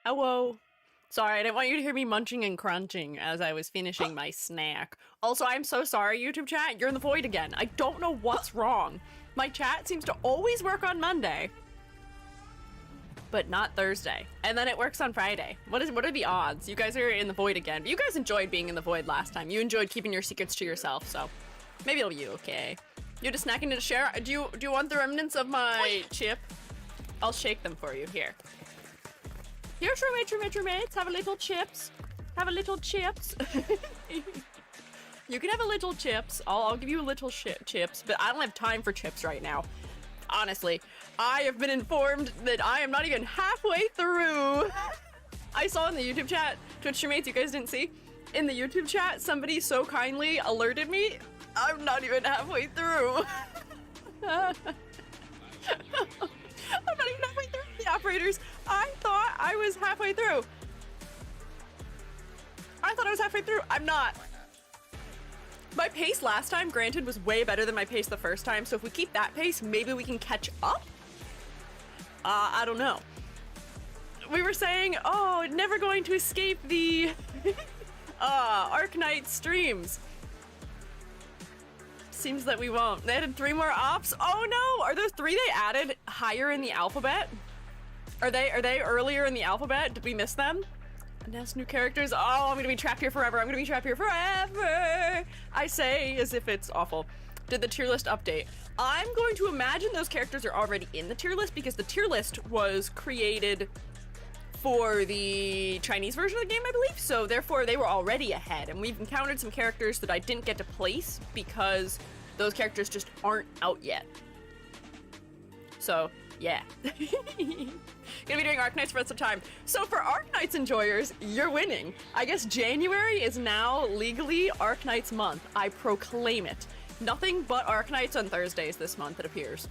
Hello. Sorry, I didn't want you to hear me munching and crunching as I was finishing my snack. Also, I'm so sorry, YouTube chat. You're in the void again. I don't know what's wrong. My chat seems to always work on Monday, but not Thursday. And then it works on Friday. What are the odds? You guys are in the void again. But you guys enjoyed being in the void last time. You enjoyed keeping your secrets to yourself, so maybe it'll be okay. You're just snacking to share. Do you want the remnants of my chip? I'll shake them for you. Here. Here, roommates. Have a little chips. Have a little chips. You can have a little chips. I'll give you a little chips, but I don't have time for chips right now. Honestly, I have been informed that I am not even halfway through. I saw in the YouTube chat, Twitch roommates, you guys didn't see? In the YouTube chat, somebody so kindly alerted me, I'm not even halfway through. I'm not even halfway through, the operators. I thought I was halfway through. I'm not. My pace last time, granted, was way better than my pace the first time, so if we keep that pace, maybe we can catch up? I don't know. We were saying, oh, never going to escape the Arknights streams. Seems that we won't. They added 3 more ops. Oh no! Are those 3 they added higher in the alphabet? Are they earlier in the alphabet? Did we miss them? Announced new characters. Oh, I'm gonna be trapped here forever. I say as if it's awful. Did the tier list update? I'm going to imagine those characters are already in the tier list because the tier list was created for the Chinese version of the game, I believe. So therefore they were already ahead, and we've encountered some characters that I didn't get to place because those characters just aren't out yet. So yeah. Gonna be doing Arknights for some time. So for Arknights enjoyers, you're winning. I guess January is now legally Arknights month. I proclaim it. Nothing but Arknights on Thursdays this month, it appears.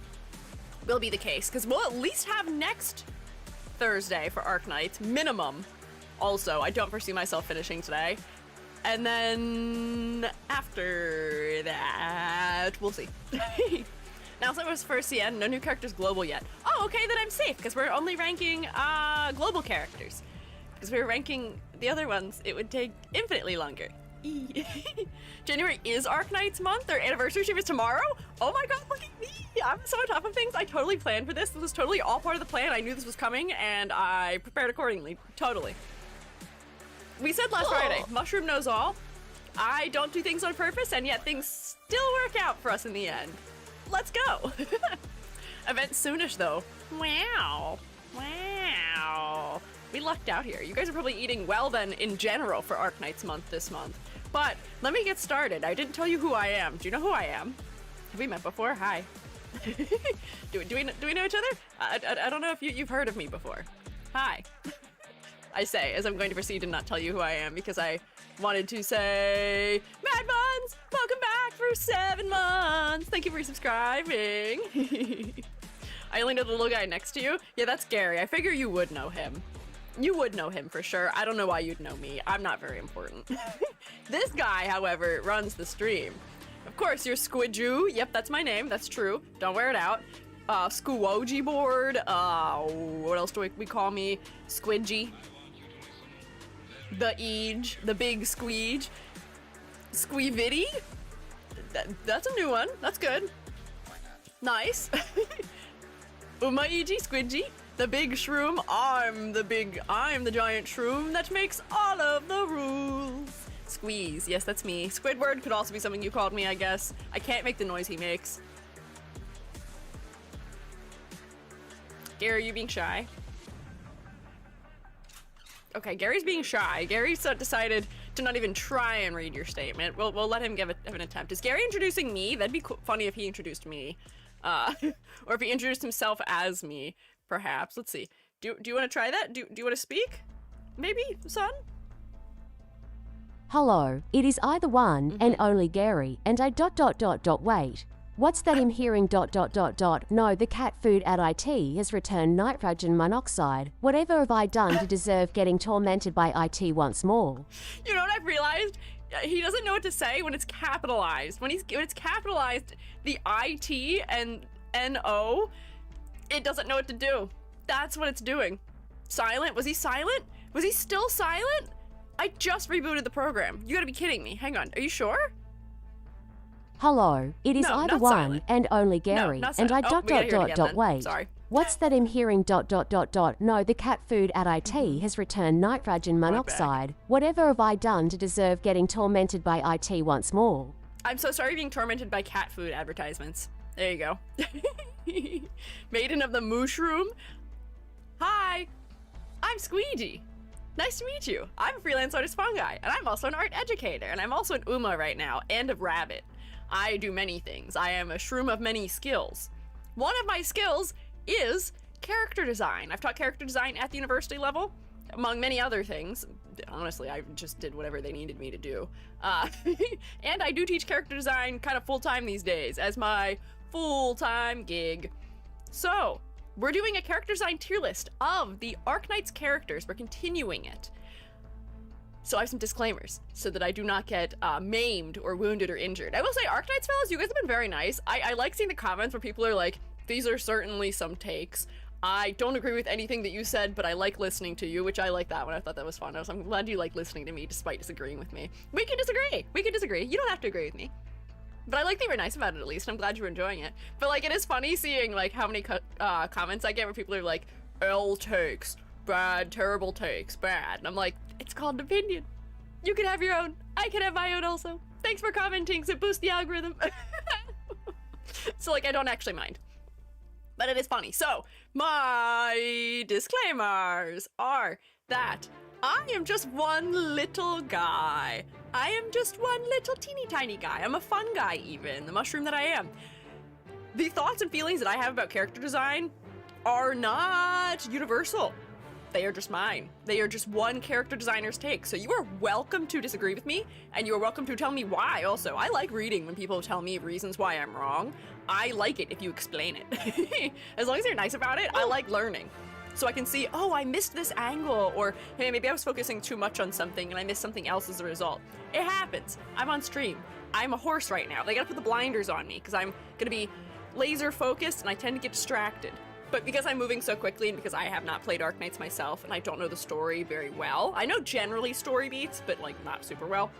Will be the case, because we'll at least have next Thursday for Arknights, minimum. Also, I don't foresee myself finishing today. And then after that, we'll see. Now, so it was for CN, no new characters global yet. Oh, okay, then I'm safe, because we're only ranking global characters. Because we were ranking the other ones, it would take infinitely longer. January is Arknights month. Their anniversary stream is tomorrow. Oh my god, look at me! I'm so on top of things. I totally planned for this. This was totally all part of the plan. I knew this was coming, and I prepared accordingly. Totally. We said last Friday, Mushroom knows all. I don't do things on purpose, and yet things still work out for us in the end. Let's go! Event soonish, though. Wow. Wow. We lucked out here. You guys are probably eating well, then, in general for Arknights month this month. But let me get started. I didn't tell you who I am. Do you know who I am? Have we met before? Hi. do we know each other? I don't know if you've heard of me before. Hi. I say, as I'm going to proceed to not tell you who I am, because I wanted to say, Mad Buns, welcome back for 7 months. Thank you for subscribing. I only know the little guy next to you. Yeah, that's Gary. I figure you would know him. You would know him for sure. I don't know why you'd know me. I'm not very important. This guy, however, runs the stream. Of course, you're Squiiji. Yep, that's my name. That's true. Don't wear it out. Squiiji board. What else do we call me? Squiiji. The Eej. The big Squeege. Squeevity. That's a new one. That's good. Nice. Umaiji Squidgy. The big shroom. I'm the giant shroom that makes all of the rules. Squeeze. Yes, that's me. Squidward could also be something you called me, I guess. I can't make the noise he makes. Gary, are you being shy? Okay, Gary's being shy. Gary's decided to not even try and read your statement. We'll let him give an attempt. Is Gary introducing me? That'd be funny if he introduced me. Or if he introduced himself as me, perhaps. Let's see. Do you want to try that? Do you want to speak? Maybe, son? Hello, it is I the one and only Gary, and I ... wait. What's that I'm hearing ... No, the cat food at IT has returned nitrogen monoxide. Whatever have I done to deserve getting tormented by IT once more? You know what I've realized? He doesn't know what to say when it's capitalized. When it's capitalized, the IT and NO, it doesn't know what to do. That's what it's doing. Silent? Was he silent? Was he still silent? I just rebooted the program. You gotta be kidding me. Hang on. Are you sure? Hello, it is No, I the not one silent. and only Gary, not and I silent. Oh, we gotta hear it again then. wait. Sorry. What's that I'm hearing No, the cat food at IT has returned nitrogen monoxide. Whatever have I done to deserve getting tormented by IT once more? I'm so sorry being tormented by cat food advertisements. There you go. Maiden of the Mushroom. Hi, I'm Squiiji. Nice to meet you. I'm a freelance artist fungi, and I'm also an art educator, and I'm also an Uma right now, and a rabbit. I do many things. I am a shroom of many skills. One of my skills is character design. I've taught character design at the university level, among many other things. Honestly, I just did whatever they needed me to do. And I do teach character design kind of full-time these days as my full-time gig. So, we're doing a character design tier list of the Arknights characters. We're continuing it. So I have some disclaimers so that I do not get maimed or wounded or injured. I will say, Arknights fellas, you guys have been very nice. I like seeing the comments where people are like, these are certainly some takes. I don't agree with anything that you said, but I like listening to you, which I like that one. I thought that was fun. I'm glad you like listening to me despite disagreeing with me. We can disagree. We can disagree. You don't have to agree with me. But I like that you were nice about it at least. I'm glad you were enjoying it. But like, it is funny seeing like how many comments I get where people are like, L takes, bad, terrible takes, bad. And I'm like, it's called an opinion. You can have your own. I can have my own also. Thanks for commenting, so boost the algorithm. So like, I don't actually mind. But it is funny. So, my disclaimers are that I am just one little guy. I am just one little teeny tiny guy. I'm a fun guy even, the mushroom that I am. The thoughts and feelings that I have about character design are not universal. They are just mine. They are just one character designer's take. So you are welcome to disagree with me, and you are welcome to tell me why also. I like reading when people tell me reasons why I'm wrong. I like it if you explain it. As long as you're nice about it, I like learning. So I can see, oh, I missed this angle, or hey, maybe I was focusing too much on something and I missed something else as a result. It happens. I'm on stream. I'm a horse right now. They gotta put the blinders on me because I'm gonna be laser focused and I tend to get distracted. But because I'm moving so quickly and because I have not played Arknights myself and I don't know the story very well, I know generally story beats, but like not super well,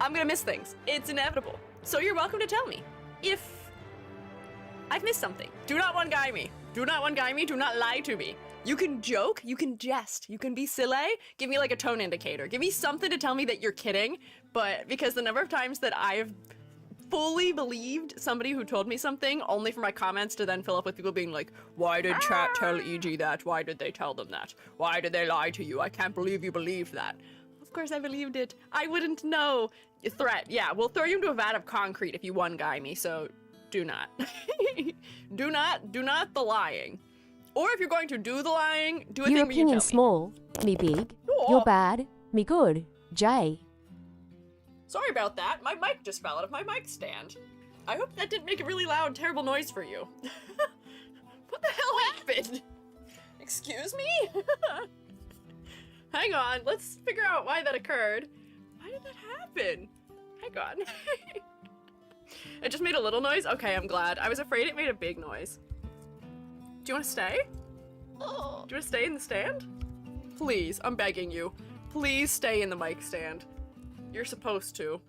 I'm gonna miss things. It's inevitable. So you're welcome to tell me if I've missed something. Do not one guy me. Do not one guy me. Do not lie to me. You can joke, you can jest, you can be silly. Give me like a tone indicator. Give me something to tell me that you're kidding. But because the number of times that I've fully believed somebody who told me something only for my comments to then fill up with people being like, why did chat tell EG that? Why did they tell them that? Why did they lie to you? I can't believe you believed that. Of course I believed it. I wouldn't know. Threat. Yeah, we'll throw you into a vat of concrete if you one guy me, so do not. do not the lying. Or if you're going to do the lying, do a Your thing where you tell opinion small, me big. You're bad, me good. Jay. Sorry about that. My mic just fell out of my mic stand. I hope that didn't make a really loud, terrible noise for you. What the hell happened? Excuse me? Hang on, let's figure out why that occurred. Why did that happen? Hang on. It just made a little noise? Okay, I'm glad. I was afraid it made a big noise. Do you want to stay? Do you want to stay in the stand? Please, I'm begging you. Please stay in the mic stand. You're supposed to.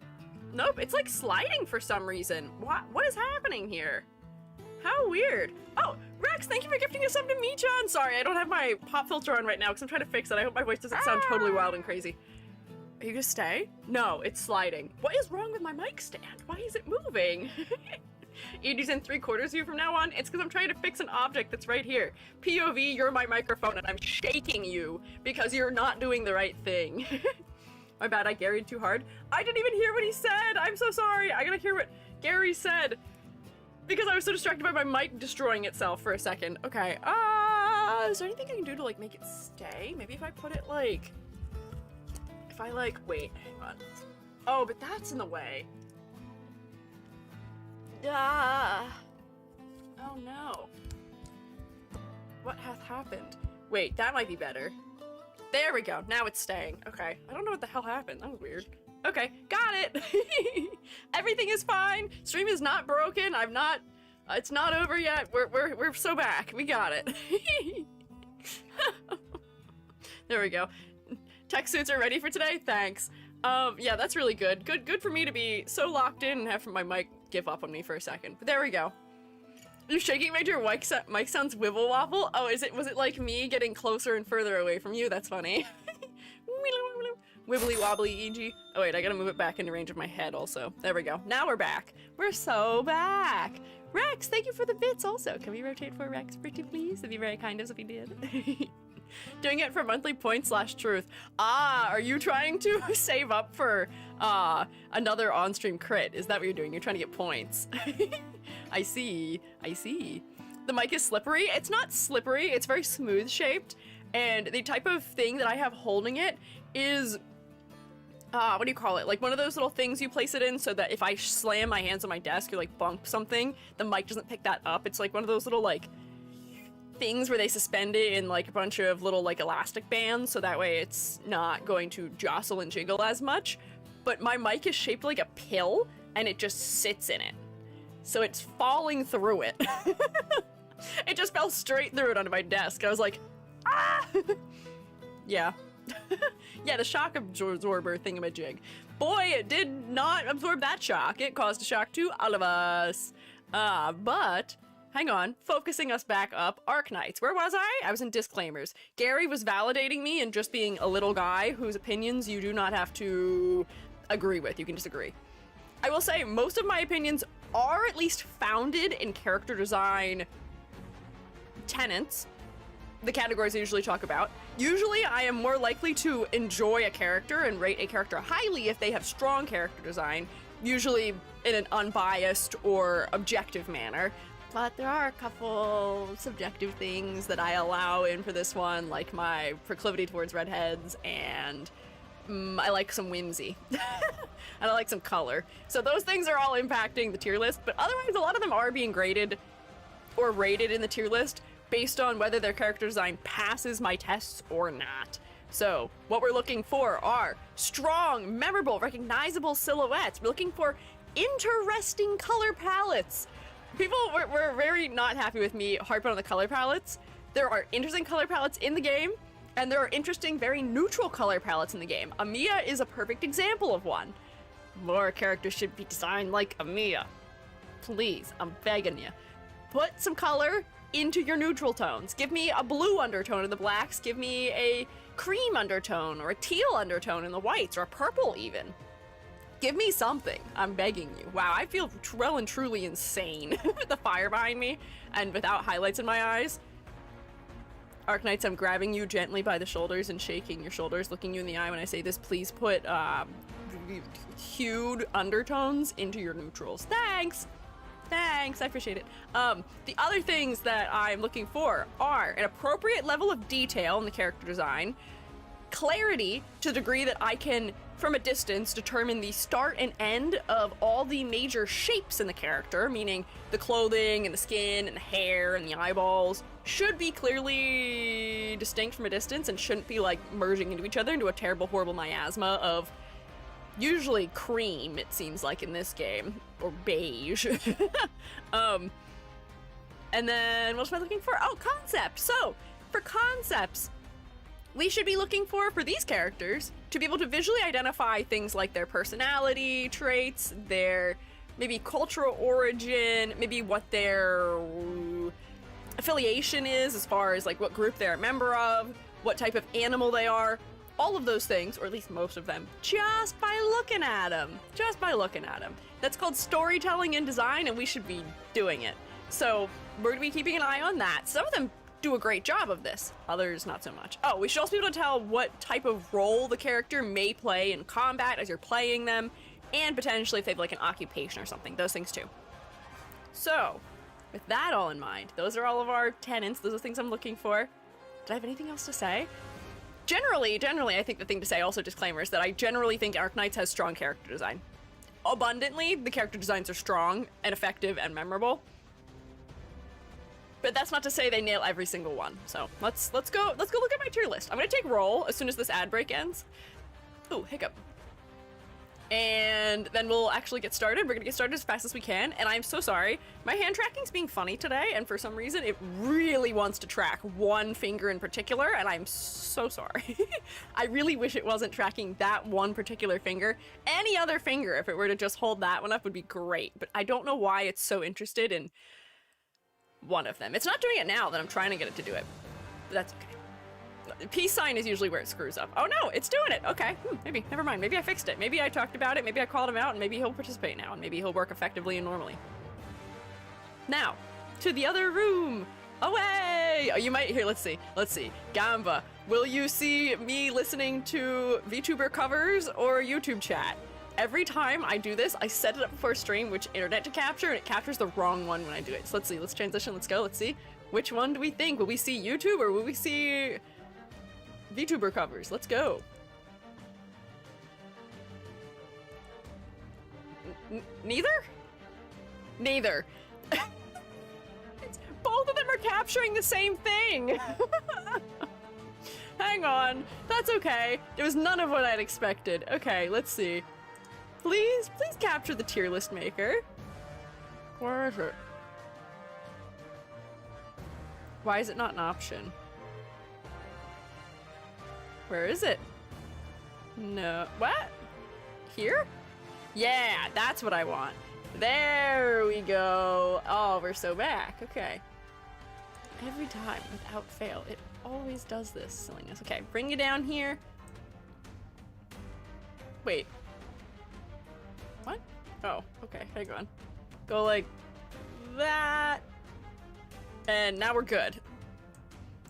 Nope, it's like sliding for some reason. What is happening here? How weird. Oh, Rex, thank you for gifting us something to meet you on. Sorry, I don't have my pop filter on right now because I'm trying to fix it. I hope my voice doesn't sound totally wild and crazy. Are you gonna stay? No, it's sliding. What is wrong with my mic stand? Why is it moving? ED's in 3/4 view from now on. It's because I'm trying to fix an object that's right here. POV, you're my microphone and I'm shaking you because you're not doing the right thing. My bad, I Gary'd too hard. I didn't even hear what he said. I'm so sorry. I gotta hear what Gary said because I was so distracted by my mic destroying itself for a second. Okay, is there anything I can do to like make it stay? Maybe if I put it like, wait, hang on. Oh, but that's in the way. Oh no. What hath happened? Wait, that might be better. There we go. Now it's staying. Okay. I don't know what the hell happened. That was weird. Okay. Got it. Everything is fine. Stream is not broken. It's not over yet. We're so back. We got it. There we go. Tech suits are ready for today? Thanks. Yeah, that's really good. Good for me to be so locked in and have my mic give up on me for a second. But there we go. Your shaking made your mic sounds wibble wobble? Oh, was it like me getting closer and further away from you? That's funny. Wibbly wobbly EG. Oh wait, I gotta move it back into range of my head also. There we go. Now we're back. We're so back. Rex, thank you for the bits also. Can we rotate for Rex pretty please? That'd be very kind of us if you did. Doing it for monthly points / truth. Ah, are you trying to save up for another on-stream crit? Is that what you're doing? You're trying to get points. I see. The mic is slippery. It's not slippery, it's very smooth shaped. And the type of thing that I have holding it is, what do you call it? Like one of those little things you place it in so that if I slam my hands on my desk or like bump something, the mic doesn't pick that up. It's like one of those little like things where they suspend it in like a bunch of little like elastic bands so that way it's not going to jostle and jiggle as much. But my mic is shaped like a pill and it just sits in it. So it's falling through it. It just fell straight through it onto my desk. I was like, ah! Yeah. Yeah, the shock absorber thingamajig. Boy, it did not absorb that shock. It caused a shock to all of us. But hang on, focusing us back up. Arknights, where was I? I was in disclaimers. Gary was validating me and just being a little guy whose opinions you do not have to agree with. You can disagree. I will say most of my opinions are at least founded in character design tenets, the categories I usually talk about. Usually I am more likely to enjoy a character and rate a character highly if they have strong character design, usually in an unbiased or objective manner. But there are a couple subjective things that I allow in for this one, like my proclivity towards redheads, and I like some whimsy. And I like some color. So those things are all impacting the tier list, but otherwise a lot of them are being graded or rated in the tier list based on whether their character design passes my tests or not. So what we're looking for are strong, memorable, recognizable silhouettes. We're looking for interesting color palettes. People were very not happy with me harping on the color palettes. There are interesting color palettes in the game, and there are interesting, very neutral color palettes in the game. Amiya is a perfect example of one. More characters should be designed like Amiya. Please, I'm begging you. Put some color into your neutral tones. Give me a blue undertone in the blacks, give me a cream undertone, or a teal undertone in the whites, or a purple even. Give me something, I'm begging you. Wow, I feel well and truly insane with the fire behind me, and without highlights in my eyes. Arknights, I'm grabbing you gently by the shoulders and shaking your shoulders, looking you in the eye when I say this. Please put hued undertones into your neutrals. Thanks! Thanks, I appreciate it. The other things that I'm looking for are an appropriate level of detail in the character design, clarity to the degree that I can, from a distance, determine the start and end of all the major shapes in the character, meaning the clothing and the skin and the hair and the eyeballs should be clearly distinct from a distance and shouldn't be like merging into each other into a terrible, horrible miasma of usually cream, it seems like in this game, or beige. And then what was I looking for? Oh, concept. So for concepts, we should be looking for these characters to be able to visually identify things like their personality traits, their maybe cultural origin, maybe what their affiliation is as far as like what group they're a member of, what type of animal they are, all of those things, or at least most of them, just by looking at them. Just by looking at them. That's called storytelling in design, and we should be doing it. So we're gonna be keeping an eye on that. Some of them do a great job of this, others not so much. Oh, we should also be able to tell what type of role the character may play in combat as you're playing them, and potentially if they have like an occupation or something, those things too. So, with that all in mind, those are all of our tenets, those are things I'm looking for. Did I have anything else to say? Generally, I think the thing to say, also disclaimers, that I generally think Arknights has strong character design. Abundantly, the character designs are strong and effective and memorable. But that's not to say they nail every single one. So let's go look at my tier list. I'm gonna take roll as soon as this ad break ends. Ooh, hiccup. and then we'll actually get started. We're gonna get started as fast as we can, and I'm so sorry. My hand tracking's being funny today, and for some reason it really wants to track one finger in particular, and I'm so sorry. I really wish it wasn't tracking that one particular finger. Any other finger, if it were to just hold that one up, would be great, but I don't know why it's so interested in one of them. It's not doing it now that I'm trying to get it to do it, but that's okay. The peace sign is usually where it screws up. Oh no, it's doing it. Okay, maybe, never mind. Maybe I fixed it. Maybe I talked about it. Maybe I called him out, and maybe he'll participate now, and maybe he'll work effectively and normally. Now, to the other room. Away! Oh, you might, here, let's see. Gamba, will you see me listening to VTuber covers or YouTube chat? Every time I do this, I set it up before stream, which internet to capture, and it captures the wrong one when I do it. So let's see, let's transition, let's go, let's see. Which one do we think? Will we see YouTube or will we see VTuber covers? Let's go. Neither? Neither. Both of them are capturing the same thing. Hang on. That's okay. It was none of what I'd expected. Okay, let's see. Please capture the tier list maker. Where is it? Why is it not an option? Where is it? No. What? Here? Yeah, that's what I want. There we go. Oh, we're so back. Okay. Every time, without fail, it always does this silliness. Okay, bring you down here. Wait. What? Oh, okay, hang on. Go like that. And now we're good.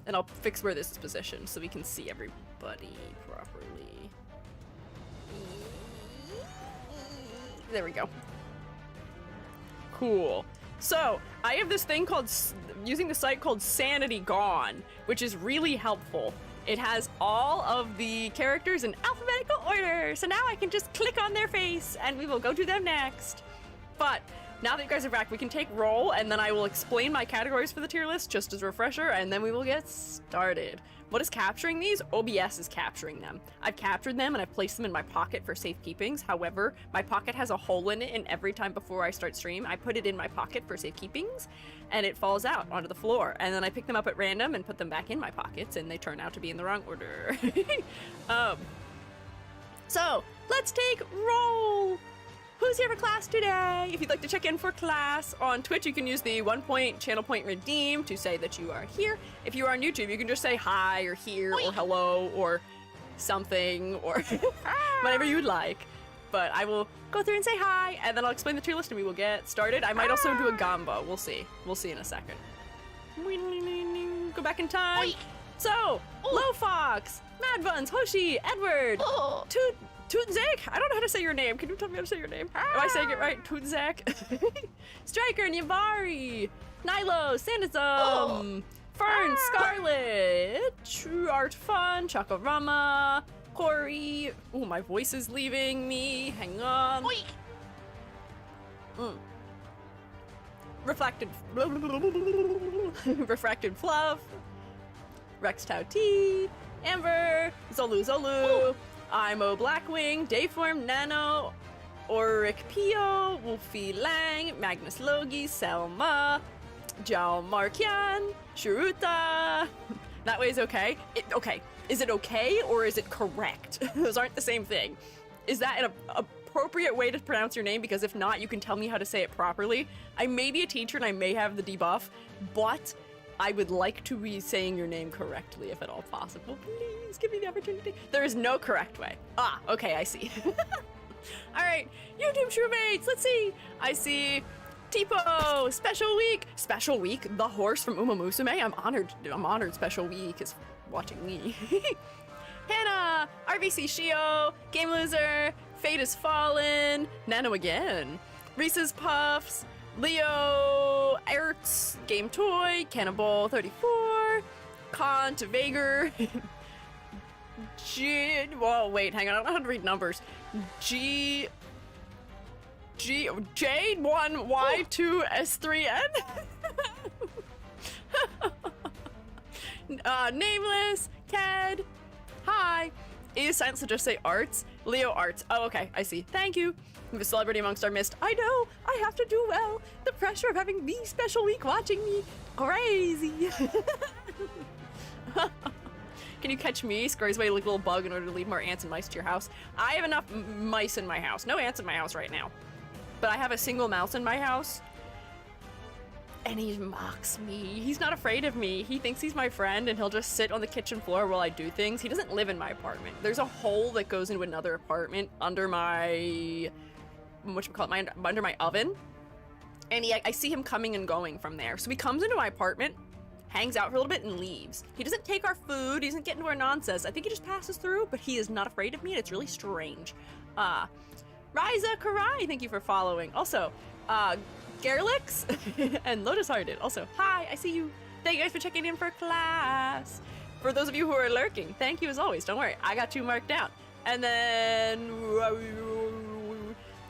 And I'll fix where this is positioned so we can see everybody properly. There we go. Cool. So, I have this thing called, using the site called Sanity Gone, which is really helpful. It has all of the characters in alphabetical order, so now I can just click on their face and we will go to them next. But now that you guys are back, we can take roll, and then I will explain my categories for the tier list just as a refresher, and then we will get started. What is capturing these? OBS is capturing them. I've captured them and I've placed them in my pocket for safekeepings. However, my pocket has a hole in it, and every time before I start stream, I put it in my pocket for safekeepings, and it falls out onto the floor. And then I pick them up at random and put them back in my pockets, and they turn out to be in the wrong order. So, let's take roll! Who's here for class today? If you'd like to check in for class on Twitch, you can use the 1 point channel point redeem to say that you are here. If you are on YouTube, you can just say hi or here or hello or something or whatever you'd like. But I will go through and say hi, and then I'll explain the tier list and we will get started. I might also do a gamba. We'll see. We'll see in a second. Go back in time. So, Low Fox, Mad Buns, Hoshi, Edward, Toonzak? I don't know how to say your name. Can you tell me how to say your name? Am I saying it right? Toonzak? Striker, Nivari, Nilo, Sanizum, Fern, Scarlet, True Art Fun, Chakarama, Corey. Ooh, my voice is leaving me. Hang on. Reflected Refracted Fluff, Rex Tau T, Amber, Zolu, Imo Blackwing, Dayform, Nano, Auric Pio, Wolfie Lang, Magnus Logi, Selma, Jao Markian, Shiruta. That way is okay. Okay. Is it okay or is it correct? Those aren't the same thing. Is that an appropriate way to pronounce your name? Because if not, you can tell me how to say it properly. I may be a teacher and I may have the debuff, but I would like to be saying your name correctly if at all possible. Please give me the opportunity. There is no correct way. Ah, okay, I see. All right, YouTube showmates, let's see. I see Tipo, Special Week, the horse from Uma Musume. I'm honored Special Week is watching me. Hannah, RVC Shio, Game Loser, Fate is Fallen, Nano again, Reese's Puffs, Leo, Ertz, Game Toy, Cannibal 34, Kant, Vager, whoa, wait, hang on, I don't know how to read numbers. Jade 1, Y2, S3N. Nameless, Ted, hi. Is silent, so just say arts. Leo Arts. Oh, okay, I see. Thank you. I'm a celebrity amongst our midst. I know, I have to do well. The pressure of having the special week watching me. Crazy. Can you catch me? Scurries away like a little bug in order to leave more ants and mice to your house. I have enough mice in my house. No ants in my house right now. But I have a single mouse in my house. And he mocks me. He's not afraid of me. He thinks he's my friend and he'll just sit on the kitchen floor while I do things. He doesn't live in my apartment. There's a hole that goes into another apartment under my, under my oven. And I see him coming and going from there. So he comes into my apartment, hangs out for a little bit and leaves. He doesn't take our food. He doesn't get into our nonsense. I think he just passes through, but he is not afraid of me and it's really strange. Riza Karai, thank you for following. Also, Garlix and Lotus Hearted. Also, hi, I see you. Thank you guys for checking in for class. For those of you who are lurking, thank you as always. Don't worry, I got you marked down. And then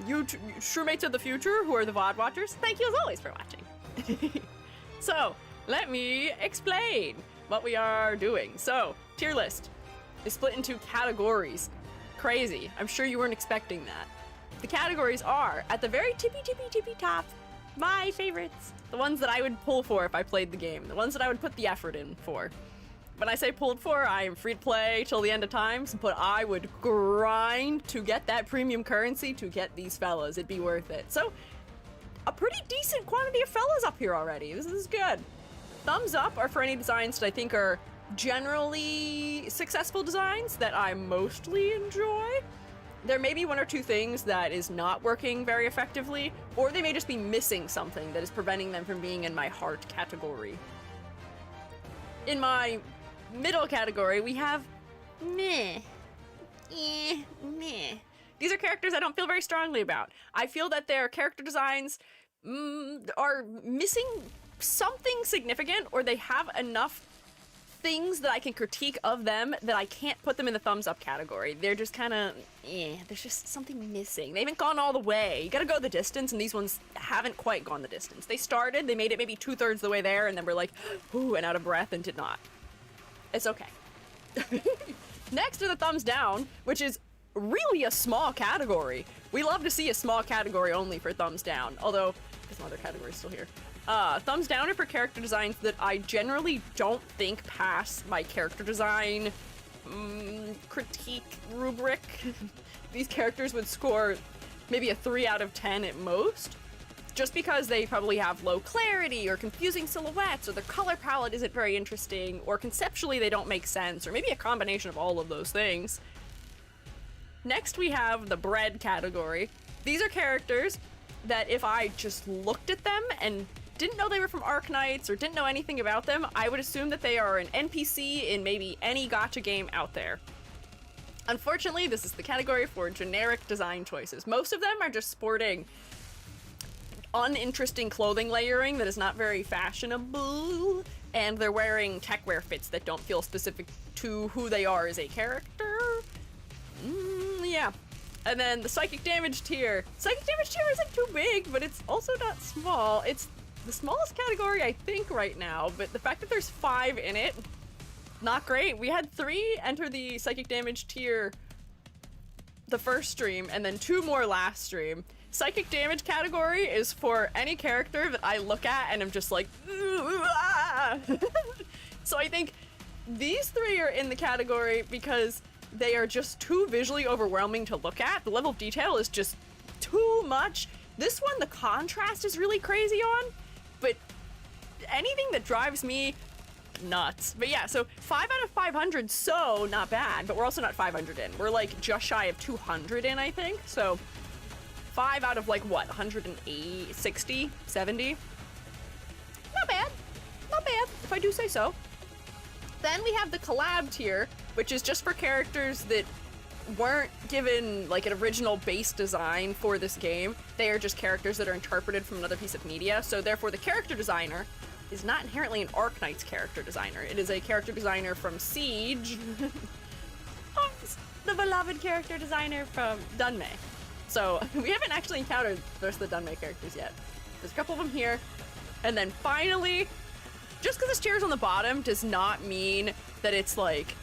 you Shroommates of the Future, who are the VOD watchers, thank you as always for watching. So, let me explain what we are doing. So, tier list is split into categories. Crazy. I'm sure you weren't expecting that. The categories are, at the very tippy top, my favorites. The ones that I would pull for if I played the game. The ones that I would put the effort in for. When I say pulled for, I am free to play till the end of times, but I would grind to get that premium currency to get these fellas. It'd be worth it. So, a pretty decent quantity of fellas up here already. This is good. Thumbs up are for any designs that I think are generally successful designs that I mostly enjoy. There may be one or two things that is not working very effectively, or they may just be missing something that is preventing them from being in my heart category. In my middle category, we have meh. Meh. These are characters I don't feel very strongly about. I feel that their character designs are missing something significant, or they have enough things that I can critique of them that I can't put them in the thumbs up category. They're just kind of, there's just something missing. They haven't gone all the way. You gotta go the distance, and these ones haven't quite gone the distance. They started, they made it maybe 2/3 the way there, and then we're like, ooh, and out of breath, and did not. It's okay. Next are the thumbs down, which is really a small category. We love to see a small category only for thumbs down, although there's some other categories still here. Thumbs down are for character designs that I generally don't think pass my character design critique rubric. These characters would score maybe a 3 out of 10 at most, just because they probably have low clarity or confusing silhouettes, or their color palette isn't very interesting, or conceptually they don't make sense, or maybe a combination of all of those things. Next we have the bread category. These are characters that if I just looked at them and didn't know they were from Arknights or didn't know anything about them, I would assume that they are an NPC in maybe any gacha game out there. Unfortunately, this is the category for generic design choices. Most of them are just sporting uninteresting clothing layering that is not very fashionable, and they're wearing techwear fits that don't feel specific to who they are as a character. Yeah. And then the psychic damage tier. Psychic damage tier isn't too big, but it's also not small. It's the smallest category, I think, right now, but the fact that there's 5 in it, not great. We had 3 enter the psychic damage tier the first stream, and then 2 more last stream. Psychic damage category is for any character that I look at and I'm just like, So I think these 3 are in the category because they are just too visually overwhelming to look at. The level of detail is just too much. This one, the contrast is really crazy on, but anything that drives me nuts. But yeah, so 5 out of 500, so not bad, but we're also not 500 in. We're like just shy of 200 in, I think. So 5 out of like what, 180, 60, 70? Not bad. Not bad, if I do say so. Then we have the collab tier, which is just for characters that weren't given like an original base design for this game. They are just characters that are interpreted from another piece of media, so therefore the character designer is not inherently an Arknights character designer. It is a character designer from Siege, the beloved character designer from Dunmei. So we haven't actually encountered the rest of the Dunmei characters yet. There's a couple of them here, and then finally, just because this tier is on the bottom does not mean that it's like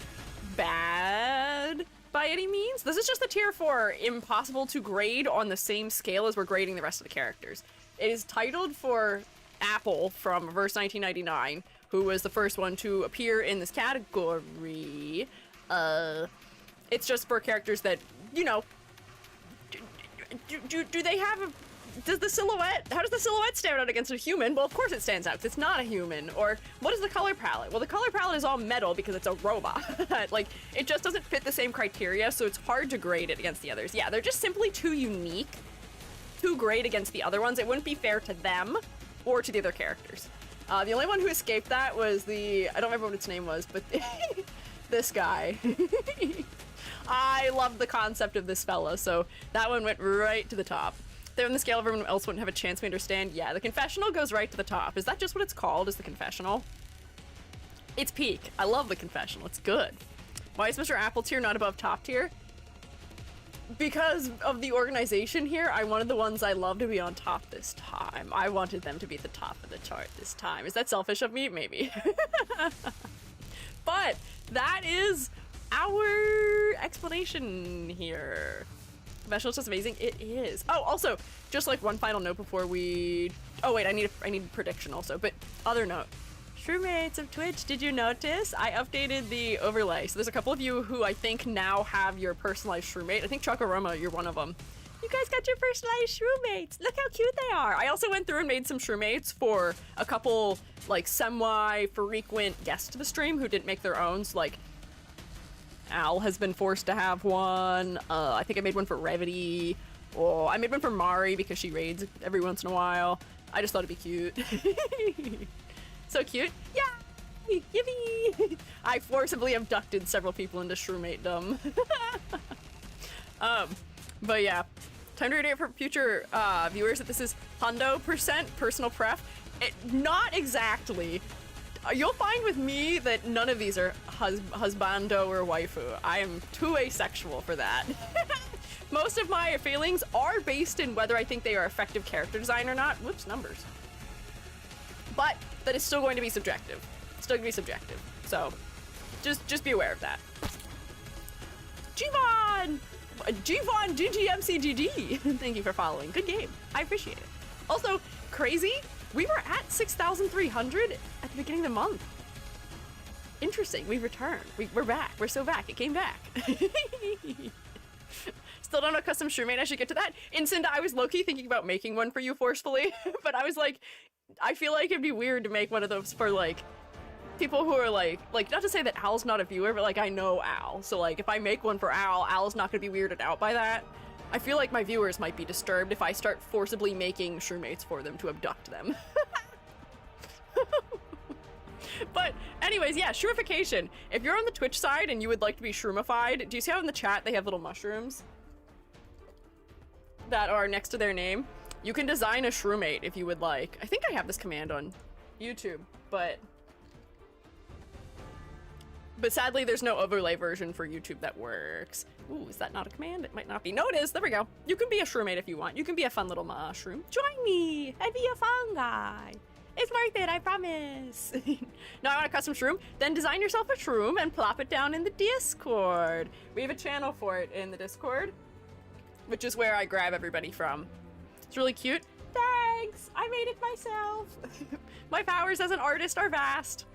bad, by any means. This is just the tier for impossible to grade on the same scale as we're grading the rest of the characters. It is titled for Apple from Verse 1999, who was the first one to appear in this category. It's just for characters that, you know, do they have a... Does the silhouette, how does the silhouette stand out against a human? Well, of course it stands out, because it's not a human. Or, what is the color palette? Well, the color palette is all metal because it's a robot. Like, it just doesn't fit the same criteria, so it's hard to grade it against the others. Yeah, they're just simply too unique to grade against the other ones. It wouldn't be fair to them or to the other characters. The only one who escaped that was the, I don't remember what its name was, but this guy. I love the concept of this fella, so that one went right to the top. They're on the scale of everyone else wouldn't have a chance to understand. Yeah, the confessional goes right to the top. Is that just what it's called, is the confessional? It's peak. I love the confessional. It's good. Why is Mr. Apple tier not above top tier? Because of the organization here, I wanted the ones I love to be on top this time. I wanted them to be at the top of the chart this time. Is that selfish of me? Maybe. But that is our explanation here. Confessional is just amazing. It is. Oh, also, just like one final note before we... Oh wait, I need a prediction also, but other note. Shroommates of Twitch, did you notice? I updated the overlay. So there's a couple of you who I think now have your personalized shroomate. I think Chuckaroma, you're one of them. You guys got your personalized shroommates. Look how cute they are. I also went through and made some shroommates for a couple like semi-frequent guests to the stream who didn't make their own. So like Al has been forced to have one. I think I made one for Revity. Oh, I made one for Mari because she raids every once in a while. I just thought it'd be cute. So cute. Yeah! Yippee! I forcibly abducted several people into shroomate-dom. But yeah. Time to reiterate for future viewers that this is hundo% personal pref. Not exactly. You'll find with me that none of these are husbando or waifu. I am too asexual for that. Most of my feelings are based in whether I think they are effective character design or not. Whoops, numbers. But that is still going to be subjective. Still going to be subjective. So just be aware of that. Gvon! Gvon GGMCGG! Thank you for following. Good game. I appreciate it. Also, crazy, we were at 6,300 at the beginning of the month. Interesting. We returned. We're back. We're so back. It came back. Still don't know custom shroomate. I should get to that. Incinda, I was low-key thinking about making one for you forcefully, but I was like, I feel like it'd be weird to make one of those for like people who are like not to say that Al's not a viewer, but like I know Al. So like if I make one for Al, Al's not gonna be weirded out by that. I feel like my viewers might be disturbed if I start forcibly making shroommates for them to abduct them. But anyways, yeah, shroomification. If you're on the Twitch side and you would like to be shroomified, do you see how in the chat they have little mushrooms that are next to their name? You can design a shroomate if you would like. I think I have this command on YouTube, but sadly there's no overlay version for YouTube that works. Ooh, is that not a command? It might not be. No, it is. There we go. You can be a shroomate if you want. You can be a fun little mushroom. Join me. I'd be a fun guy. It's worth it, I promise. Now I want a custom shroom? Then design yourself a shroom and plop it down in the Discord. We have a channel for it in the Discord, which is where I grab everybody from. It's really cute. Thanks! I made it myself. My powers as an artist are vast.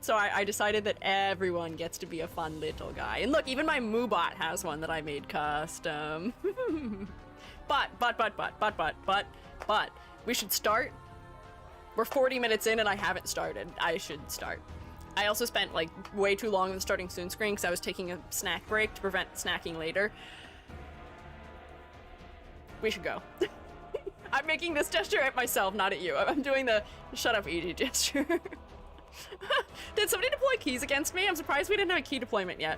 So I decided that everyone gets to be a fun little guy. And look, even my Moobot has one that I made custom. But, we should start. We're 40 minutes in and I haven't started. I should start. I also spent like way too long on the starting soon screen because I was taking a snack break to prevent snacking later. We should go. I'm making this gesture at myself, not at you. I'm doing the shut up, EG gesture. Did somebody deploy keys against me? I'm surprised we didn't have a key deployment yet.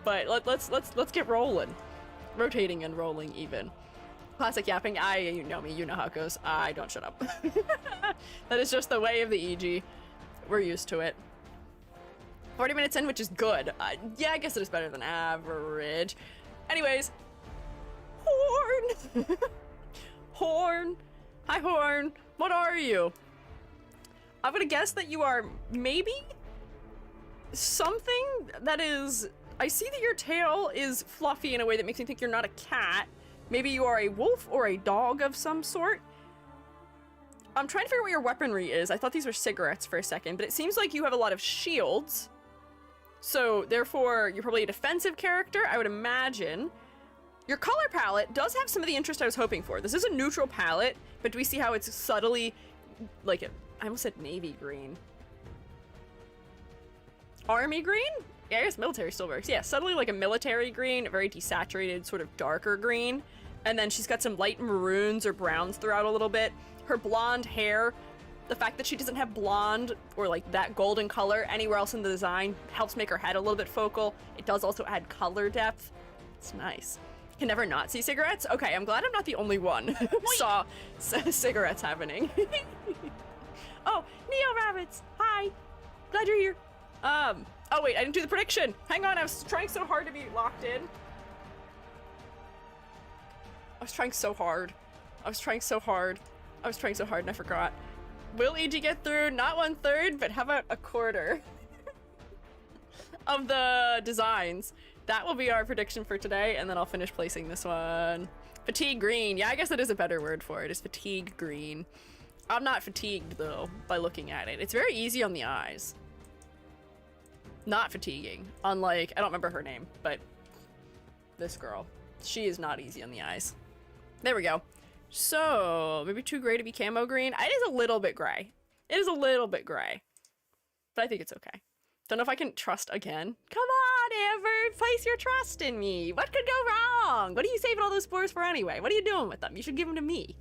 But let's get rolling. Rotating and rolling even. Classic yapping. You know me, you know how it goes. I don't shut up. That is just the way of the EG. We're used to it. 40 minutes in, which is good. Yeah, I guess it is better than average. Anyways. Horn! Horn! Hi, Horn! What are you? I'm gonna guess that you are maybe something that is I see that your tail is fluffy in a way that makes me think you're not a cat. Maybe you are a wolf or a dog of some sort. I'm trying to figure out what your weaponry is. I thought these were cigarettes for a second, but it seems like you have a lot of shields. So, therefore, you're probably a defensive character, I would imagine. Your color palette does have some of the interest I was hoping for. This is a neutral palette, but do we see how it's subtly, like, I almost said navy green. Army green? Yeah, I guess military still works. Yeah, subtly like a military green, a very desaturated, sort of darker green. And then she's got some light maroons or browns throughout a little bit. Her blonde hair, the fact that she doesn't have blonde or like that golden color anywhere else in the design helps make her head a little bit focal. It does also add color depth. It's nice. Can never not see cigarettes? Okay, I'm glad I'm not the only one who saw cigarettes happening. Oh, Neo Rabbits! Hi! Glad you're here. Oh wait, I didn't do the prediction! Hang on, I was trying so hard to be locked in. I was trying so hard and I forgot. Will E.G. get through? Not 1/3, but how about a quarter of the designs? That will be our prediction for today, and then I'll finish placing this one. Fatigue green. Yeah, I guess that is a better word for it. It's fatigue green. I'm not fatigued, though, by looking at it. It's very easy on the eyes. Not fatiguing. Unlike, I don't remember her name, but this girl. She is not easy on the eyes. There we go. So, maybe too gray to be camo green. It is a little bit gray. It is a little bit gray. But I think it's okay. Don't know if I can trust again. Come on, Amber! Place your trust in me! What could go wrong? What are you saving all those spores for anyway? What are you doing with them? You should give them to me.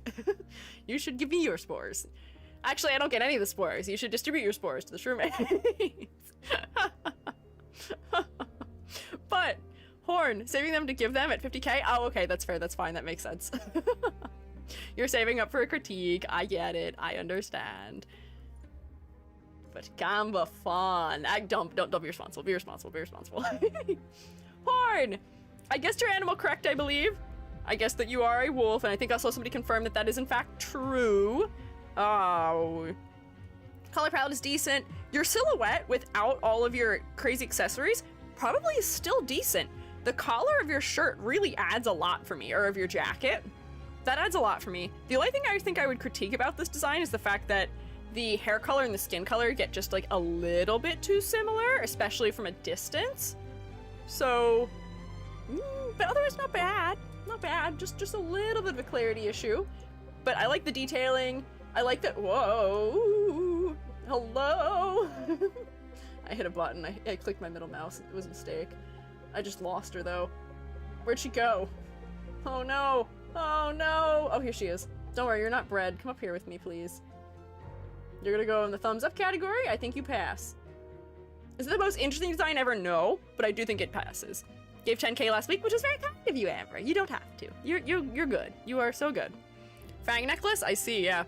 You should give me your spores. Actually, I don't get any of the spores. You should distribute your spores to the shroommates. But, Horn, saving them to give them at 50k? Oh, okay, that's fair, that's fine, that makes sense. You're saving up for a critique. I get it, I understand. But gamba fun. Don't be responsible, be responsible, be responsible. Horn! I guessed your animal correct, I believe. I guess that you are a wolf, and I think I saw somebody confirm that that is in fact true. Oh. Color palette is decent. Your silhouette, without all of your crazy accessories, probably is still decent. The collar of your shirt really adds a lot for me, or of your jacket. That adds a lot for me. The only thing I think I would critique about this design is the fact that the hair color and the skin color get just like a little bit too similar, especially from a distance. So, but otherwise not bad. Not bad, just a little bit of a clarity issue. But I like the detailing. I like that, whoa, hello. I hit a button, I clicked my middle mouse, it was a mistake. I just lost her though. Where'd she go? Oh no, oh no. Oh, here she is. Don't worry, you're not bred. Come up here with me, please. You're gonna go in the thumbs up category. I think you pass. Is it the most interesting design ever? No, but I do think it passes. Gave 10k last week, which is very kind of you, Amber. You don't have to. You're good. You are so good. Fang necklace? I see, yeah.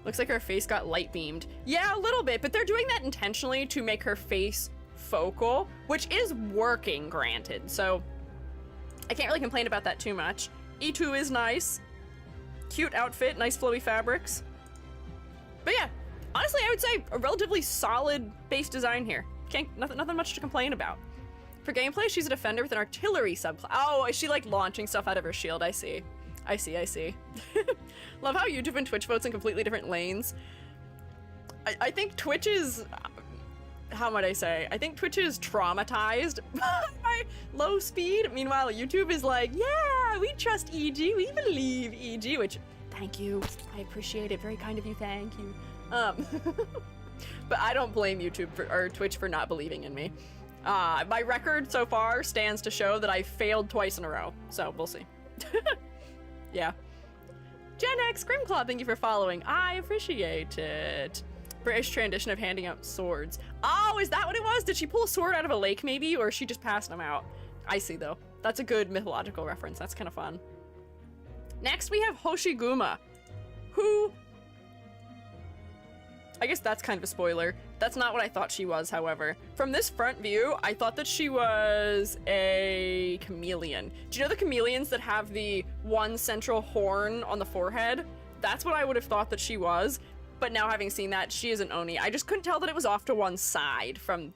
Looks like her face got light beamed. Yeah, a little bit, but they're doing that intentionally to make her face focal, which is working, granted. So I can't really complain about that too much. E2 is nice. Cute outfit, nice flowy fabrics. But yeah, honestly, I would say a relatively solid base design here. Nothing much to complain about. For gameplay, she's a defender with an artillery subclass. Oh, is she like launching stuff out of her shield? I see. I see. Love how YouTube and Twitch votes in completely different lanes. I think Twitch is, how might I say? I think Twitch is traumatized by low speed. Meanwhile, YouTube is like, yeah, we trust EG, we believe EG, which, thank you. I appreciate it. Very kind of you, thank you. But I don't blame YouTube or Twitch for not believing in me. My record so far stands to show that I failed twice in a row, so we'll see. Yeah. Gen X Grimclaw, thank you for following. I appreciate it. British tradition of handing out swords. Oh, is that what it was? Did she pull a sword out of a lake maybe, or she just passed them out? I see though. That's a good mythological reference. That's kind of fun. Next we have Hoshiguma, who, I guess that's kind of a spoiler. That's not what I thought she was, however. From this front view, I thought that she was a chameleon. Do you know the chameleons that have the one central horn on the forehead? That's what I would have thought that she was, but now having seen that, she is an Oni. I just couldn't tell that it was off to one side from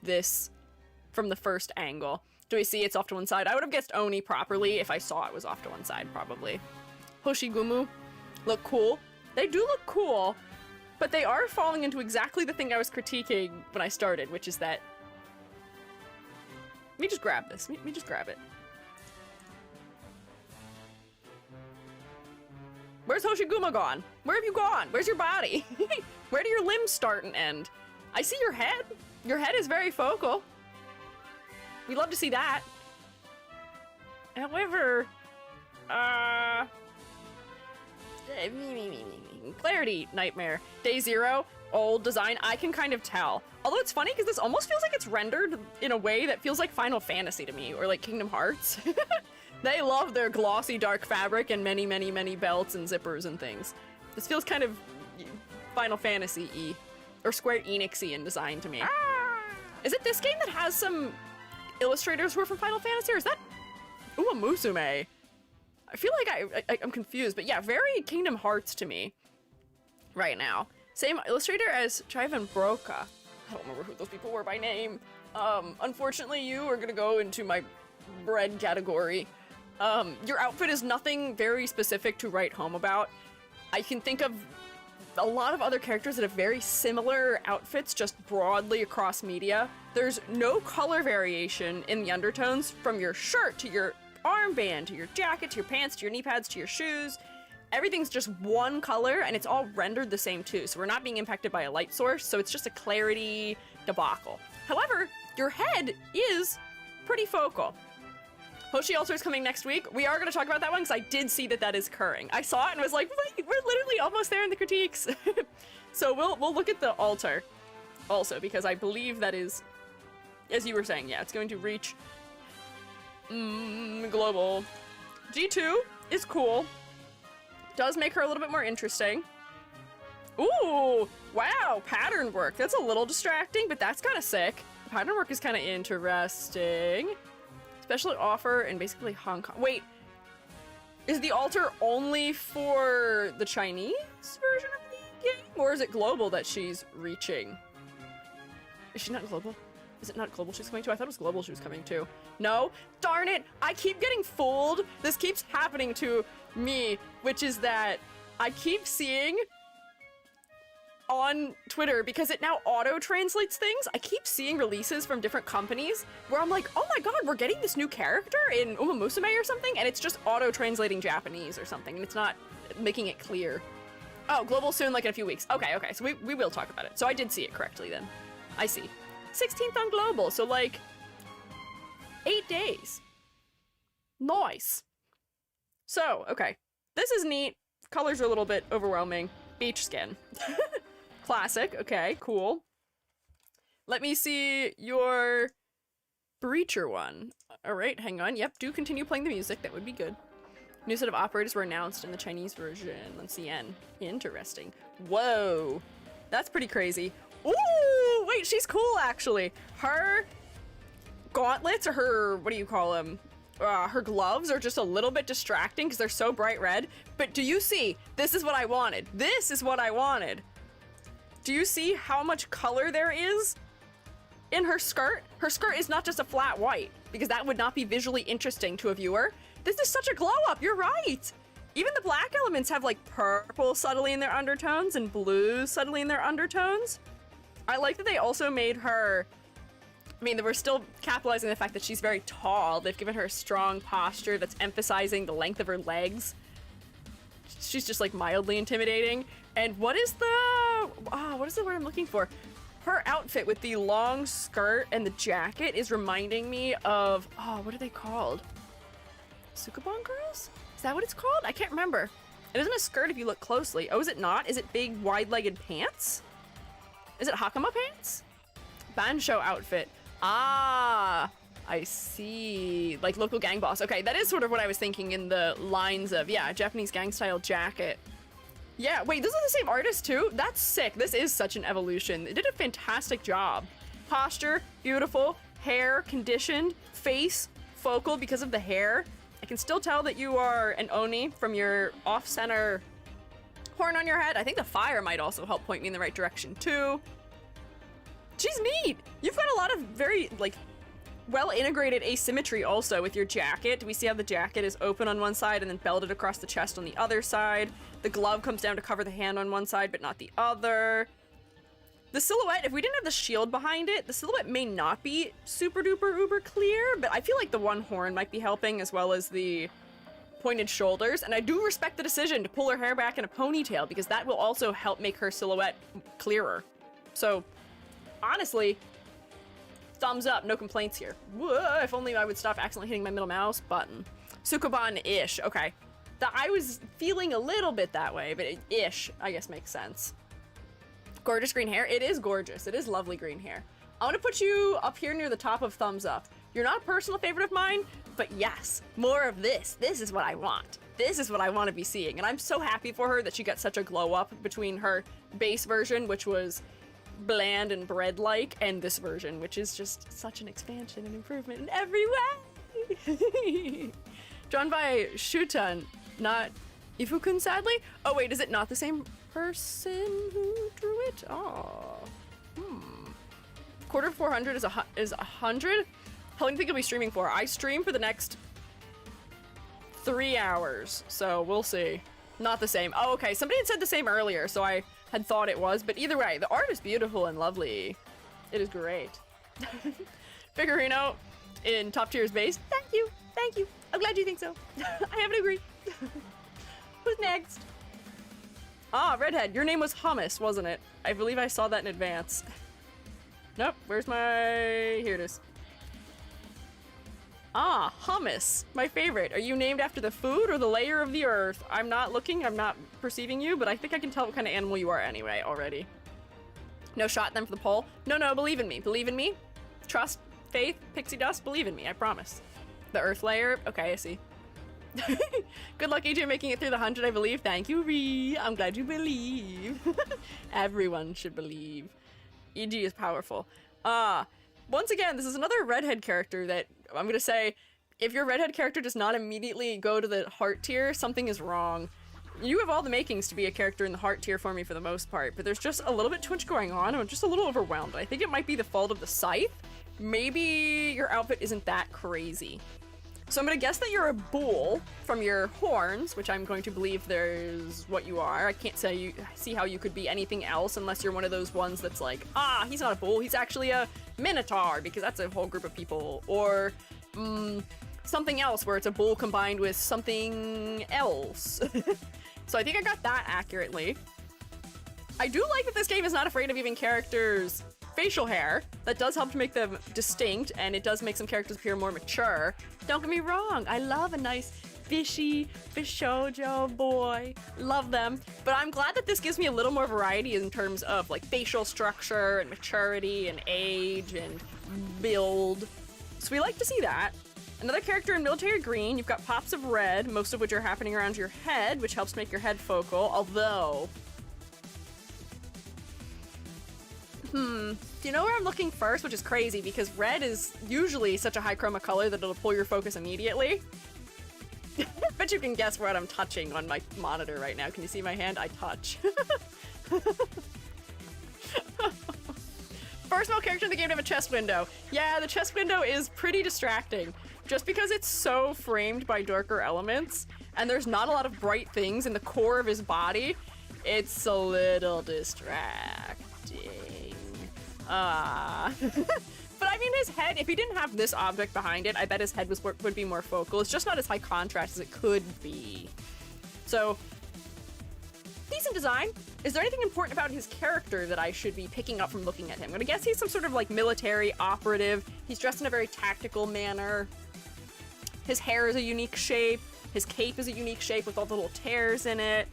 from the first angle. Do we see it's off to one side? I would have guessed Oni properly if I saw it was off to one side, probably. Hoshigumu look cool. They do look cool, but they are falling into exactly the thing I was critiquing when I started, which is that... Let me just grab this. Let me just grab it. Where's Hoshiguma gone? Where have you gone? Where's your body? Where do your limbs start and end? I see your head. Your head is very focal. We love to see that. However, clarity nightmare. Day 0, old design. I can kind of tell. Although it's funny because this almost feels like it's rendered in a way that feels like Final Fantasy to me, or like Kingdom Hearts. They love their glossy dark fabric and many, many, many belts and zippers and things. This feels kind of Final Fantasy-y, or Square Enix-y in design to me. Is it this game that has some illustrators who are from Final Fantasy, or is that Uma Musume? I feel like I'm confused, but yeah, very Kingdom Hearts to me right now. Same illustrator as Chivan Broca. I don't remember who those people were by name. Unfortunately, you are gonna go into my bread category. Your outfit is nothing very specific to write home about. I can think of a lot of other characters that have very similar outfits just broadly across media. There's no color variation in the undertones from your shirt to your armband to your jacket to your pants to your knee pads to your shoes. Everything's just one color and it's all rendered the same too, so we're not being impacted by a light source, so it's just a clarity debacle. However, your head is pretty focal. Hoshi Alter is coming next week. We are going to talk about that one because I did see that that is occurring. I saw it and was like, wait, we're literally almost there in the critiques. So we'll look at the altar also, because I believe that is, as you were saying, yeah, it's going to reach global. G2 is cool. Does make her a little bit more interesting. Ooh, wow, pattern work. That's a little distracting, but that's kind of sick. Pattern work is kind of interesting. Special offer in basically Hong Kong. Wait, is the altar only for the Chinese version of the game? Or is it global that she's reaching? Is she not global? Is it not global she's coming to? I thought it was global she was coming to. No? Darn it! I keep getting fooled! This keeps happening to me, which is that I keep seeing on Twitter, because it now auto-translates things, I keep seeing releases from different companies where I'm like, oh my god, we're getting this new character in Uma Musume or something, and it's just auto-translating Japanese or something, and it's not making it clear. Oh, global soon, like in a few weeks. Okay, so we will talk about it. So I did see it correctly then. I see. 16th on global, so like 8 days. Nice. So, okay. This is neat. Colors are a little bit overwhelming. Beach skin. Classic. Okay, cool. Let me see your Breacher one. All right, hang on. Yep, do continue playing the music. That would be good. New set of operators were announced in the Chinese version on CN. Interesting. Whoa. That's pretty crazy. Ooh, wait, she's cool, actually. Her gauntlets, or her, what do you call them? Her gloves are just a little bit distracting because they're so bright red. But do you see? This is what I wanted. This is what I wanted. Do you see how much color there is in her skirt? Her skirt is not just a flat white, because that would not be visually interesting to a viewer. This is such a glow up, you're right. Even the black elements have like purple subtly in their undertones and blue subtly in their undertones. I like that they also made her, I mean, we're still capitalizing on the fact that she's very tall. They've given her a strong posture that's emphasizing the length of her legs. She's just like mildly intimidating. And what is the word I'm looking for? Her outfit with the long skirt and the jacket is reminding me of, what are they called? Sukabon girls? Is that what it's called? I can't remember. It isn't a skirt if you look closely. Oh, is it not? Is it big wide-legged pants? Is it Hakama pants? Bansho outfit. Ah, I see. Like local gang boss. Okay, that is sort of what I was thinking in the lines of, yeah, Japanese gang style jacket. Yeah, wait, this is the same artist too? That's sick. This is such an evolution. They did a fantastic job. Posture, beautiful. Hair, conditioned. Face, focal because of the hair. I can still tell that you are an Oni from your off-center horn on your head. I think the fire might also help point me in the right direction too. She's neat. You've got a lot of very, like, well integrated asymmetry also with your jacket. We see how the jacket is open on one side and then belted across the chest on the other side. The glove comes down to cover the hand on one side but not the other. The silhouette, if we didn't have the shield behind it, the silhouette may not be super duper uber clear, but I feel like the one horn might be helping, as well as the pointed shoulders. And I do respect the decision to pull her hair back in a ponytail, because that will also help make her silhouette clearer. So honestly, thumbs up, no complaints here. Whoa, if only I would stop accidentally hitting my middle mouse button. Sukuban-ish, okay. I was feeling a little bit that way, but ish, I guess, makes sense. Gorgeous green hair. It is gorgeous. It is lovely green hair. I want to put you up here near the top of thumbs up. You're not a personal favorite of mine, but yes, more of this. This is what I want. This is what I want to be seeing. And I'm so happy for her that she got such a glow up between her base version, which was bland and bread-like, and this version, which is just such an expansion and improvement in every way. Drawn by Shutan, not Ifukun, sadly. Oh wait, is it not the same person who drew it? Oh. Quarter of 400 is 100? How long do you think you'll be streaming for? I stream for the next 3 hours, so we'll see. Not the same. Oh, okay. Somebody had said the same earlier, so I had thought it was, but either way, the art is beautiful and lovely. It is great. Figurino in top tier's base. Thank you. Thank you. I'm glad you think so. I haven't agreed. Who's next? Ah, redhead. Your name was Hummus, wasn't it? I believe I saw that in advance. Nope. Where's my... Here it is. Ah, hummus. My favorite. Are you named after the food or the layer of the earth? I'm not looking. I'm not perceiving you, but I think I can tell what kind of animal you are anyway already. No shot then for the poll. No, believe in me. Believe in me. Trust, faith, pixie dust. Believe in me. I promise. The earth layer. Okay, I see. Good luck, AJ, making it through the 100, I believe. Thank you, Ree. I'm glad you believe. Everyone should believe. EG is powerful. Once again, this is another redhead character that I'm gonna say, if your redhead character does not immediately go to the heart tier, something is wrong. You have all the makings to be a character in the heart tier for me for the most part, but there's just a little bit too much going on, and I'm just a little overwhelmed. I think it might be the fault of the scythe. Maybe your outfit isn't that crazy. So I'm gonna guess that you're a bull from your horns, which I'm going to believe there's what you are. I can't see how you could be anything else unless you're one of those ones that's like, ah, he's not a bull, he's actually a minotaur, because that's a whole group of people. Or something else where it's a bull combined with something else. So I think I got that accurately. I do like that this game is not afraid of giving characters facial hair. That does help to make them distinct, and it does make some characters appear more mature. Don't get me wrong, I love a nice fishy, fishojo boy. Love them. But I'm glad that this gives me a little more variety in terms of like facial structure and maturity and age and build. So we like to see that. Another character in military green, you've got pops of red, most of which are happening around your head, which helps make your head focal, although... Do you know where I'm looking first? Which is crazy because red is usually such a high chroma color that it'll pull your focus immediately. Bet you can guess what I'm touching on my monitor right now. Can you see my hand? I touch. First male character in the game to have a chest window. Yeah, the chest window is pretty distracting. Just because it's so framed by darker elements and there's not a lot of bright things in the core of his body, it's a little distracting. But I mean, his head, if he didn't have this object behind it, I bet his head would be more focal. It's just not as high contrast as it could be. So, decent design. Is there anything important about his character that I should be picking up from looking at him? I'm gonna guess he's some sort of like military operative. He's dressed in a very tactical manner. His hair is a unique shape. His cape is a unique shape with all the little tears in it.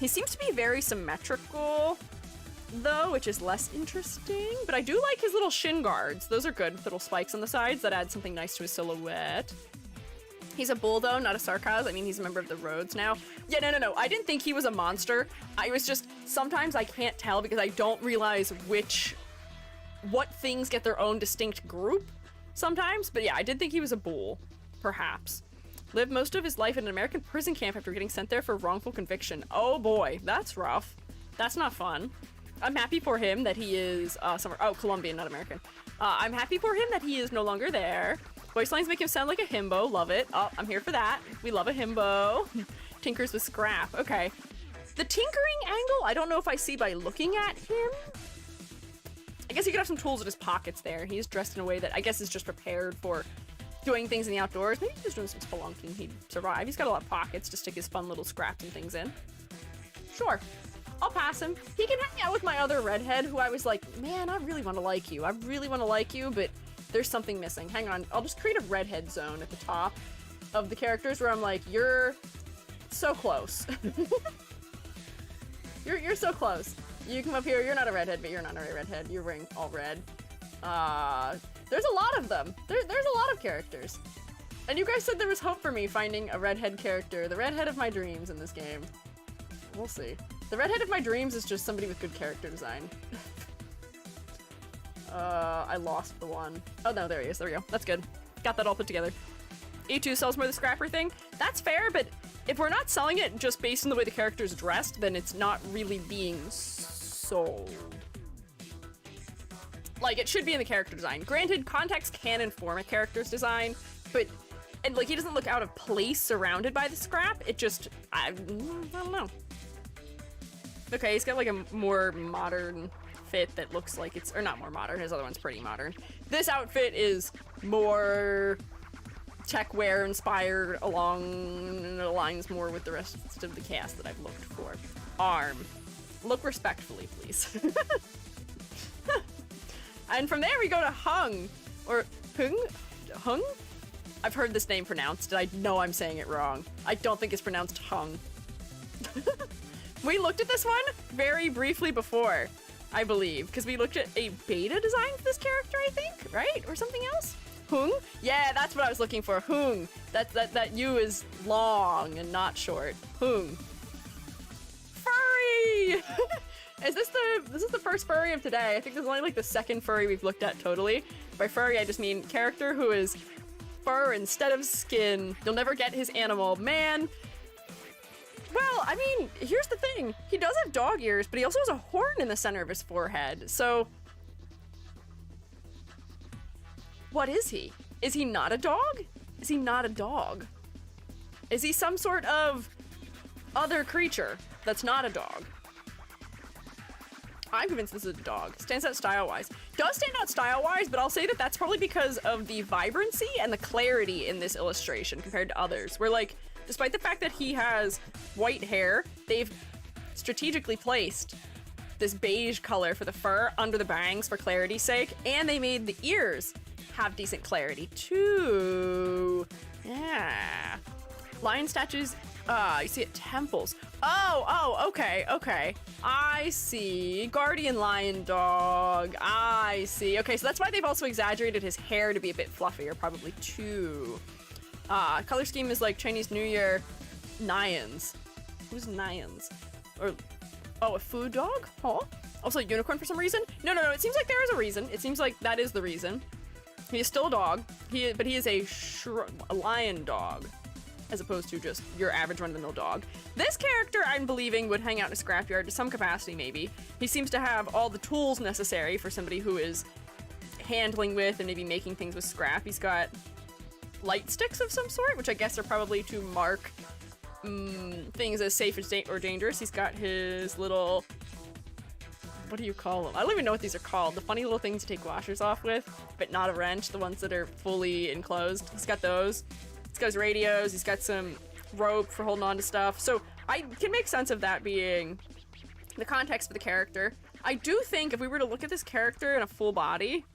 He seems to be very symmetrical, though, which is less interesting, but I do like his little shin guards. Those are good, with little spikes on the sides that add something nice to his silhouette. He's a bull, though, not a sarcasm. I mean, he's a member of the Rhodes now. Yeah, no. I didn't think he was a monster. I was just, sometimes I can't tell because I don't realize what things get their own distinct group sometimes. But yeah, I did think he was a bull, perhaps. Lived most of his life in an American prison camp after getting sent there for wrongful conviction. Oh boy, that's rough. That's not fun. I'm happy for him that he is somewhere. Oh, Colombian, not American. I'm happy for him that he is no longer there. Voice lines make him sound like a himbo. Love it. Oh, I'm here for that. We love a himbo. Tinkers with scrap. Okay. The tinkering angle, I don't know if I see by looking at him. I guess he could have some tools in his pockets there. He's dressed in a way that I guess is just prepared for doing things in the outdoors. Maybe he's doing some spelunking. He'd survive. He's got a lot of pockets to stick his fun little scraps and things in. Sure. I'll pass him. He can hang out with my other redhead who I was like, man, I really want to like you. I really want to like you, but there's something missing. Hang on. I'll just create a redhead zone at the top of the characters where I'm like, you're so close. You're so close. You come up here, you're not a redhead, but you're not a redhead. You're wearing all red. There's a lot of them. There's a lot of characters. And you guys said there was hope for me finding a redhead character, the redhead of my dreams in this game. We'll see. The redhead of my dreams is just somebody with good character design. I lost the one. Oh no, there he is. There we go. That's good. Got that all put together. E2 sells more the scrapper thing. That's fair, but if we're not selling it just based on the way the character's dressed, then it's not really being sold. Like, it should be in the character design. Granted, context can inform a character's design, but, and like, he doesn't look out of place surrounded by the scrap. It just, I don't know. Okay, he's got like a more modern fit that looks like it's, or not more modern, his other one's pretty modern. This outfit is more tech wear inspired and it aligns more with the rest of the cast that I've looked for. Arm. Look respectfully, please. And from there we go to Hung, or Hung? I've heard this name pronounced, and I know I'm saying it wrong. I don't think it's pronounced Hung. We looked at this one very briefly before, I believe, because we looked at a beta design for this character, I think, right? Or something else? Hung? Yeah, that's what I was looking for. Hung. That U is long and not short. Hung. Furry! This is the first furry of today. I think this is only like the second furry we've looked at totally. By furry, I just mean character who is fur instead of skin. You'll never get his animal. Man. Well, I mean, here's the thing. He does have dog ears, but he also has a horn in the center of his forehead. So what is he? Is he not a dog? Is he not a dog? Is he some sort of other creature that's not a dog? I'm convinced this is a dog. Stands out style-wise. Does stand out style-wise, but I'll say that that's probably because of the vibrancy and the clarity in this illustration compared to others. Where, like, despite the fact that he has white hair, they've strategically placed this beige color for the fur under the bangs for clarity's sake, and they made the ears have decent clarity too. Yeah. Lion statues, you see at temples. Oh, okay. I see. Guardian lion dog. I see. Okay, so that's why they've also exaggerated his hair to be a bit fluffier, probably too. Color scheme is like Chinese New Year Nyans. Who's Nyans? Or, oh, a food dog? Huh? Also a unicorn for some reason? No, it seems like there is a reason. It seems like that is the reason. He is still a dog, but he is a lion dog, as opposed to just your average run-of-the-mill dog. This character, I'm believing, would hang out in a scrapyard to some capacity, maybe. He seems to have all the tools necessary for somebody who is handling with and maybe making things with scrap. He's got light sticks of some sort, which I guess are probably to mark things as safe or dangerous. He's got his little, what do you call them? I don't even know what these are called. The funny little things you take washers off with, but not a wrench, the ones that are fully enclosed. He's got those. He's got his radios. He's got some rope for holding on to stuff. So I can make sense of that being the context for the character. I do think if we were to look at this character in a full body,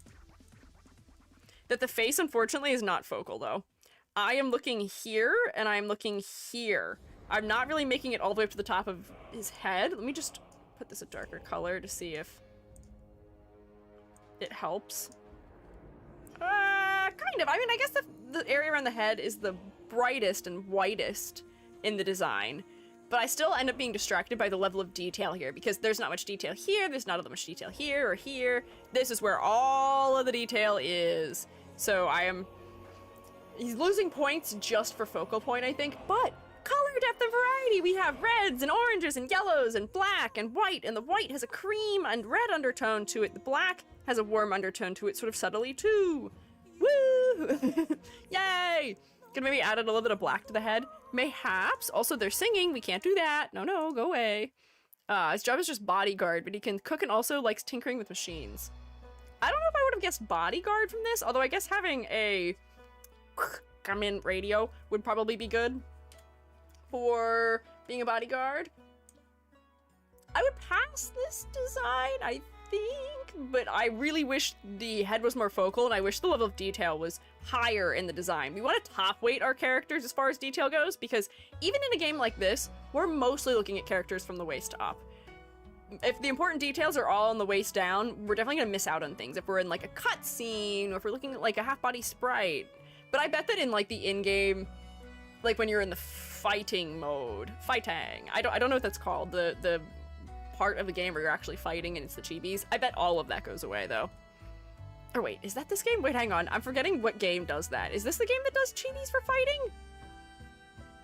that the face, unfortunately, is not focal, though. I am looking here, and I'm looking here. I'm not really making it all the way up to the top of his head. Let me just put this a darker color to see if it helps. Kind of. I mean, I guess the area around the head is the brightest and whitest in the design, but I still end up being distracted by the level of detail here, because there's not much detail here, there's not that much detail here or here. This is where all of the detail is. So he's losing points just for focal point, I think, but color depth and variety. We have reds and oranges and yellows and black and white, and the white has a cream and red undertone to it. The black has a warm undertone to it, sort of subtly too. Woo! Yay! Could maybe add a little bit of black to the head. Mayhaps. Also, they're singing. We can't do that. No, no, go away. His job is just bodyguard, but he can cook and also likes tinkering with machines. I don't know if I would have guessed bodyguard from this, although I guess having a come in radio would probably be good for being a bodyguard. I would pass this design, I think, but I really wish the head was more focal, and I wish the level of detail was higher in the design. We want to top weight our characters as far as detail goes, because even in a game like this, we're mostly looking at characters from the waist up. If the important details are all on the waist down, we're definitely gonna miss out on things. If we're in like a cutscene, or if we're looking at like a half-body sprite. But I bet that in like the in-game, like when you're in the fighting mode, fighting, I don't know what that's called, the part of the game where you're actually fighting and it's the chibis. I bet all of that goes away though. Or wait, is that this game? Wait, hang on. I'm forgetting what game does that. Is this the game that does chibis for fighting?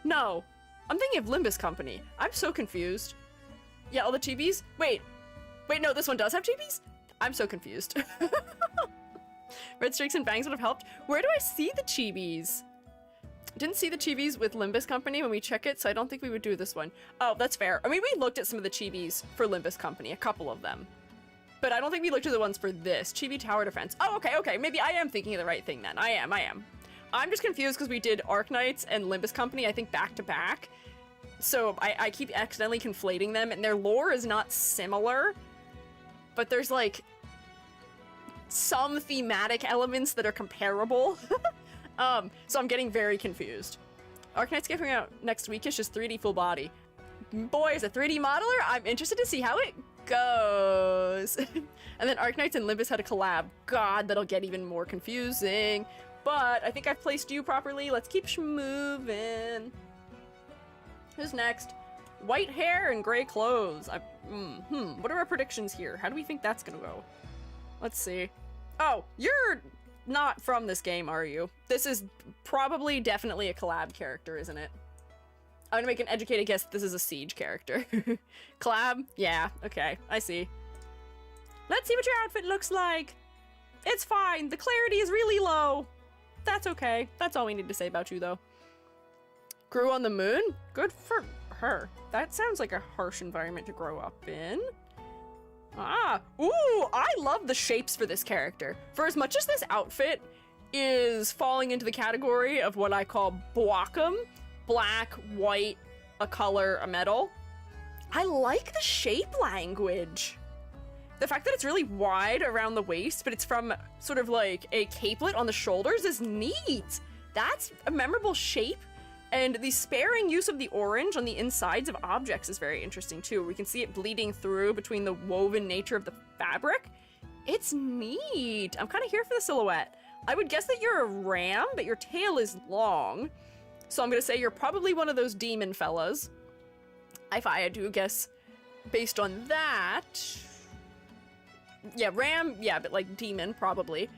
No. I'm thinking of Limbus Company. I'm so confused. Yeah, all the chibis? Wait, no, this one does have chibis? I'm so confused. Red streaks and bangs would have helped. Where do I see the chibis? Didn't see the chibis with Limbus Company when we check it, so I don't think we would do this one. Oh, that's fair. I mean, we looked at some of the chibis for Limbus Company, a couple of them. But I don't think we looked at the ones for this. Chibi Tower Defense. Oh, okay. Maybe I am thinking of the right thing then. I am. I'm just confused because we did Arknights and Limbus Company, I think, back to back. So I keep accidentally conflating them, and their lore is not similar, but there's like some thematic elements that are comparable. So I'm getting very confused. Arknights coming out next week is just 3D full body. Boy, as a 3D modeler, I'm interested to see how it goes. And then Arknights and Limbus had a collab. God, that'll get even more confusing. But I think I've placed you properly. Let's keep moving. Who's next? White hair and gray clothes. What are our predictions here? How do we think that's gonna go? Let's see. Oh, you're not from this game, are you? This is probably definitely a collab character, isn't it? I'm gonna make an educated guess that this is a Siege character. Collab? Yeah, okay, I see. Let's see what your outfit looks like. It's fine, the clarity is really low. That's okay. That's all we need to say about you, though. Grew on the moon? Good for her. That sounds like a harsh environment to grow up in. Ooh, I love the shapes for this character. For as much as this outfit is falling into the category of what I call boakum, black, white, a color, a metal, I like the shape language. The fact that it's really wide around the waist, but it's from sort of like a capelet on the shoulders is neat. That's a memorable shape. And the sparing use of the orange on the insides of objects is very interesting too. We can see it bleeding through between the woven nature of the fabric. It's neat. I'm kind of here for the silhouette. I would guess that you're a ram, but your tail is long. So I'm gonna say you're probably one of those demon fellas. If I had to guess based on that. Yeah, ram, yeah, but like demon, probably.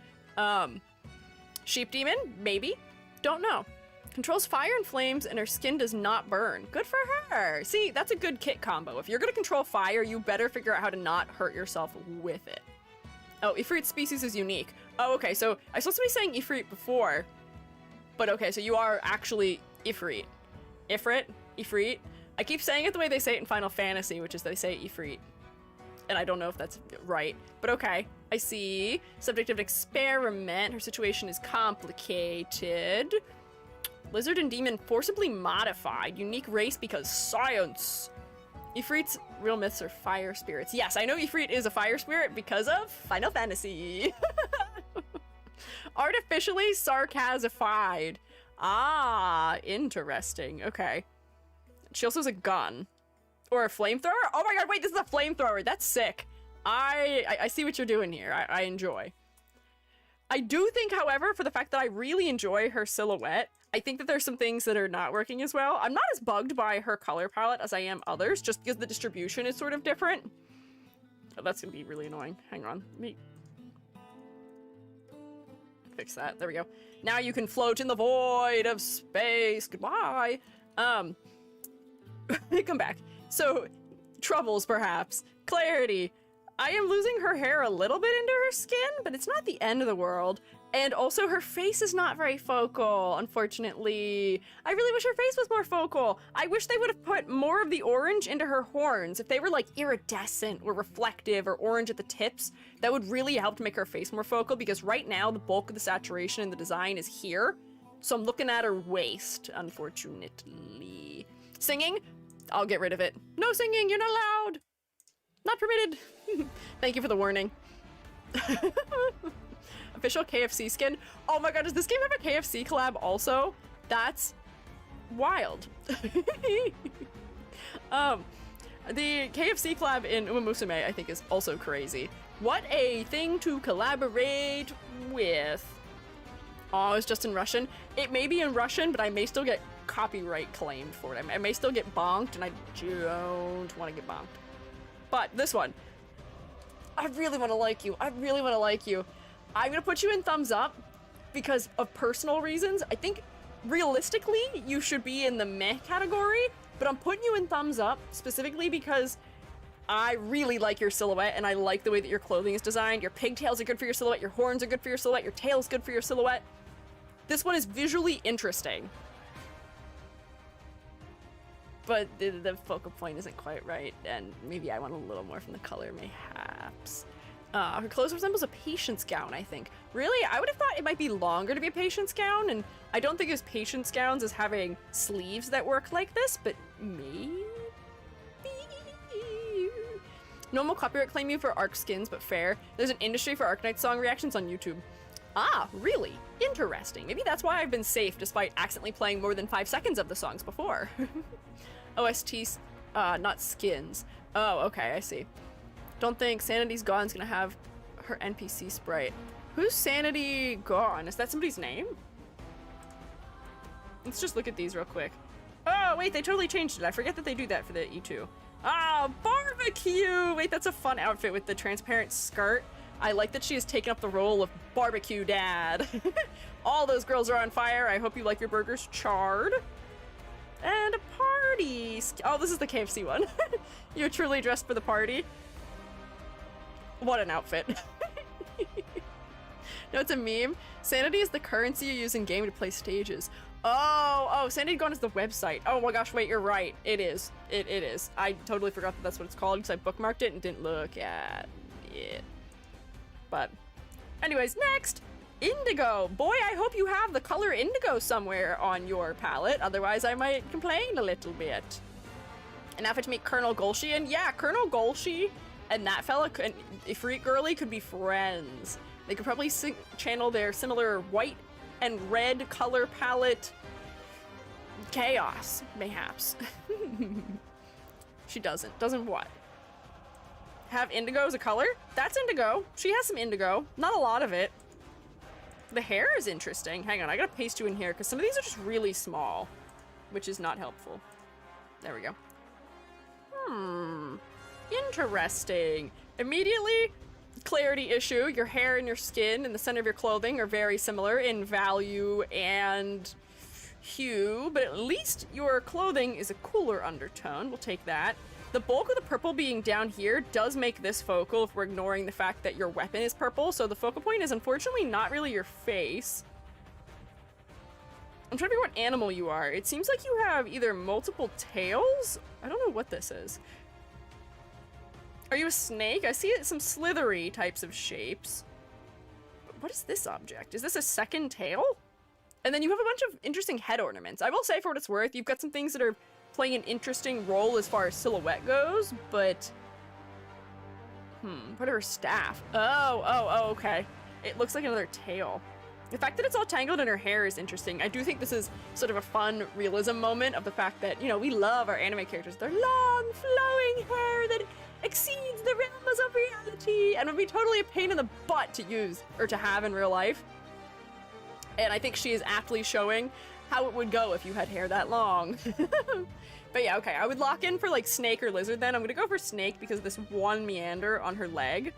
Sheep demon, maybe. Don't know. Controls fire and flames, and her skin does not burn. Good for her. See, that's a good kit combo. If you're gonna control fire, you better figure out how to not hurt yourself with it. Oh, Ifrit species is unique. Oh, okay, so I was supposed to be saying Ifrit before, but okay, so you are actually Ifrit. Ifrit. I keep saying it the way they say it in Final Fantasy, which is they say Ifrit. And I don't know if that's right, but okay. I see. Subject of experiment. Her situation is complicated. Lizard and demon forcibly modified. Unique race because science. Ifrit's real myths are fire spirits. Yes, I know Ifrit is a fire spirit because of Final Fantasy. Artificially sarcasified. Ah, interesting. Okay. She also has a gun. Or a flamethrower? Oh my god, wait, this is a flamethrower. That's sick. I see what you're doing here. I enjoy. I do think, however, for the fact that I really enjoy her silhouette, I think that there's some things that are not working as well. I'm not as bugged by her color palette as I am others, just because the distribution is sort of different. Oh, that's gonna be really annoying. Hang on, let me fix that. There we go. Now you can float in the void of space. Goodbye. come back. So, troubles perhaps. Clarity. I am losing her hair a little bit into her skin, but it's not the end of the world. And also her face is not very focal, unfortunately. I really wish her face was more focal. I wish they would have put more of the orange into her horns. If they were like iridescent or reflective or orange at the tips, that would really help to make her face more focal, because right now the bulk of the saturation in the design is here. So I'm looking at her waist, unfortunately. Singing? I'll get rid of it. No singing, you're not allowed. Not permitted. Thank you for the warning. Official KFC skin. Oh my god, does this game have a KFC collab also? That's wild. The KFC collab in Uma Musume, I think, is also crazy. What a thing to collaborate with. Oh, it's just in Russian. It may be in Russian, but I may still get copyright claimed for it. I may still get bonked, and I don't want to get bonked. But this one, I really want to like you. I really want to like you. I'm gonna put you in thumbs up because of personal reasons. I think realistically you should be in the meh category, but I'm putting you in thumbs up specifically because I really like your silhouette and I like the way that your clothing is designed. Your pigtails are good for your silhouette, your horns are good for your silhouette, your tail's good for your silhouette. This one is visually interesting. But the focal point isn't quite right, and maybe I want a little more from the color, mayhaps. Her clothes resembles a patient's gown, I think. Really? I would have thought it might be longer to be a patient's gown, and I don't think of patient's gowns as having sleeves that work like this, but maybe? No one will copyright claim you for Arc skins, but fair. There's an industry for Arknights song reactions on YouTube. Ah, really? Interesting. Maybe that's why I've been safe despite accidentally playing more than 5 seconds of the songs before. OSTs, not skins. Oh, okay, I see. Don't think Sanity's Gone's gonna have her NPC sprite. Who's Sanity Gone? Is that somebody's name? Let's just look at these real quick. Oh, wait, they totally changed it. I forget that they do that for the E2. Ah, barbecue! Wait, that's a fun outfit with the transparent skirt. I like that she has taken up the role of barbecue dad. All those girls are on fire. I hope you like your burgers charred. And a party. Oh, this is the KFC one. You're truly dressed for the party. What an outfit. No, it's a meme. Sanity is the currency you use in game to play stages. Oh, Sanity Gone is the website. Oh my gosh, wait, you're right. It is. It is. I totally forgot that that's what it's called because I bookmarked it and didn't look at it. But anyways, next. Indigo. Boy, I hope you have the color indigo somewhere on your palette. Otherwise, I might complain a little bit. An outfit to meet Colonel Golshi in? Yeah, Colonel Golshi and that fella, and Ifrit Girly could be friends. They could probably channel their similar white and red color palette chaos, mayhaps. She doesn't. Doesn't what? Have indigo as a color? That's indigo. She has some indigo. Not a lot of it. The hair is interesting. Hang on, I gotta paste you in here because some of these are just really small, which is not helpful. There we go. Interesting. Immediately, clarity issue. Your hair and your skin and the center of your clothing are very similar in value and hue, but at least your clothing is a cooler undertone. We'll take that. The bulk of the purple being down here does make this focal if we're ignoring the fact that your weapon is purple, so the focal point is unfortunately not really your face. I'm trying to figure out what animal you are. It seems like you have either multiple tails? I don't know what this is. Are you a snake? I see some slithery types of shapes. But what is this object? Is this a second tail? And then you have a bunch of interesting head ornaments. I will say, for what it's worth, you've got some things that are playing an interesting role as far as silhouette goes, but what are her staff? Oh, okay. It looks like another tail. The fact that it's all tangled in her hair is interesting. I do think this is sort of a fun realism moment of the fact that, you know, we love our anime characters. Their long, flowing hair that exceeds the realms of reality and would be totally a pain in the butt to use or to have in real life. And I think she is aptly showing how it would go if you had hair that long. But yeah, okay, I would lock in for like snake or lizard then. I'm gonna go for snake because of this one meander on her leg.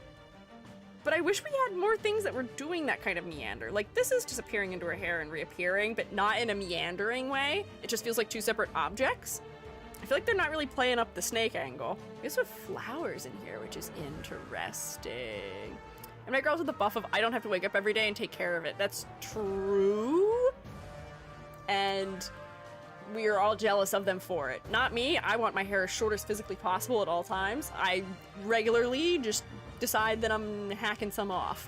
But I wish we had more things that were doing that kind of meander. Like this is just appearing into her hair and reappearing, but not in a meandering way. It just feels like two separate objects. I feel like they're not really playing up the snake angle. There's some flowers in here, which is interesting. And my girls with the buff of I don't have to wake up every day and take care of it. That's true. And we are all jealous of them for it. Not me. I want my hair as short as physically possible at all times. I regularly just decide that I'm hacking some off.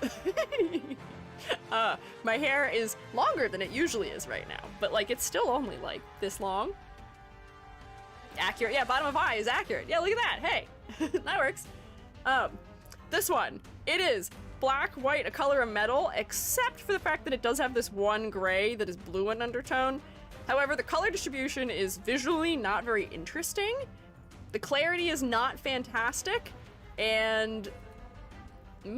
My hair is longer than it usually is right now, but like it's still only like this long. Accurate. Yeah, bottom of eye is accurate. Yeah, look at that. Hey, that works. This one, it is black, white, a color of metal, except for the fact that it does have this one gray that is blue in undertone. However, the color distribution is visually not very interesting. The clarity is not fantastic, and I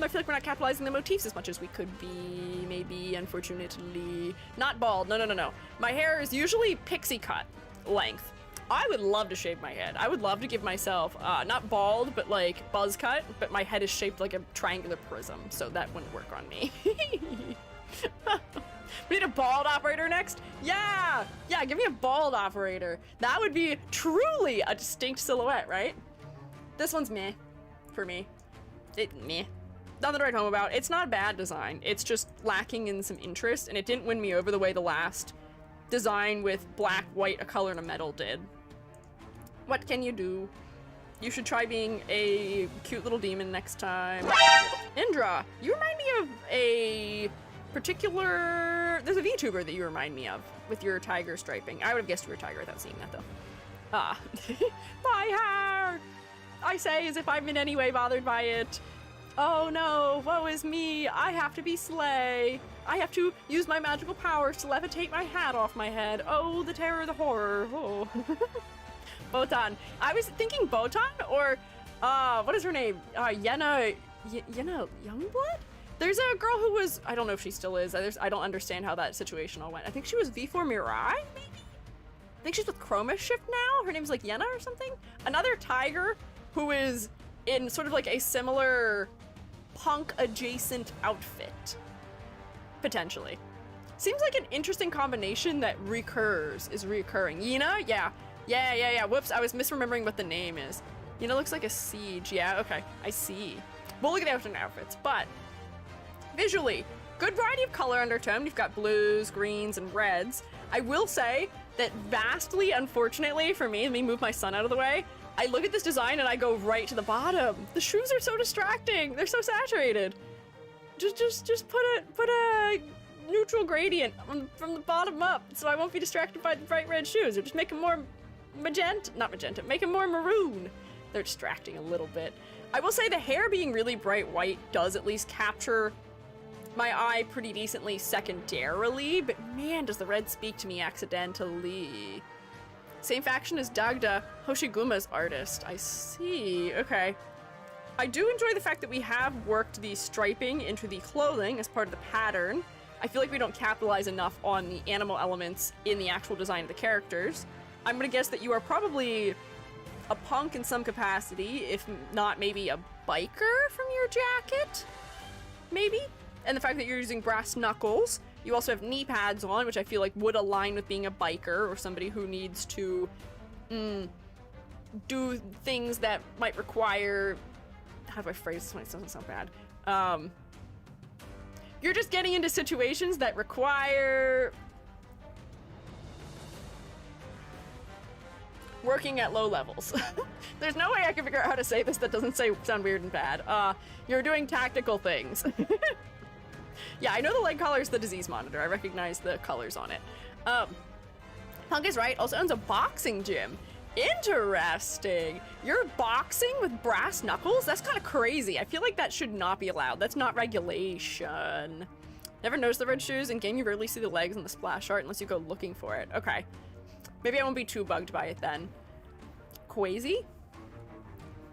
feel like we're not capitalizing the motifs as much as we could be, maybe, unfortunately. Not bald, no. My hair is usually pixie cut length. I would love to shave my head. I would love to give myself, not bald, but like buzz cut, but my head is shaped like a triangular prism, so that wouldn't work on me. We need a bald operator next? Yeah, give me a bald operator. That would be truly a distinct silhouette, right? This one's meh, for me. Meh. Nothing to write home about. It's not a bad design. It's just lacking in some interest, and it didn't win me over the way the last design with black, white, a color, and a metal did. What can you do? You should try being a cute little demon next time. Indra, you remind me of a particular... There's a VTuber that you remind me of with your tiger striping. I would have guessed you were a tiger without seeing that, though. My hair! I say as if I'm in any way bothered by it. Oh no, woe is me. I have to be Slay. I have to use my magical powers to levitate my hat off my head. Oh, the terror, the horror. Oh. Botan. I was thinking Botan or, what is her name? Yenna Youngblood? There's a girl who was, I don't know if she still is. I don't understand how that situation all went. I think she was V4 Mirai, maybe? I think she's with Chroma Shift now. Her name's like Yenna or something. Another tiger who is in sort of like a similar punk adjacent outfit. Potentially. Seems like an interesting combination that is reoccurring. Yena? Yeah. Whoops, I was misremembering what the name is. Yena looks like a siege. Yeah, okay. I see. We'll look at the alternate outfits, but visually, good variety of color undertone. You've got blues, greens, and reds. I will say that vastly, unfortunately for me, let me move my son out of the way, I look at this design and I go right to the bottom. The shoes are so distracting. They're so saturated. Just put a neutral gradient from the bottom up so I won't be distracted by the bright red shoes, or just make them more make them more maroon. They're distracting a little bit. I will say the hair being really bright white does at least capture my eye pretty decently secondarily, but man, does the red speak to me accidentally. Same faction as Dagda, Hoshiguma's artist. I see, okay. I do enjoy the fact that we have worked the striping into the clothing as part of the pattern. I feel like we don't capitalize enough on the animal elements in the actual design of the characters. I'm gonna guess that you are probably a punk in some capacity, if not maybe a biker from your jacket? Maybe? And the fact that you're using brass knuckles. You also have knee pads on, which I feel like would align with being a biker or somebody who needs to do things that might require... How do I phrase this when it doesn't sound bad? You're just getting into situations that require working at low levels. There's no way I can figure out how to say this that doesn't sound weird and bad. You're doing tactical things. Yeah, I know the leg collar is the disease monitor. I recognize the colors on it. Punk is right, also owns a boxing gym. Interesting. You're boxing with brass knuckles? That's kind of crazy. I feel like that should not be allowed. That's not regulation. Never noticed the red shoes. In game, you rarely see the legs and the splash art unless you go looking for it. Okay. Maybe I won't be too bugged by it then. Quasi?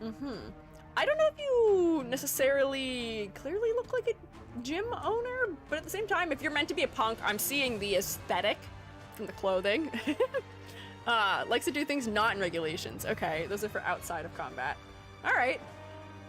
I don't know if you necessarily clearly look like a gym owner, but at the same time, if you're meant to be a punk, I'm seeing the aesthetic from the clothing. Likes to do things not in regulations. Okay, those are for outside of combat. All right.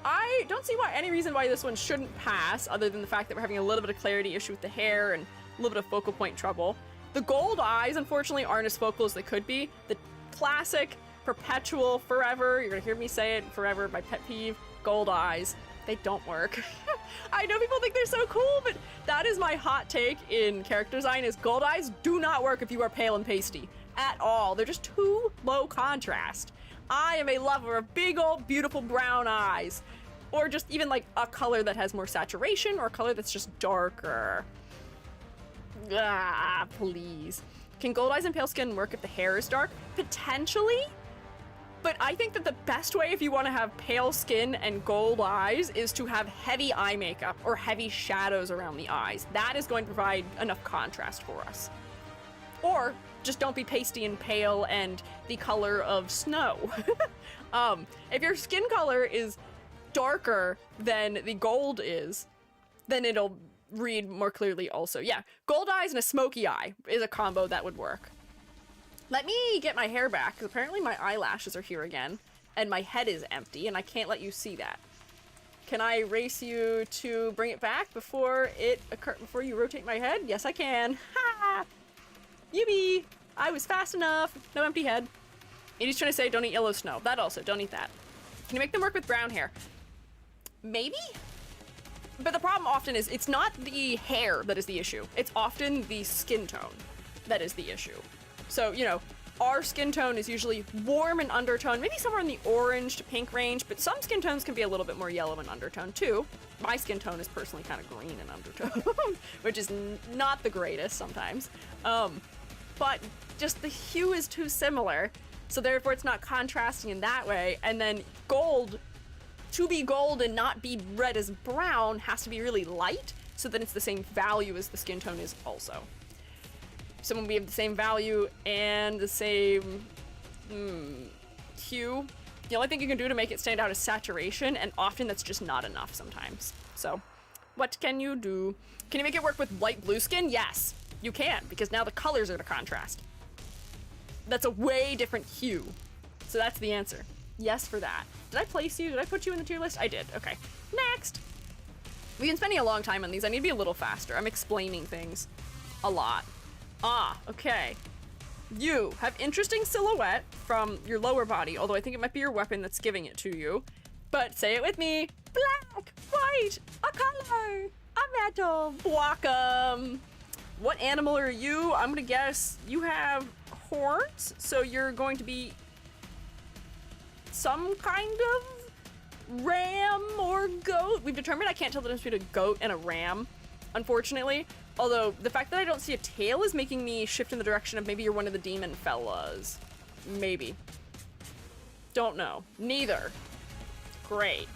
I don't see any reason why this one shouldn't pass, other than the fact that we're having a little bit of clarity issue with the hair and a little bit of focal point trouble. The gold eyes, unfortunately, aren't as focal as they could be. The classic, perpetual, forever, you're gonna hear me say it forever, my pet peeve, gold eyes, they don't work. I know people think they're so cool, but that is my hot take in character design, is gold eyes do not work if you are pale and pasty at all. They're just too low contrast. I am a lover of big old beautiful brown eyes, or just even like a color that has more saturation or a color that's just darker. Ah, please. Can gold eyes and pale skin work if the hair is dark? Potentially. But I think that the best way if you want to have pale skin and gold eyes is to have heavy eye makeup or heavy shadows around the eyes. That is going to provide enough contrast for us. Or just don't be pasty and pale and the color of snow. If your skin color is darker than the gold is, then it'll read more clearly also. Yeah, gold eyes and a smoky eye is a combo that would work. Let me get my hair back, because apparently my eyelashes are here again, and my head is empty, and I can't let you see that. Can I race you to bring it back before you rotate my head? Yes, I can. Ha! Yippee! I was fast enough. No empty head. Edie's trying to say don't eat yellow snow. That also, don't eat that. Can you make them work with brown hair? Maybe? But the problem often is it's not the hair that is the issue. It's often the skin tone that is the issue. So, you know, our skin tone is usually warm in undertone, maybe somewhere in the orange to pink range, but some skin tones can be a little bit more yellow in undertone too. My skin tone is personally kind of green in undertone, which is not the greatest sometimes. But just the hue is too similar, so therefore it's not contrasting in that way. And then gold, to be gold and not be red as brown, has to be really light, so that it's the same value as the skin tone is also. So when we have the same value and the same hue, the only thing you can do to make it stand out is saturation, and often that's just not enough sometimes. So what can you do? Can you make it work with light blue skin? Yes, you can, because now the colors are to contrast. That's a way different hue. So that's the answer. Yes for that. Did I place you? Did I put you in the tier list? I did. Okay. Next. We've been spending a long time on these. I need to be a little faster. I'm explaining things a lot. Ah, okay. You have interesting silhouette from your lower body, although I think it might be your weapon that's giving it to you. But say it with me. Black, white, a color, a metal. Welcome. What animal are you? I'm gonna guess you have horns, so you're going to be some kind of ram or goat. We've determined I can't tell the difference between a goat and a ram, unfortunately. Although, the fact that I don't see a tail is making me shift in the direction of maybe you're one of the demon fellas. Maybe. Don't know. Neither. Great.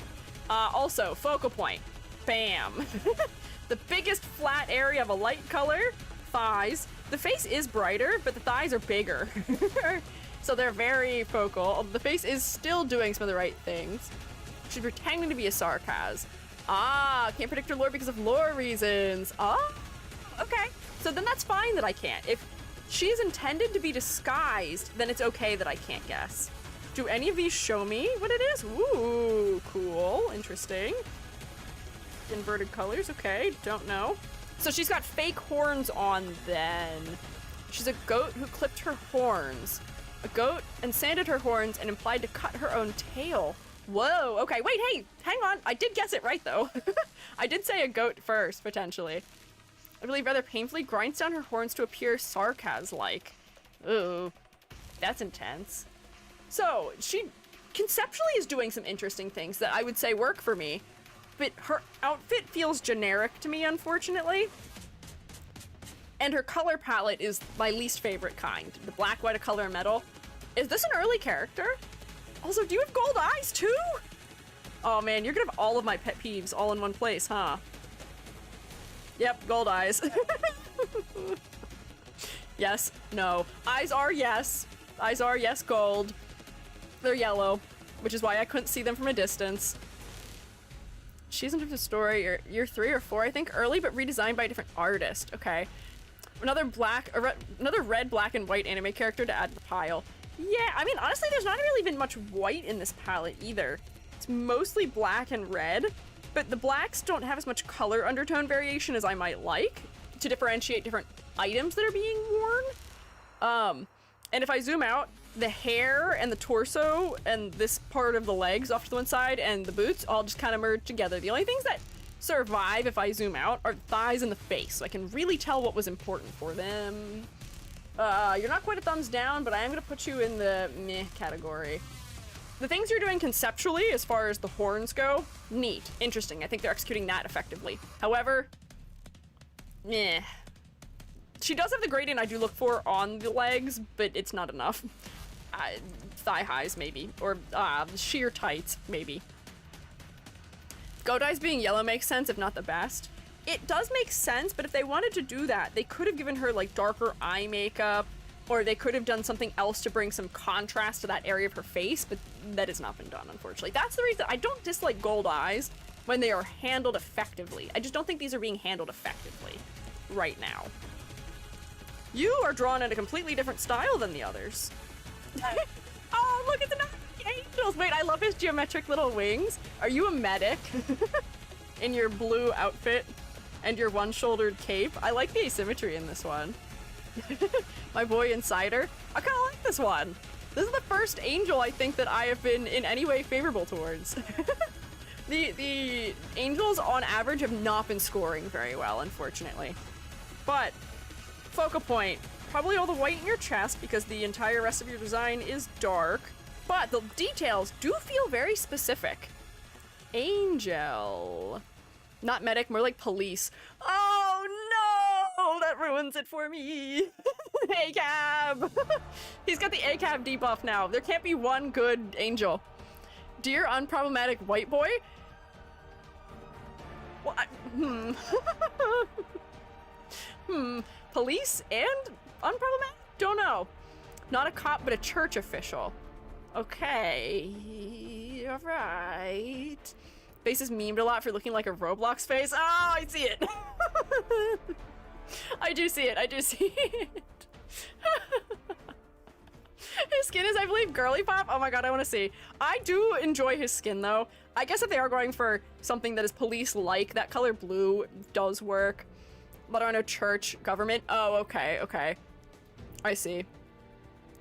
Also, focal point. Bam. The biggest flat area of a light color, thighs. The face is brighter, but the thighs are bigger. So they're very focal. The face is still doing some of the right things. She's pretending to be a sarcasm. Ah, can't predict her lore because of lore reasons. Ah. Okay, so then that's fine that I can't. If she's intended to be disguised, then it's okay that I can't guess. Do any of these show me what it is? Ooh, cool, interesting. Inverted colors, okay, don't know. So she's got fake horns on then. She's a goat who clipped her horns. A goat and sanded her horns and implied to cut her own tail. Whoa, okay, wait, hey, hang on. I did guess it right though. I did say a goat first, potentially. I believe rather painfully grinds down her horns to appear sarcasm-like. Ooh, that's intense. So, she conceptually is doing some interesting things that I would say work for me, but her outfit feels generic to me, unfortunately. And her color palette is my least favorite kind. The black, white, a color, and metal. Is this an early character? Also, do you have gold eyes too? Oh man, you're gonna have all of my pet peeves all in one place, huh? Yep, gold eyes. Yes, no. Eyes are yes. Eyes are yes, gold. They're yellow, which is why I couldn't see them from a distance. She's in terms of story, year 3 or 4, I think, early, but redesigned by a different artist. Okay. Another red, black, and white anime character to add to the pile. Yeah, I mean, honestly, there's not really been much white in this palette either. It's mostly black and red. But the blacks don't have as much color undertone variation as I might like. to differentiate different items that are being worn. And if I zoom out, the hair and the torso and this part of the legs off to the one side and the boots all just kind of merge together. The only things that survive if I zoom out are the thighs and the face, so I can really tell what was important for them. You're not quite a thumbs down, but I am gonna put you in the meh category. The things you're doing conceptually, as far as the horns go, neat, interesting. I think they're executing that effectively. However, meh. She does have the gradient I do look for on the legs, but it's not enough. Thigh highs, maybe. Or sheer tights, maybe. Godai's being yellow makes sense, if not the best. It does make sense, but if they wanted to do that, they could have given her, like, darker eye makeup, or they could have done something else to bring some contrast to that area of her face, but that has not been done, unfortunately. That's the reason I don't dislike gold eyes when they are handled effectively. I just don't think these are being handled effectively right now. You are drawn in a completely different style than the others. Oh, look at the angels. Wait, I love his geometric little wings. Are you a medic in your blue outfit and your one-shouldered cape? I like the asymmetry in this one. My boy Insider. I kind of like this one. This is the first angel I think that I have been in any way favorable towards. The angels on average have not been scoring very well, unfortunately. But focal point, probably all the white in your chest because the entire rest of your design is dark, but the details do feel very specific. Angel. Not medic, more like police. Oh no! That ruins it for me. ACAB! He's got the ACAB debuff now. There can't be one good angel. Dear unproblematic white boy? What? Police and unproblematic? Don't know. Not a cop, but a church official. Okay, alright. Face is memed a lot for looking like a Roblox face. Oh, I see it. I do see it, I do see it. His skin is, I believe, girly pop. Oh my god, I want to see. I do enjoy his skin, though. I guess if they are going for something that is police-like, that color blue does work. But I don't know, church, government. Oh, okay, okay. I see.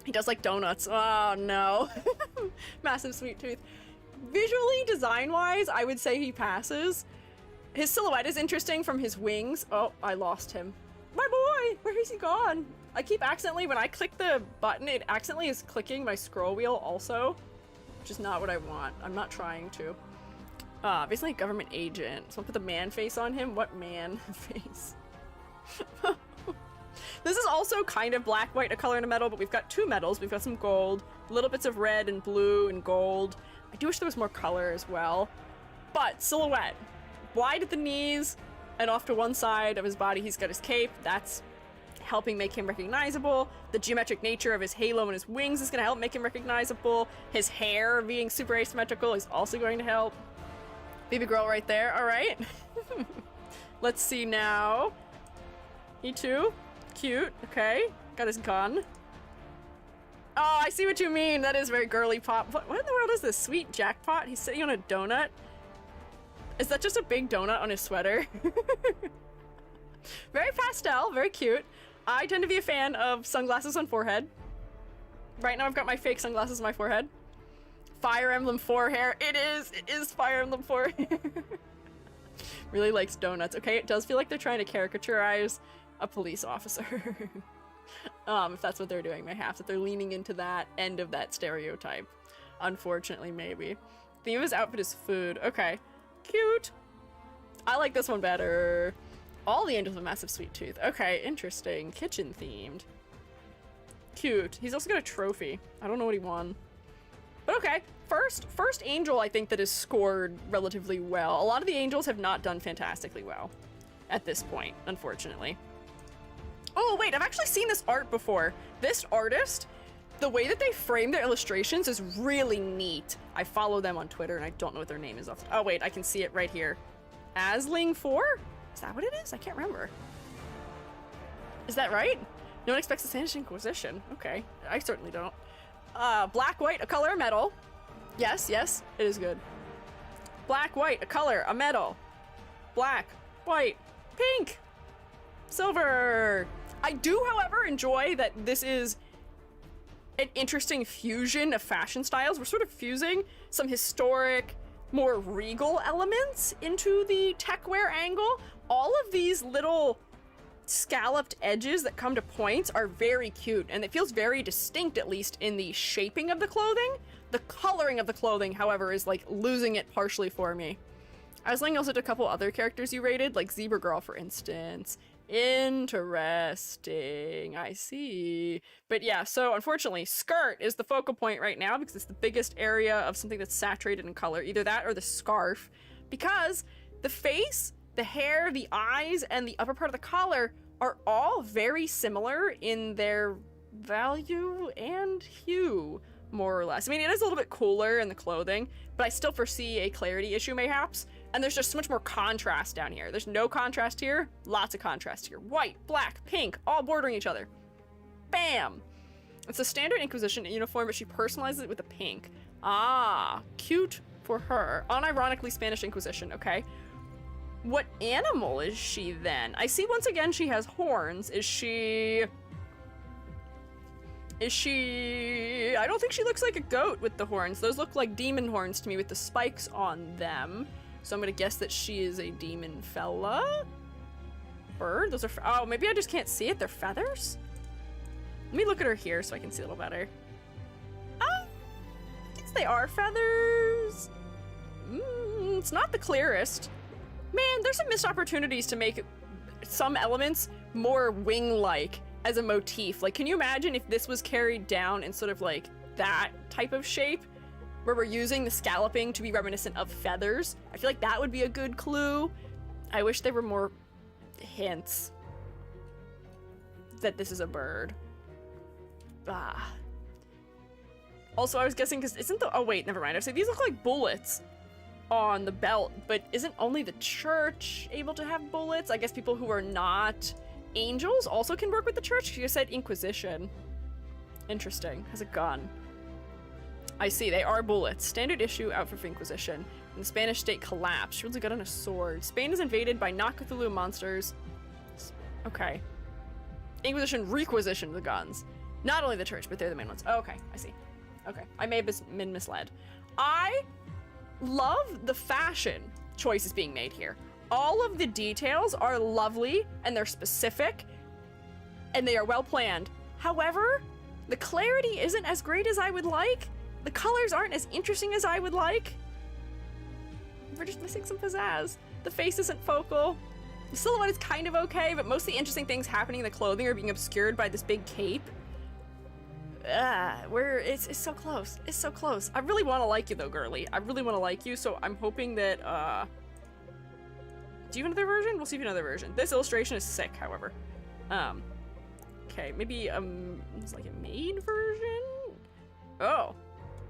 He does like donuts. Oh, no. Massive sweet tooth. Visually, design-wise, I would say he passes. His silhouette is interesting from his wings. Oh, I lost him. My boy! Where is he gone? I keep accidentally, when I click the button, it accidentally is clicking my scroll wheel also, which is not what I want. I'm not trying to. Obviously a government agent. So I'll put the man face on him. What man face? This is also kind of black, white, a color and a metal, but we've got two metals. We've got some gold, little bits of red and blue and gold. I do wish there was more color as well. But silhouette, wide at the knees and off to one side of his body, he's got his cape. That's helping make him recognizable. The geometric nature of his halo and his wings is going to help make him recognizable. His hair being super asymmetrical is also going to help. Baby girl right there. All right. Let's see now. He too. Cute. Okay. Got his gun. Oh, I see what you mean. That is very girly pop. What in the world is this? Sweet jackpot? He's sitting on a donut? Is that just a big donut on his sweater? Very pastel. Very cute. I tend to be a fan of sunglasses on forehead. Right now I've got my fake sunglasses on my forehead. Fire Emblem 4 hair. It is Fire Emblem 4 hair. Really likes donuts. Okay, it does feel like they're trying to caricaturize a police officer. If that's what they're doing, mayhaps that they're leaning into that end of that stereotype. Unfortunately, maybe. Theme of his outfit is food. Okay. Cute. I like this one better. All the angels have massive sweet tooth. Okay, interesting. Kitchen themed. Cute. He's also got a trophy. I don't know what he won. But okay, first angel I think that is scored relatively well. A lot of the angels have not done fantastically well at this point, unfortunately. Oh wait, I've actually seen this art before. This artist, the way that they frame their illustrations is really neat. I follow them on Twitter and I don't know what their name is. Oh wait, I can see it right here. Asling4? Is that what it is? I can't remember. Is that right? No one expects the Spanish Inquisition. Okay, I certainly don't. Black, white, a color, a metal. Yes, yes, it is good. Black, white, a color, a metal. Black, white, pink. Silver. I do, however, enjoy that this is an interesting fusion of fashion styles. We're sort of fusing some historic, more regal elements into the tech wear angle. All of these little scalloped edges that come to points are very cute, and it feels very distinct, at least in the shaping of the clothing. The coloring of the clothing, however, is like losing it partially for me. Aisling also did a couple other characters you rated, like Zebra Girl, for instance. Interesting, I see. But yeah, so unfortunately, skirt is the focal point right now because it's the biggest area of something that's saturated in color. Either that or the scarf, because the face, the hair, the eyes, and the upper part of the collar are all very similar in their value and hue, more or less. I mean, it is a little bit cooler in the clothing, but I still foresee a clarity issue, mayhaps. And there's just so much more contrast down here. There's no contrast here, lots of contrast here. White, black, pink, all bordering each other. Bam! It's a standard Inquisition uniform, but she personalizes it with a pink. Ah, cute for her. Unironically Spanish Inquisition, okay. What animal is she then? I see once again she has horns. Is she... I don't think she looks like a goat with the horns. Those look like demon horns to me with the spikes on them. So I'm gonna guess that she is a demon fella? Bird? Those are... oh, maybe I just can't see it. They're feathers? Let me look at her here so I can see a little better. Oh, I guess they are feathers. It's not the clearest. Man, there's some missed opportunities to make some elements more wing-like as a motif. Like, can you imagine if this was carried down in sort of like that type of shape, where we're using the scalloping to be reminiscent of feathers? I feel like that would be a good clue. I wish there were more hints that this is a bird. Ah. Also, I was guessing because isn't the... oh wait, never mind. I was saying these look like bullets on the belt, but isn't only the church able to have bullets? I guess people who are not angels also can work with the church. You said Inquisition. Interesting. Has a gun. I see, they are bullets. Standard issue outfit for Inquisition. When the Spanish state collapsed, she wields a gun and a sword. Spain is invaded by not Cthulhu monsters. Okay. Inquisition requisitioned the guns. Not only the church, but they're the main ones. Oh, okay, I see. Okay, I may have been misled. I love the fashion choices being made here. All of the details are lovely, and they're specific, and they are well planned. However, the clarity isn't as great as I would like. The colors aren't as interesting as I would like. We're just missing some pizzazz. The face isn't focal. The silhouette is kind of okay, but most of the interesting things happening in the clothing are being obscured by this big cape. It's so close. It's so close. I really want to like you though, girly. I really want to like you, so I'm hoping that, do you have another version? We'll see if you have another version. This illustration is sick, however. Okay, maybe, it's like a maid version? Oh.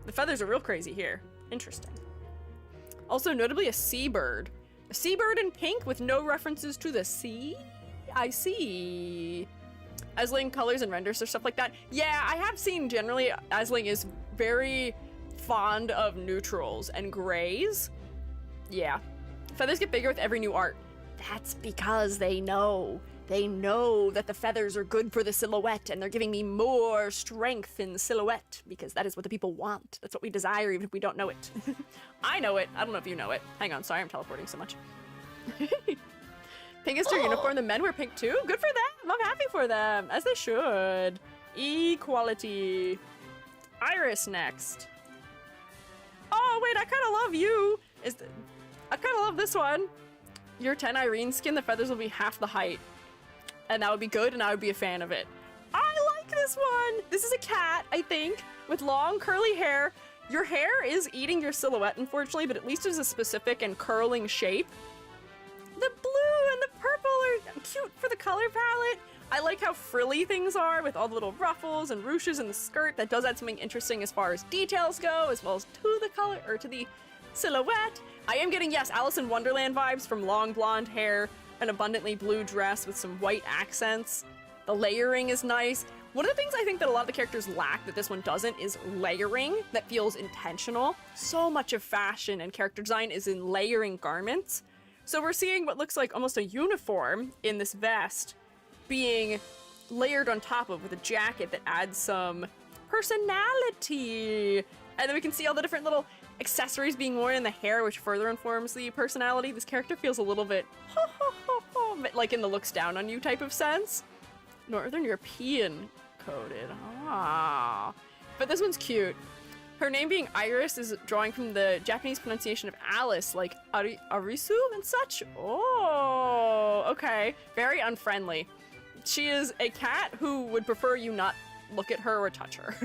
The feathers are real crazy here. Interesting. Also, notably a seabird. A seabird in pink with no references to the sea? I see. Aisling colors and renders or stuff like that. Yeah, I have seen generally Aisling is very fond of neutrals and grays. Yeah. Feathers get bigger with every new art. That's because they know. They know that the feathers are good for the silhouette, and they're giving me more strength in the silhouette, because that is what the people want. That's what we desire, even if we don't know it. I know it. I don't know if you know it. Hang on, sorry, I'm teleporting so much. Pink is their uniform. The men wear pink too. Good for them. I'm happy for them, as they should. Equality. Iris next. Oh, wait, I kind of love you. I kind of love this one. Your 10 Irene skin, the feathers will be half the height. And that would be good, and I would be a fan of it. I like this one. This is a cat, I think, with long curly hair. Your hair is eating your silhouette, unfortunately, but at least it's a specific and curling shape. The blue and the purple are cute for the color palette. I like how frilly things are with all the little ruffles and ruches in the skirt. That does add something interesting as far as details go, as well as to the color, or to the silhouette. I am getting, yes, Alice in Wonderland vibes from long blonde hair, an abundantly blue dress with some white accents. The layering is nice. One of the things I think that a lot of the characters lack that this one doesn't is layering that feels intentional. So much of fashion and character design is in layering garments. So we're seeing what looks like almost a uniform in this vest being layered on top of with a jacket that adds some personality. And then we can see all the different little accessories being worn in the hair, which further informs the personality. This character feels a little bit like in the looks down on you type of sense. Northern European coded. Ah. But this one's cute. Her name being Iris is drawing from the Japanese pronunciation of Alice, like Arisu and such. Oh, okay. Very unfriendly. She is a cat who would prefer you not look at her or touch her.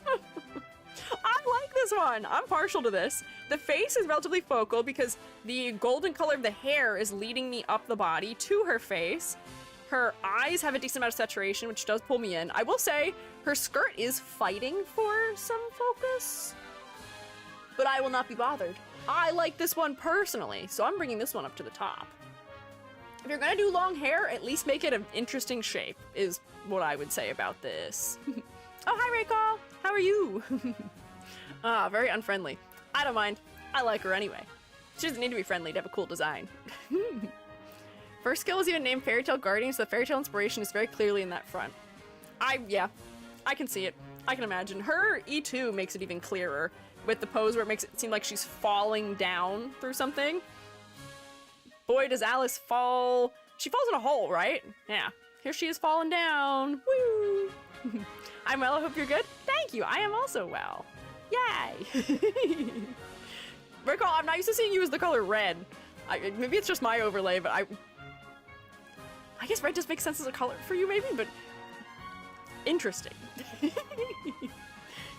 I like this one. I'm partial to this. The face is relatively focal because the golden color of the hair is leading me up the body to her face. Her eyes have a decent amount of saturation, which does pull me in. I will say her skirt is fighting for some focus, but I will not be bothered. I like this one personally, so I'm bringing this one up to the top. If you're gonna do long hair, at least make it an interesting shape, is what I would say about this. Oh, hi, Raycall. How are you? Very unfriendly. I don't mind. I like her anyway. She doesn't need to be friendly to have a cool design. First skill is even named Fairy Tale Guardian, so the fairy tale inspiration is very clearly in that front. Yeah, I can see it. I can imagine. Her E2 makes it even clearer with the pose where it makes it seem like she's falling down through something. Boy, does Alice fall. She falls in a hole, right? Yeah. Here she is falling down. Woo! I'm well, I hope you're good. Thank you, I am also well. Yay! Recall, I'm not used to seeing you as the color red. Maybe it's just my overlay, but I guess red just makes sense as a color for you, maybe, but interesting.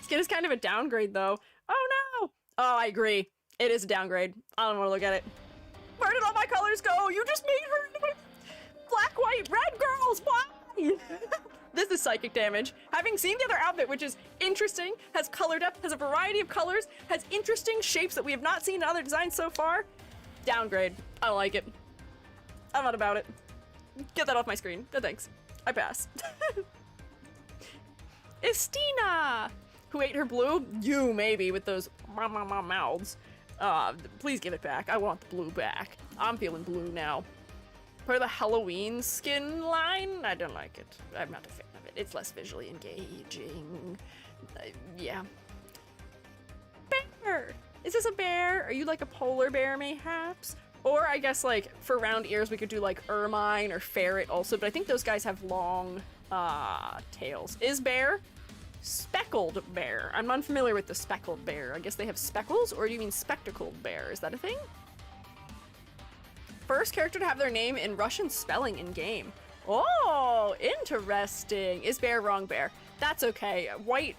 Skin is kind of a downgrade, though. Oh no! Oh, I agree. It is a downgrade. I don't want to look at it. Where did all my colors go? You just made her black, white, red girls. Why? This is psychic damage. Having seen the other outfit, which is interesting, has color depth, has a variety of colors, has interesting shapes that we have not seen in other designs so far. Downgrade. I don't like it. I'm not about it. Get that off my screen. No thanks. I pass. Estina! Who ate her blue? You, maybe, with those mouths. Please give it back. I want the blue back. I'm feeling blue now. Part of the Halloween skin line? I don't like it. I'm not a fan of it. It's less visually engaging. Yeah. Bear! Is this a bear? Are you like a polar bear, mayhaps? Or I guess like for round ears we could do like ermine or ferret also, but I think those guys have long tails. Is bear? Speckled bear. I'm unfamiliar with the speckled bear. I guess they have speckles, or do you mean spectacled bear? Is that a thing? First character to have their name in Russian spelling in game. Oh, interesting. Is bear wrong bear? That's okay. A white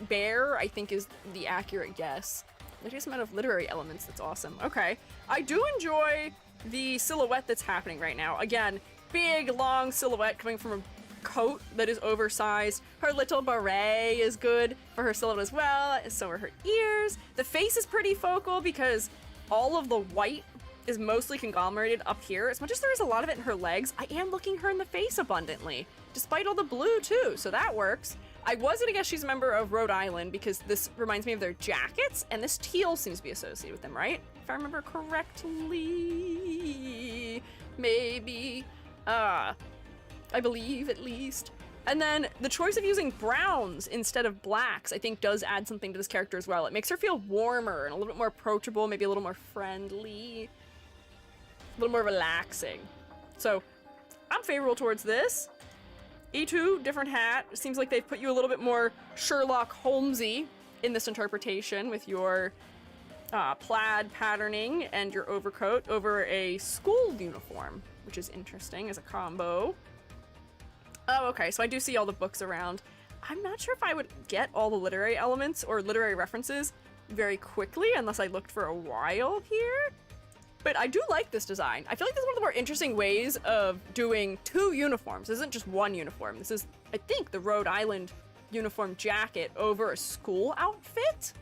bear, I think, is the accurate guess. There's amount of literary elements. That's awesome. Okay. I do enjoy the silhouette that's happening right now. Again, big, long silhouette coming from a coat that is oversized. Her little beret is good for her silhouette as well. So are her ears. The face is pretty focal because all of the white is mostly conglomerated up here. As much as there is a lot of it in her legs, I am looking her in the face abundantly, despite all the blue too, so that works. I was gonna guess she's a member of Rhode Island because this reminds me of their jackets, and this teal seems to be associated with them, right? If I remember correctly, maybe. I believe at least. And then the choice of using browns instead of blacks, I think does add something to this character as well. It makes her feel warmer and a little bit more approachable, maybe a little more friendly, a little more relaxing. So I'm favorable towards this. E2, different hat. Seems like they've put you a little bit more Sherlock Holmesy in this interpretation with your plaid patterning and your overcoat over a school uniform, which is interesting as a combo. Oh, okay, so I do see all the books around. I'm not sure if I would get all the literary elements or literary references very quickly unless I looked for a while here. But I do like this design. I feel like this is one of the more interesting ways of doing two uniforms. This isn't just one uniform. This is, I think, the Rhode Island uniform jacket over a school outfit.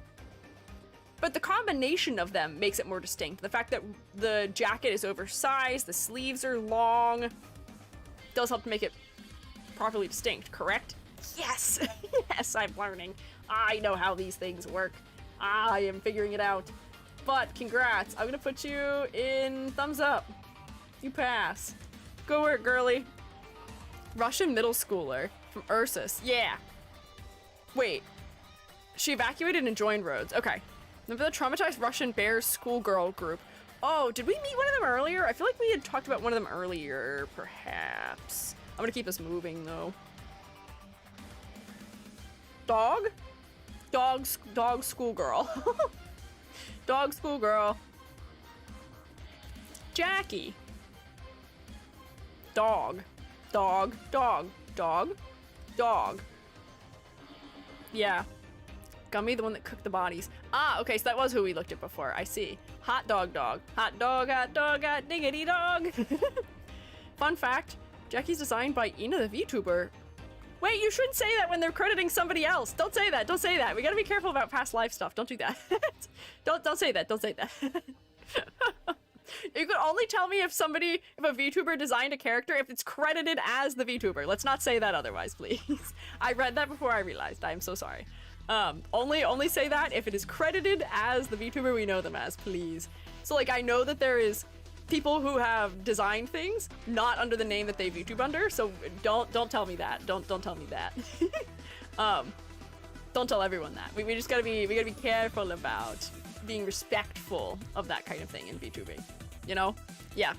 But the combination of them makes it more distinct. The fact that the jacket is oversized, the sleeves are long, does help to make it properly distinct, correct? Yes! Yes, I'm learning. I know how these things work. I am figuring it out. But congrats, I'm gonna put you in thumbs up. You pass. Go work, girly. Russian middle schooler from Ursus. Yeah. Wait. She evacuated and joined Rhodes. Okay. Remember the traumatized Russian Bears schoolgirl group? Oh, did we meet one of them earlier? I feel like we had talked about one of them earlier, perhaps. I'm gonna keep us moving, though. Dog? Dog schoolgirl. Dog schoolgirl. Jackie. Dog. Dog. Dog. Dog. Dog. Yeah. Gummy, the one that cooked the bodies. Ah, okay, so that was who we looked at before. I see. Hot dog dog. Hot dog, hot diggity dog. Fun fact, Jackie's designed by Ina the VTuber. Wait, you shouldn't say that when they're crediting somebody else. Don't say that, don't say that. We gotta be careful about past life stuff. Don't do that. don't say that, don't say that. You could only tell me if a VTuber designed a character if it's credited as the VTuber. Let's not say that otherwise, please. I read that before I realized. I'm so sorry. Only say that if it is credited as the VTuber we know them as, please. So like, I know that there is people who have designed things not under the name that they VTube under, so don't tell me that. Don't tell me that. Don't tell everyone that. We just gotta be careful about being respectful of that kind of thing in VTubing. You know? Yeah.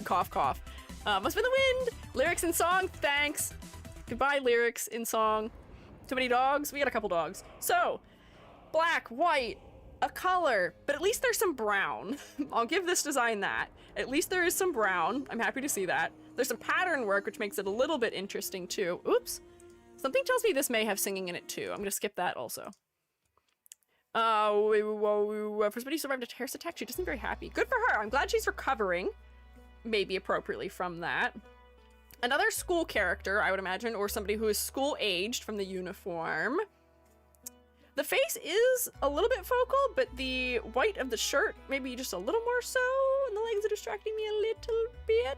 Cough, cough. Must be the wind. Lyrics in song. Thanks. Goodbye, lyrics in song. Too many dogs? We got a couple dogs. So, black, white, a color, but at least there's some brown. I'll give this design that. At least there is some brown. I'm happy to see that. There's some pattern work, which makes it a little bit interesting too. Oops. Something tells me this may have singing in it too. I'm gonna skip that also. For somebody who survived a terrorist attack, she doesn't seem very happy. Good for her. I'm glad she's recovering, maybe appropriately from that. Another school character, I would imagine, or somebody who is school-aged from the uniform. The face is a little bit focal, but the white of the shirt, maybe just a little more so, and the legs are distracting me a little bit.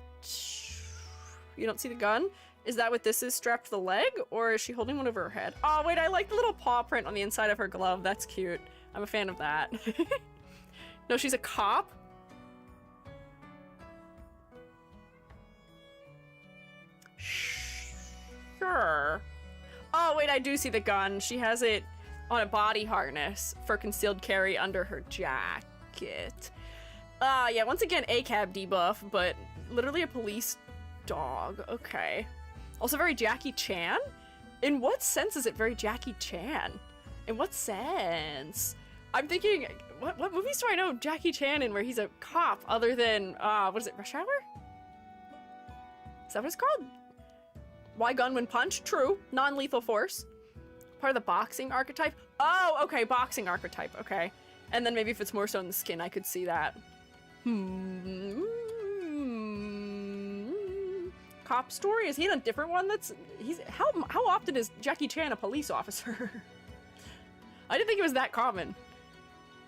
You don't see the gun? Is that what this is, strapped to the leg, or is she holding one over her head? Oh, wait, I like the little paw print on the inside of her glove. That's cute. I'm a fan of that. No, she's a cop. Sure. Oh, wait, I do see the gun. She has it on a body harness for concealed carry under her jacket. Yeah, once again, ACAB debuff, but literally a police dog. Okay. Also very Jackie Chan? In what sense is it very Jackie Chan? In what sense? I'm thinking, what movies do I know Jackie Chan in where he's a cop other than, what is it, Rush Hour? Is that what it's called? Why gun when punch? True. Non-lethal force. Part of the boxing archetype. Oh, okay, boxing archetype, okay. And then maybe if it's more so in the skin, I could see that. Cop story? Is he in a different one how often is Jackie Chan a police officer? I didn't think it was that common.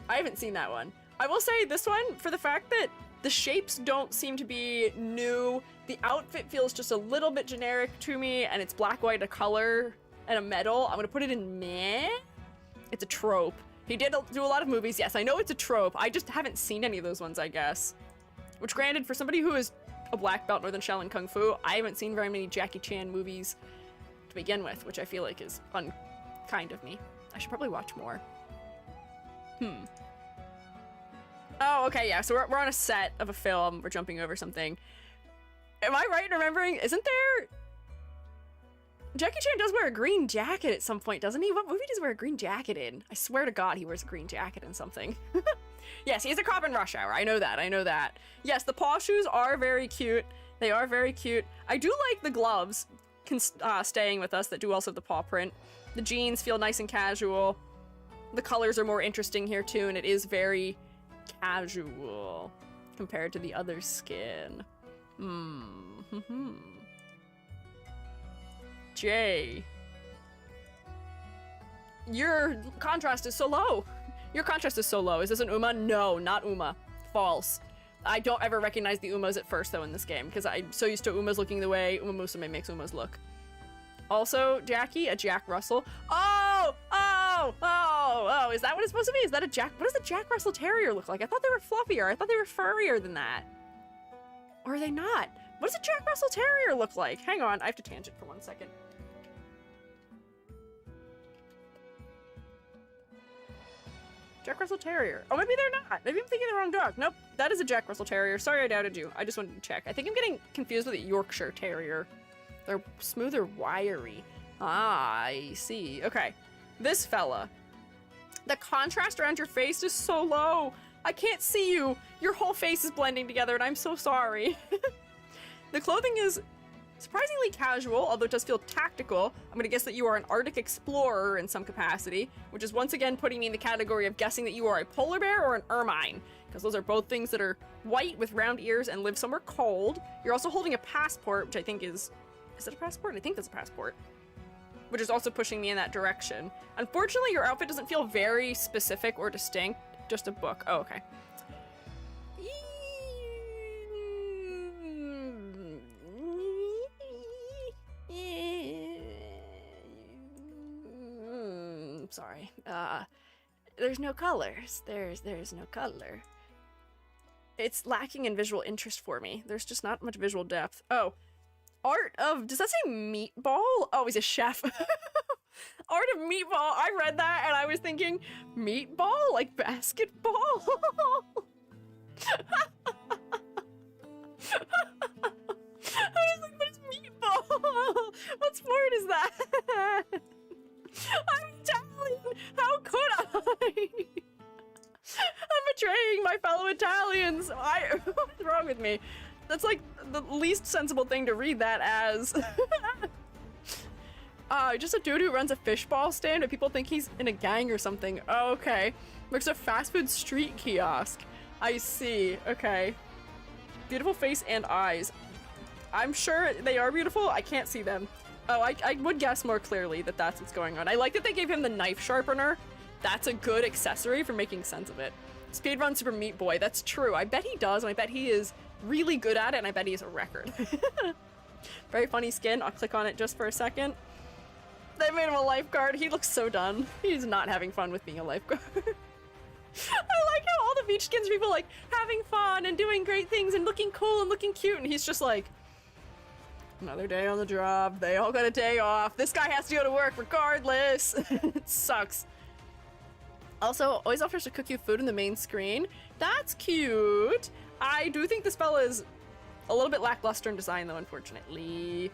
I haven't seen that one. I will say this one, for the fact that the shapes don't seem to be new, the outfit feels just a little bit generic to me, and it's black, white, a color, and a metal. I'm gonna put it in meh. It's a trope. He did do a lot of movies. Yes, I know it's a trope. I just haven't seen any of those ones, I guess. Which, granted, for somebody who is a black belt Northern Shaolin Kung Fu, I haven't seen very many Jackie Chan movies to begin with, which I feel like is unkind of me. I should probably watch more. Oh, okay, yeah, so we're on a set of a film. We're jumping over something. Am I right in remembering? Isn't there... Jackie Chan does wear a green jacket at some point, doesn't he? What movie does he wear a green jacket in? I swear to God he wears a green jacket in something. Yes, he's a cop in Rush Hour. I know that, I know that. Yes, the paw shoes are very cute. They are very cute. I do like the gloves staying with us that do also have the paw print. The jeans feel nice and casual. The colors are more interesting here too, and it is very casual compared to the other skin. Jay. Your contrast is so low. Your contrast is so low. Is this an Uma? No, not Uma. False. I don't ever recognize the Umas at first though in this game because I'm so used to Umas looking the way Uma Musume makes Umas look. Also, Jackie, a Jack Russell. Oh, is that what it's supposed to be? Is that a Jack? What does the Jack Russell Terrier look like? I thought they were fluffier. I thought they were furrier than that. Or are they not? What does a Jack Russell Terrier look like? Hang on, I have to tangent for 1 second. Jack Russell Terrier. Oh, maybe they're not. Maybe I'm thinking the wrong dog. Nope, that is a Jack Russell Terrier. Sorry I doubted you. I just wanted to check. I think I'm getting confused with a Yorkshire Terrier. They're smoother, wiry. Ah, I see. Okay, this fella. The contrast around your face is so low. I can't see you. Your whole face is blending together and I'm so sorry. The clothing is surprisingly casual, although it does feel tactical. I'm gonna guess that you are an Arctic explorer in some capacity, which is once again putting me in the category of guessing that you are a polar bear or an ermine, because those are both things that are white with round ears and live somewhere cold. You're also holding a passport, which I think is it a passport? I think that's a passport, which is also pushing me in that direction. Unfortunately, your outfit doesn't feel very specific or distinct, just a book. Oh, okay. Sorry. There's no colors. There's no color. It's lacking in visual interest for me. There's just not much visual depth. Oh, art of, does that say meatball? Oh, he's a chef. Art of meatball. I read that and I was thinking, meatball? Like basketball? I was like, what is meatball? What sport is that? I'm Italian! How could I? I'm betraying my fellow Italians! What's wrong with me? That's like the least sensible thing to read that as. Just a dude who runs a fishball stand, but people think he's in a gang or something. Oh, okay. There's a fast food street kiosk. I see. Okay. Beautiful face and eyes. I'm sure they are beautiful. I can't see them. Oh, I would guess more clearly that that's what's going on. I like that they gave him the knife sharpener. That's a good accessory for making sense of it. Speedrun Super Meat Boy. That's true. I bet he does, and I bet he is really good at it, and I bet he has a record. Very funny skin. I'll click on it just for a second. They made him a lifeguard. He looks so done. He's not having fun with being a lifeguard. I like how all the beach skins people like having fun and doing great things and looking cool and looking cute, and he's just like, another day on the job. They all got a day off. This guy has to go to work regardless. It sucks. Also, always offers to cook you food in the main screen. That's cute. I do think this fella is a little bit lackluster in design though, unfortunately.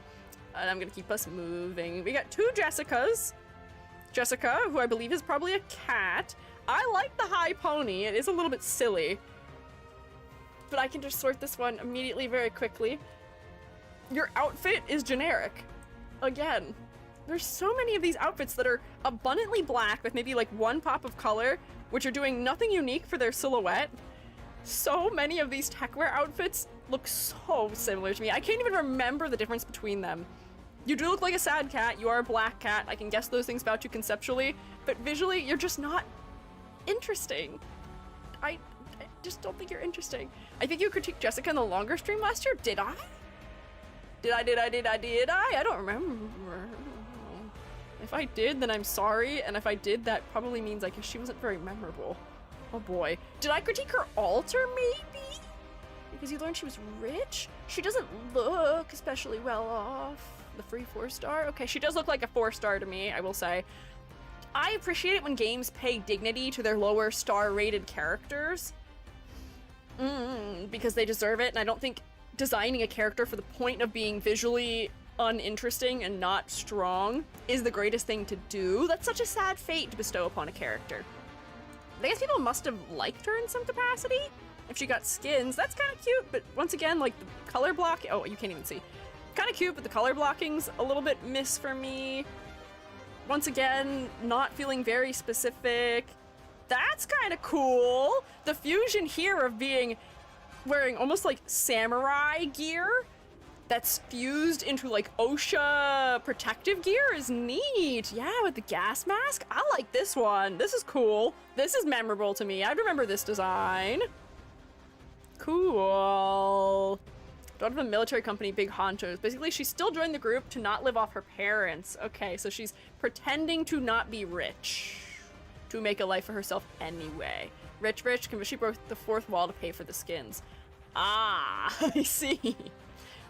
And I'm gonna keep us moving. We got two Jessicas. Jessica, who I believe is probably a cat. I like the high pony. It is a little bit silly. But I can just sort this one immediately very quickly. Your outfit is generic. Again, there's so many of these outfits that are abundantly black with maybe like one pop of color, which are doing nothing unique for their silhouette. So many of these techwear outfits look so similar to me. I can't even remember the difference between them. You do look like a sad cat. You are a black cat. I can guess those things about you conceptually, but visually, you're just not interesting. I just don't think you're interesting. I think you critiqued Jessica in the longer stream last year. Did I? Did I? I don't remember. If I did, then I'm sorry, and if I did, that probably means I guess she wasn't very memorable. Oh boy. Did I critique her altar, maybe? Because you learned she was rich? She doesn't look especially well off. The free 4-star? Okay, she does look like a 4-star to me, I will say. I appreciate it when games pay dignity to their lower star rated characters. Because they deserve it, and I don't think designing a character for the point of being visually uninteresting and not strong is the greatest thing to do. That's such a sad fate to bestow upon a character. I guess people must have liked her in some capacity. If she got skins, that's kind of cute, but once again, like the color block, oh, you can't even see. Kind of cute, but the color blocking's a little bit miss for me. Once again, not feeling very specific. That's kind of cool. The fusion here of wearing almost like samurai gear that's fused into like OSHA protective gear is neat. Yeah, with the gas mask. I like this one. This is cool. This is memorable to me. I remember this design. Cool. Daughter of a military company, big honchos. Basically, she still joined the group to not live off her parents. Okay, so she's pretending to not be rich to make a life for herself anyway. Rich, she broke the fourth wall to pay for the skins. Ah, I see.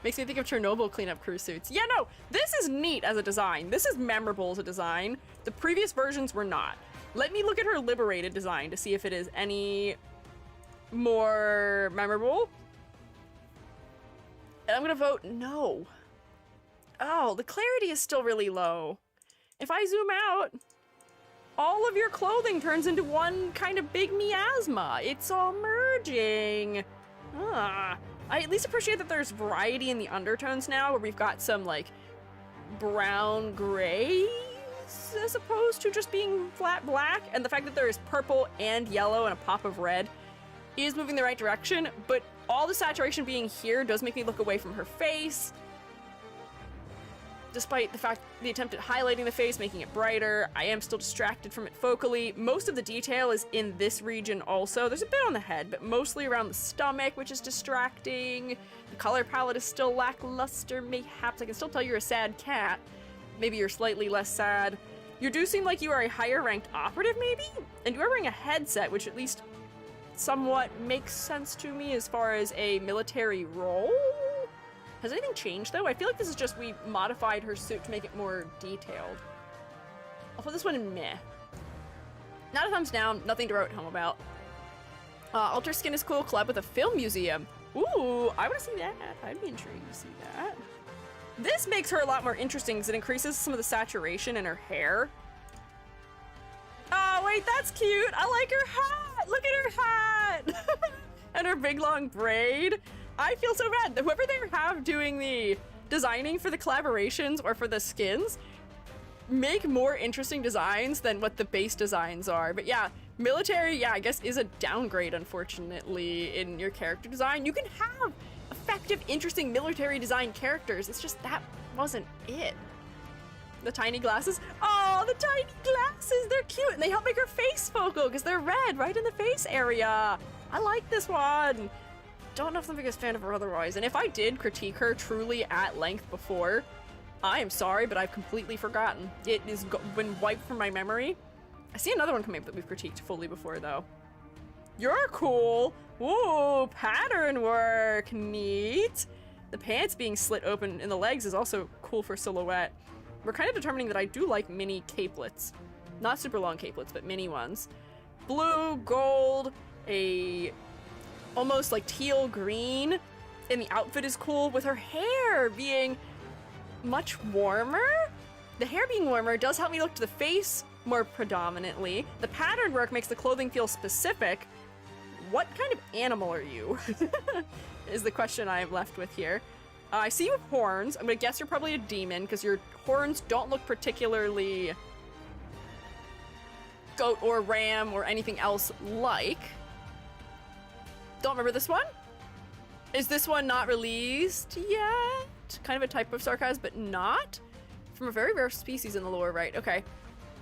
Makes me think of Chernobyl cleanup crew suits. Yeah, no, this is neat as a design. This is memorable as a design. The previous versions were not. Let me look at her liberated design to see if it is any more memorable. And I'm gonna vote no. Oh, the clarity is still really low. If I zoom out, all of your clothing turns into one kind of big miasma. It's all merging. I at least appreciate that there's variety in the undertones now, where we've got some like brown grays as opposed to just being flat black, and the fact that there is purple and yellow and a pop of red is moving the right direction, but all the saturation being here does make me look away from her face. Despite the fact the attempt at highlighting the face, making it brighter, I am still distracted from it focally. Most of the detail is in this region also. There's a bit on the head, but mostly around the stomach, which is distracting. The color palette is still lackluster, mayhaps. I can still tell you're a sad cat. Maybe you're slightly less sad. You do seem like you are a higher ranked operative, maybe? And you are wearing a headset, which at least somewhat makes sense to me as far as a military role. Has anything changed, though? I feel like this is just we modified her suit to make it more detailed. I'll put this one in meh. Not a thumbs down, nothing to write home about. Alter Skin is cool, collab with a film museum. Ooh, I want to see that. I'd be intrigued to see that. This makes her a lot more interesting because it increases some of the saturation in her hair. Oh, wait, that's cute. I like her hat. Look at her hat. And her big long braid. I feel so bad that whoever they have doing the designing for the collaborations or for the skins make more interesting designs than what the base designs are. But yeah, military, yeah, I guess is a downgrade, unfortunately, in your character design. You can have effective, interesting military design characters. It's just that wasn't it. The tiny glasses. Oh, the tiny glasses. They're cute and they help make her face focal because they're red right in the face area. I like this one. Don't know if I'm the biggest fan of her otherwise, and if I did critique her truly at length before, I am sorry, but I've completely forgotten. It has been wiped from my memory. I see another one coming up that we've critiqued fully before, though. You're cool. Ooh, pattern work. Neat. The pants being slit open in the legs is also cool for silhouette. We're kind of determining that I do like mini capelets. Not super long capelets, but mini ones. Blue, gold, a almost like teal green, and the outfit is cool with her hair being much warmer. The hair being warmer does help me look to the face more predominantly. The pattern work makes the clothing feel specific. What kind of animal are you? Is the question I am left with here. I see you with horns. I'm gonna guess you're probably a demon because your horns don't look particularly goat or ram or anything else like. Don't remember this one? Is this one not released yet? Kind of a type of sarcasm, but not. From a very rare species in the lower right. Okay.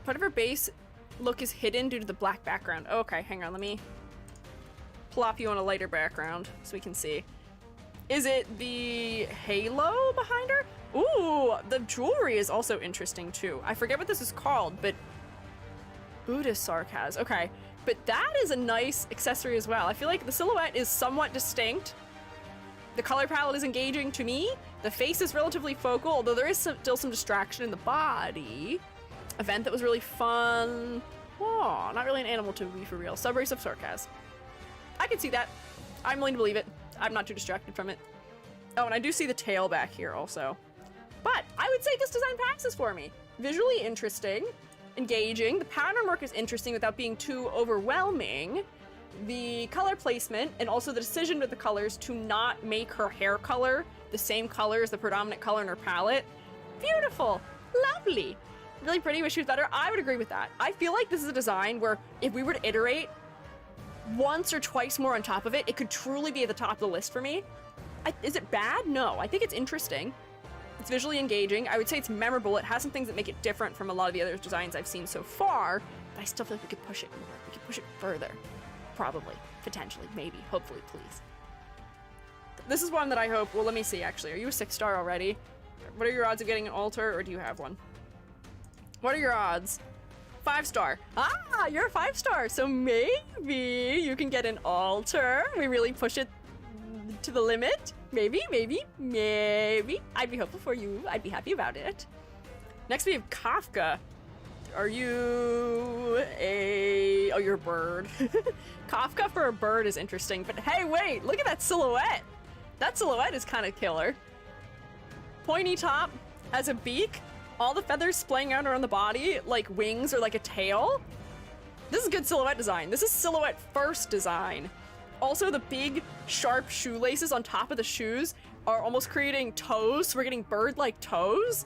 Part of her base look is hidden due to the black background. Okay, hang on, let me plop you on a lighter background so we can see. Is it the halo behind her? Ooh, the jewelry is also interesting too. I forget what this is called, but Buddhist sarcasm. Okay. But that is a nice accessory as well. I feel like the silhouette is somewhat distinct. The color palette is engaging to me. The face is relatively focal, although there is still some distraction in the body. Event that was really fun. Oh, not really an animal to be for real. Subrace of sarcasm. I can see that. I'm willing to believe it. I'm not too distracted from it. Oh, and I do see the tail back here also. But I would say this design passes for me. Visually interesting. Engaging. The pattern work is interesting without being too overwhelming. The color placement and also the decision with the colors to not make her hair color the same color as the predominant color in her palette. Beautiful. Lovely. Really pretty. Wish she was better. I would agree with that. I feel like this is a design where if we were to iterate once or twice more on top of it, it could truly be at the top of the list for me. Is it bad? No. I think it's interesting. It's visually engaging. I would say it's memorable. It has some things that make it different from a lot of the other designs I've seen so far, but I still feel like we could push it more. We could push it further. Probably. Potentially. Maybe. Hopefully. Please. This is one that I hope... Well, let me see, actually. Are you a 6-star already? What are your odds of getting an altar, or do you have one? What are your odds? 5-star. Ah, you're a 5-star, so maybe you can get an altar. We really push it to the limit. Maybe. I'd be hopeful for you. I'd be happy about it. Next we have Kafka. Are you a... Oh, you're a bird. Kafka for a bird is interesting, but hey, wait, look at that silhouette. That silhouette is kind of killer. Pointy top, has a beak, all the feathers splaying out around the body, like wings or like a tail. This is good silhouette design. This is silhouette first design. Also, the big, sharp shoelaces on top of the shoes are almost creating toes, so we're getting bird-like toes.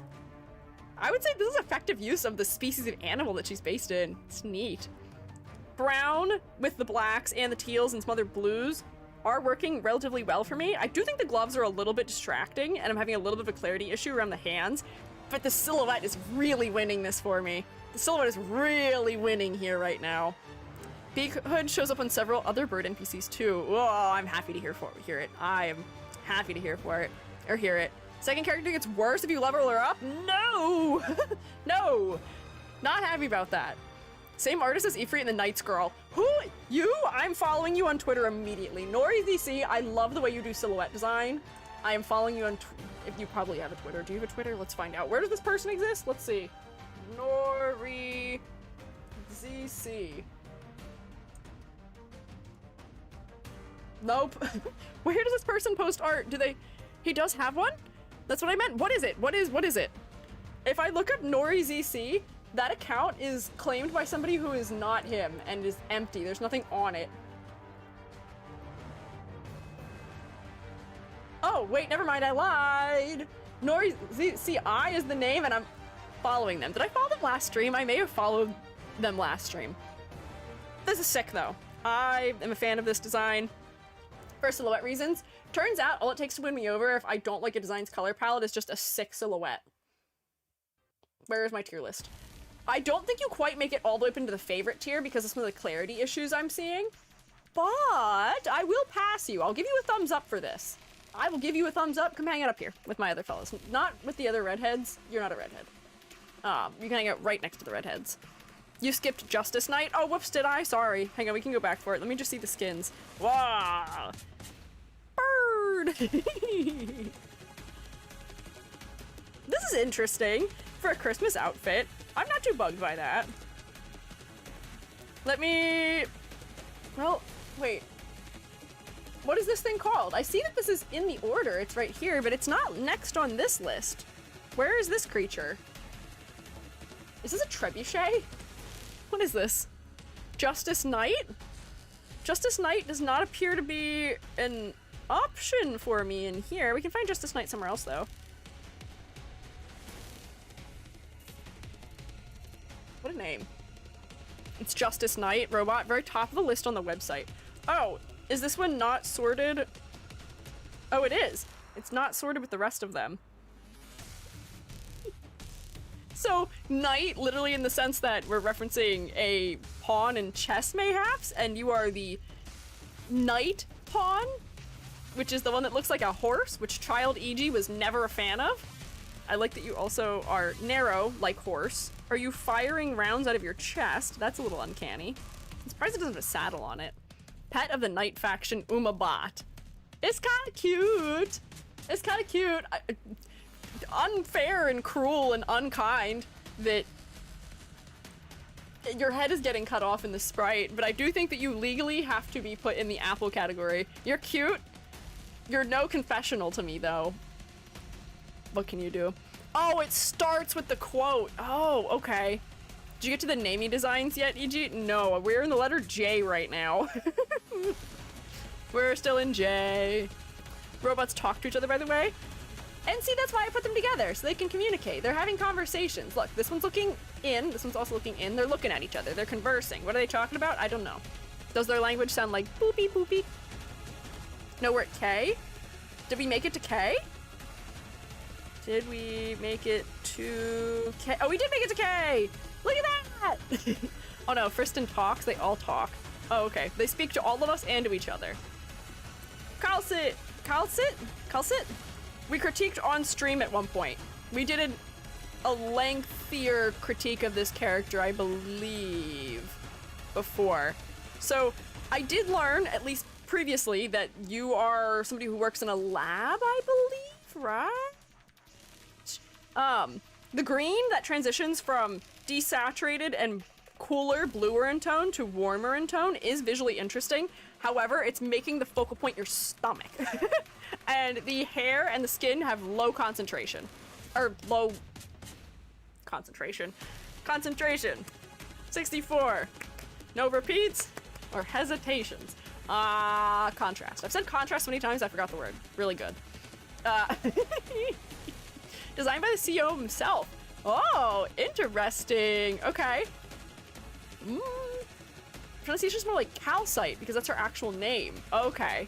I would say this is effective use of the species of animal that she's based in. It's neat. Brown with the blacks and the teals and some other blues are working relatively well for me. I do think the gloves are a little bit distracting, and I'm having a little bit of a clarity issue around the hands, but the silhouette is really winning this for me. The silhouette is really winning here right now. Beak Hood shows up on several other bird NPCs too. Oh, I'm happy to hear it. I am happy to hear it. Second character gets worse if you level her up? No! No! Not happy about that. Same artist as Ifrit and the Knights Girl. Who? You? I'm following you on Twitter immediately. NoriZC, I love the way you do silhouette design. I am following you on if you probably have a Twitter. Do you have a Twitter? Let's find out. Where does this person exist? Let's see. NoriZC. Nope. Where does this person post art? He does have one? That's what I meant. What is it? What is it? If I look up NoriZC, that account is claimed by somebody who is not him and is empty. There's nothing on it. Oh, wait, never mind. I lied. NoriZCI is the name and I'm following them. Did I follow them last stream? I may have followed them last stream. This is sick though. I am a fan of this design for silhouette reasons. Turns out all it takes to win me over if I don't like a design's color palette is just a sick silhouette. Where is my tier list? I don't think you quite make it all the way up into the favorite tier because of some of the clarity issues I'm seeing, but I will pass you. I'll give you a thumbs up for this. I will give you a thumbs up. Come hang out up here with my other fellows. Not with the other redheads. You're not a redhead. You can hang out right next to the redheads. You skipped Justice Knight? Oh, whoops, did I? Sorry. Hang on, we can go back for it. Let me just see the skins. Wow. Bird! This is interesting for a Christmas outfit. I'm not too bugged by that. Let me... Well, wait. What is this thing called? I see that this is in the order. It's right here, but it's not next on this list. Where is this creature? Is this a trebuchet? What is this? Justice Knight? Justice Knight does not appear to be an option for me in here. We can find Justice Knight somewhere else, though. What a name. It's Justice Knight, robot, very top of the list on the website. Oh, is this one not sorted? Oh, it is. It's not sorted with the rest of them. So, knight, literally in the sense that we're referencing a pawn in chess mayhaps, and you are the knight pawn, which is the one that looks like a horse, which Child EG was never a fan of. I like that you also are narrow, like horse. Are you firing rounds out of your chest? That's a little uncanny. I'm surprised it doesn't have a saddle on it. Pet of the Knight faction, Umabot. It's kind of cute. It's kind of cute. Unfair and cruel and unkind that your head is getting cut off in the sprite, but I do think that you legally have to be put in the apple category. You're cute. You're no confessional to me, though. What can you do? Oh, it starts with the quote. Oh, okay. Did you get to the namey designs yet, EG? No, we're in the letter J right now. We're still in J. Robots talk to each other, by the way. And see, that's why I put them together, so they can communicate. They're having conversations. Look, this one's looking in, this one's also looking in. They're looking at each other. They're conversing. What are they talking about? I don't know. Does their language sound like boopy boopy? No, we're at K? Did we make it to K? Did we make it to K? Oh, we did make it to K! Look at that! Oh no, Friston talks. They all talk. Oh, okay. They speak to all of us and to each other. Calcit! We critiqued on stream at one point. We did a lengthier critique of this character, I believe, before. So I did learn, at least previously that you are somebody who works in a lab, I believe, right? The green that transitions from desaturated and cooler, bluer in tone to warmer in tone is visually interesting. However, it's making the focal point your stomach. And the hair and the skin have low concentration. Or low concentration. Concentration. 64. No repeats or hesitations. Contrast. I've said contrast so many times I forgot the word. Really good. Designed by the CEO himself. Oh, interesting. Okay. Pronunciation's more like calcite because that's her actual name. Okay.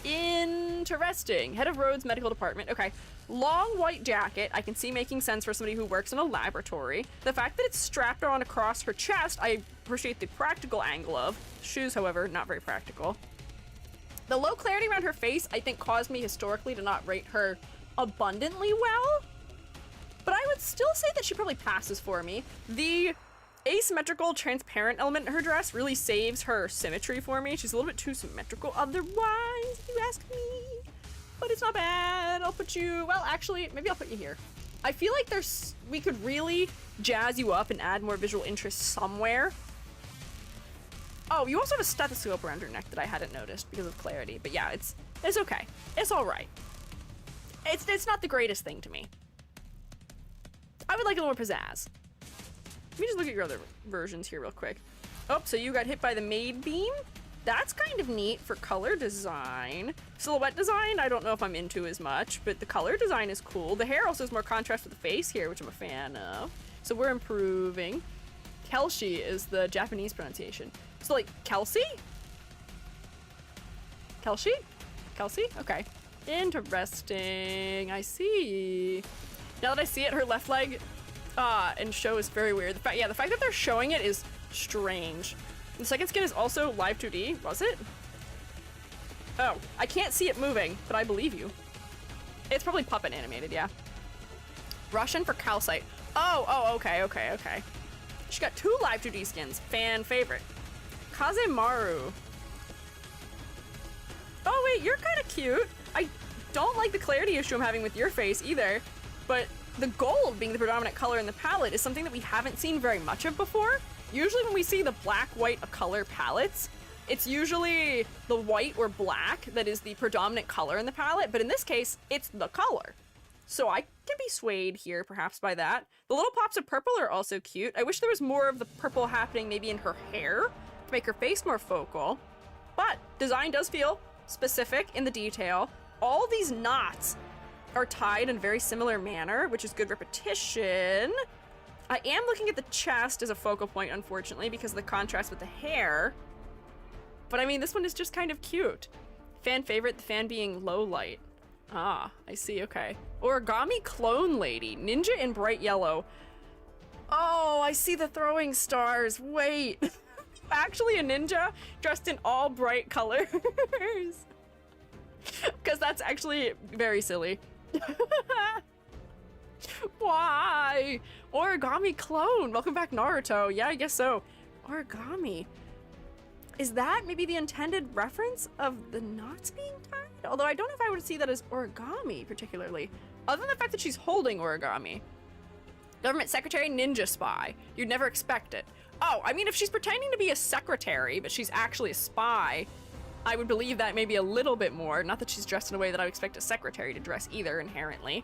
Interesting. Head of Rhodes Medical Department. Okay. Long white jacket. I can see making sense for somebody who works in a laboratory. The fact that it's strapped on across her chest, I appreciate the practical angle of. Shoes, however, not very practical. The low clarity around her face, I think, caused me historically to not rate her abundantly well. But I would still say that she probably passes for me. The asymmetrical, transparent element in her dress really saves her symmetry for me. She's a little bit too symmetrical otherwise, if you ask me. But it's not bad. I'll put you, well, actually, maybe I'll put you here. I feel like we could really jazz you up and add more visual interest somewhere. Oh, you also have a stethoscope around your neck that I hadn't noticed because of clarity. But yeah, it's okay. It's all right. It's not the greatest thing to me. I would like a little more pizzazz. Let me just look at your other versions here real quick. Oh, so you got hit by the Maid Beam? That's kind of neat for color design. Silhouette design, I don't know if I'm into as much, but the color design is cool. The hair also has more contrast with the face here, which I'm a fan of. So we're improving. Kelshi is the Japanese pronunciation. So like, Kelsey? Kelshi? Kelsey? Okay. Interesting. I see. Now that I see it, her left leg and show is very weird. The fact that they're showing it is strange. The second skin is also live 2D, was it? Oh, I can't see it moving, but I believe you. It's probably puppet animated, yeah. Russian for calcite. Oh, okay. She got 2 live 2D skins. Fan favorite. Kazemaru. Oh wait, you're kind of cute. I don't like the clarity issue I'm having with your face either, but the gold being the predominant color in the palette is something that we haven't seen very much of before. Usually when we see the black-white color palettes, it's usually the white or black that is the predominant color in the palette, but in this case, it's the color. So I can be swayed here perhaps by that. The little pops of purple are also cute. I wish there was more of the purple happening maybe in her hair to make her face more focal, but design does feel specific in the detail. All these knots are tied in a very similar manner, which is good repetition. I am looking at the chest as a focal point, unfortunately, because of the contrast with the hair. But I mean, this one is just kind of cute. Fan favorite, the fan being low light. Ah, I see, okay. Origami clone lady, ninja in bright yellow. Oh, I see the throwing stars, wait. Actually a ninja dressed in all bright colors. Because that's actually very silly. Why? Origami clone. Welcome back, Naruto. Yeah, I guess so. Origami. Is that maybe the intended reference of the knots being tied? Although I don't know if I would see that as origami particularly. Other than the fact that she's holding origami. Government secretary, ninja spy. You'd never expect it. Oh, I mean, if she's pretending to be a secretary, but she's actually a spy, I would believe that maybe a little bit more. Not that she's dressed in a way that I would expect a secretary to dress either, inherently.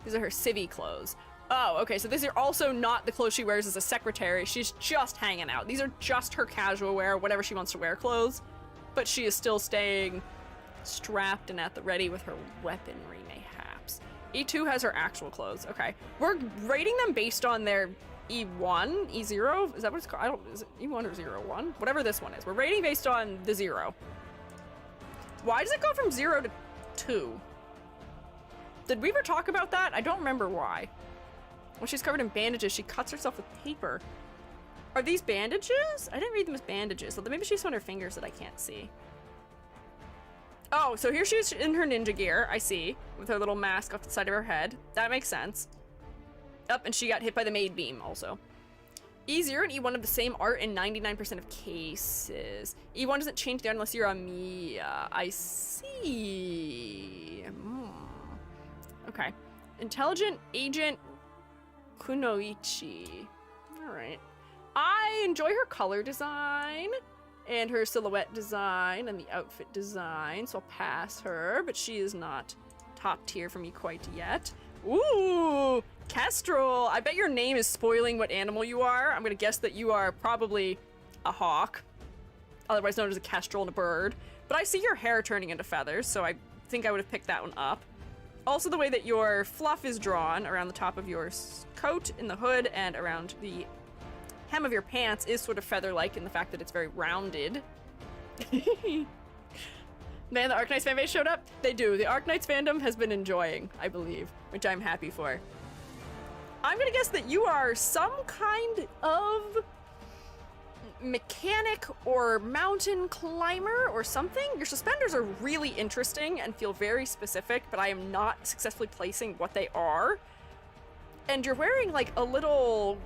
These are her civvy clothes. Oh, okay, so these are also not the clothes she wears as a secretary. She's just hanging out. These are just her casual wear, whatever she wants to wear clothes. But she is still staying strapped and at the ready with her weaponry, mayhaps. E2 has her actual clothes. Okay. We're rating them based on their E1, E0? Is that what it's called? Is it E1 or 01? Whatever this one is. We're rating based on the 0. Why does it go from 0 to 2? Did we ever talk about that? I don't remember why. When she's covered in bandages, she cuts herself with paper. Are these bandages? I didn't read them as bandages, so maybe she's on her fingers that I can't see. Oh, so here she is in her ninja gear, I see, with her little mask off the side of her head. That makes sense. Up, and she got hit by the Maid Beam also. E0 and E1 have the same art in 99% of cases. E1 doesn't change the art unless you're a Mia. I see. Okay. Intelligent Agent Kunoichi. Alright. I enjoy her color design and her silhouette design and the outfit design, so I'll pass her, but she is not top tier for me quite yet. Ooh, Kestrel. I bet your name is spoiling what animal you are. I'm gonna guess that you are probably a hawk, otherwise known as a kestrel and a bird. But I see your hair turning into feathers, so I think I would have picked that one up. Also, the way that your fluff is drawn around the top of your coat, in the hood, and around the hem of your pants is sort of feather-like in the fact that it's very rounded. Man, the Arknights fanbase showed up? They do. The Arknights fandom has been enjoying, I believe, which I'm happy for. I'm gonna guess that you are some kind of mechanic or mountain climber or something. Your suspenders are really interesting and feel very specific, but I am not successfully placing what they are. And you're wearing like a little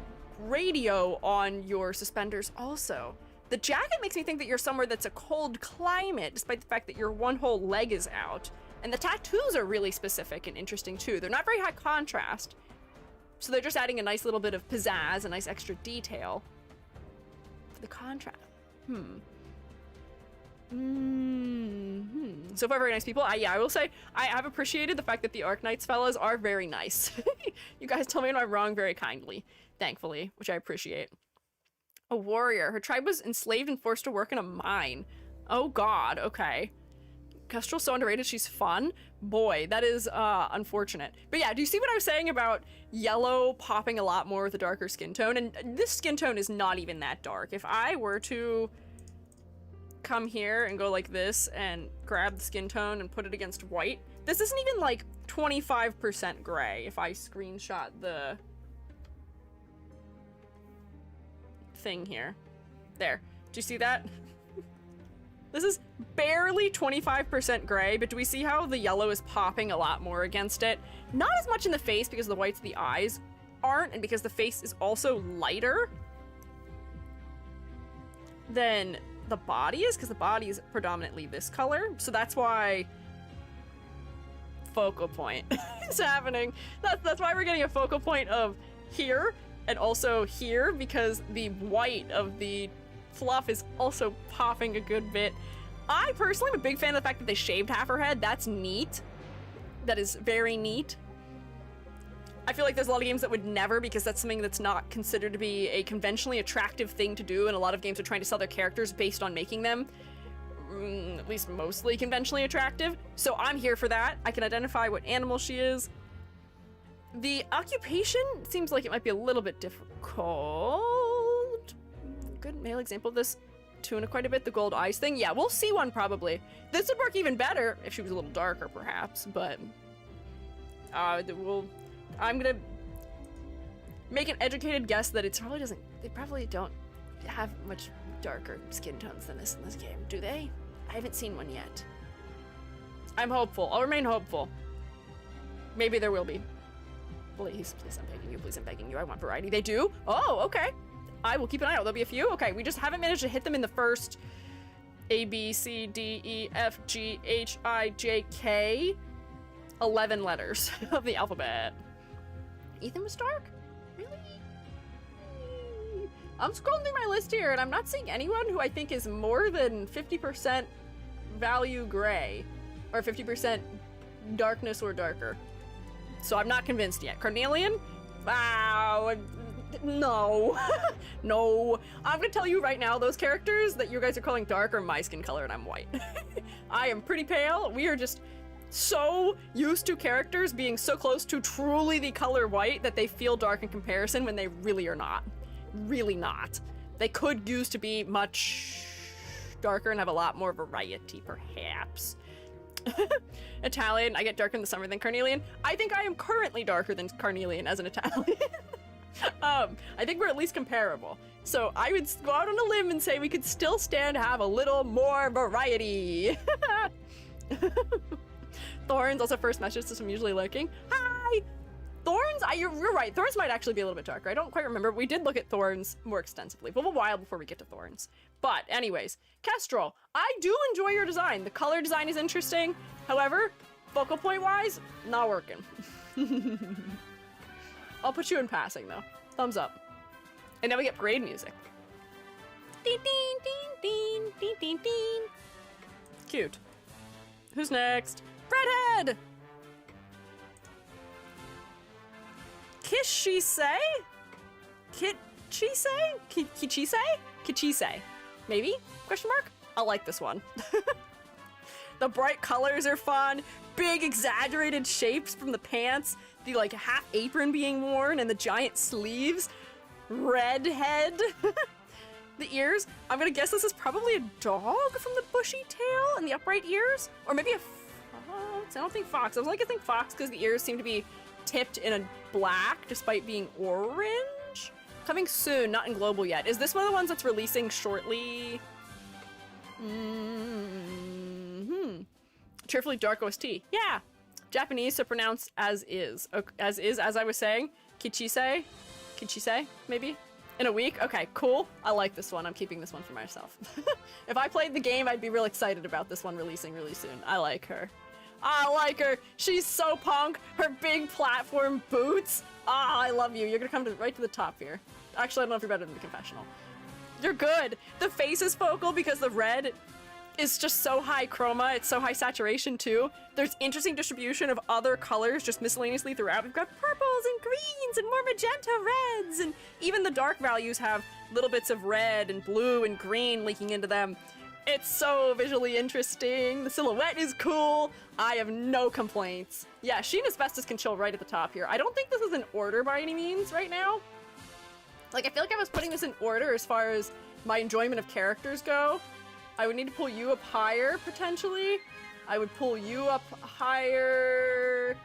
radio on your suspenders also. The jacket makes me think that you're somewhere that's a cold climate, despite the fact that your one whole leg is out. And the tattoos are really specific and interesting too. They're not very high contrast, so they're just adding a nice little bit of pizzazz, a nice extra detail for the contrast. So far, very nice people. Yeah, I will say, I have appreciated the fact that the Arknights fellas are very nice. You guys tell me when I'm wrong very kindly, thankfully, which I appreciate. A warrior. Her tribe was enslaved and forced to work in a mine. Oh god, okay. Kestrel's so underrated, she's fun. Boy, that is unfortunate. But yeah, do you see what I was saying about yellow popping a lot more with a darker skin tone? And this skin tone is not even that dark. If I were to come here and go like this and grab the skin tone and put it against white, this isn't even like 25% gray if I screenshot the thing here. There. Do you see that? This is barely 25% gray, but do we see how the yellow is popping a lot more against it? Not as much in the face because the whites of the eyes aren't, and because the face is also lighter than the body is, because the body is predominantly this color. So that's why focal point is happening. That's why we're getting a focal point of here and also here, because the white of the fluff is also popping a good bit. I personally am a big fan of the fact that they shaved half her head. That's neat. That is very neat. I feel like there's a lot of games that would never, because that's something that's not considered to be a conventionally attractive thing to do, and a lot of games are trying to sell their characters based on making them at least mostly conventionally attractive. So I'm here for that. I can identify what animal she is. The occupation seems like it might be a little bit difficult. Good male example of this. Tuna quite a bit, the gold eyes thing. Yeah, we'll see one probably. This would work even better if she was a little darker, perhaps, but I'm gonna make an educated guess that it probably doesn't. They probably don't have much darker skin tones than this in this game, do they? I haven't seen one yet. I'm hopeful. I'll remain hopeful. Maybe there will be. Please, I'm begging you. Please, I'm begging you. I want variety. They do? Oh, okay. I will keep an eye out. There'll be a few. Okay, we just haven't managed to hit them in the first A, B, C, D, E, F, G, H, I, J, K 11 letters of the alphabet. Ethan was dark? Really? I'm scrolling through my list here and I'm not seeing anyone who I think is more than 50% value gray or 50% darkness or darker. So I'm not convinced yet. Carnelian? Wow. No. No. I'm gonna tell you right now, those characters that you guys are calling dark are my skin color and I'm white. I am pretty pale. We are just so used to characters being so close to truly the color white that they feel dark in comparison when they really are not. Really not. They could use to be much darker and have a lot more variety, perhaps. Italian, I get darker in the summer than Carnelian. I think I am currently darker than Carnelian as an Italian. I think we're at least comparable. So I would go out on a limb and say we could still stand to have a little more variety. Thorns, also first message, so I'm usually lurking. Hi! Thorns, you're right. Thorns might actually be a little bit darker. I don't quite remember. We did look at Thorns more extensively, but a while before we get to Thorns. But anyways, Kestrel, I do enjoy your design. The color design is interesting. However, focal point wise, not working. I'll put you in passing though. Thumbs up. And now we get parade music. Ding, ding, ding, ding, ding, ding, ding. Cute. Who's next? Redhead! Kishise? Kitchise? Kichise? Kichise. Maybe? Question mark? I like this one. The bright colors are fun. Big exaggerated shapes from the pants. The like half apron being worn and the giant sleeves. Redhead. The ears. I'm gonna guess this is probably a dog from the bushy tail and the upright ears. Or maybe a fox. I don't think fox. I was like, I think fox because the ears seem to be tipped in a black despite being orange. Coming soon, not in global yet. Is this one of the ones that's releasing shortly? Cheerfully dark OST. Yeah. Japanese, so pronounced as is. As I was saying. Kichise? Kichise, maybe? In a week? Okay, cool. I like this one. I'm keeping this one for myself. If I played the game, I'd be real excited about this one releasing really soon. I like her. I like her. She's so punk. Her big platform boots. Ah, I love you. You're gonna come right to the top here. Actually, I don't know if you're better than the confessional. You're good. The face is focal because the red is just so high chroma. It's so high saturation too. There's interesting distribution of other colors just miscellaneously throughout. We've got purples and greens and more magenta reds, and even the dark values have little bits of red and blue and green leaking into them. It's so visually interesting. The silhouette is cool. I have no complaints. Yeah, Sheen Asbestos can chill right at the top here. I don't think this is in order by any means right now. Like, I feel like I was putting this in order as far as my enjoyment of characters go. I would need to pull you up higher, potentially. I would pull you up higher.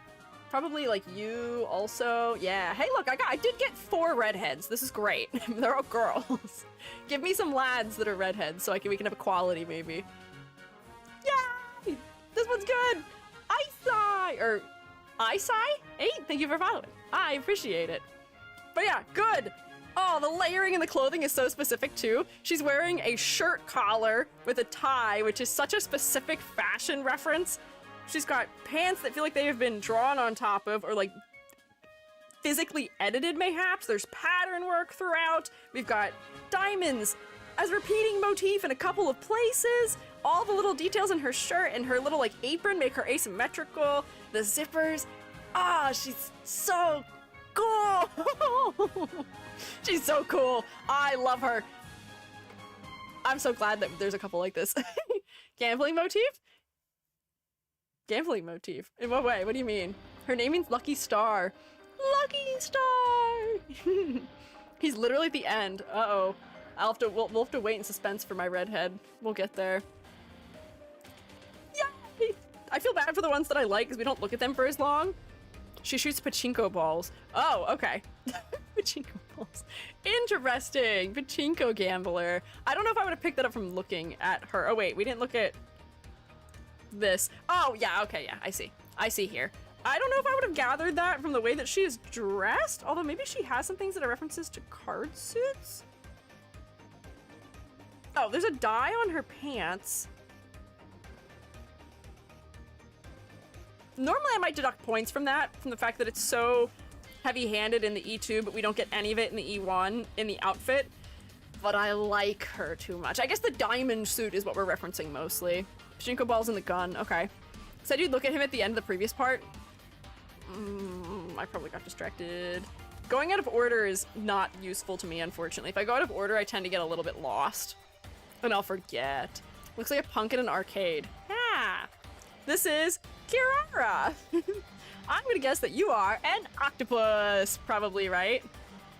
Probably, like, you also. Yeah. Hey, look, I did get 4 redheads. This is great. They're all girls. Give me some lads that are redheads so we can have equality, maybe. Yay! This one's good! Isai! Or, Isai? 8? Thank you for following. I appreciate it. But yeah, good! Oh, the layering in the clothing is so specific too. She's wearing a shirt collar with a tie, which is such a specific fashion reference. She's got pants that feel like they have been drawn on top of, or like physically edited mayhaps. There's pattern work throughout. We've got diamonds as a repeating motif in a couple of places. All the little details in her shirt and her little like apron make her asymmetrical. The zippers. Ah, she's so cool. She's so cool. I love her. I'm so glad that there's a couple like this. Gambling motif? Gambling motif? In what way? What do you mean? Her name means Lucky Star. Lucky Star! He's literally at the end. Uh-oh. We'll have to wait in suspense for my redhead. We'll get there. Yay! I feel bad for the ones that I like because we don't look at them for as long. She shoots pachinko balls. Oh, okay. Pachinko balls. Interesting. Pachinko gambler. I don't know if I would have picked that up from looking at her. Oh, wait. We didn't look at this. Oh, yeah. Okay, yeah. I see. I see here. I don't know if I would have gathered that from the way that she is dressed, although maybe she has some things that are references to card suits. Oh, there's a dye on her pants. Normally I might deduct points from that, from the fact that it's so heavy-handed in the E2, but we don't get any of it in the E1, in the outfit. But I like her too much. I guess the diamond suit is what we're referencing mostly. Pachinko balls in the gun, okay. Said you'd look at him at the end of the previous part. I probably got distracted. Going out of order is not useful to me, unfortunately. If I go out of order, I tend to get a little bit lost. And I'll forget. Looks like a punk in an arcade. Ah! This is Kirara! I'm gonna guess that you are an octopus, probably, right?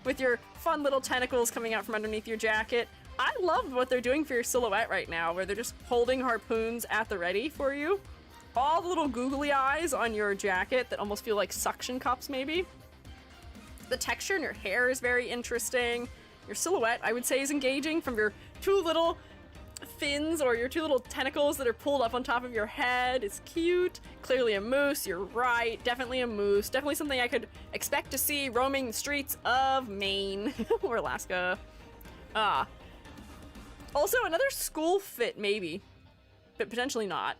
With your fun little tentacles coming out from underneath your jacket. I love what they're doing for your silhouette right now, where they're just holding harpoons at the ready for you. All the little googly eyes on your jacket that almost feel like suction cups, maybe. The texture in your hair is very interesting. Your silhouette, I would say, is engaging from your 2 little fins or your two little tentacles that are pulled up on top of your head is cute. Clearly a moose, you're right. Definitely a moose. Definitely something I could expect to see roaming the streets of Maine or Alaska. Also, another school fit, maybe, but potentially not.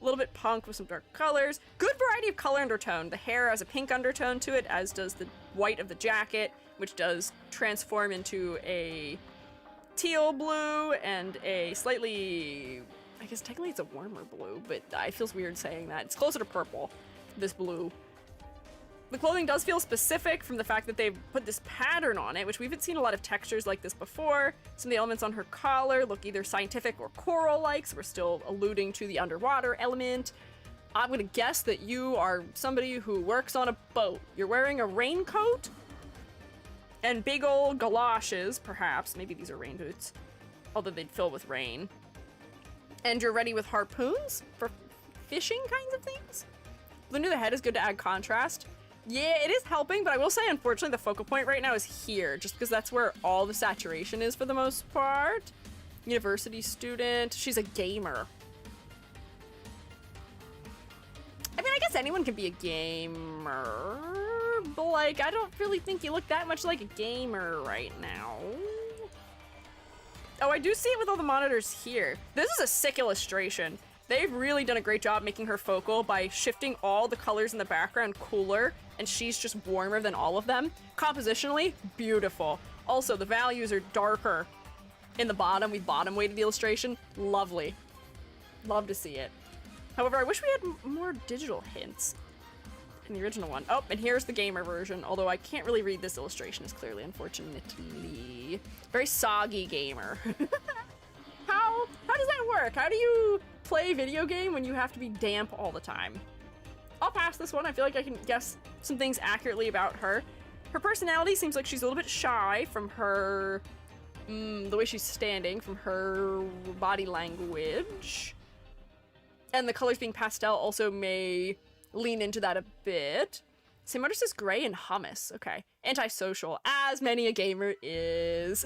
A little bit punk with some dark colors. Good variety of color undertone. The hair has a pink undertone to it, as does the white of the jacket, which does transform into a teal blue and a slightly, I guess technically it's a warmer blue, but it feels weird saying that. It's closer to purple, this blue. The clothing does feel specific from the fact that they've put this pattern on it, which we haven't seen a lot of textures like this before. Some of the elements on her collar look either scientific or coral-like, so we're still alluding to the underwater element. I'm gonna guess that you are somebody who works on a boat. You're wearing a raincoat and big old galoshes, perhaps. Maybe these are rain boots, although they'd fill with rain. And you're ready with harpoons for fishing kinds of things. Blue near the head is good to add contrast. Yeah, it is helping, but I will say, unfortunately, the focal point right now is here, just because that's where all the saturation is for the most part. University student. She's a gamer. I mean, I guess anyone can be a gamer, but, like, I don't really think you look that much like a gamer right now. Oh, I do see it with all the monitors here. This is a sick illustration. They've really done a great job making her focal by shifting all the colors in the background cooler, and she's just warmer than all of them. Compositionally, beautiful. Also, the values are darker in the bottom. We bottom weighted the illustration. Lovely. Love to see it. However, I wish we had more digital hints in the original one. Oh, and here's the gamer version, although I can't really read this illustration as clearly, unfortunately. Very soggy gamer. How does that work? How do you play a video game when you have to be damp all the time? I'll pass this one. I feel like I can guess some things accurately about her. Her personality seems like she's a little bit shy from her, the way she's standing, from her body language. And the colors being pastel also may lean into that a bit. Same artist is gray and hummus. Okay. Antisocial, as many a gamer is.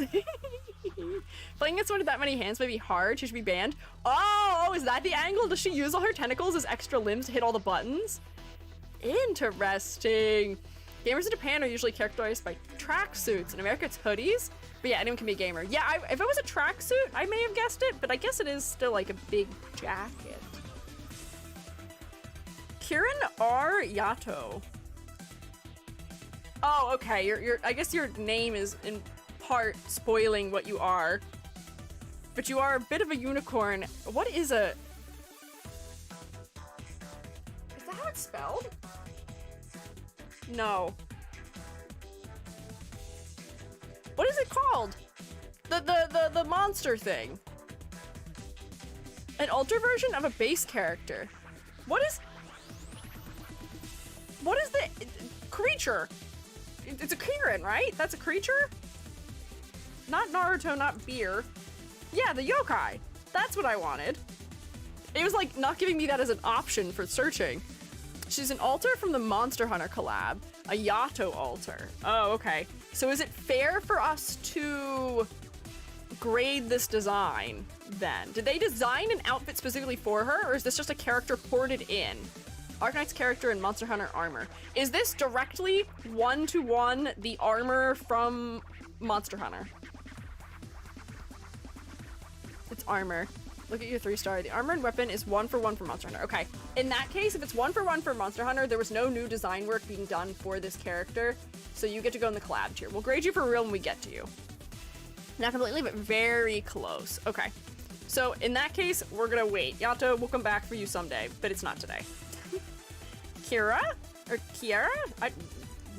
Playing against one with that many hands may be hard. She should be banned. Oh, is that the angle? Does she use all her tentacles as extra limbs to hit all the buttons? Interesting. Gamers in Japan are usually characterized by tracksuits. In America, it's hoodies. But yeah, anyone can be a gamer. Yeah, if it was a tracksuit, I may have guessed it, but I guess it is still like a big jacket. Kieran R. Yato. Oh, okay. I guess your name is in part spoiling what you are. But you are a bit of a unicorn. What is a... Is that how it's spelled? No. What is it called? The monster thing. An alter version of a base character. What is the creature? It's a Kieran, right? That's a creature? Not Naruto, not beer. Yeah, the yokai. That's what I wanted. It was like not giving me that as an option for searching. She's an alter from the Monster Hunter collab. A Yato alter. Oh, okay. So is it fair for us to grade this design then? Did they design an outfit specifically for her, or is this just a character ported in? Arknights character in Monster Hunter armor. Is this directly one-to-one the armor from Monster Hunter? It's armor. Look at your 3-star. The armor and weapon is 1-for-1 for Monster Hunter. Okay. In that case, if it's 1-for-1 for Monster Hunter, there was no new design work being done for this character, so you get to go in the collab tier. We'll grade you for real when we get to you. Not completely, but very close. Okay. So in that case, we're gonna wait. Yato, we'll come back for you someday, but it's not today. Kira? Or Kiara? I'm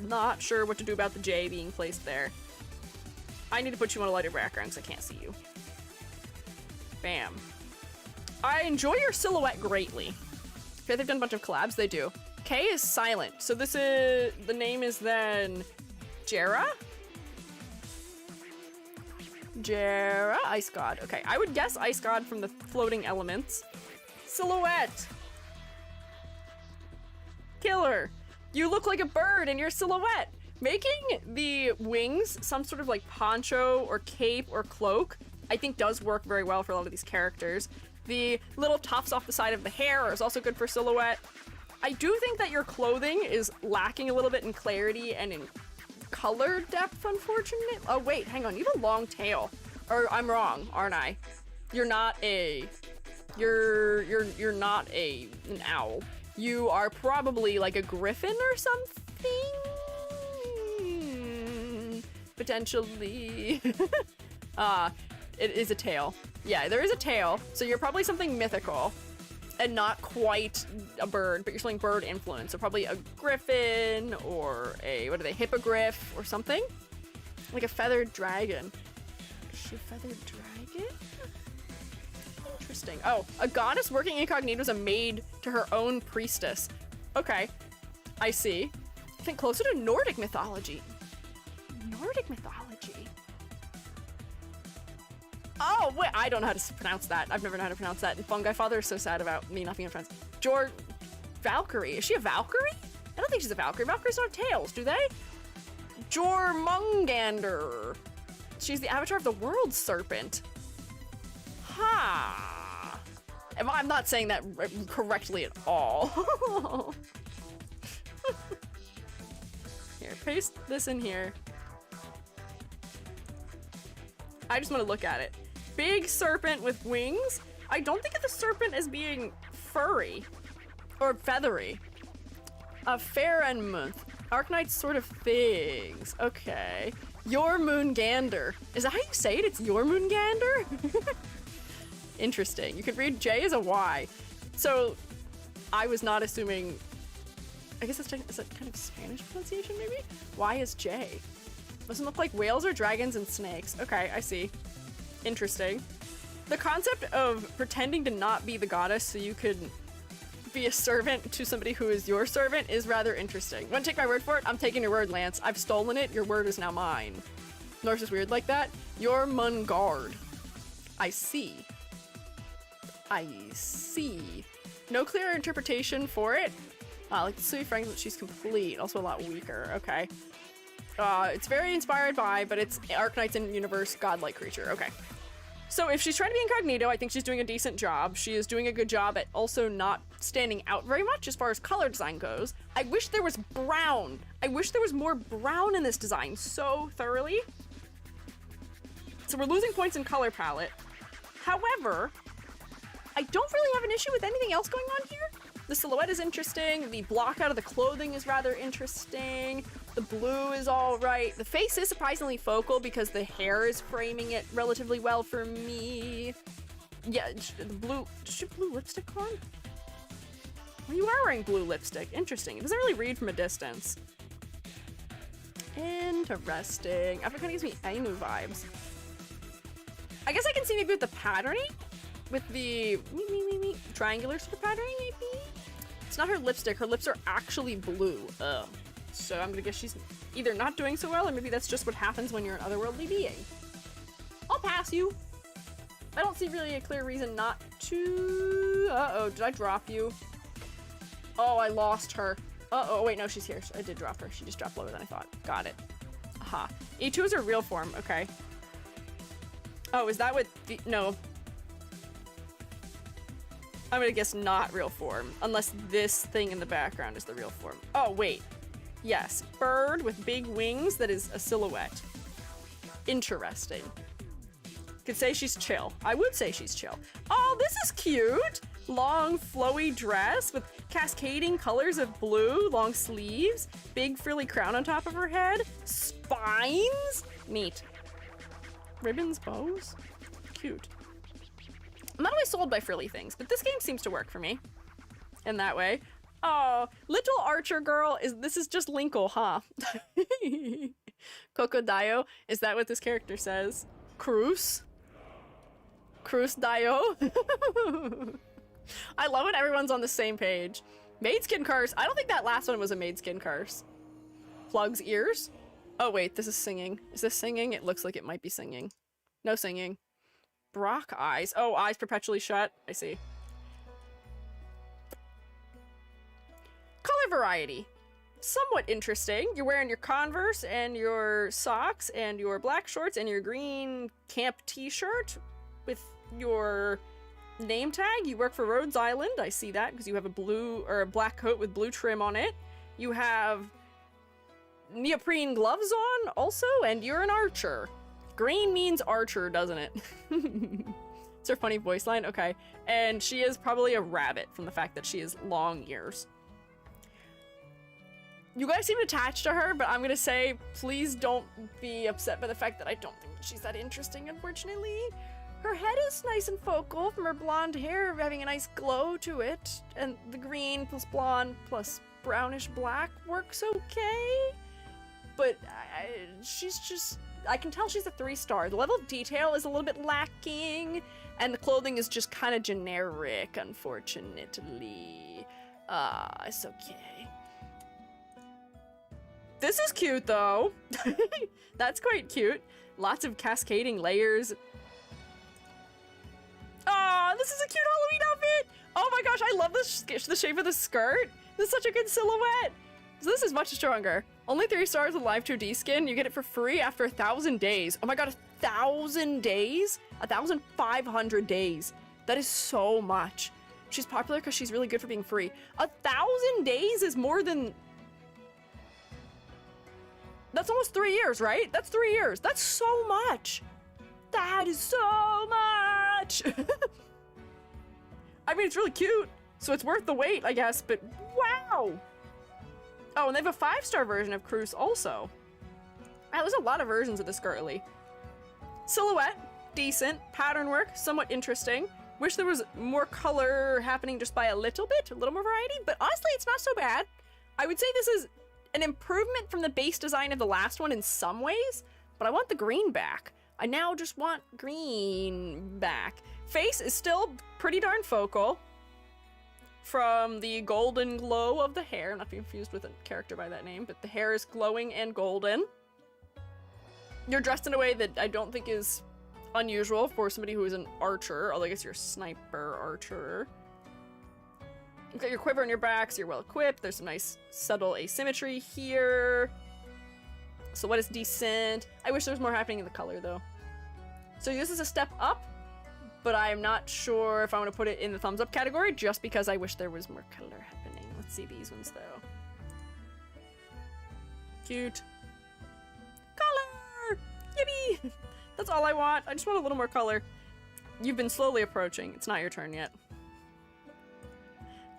not sure what to do about the J being placed there. I need to put you on a lighter background because I can't see you. Bam. I enjoy your silhouette greatly. I feel like they've done a bunch of collabs. They do. K is silent. So this is... The name is then... Jera? Jera? Ice God. Okay, I would guess Ice God from the floating elements. Silhouette. Killer. You look like a bird in your silhouette. Making the wings some sort of like poncho or cape or cloak I think does work very well for a lot of these characters. The little tufts off the side of the hair is also good for silhouette. I do think that your clothing is lacking a little bit in clarity and in color depth, unfortunately. Oh wait, hang on, you have a long tail. Or I'm wrong, aren't I? You're not an owl. You are probably like a griffin or something? Potentially. It is a tail. Yeah, there is a tail, so you're probably something mythical and not quite a bird, but you're something bird influenced. So probably a griffin or a, what are they, hippogriff or something? Like a feathered dragon. Is she a feathered dragon? Interesting. Oh, a goddess working incognito is a maid to her own priestess. Okay, I see. I think closer to Nordic mythology. Nordic mythology. Oh, wait, I don't know how to pronounce that. I've never known how to pronounce that. And Fungi Father is so sad about me not being able to pronounce. Valkyrie. Is she a Valkyrie? I don't think she's a Valkyrie. Valkyries don't have tails, do they? Jormungandr. She's the avatar of the world serpent. Ha. I'm not saying that correctly at all. Here, paste this in here. I just want to look at it. Big serpent with wings. I don't think of the serpent as being furry or feathery. Fair and month. Arknights sort of things. Okay. Jormungandr. Is that how you say it? It's Jormungandr? Interesting. You could read J as a Y. So I was not assuming, I guess is that kind of Spanish pronunciation maybe? Y is J. Doesn't look like whales or dragons and snakes. Okay, I see. Interesting. The concept of pretending to not be the goddess so you could be a servant to somebody who is your servant is rather interesting. Want to take my word for it? I'm taking your word, Lance. I've stolen it. Your word is now mine. Norse is weird like that. Jormungandr. I see. I see. No clear interpretation for it. Like the Sui Frank, she's complete. Also a lot weaker. Okay. It's very inspired by, but it's Arknights in universe godlike creature. Okay. So if she's trying to be incognito, I think she's doing a decent job. She is doing a good job at also not standing out very much as far as color design goes. I wish there was brown. I wish there was more brown in this design so thoroughly. So we're losing points in color palette. However, I don't really have an issue with anything else going on here. The silhouette is interesting. The block out of the clothing is rather interesting. The blue is all right. The face is surprisingly focal because the hair is framing it relatively well for me. Yeah, the blue, does she have blue lipstick on? Well, you are wearing blue lipstick. Interesting. It doesn't really read from a distance. Interesting. It kind of gives me Ainu vibes. I guess I can see maybe with the patterning, with the triangular sort of patterning, maybe? It's not her lipstick. Her lips are actually blue. Ugh. So I'm gonna guess she's either not doing so well, or maybe that's just what happens when you're an otherworldly being. I'll pass you. I don't see really a clear reason not to... Uh-oh, did I drop you? Oh, I lost her. Uh-oh, wait, no, she's here. I did drop her. She just dropped lower than I thought. Got it. Aha. E2 is her real form. Okay. Oh, is that what the... No. I'm gonna guess not real form, unless this thing in the background is the real form. Oh, wait. Yes, bird with big wings that is a silhouette. Interesting. Could say she's chill. I would say she's chill. Oh, this is cute! Long, flowy dress with cascading colors of blue, long sleeves, big frilly crown on top of her head, spines? Neat. Ribbons, bows? Cute. I'm not always sold by frilly things, but this game seems to work for me in that way. Oh, little archer girl, this is just Linkle, huh? Kokodayo, is that what this character says? Cruz? Cruz Dayo? I love when everyone's on the same page. Maidskin curse. I don't think that last one was a maidskin curse. Plug's ears? Oh wait, this is singing. Is this singing? It looks like it might be singing. No singing. Brock eyes. Oh, eyes perpetually shut. I see. Color variety. somewhat interesting. You're wearing your Converse and your socks and your black shorts and your green camp t-shirt with your name tag. You work for Rhodes Island. I see that because you have a blue or a black coat with blue trim on it. You have neoprene gloves on also, and you're an archer. Green means archer, doesn't it? It's her funny voice line. Okay. And she is probably a rabbit from the fact that she has long ears. You guys seem attached to her, but I'm gonna say, please don't be upset by the fact that I don't think she's that interesting, unfortunately. Her head is nice and focal from her blonde hair having a nice glow to it, and the green plus blonde plus brownish black works okay. But she's just, I can tell she's a 3-star. The level of detail is a little bit lacking, and the clothing is just kind of generic, unfortunately. It's okay. This is cute, though. That's quite cute. Lots of cascading layers. Oh, this is a cute Halloween outfit. Oh my gosh, I love this, the shape of the skirt. This is such a good silhouette. So this is much stronger. Only 3 stars with live 2D skin. You get it for free after 1,000 days. Oh my god, 1,000 days? 1,500 days. That is so much. She's popular because she's really good for being free. 1,000 days is more than... That's almost 3 years, right? That's 3 years. That's so much. That is so much. I mean, it's really cute, so it's worth the wait, I guess, but wow. Oh, and they have a 5-star version of Cruz also. Wow, there's a lot of versions of this girly. Silhouette, decent. Pattern work, somewhat interesting. Wish there was more color happening just by a little bit, a little more variety, but honestly, it's not so bad. I would say this is an improvement from the base design of the last one in some ways, but I want the green back. I now just want green back. Face is still pretty darn focal from the golden glow of the hair. Not to be confused with a character by that name, but the hair is glowing and golden. You're dressed in a way that I don't think is unusual for somebody who is an archer, although I guess you're a sniper archer. You've got your quiver on your back, so you're well equipped. There's some nice subtle asymmetry here. So what is decent? I wish there was more happening in the color though. So this is a step up, but I'm not sure if I want to put it in the thumbs up category just because I wish there was more color happening. Let's see these ones though. Cute. Color! Yippee! That's all I want. I just want a little more color. You've been slowly approaching. It's not your turn yet.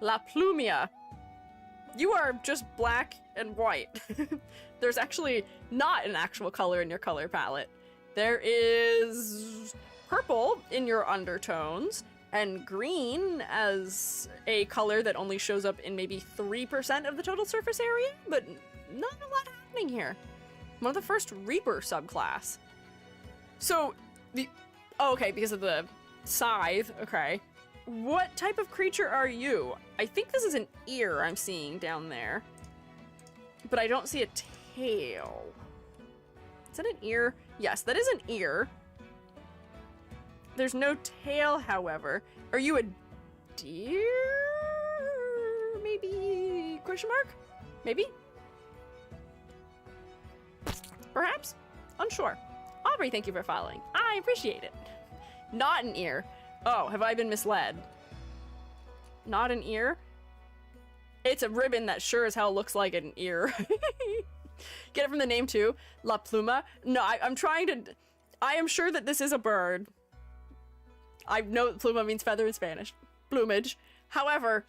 La Plumia. You are just black and white. There's actually not an actual color in your color palette. There is purple in your undertones and green as a color that only shows up in maybe 3% of the total surface area, but not a lot happening here. One of the first Reaper subclass. So the, oh, okay, because of the scythe, okay. What type of creature are you? I think this is an ear I'm seeing down there, but I don't see a tail. Is that an ear? Yes, that is an ear. There's no tail, however. Are you a deer? Maybe? Question mark? Maybe? Perhaps? Unsure. Aubrey, thank you for following. I appreciate it. Not an ear. Oh, have I been misled? Not an ear? It's a ribbon that sure as hell looks like an ear. Get it from the name too. La Pluma. No, I'm trying to... I am sure that this is a bird. I know that pluma means feather in Spanish. Plumage. However,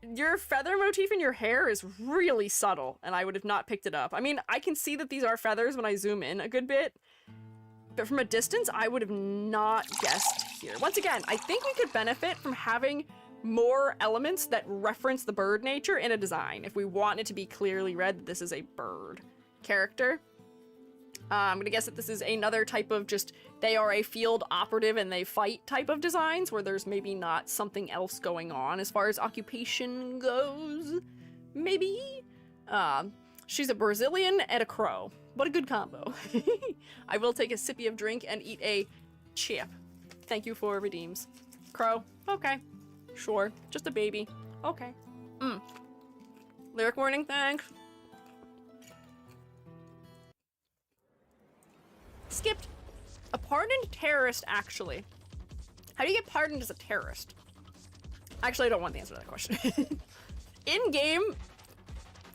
your feather motif in your hair is really subtle, and I would have not picked it up. I mean, I can see that these are feathers when I zoom in a good bit, but from a distance, I would have not guessed here. Once again, I think we could benefit from having more elements that reference the bird nature in a design if we want it to be clearly read that this is a bird character. I'm gonna guess that this is another type of just, they are a field operative and they fight type of designs where there's maybe not something else going on as far as occupation goes. Maybe? She's a Brazilian and a crow. What a good combo. I will take a sippy of drink and eat a chip. Thank you for redeems. Crow, okay. Sure, just a baby. Okay. Lyric warning, thanks. Skipped. A pardoned terrorist, actually. How do you get pardoned as a terrorist? Actually, I don't want the answer to that question. In-game,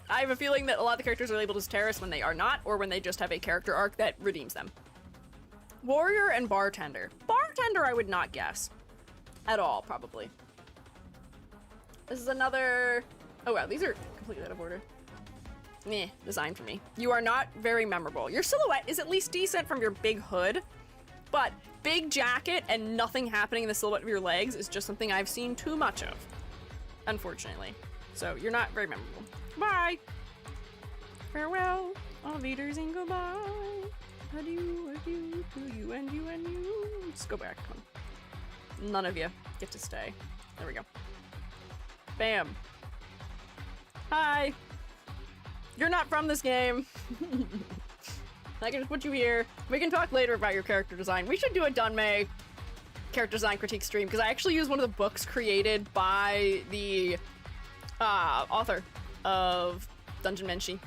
I have a feeling that a lot of the characters are labeled as terrorists when they are not, or when they just have a character arc that redeems them. Warrior and bartender. Bartender, I would not guess. At all, probably. This is another... Oh wow, these are completely out of order. Meh, design for me. You are not very memorable. Your silhouette is at least decent from your big hood, but big jacket and nothing happening in the silhouette of your legs is just something I've seen too much of, unfortunately. So you're not very memorable. Bye. Farewell, all leaders and goodbye. Adieu, adieu to you and you and you. Just go back. Come on. None of you get to stay. There we go. Bam. Hi. You're not from this game. I can just put you here. We can talk later about your character design. We should do a Dunmay character design critique stream because I actually use one of the books created by the author of Dungeon Menshi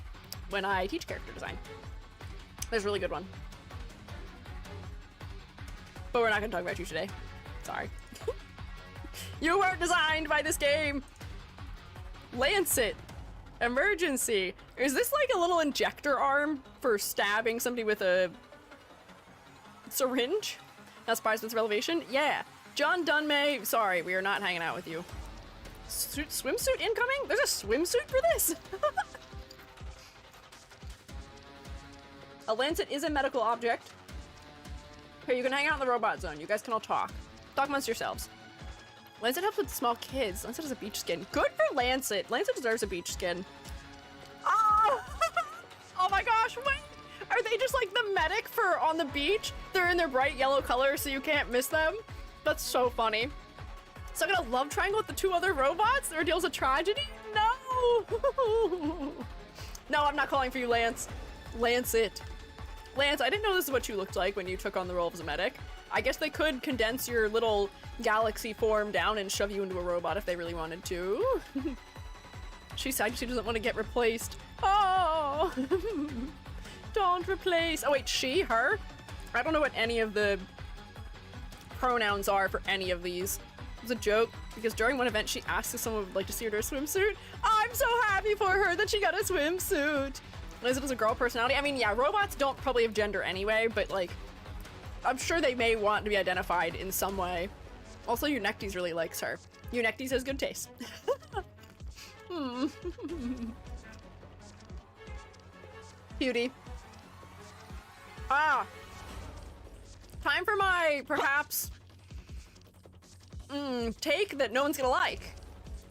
when I teach character design. There's a really good one. But we're not gonna talk about you today. Sorry. You weren't designed by this game! Lancet. Emergency. Is this like a little injector arm for stabbing somebody with a syringe? Not surprised with this revelation? Yeah. John Dunmay, sorry, we are not hanging out with you. Swimsuit incoming? There's a swimsuit for this? A lancet is a medical object. Here, you can hang out in the robot zone. You guys can all talk. Talk amongst yourselves. Lancet helps with small kids. Lancet has a beach skin. Good for Lancet. Lancet deserves a beach skin. Oh! Oh my gosh, wait! Are they just like the medic for on the beach? They're in their bright yellow color so you can't miss them? That's so funny. So I'm gonna love triangle with the two other robots? The ordeal's a tragedy? No! No, I'm not calling for you, Lance. Lancet. Lance, I didn't know this is what you looked like when you took on the role of a medic. I guess they could condense your little galaxy form down and shove you into a robot if they really wanted to. She said she doesn't want to get replaced. Oh! Don't replace. Oh wait, she? Her? I don't know what any of the pronouns are for any of these. It was a joke because during one event she asked if someone would like to see her to a swimsuit. I'm so happy for her that she got a swimsuit. Is it as a girl personality? I mean, yeah, robots don't probably have gender anyway, but like, I'm sure they may want to be identified in some way. Also, Eunectes really likes her. Eunectes has good taste. Beauty. Ah. Time for my, perhaps, take that no one's gonna like.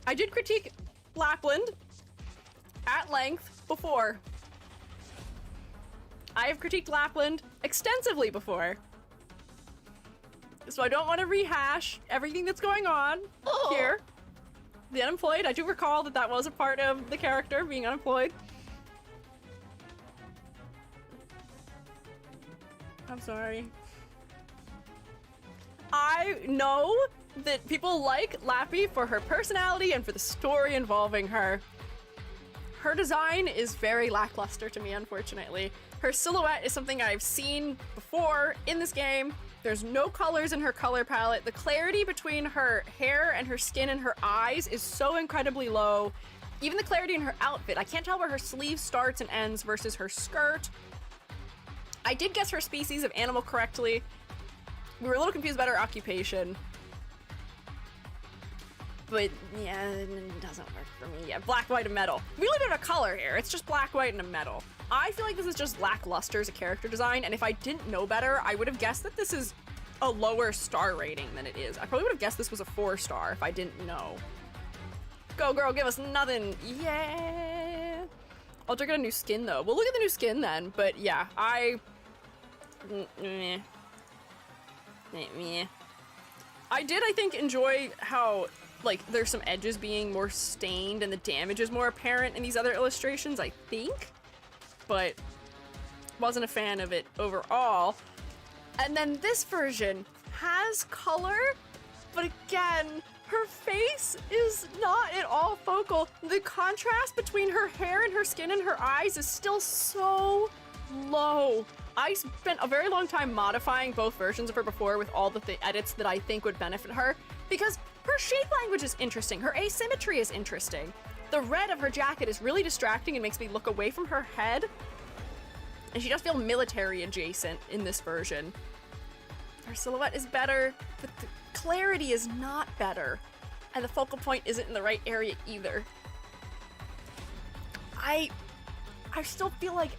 I did critique Lapland at length before. I have critiqued Lapland extensively before. So I don't want to rehash everything that's going on here. The unemployed, I do recall that that was a part of the character, being unemployed. I'm sorry. I know that people like Lappy for her personality and for the story involving her. Her design is very lackluster to me, unfortunately. Her silhouette is something I've seen before in this game. There's no colors in her color palette. The clarity between her hair and her skin and her eyes is so incredibly low. Even the clarity in her outfit, I can't tell where her sleeve starts and ends versus her skirt. I did guess her species of animal correctly. We were a little confused about her occupation. But yeah, it doesn't work for me. Yeah, black, white, and metal. We really don't have a color here. It's just black, white, and a metal. I feel like this is just lackluster as a character design, and if I didn't know better, I would have guessed that this is a lower star rating than it is. I probably would have guessed this was a 4-star if I didn't know. Go girl, give us nothing. Yeah. I'll check out a new skin though. We'll look at the new skin then, but yeah, I did, I think, enjoy how, like, there's some edges being more stained and the damage is more apparent in these other illustrations, I think. But wasn't a fan of it overall. And then this version has color, but again, Her face is not at all focal. The contrast between her hair and her skin and her eyes is still so low. I spent a very long time modifying both versions of her before with all the edits that I think would benefit her, because her shape language is interesting, her asymmetry is interesting. The red of her jacket is really distracting and makes me look away from her head. And she does feel military adjacent in this version. Her silhouette is better, but the clarity is not better. And the focal point isn't in the right area either. I still feel like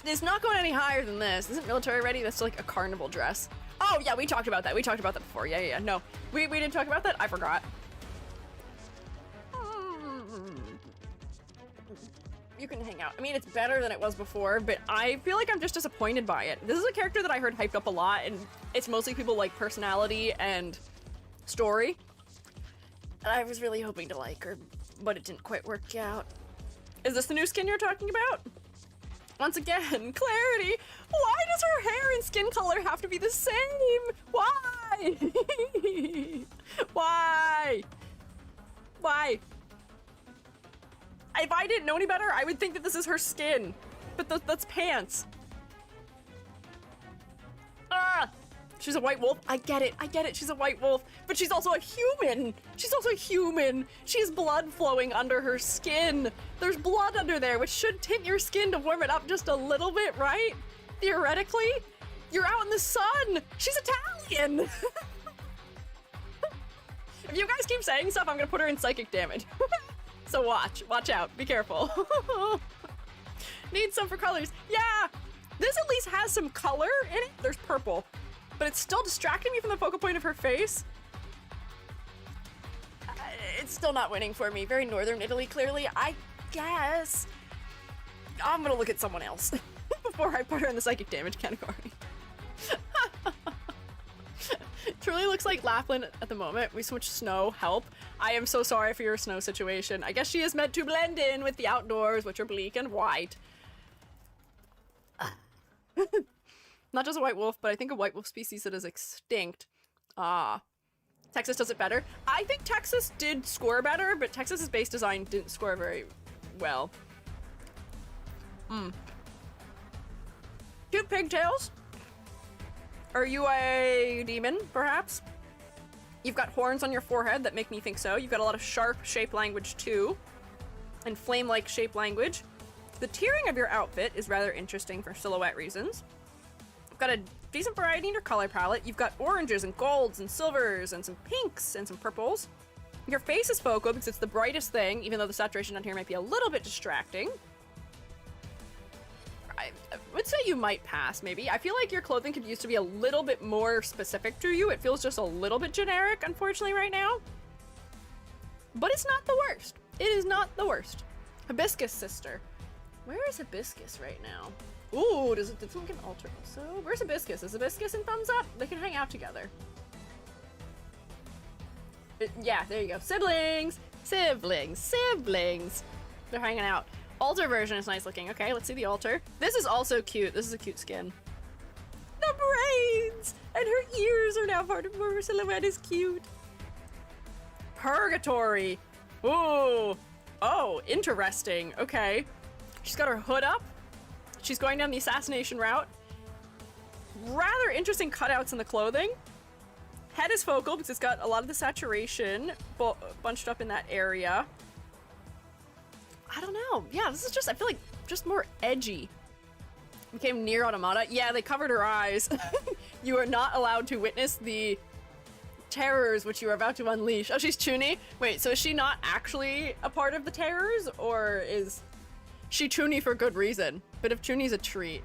it's not going any higher than this. Isn't military ready? That's like a carnival dress. Oh yeah, we talked about that. We talked about that before. Yeah. No, we didn't talk about that. I forgot. You can hang out. I mean, it's better than it was before, but I feel like I'm just disappointed by it. This is a character that I heard hyped up a lot, and it's mostly people like personality and story. And I was really hoping to like her, but it didn't quite work out. Is this the new skin you're talking about? Once again, clarity. Why does her hair and skin color have to be the same? Why? Why? If I didn't know any better, I would think that this is her skin. But that's pants. Ah! She's a white wolf. I get it. She's a white wolf. But she's also a human. She has blood flowing under her skin. There's blood under there, which should tint your skin to warm it up just a little bit, right? Theoretically. You're out in the sun. She's Italian. If you guys keep saying stuff, I'm gonna put her in psychic damage. So watch out, be careful. Need some for colors. Yeah, this at least has some color in it. There's purple, but it's still distracting me from the focal point of her face. It's still not winning for me. Very northern Italy, clearly. I guess I'm gonna look at someone else before I put her in the psychic damage category. Truly looks like Lapland at the moment. We switched snow. Help. I am so sorry for your snow situation. I guess she is meant to blend in with the outdoors, which are bleak and white. Not just a white wolf, but I think a white wolf species that is extinct. Texas does it better. I think Texas did score better, but Texas's base design didn't score very well. Cute pigtails. Are you a demon, perhaps? You've got horns on your forehead that make me think so. You've got a lot of sharp shape language too, and flame-like shape language. The tiering of your outfit is rather interesting for silhouette reasons. You've got a decent variety in your color palette. You've got oranges and golds and silvers and some pinks and some purples. Your face is focal because it's the brightest thing, even though the saturation on here might be a little bit distracting. I would say you might pass, maybe. I feel like your clothing could use to be a little bit more specific to you. It feels just a little bit generic, unfortunately, right now. But it's not the worst. It is not the worst. Hibiscus sister. Where is Hibiscus right now? Ooh, did someone get an altar also? Where's Hibiscus? Is Hibiscus and Thumbs Up? They can hang out together. Yeah, there you go. Siblings! Siblings! They're hanging out. Altar version is nice looking. Okay, let's see the altar. This is also cute. This is a cute skin. The braids! And her ears are now part of her silhouette is cute. Purgatory. Ooh. Oh, interesting. Okay. She's got her hood up. She's going down the assassination route. Rather interesting cutouts in the clothing. Head is focal because it's got a lot of the saturation bunched up in that area. I don't know. Yeah, this is just, I feel like, just more edgy. Became near automata. Yeah, they covered her eyes. You are not allowed to witness the terrors which you are about to unleash. Oh, she's Chuni? Wait, so is she not actually a part of the terrors? Or is she Chuni for good reason? But if Chuni's a treat.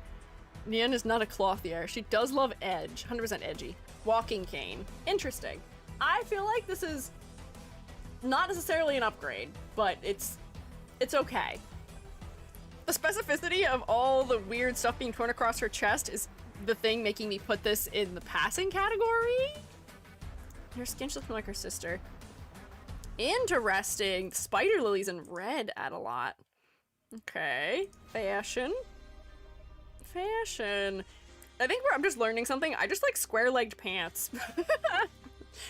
Nien is not a clothier. She does love edge. 100% edgy. Walking cane. Interesting. I feel like this is not necessarily an upgrade, but it's okay. The specificity of all the weird stuff being torn across her chest is the thing making me put this in the passing category. Her skin's looking like her sister. Interesting. Spider lilies in red add a lot. Okay. Fashion. Fashion. I think I'm just learning something. I just like square-legged pants.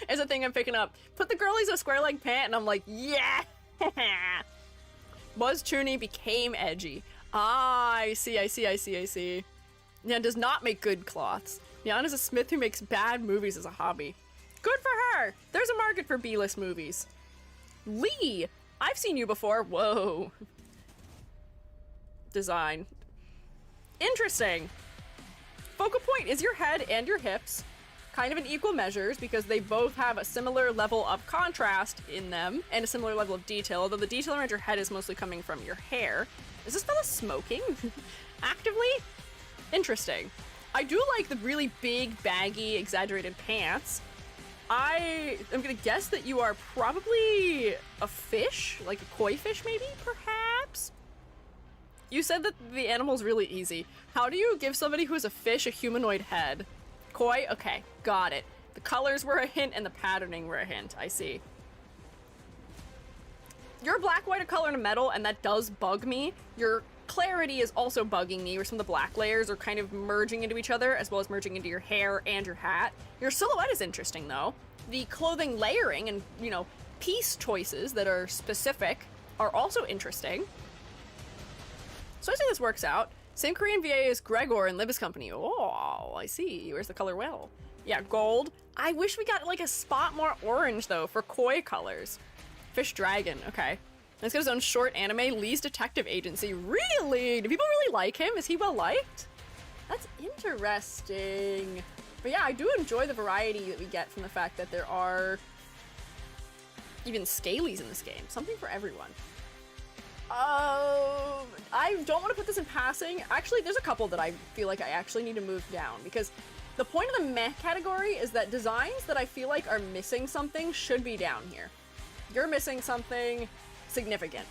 Is a thing I'm picking up. Put the girlies a square-legged pant and I'm like, yeah! Was Chuni, became edgy. Ah, I see. Nyan does not make good cloths. Nyan is a smith who makes bad movies as a hobby. Good for her! There's a market for B-list movies. Lee! I've seen you before. Whoa. Design. Interesting. Focal point is your head and your hips. Kind of in equal measures because they both have a similar level of contrast in them and a similar level of detail, although the detail around your head is mostly coming from your hair. Is this fella smoking? Actively? Interesting. I do like the really big, baggy, exaggerated pants. I am gonna guess that you are probably a fish, like a koi fish maybe, perhaps? You said that the animal's really easy. How do you give somebody who is a fish a humanoid head? Koi? Okay, got it. The colors were a hint and the patterning were a hint. I see. You're black, white, a color, and a metal, and that does bug me. Your clarity is also bugging me, where some of the black layers are kind of merging into each other, as well as merging into your hair and your hat. Your silhouette is interesting, though. The clothing layering and, you know, piece choices that are specific are also interesting. So I say this works out. Same Korean VA as Gregor in Libby's company. Oh, I see. Where's the color well? Yeah, gold. I wish we got like a spot more orange though for koi colors. Fish dragon. Okay. Let's get his own short anime. Lee's detective agency. Really? Do people really like him? Is he well liked? That's interesting. But yeah, I do enjoy the variety that we get from the fact that there are even scalies in this game. Something for everyone. I don't want to put this in passing. Actually, there's a couple that I feel like I actually need to move down because the point of the meh category is that designs that I feel like are missing something should be down here. You're missing something significant.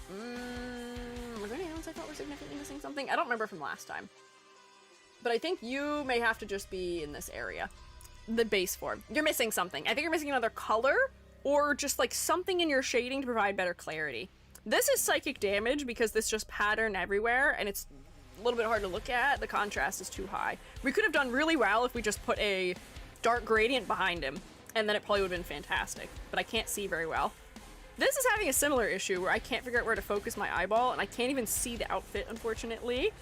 Were there any ones I thought were significantly missing something? I don't remember from last time. But I think you may have to just be in this area. The base form. You're missing something. I think you're missing another color or just like something in your shading to provide better clarity. This is psychic damage because this just pattern everywhere and it's a little bit hard to look at. The contrast is too high. We could have done really well if we just put a dark gradient behind him and then it probably would have been fantastic, but I can't see very well. This is having a similar issue where I can't figure out where to focus my eyeball and I can't even see the outfit, unfortunately.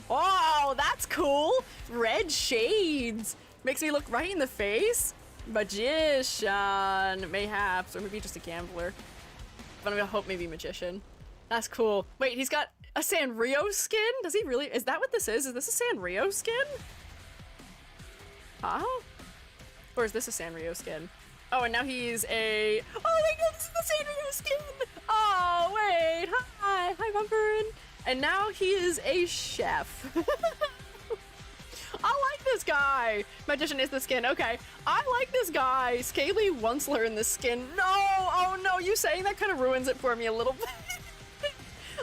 Oh, that's cool. Red shades. Makes me look right in the face. Magician, mayhaps, or maybe just a gambler. But I'm gonna hope maybe magician. That's cool. Wait, he's got a Sanrio skin? Does he really? Is that what this is? Is this a Sanrio skin? Huh? Or is this a Sanrio skin? Oh, and now he's a... Oh my god, this is the Sanrio skin! Oh, wait. Hi, Bumperin. And now he is a chef. I like this guy. Magician is the skin. Okay. I like this guy. Scaly Onceler in the skin. No! Oh no, you saying that kind of ruins it for me a little bit.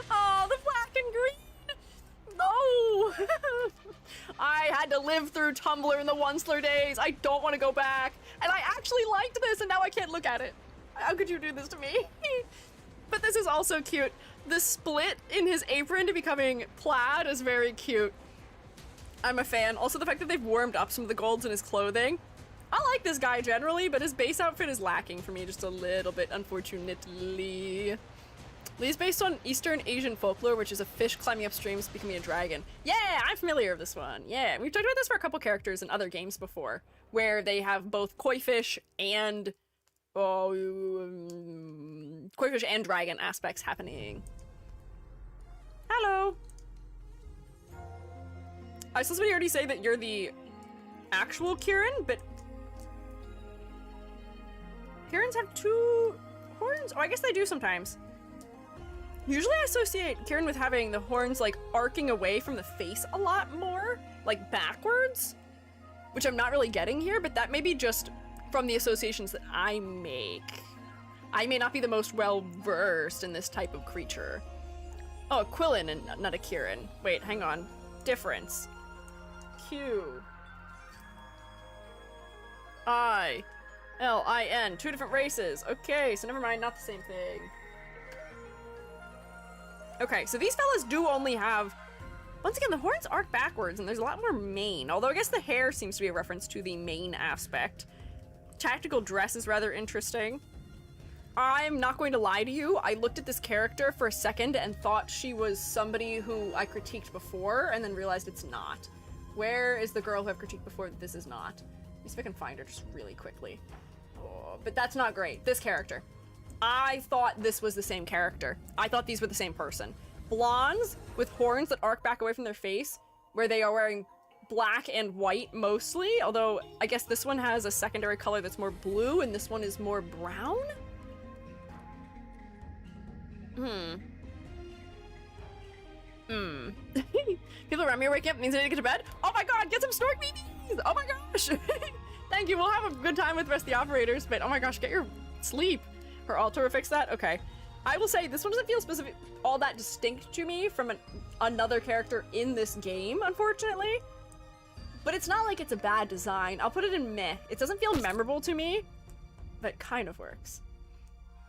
Oh, the black and green. No! I had to live through Tumblr in the Onceler days. I don't want to go back. And I actually liked this and now I can't look at it. How could you do this to me? But this is also cute. The split in his apron to becoming plaid is very cute. I'm a fan. Also, the fact that they've warmed up some of the golds in his clothing. I like this guy generally, but his base outfit is lacking for me just a little bit, unfortunately. Lee's based on Eastern Asian folklore, which is a fish climbing up streams becoming a dragon. Yeah, I'm familiar with this one. Yeah, we've talked about this for a couple characters in other games before, where they have both koi fish and koi fish and dragon aspects happening. Hello. I saw somebody already say that you're the actual Kieran, but Kierans have two horns? Oh, I guess they do sometimes. Usually I associate Kieran with having the horns like arcing away from the face a lot more, like backwards, which I'm not really getting here, but that may be just from the associations that I make. I may not be the most well-versed in this type of creature. Oh, a Quillen and not a Kieran. Wait, hang on. Difference. Q. I. L-I-N. 2 different races. Okay, so never mind, not the same thing. Okay, so these fellas do only have... Once again, the horns arc backwards, and there's a lot more mane. Although I guess the hair seems to be a reference to the mane aspect. Tactical dress is rather interesting. I'm not going to lie to you. I looked at this character for a second and thought she was somebody who I critiqued before, and then realized it's not. Where is the girl who I've critiqued before that this is not? Let me see if I can find her just really quickly. Oh, but that's not great. This character. I thought this was the same character. I thought these were the same person. Blondes with horns that arc back away from their face, where they are wearing black and white mostly, although I guess this one has a secondary color that's more blue and this one is more brown? People around me are waking up, means I need to get to bed. Oh my god, get some snork BBs! Oh my gosh! Thank you, we'll have a good time with the rest of the operators, but oh my gosh, get your sleep. Her altar will fix that? Okay. I will say, this one doesn't feel specific, all that distinct to me from another character in this game, unfortunately. But it's not like it's a bad design. I'll put it in meh. It doesn't feel memorable to me, but it kind of works.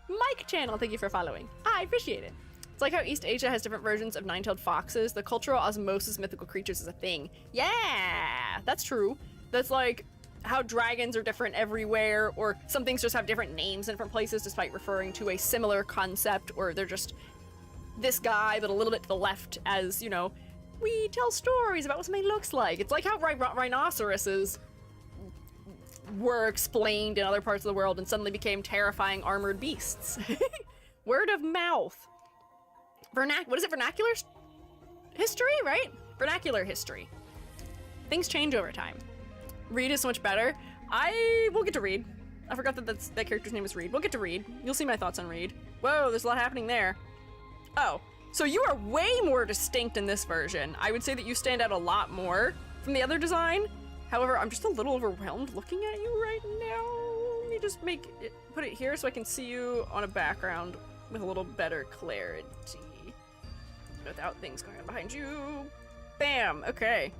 Mike Channel, thank you for following. I appreciate it. It's like how East Asia has different versions of nine-tailed foxes. The cultural osmosis of mythical creatures is a thing. Yeah, that's true. That's like how dragons are different everywhere, or some things just have different names in different places despite referring to a similar concept, or they're just this guy but a little bit to the left, as, you know, we tell stories about what something looks like. It's like how rhinoceroses were explained in other parts of the world and suddenly became terrifying armored beasts. Word of mouth. What is it? Vernacular history, right? Vernacular history. Things change over time. Reed is so much better. We'll get to Reed. I forgot that that character's name is Reed. We'll get to Reed. You'll see my thoughts on Reed. Whoa, there's a lot happening there. Oh, so you are way more distinct in this version. I would say that you stand out a lot more from the other design. However, I'm just a little overwhelmed looking at you right now. Let me just put it here so I can see you on a background with a little better clarity. Without things going on behind you. Bam, okay.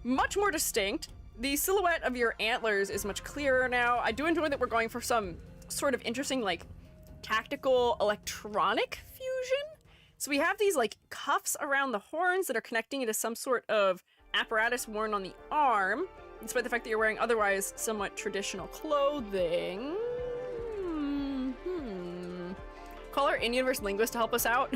Much more distinct. The silhouette of your antlers is much clearer now. I do enjoy that we're going for some sort of interesting, like, tactical electronic fusion. So we have these, like, cuffs around the horns that are connecting into some sort of apparatus worn on the arm, despite the fact that you're wearing otherwise somewhat traditional clothing. Call our in-universe linguist to help us out.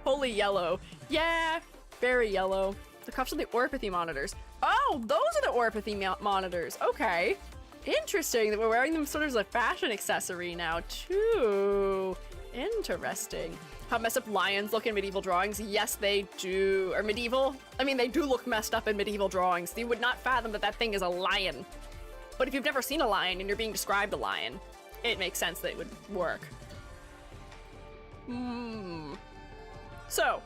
Holy yellow. Yeah, very yellow. The cuffs are the oripathy monitors. Oh, those are the oripathy monitors. Okay. Interesting that we're wearing them sort of as a fashion accessory now, too. Interesting. How messed up lions look in medieval drawings. Yes, they do. Or medieval? I mean, they do look messed up in medieval drawings. You would not fathom that that thing is a lion. But if you've never seen a lion and you're being described a lion, it makes sense that it would work. So,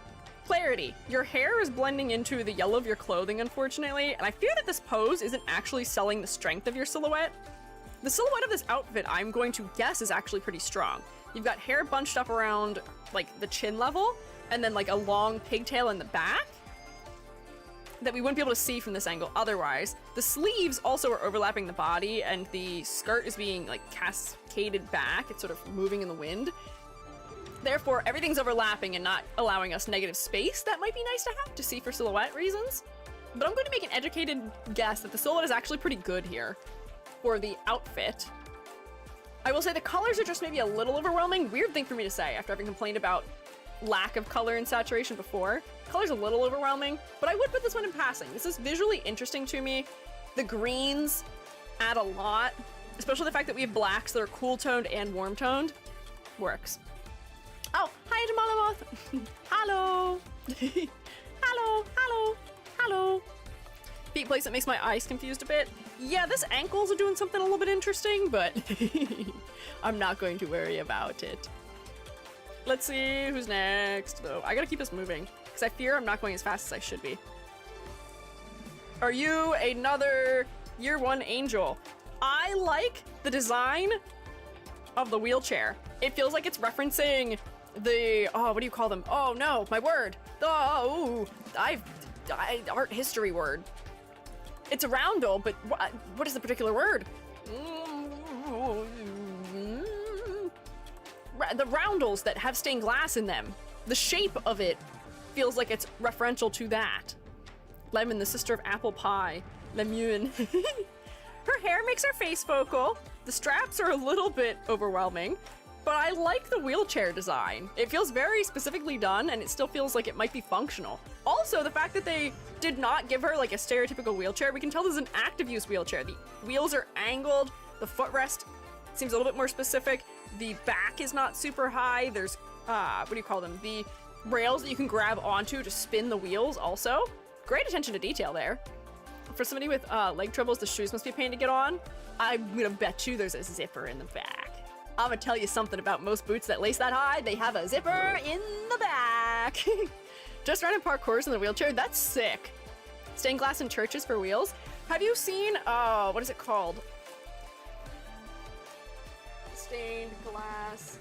clarity. Your hair is blending into the yellow of your clothing, unfortunately, and I fear that this pose isn't actually selling the strength of your silhouette. The silhouette of this outfit, I'm going to guess, is actually pretty strong. You've got hair bunched up around, like, the chin level, and then, like, a long pigtail in the back that we wouldn't be able to see from this angle otherwise. The sleeves also are overlapping the body, and the skirt is being, like, cascaded back. It's sort of moving in the wind. Therefore, everything's overlapping and not allowing us negative space. That might be nice to have to see for silhouette reasons. But I'm going to make an educated guess that the silhouette is actually pretty good here for the outfit. I will say the colors are just maybe a little overwhelming. Weird thing for me to say after having complained about lack of color and saturation before. Color's a little overwhelming, but I would put this one in passing. This is visually interesting to me. The greens add a lot, especially the fact that we have blacks that are cool toned and warm toned. Works. Oh, hi, Jamala Moth. Hello. Hello, hello, hello. Feet place that makes my eyes confused a bit. Yeah, this ankles are doing something a little bit interesting, but I'm not going to worry about it. Let's see who's next, though. I gotta keep this moving, because I fear I'm not going as fast as I should be. Are you another Year 1 angel? I like the design of the wheelchair. It feels like it's referencing the, oh, what do you call them? Oh no, my word. Oh, art history word. It's a roundel, but what is the particular word? the roundels that have stained glass in them. The shape of it feels like it's referential to that. Lemon, the sister of apple pie. Lemon. Her hair makes her face focal. The straps are a little bit overwhelming, but I like the wheelchair design. It feels very specifically done, and it still feels like it might be functional. Also, the fact that they did not give her like a stereotypical wheelchair, we can tell this is an active use wheelchair. The wheels are angled, the footrest seems a little bit more specific. The back is not super high. There's, what do you call them? The rails that you can grab onto to spin the wheels also. Great attention to detail there. For somebody with leg troubles, the shoes must be a pain to get on. I'm gonna bet you there's a zipper in the back. I'm gonna tell you something about most boots that lace that high. They have a zipper in the back. Just random parkours in the wheelchair. That's sick. Stained glass in churches for wheels. Have you seen, what is it called? Stained glass.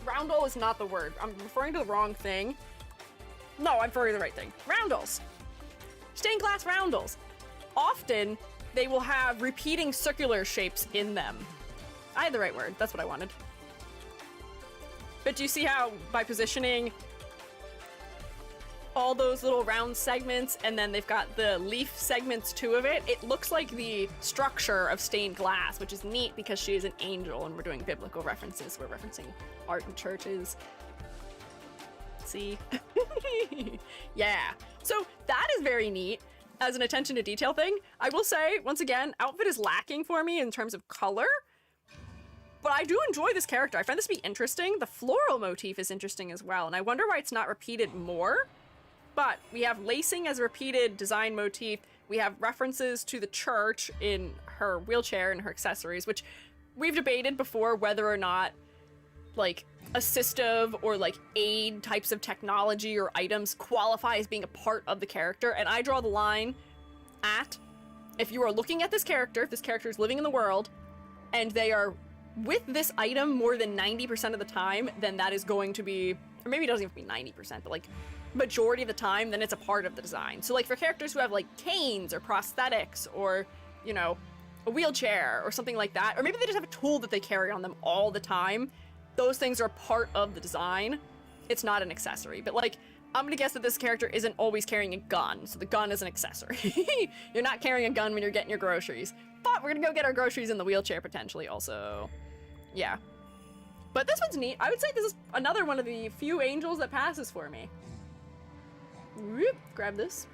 Roundel is not the word. I'm referring to the wrong thing. No, I'm referring to the right thing. Roundels. Stained glass roundels. Often, they will have repeating circular shapes in them. I had the right word. That's what I wanted. But do you see how, by positioning all those little round segments, and then they've got the leaf segments too of it, it looks like the structure of stained glass, which is neat because she is an angel and we're doing biblical references. We're referencing art and churches. See? Yeah. So that is very neat as an attention to detail thing. I will say, once again, outfit is lacking for me in terms of color, but I do enjoy this character. I find this to be interesting. The floral motif is interesting as well, and I wonder why it's not repeated more. But we have lacing as a repeated design motif. We have references to the church in her wheelchair and her accessories, which we've debated before whether or not, like, assistive or, like, aid types of technology or items qualify as being a part of the character. And I draw the line at, if you are looking at this character, if this character is living in the world, and they are with this item more than 90% of the time, then that is going to be, or maybe it doesn't even have to be 90%, but, like, majority of the time, then it's a part of the design. So, like, for characters who have, like, canes or prosthetics or, you know, a wheelchair or something like that, or maybe they just have a tool that they carry on them all the time, those things are part of the design. It's not an accessory. But, like, I'm gonna guess that this character isn't always carrying a gun, so the gun is an accessory. You're not carrying a gun when you're getting your groceries. But we're gonna go get our groceries in the wheelchair, potentially, also. Yeah. But this one's neat. I would say this is another one of the few angels that passes for me. Whoop, grab this.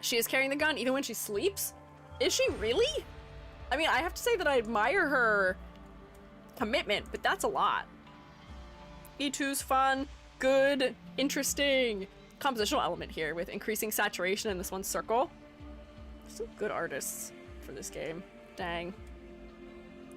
She is carrying the gun even when she sleeps? Is she really? I mean, I have to say that I admire her commitment, but that's a lot. E2's fun, good, interesting. Compositional element here with increasing saturation in this one circle. Some good artists for this game. Dang.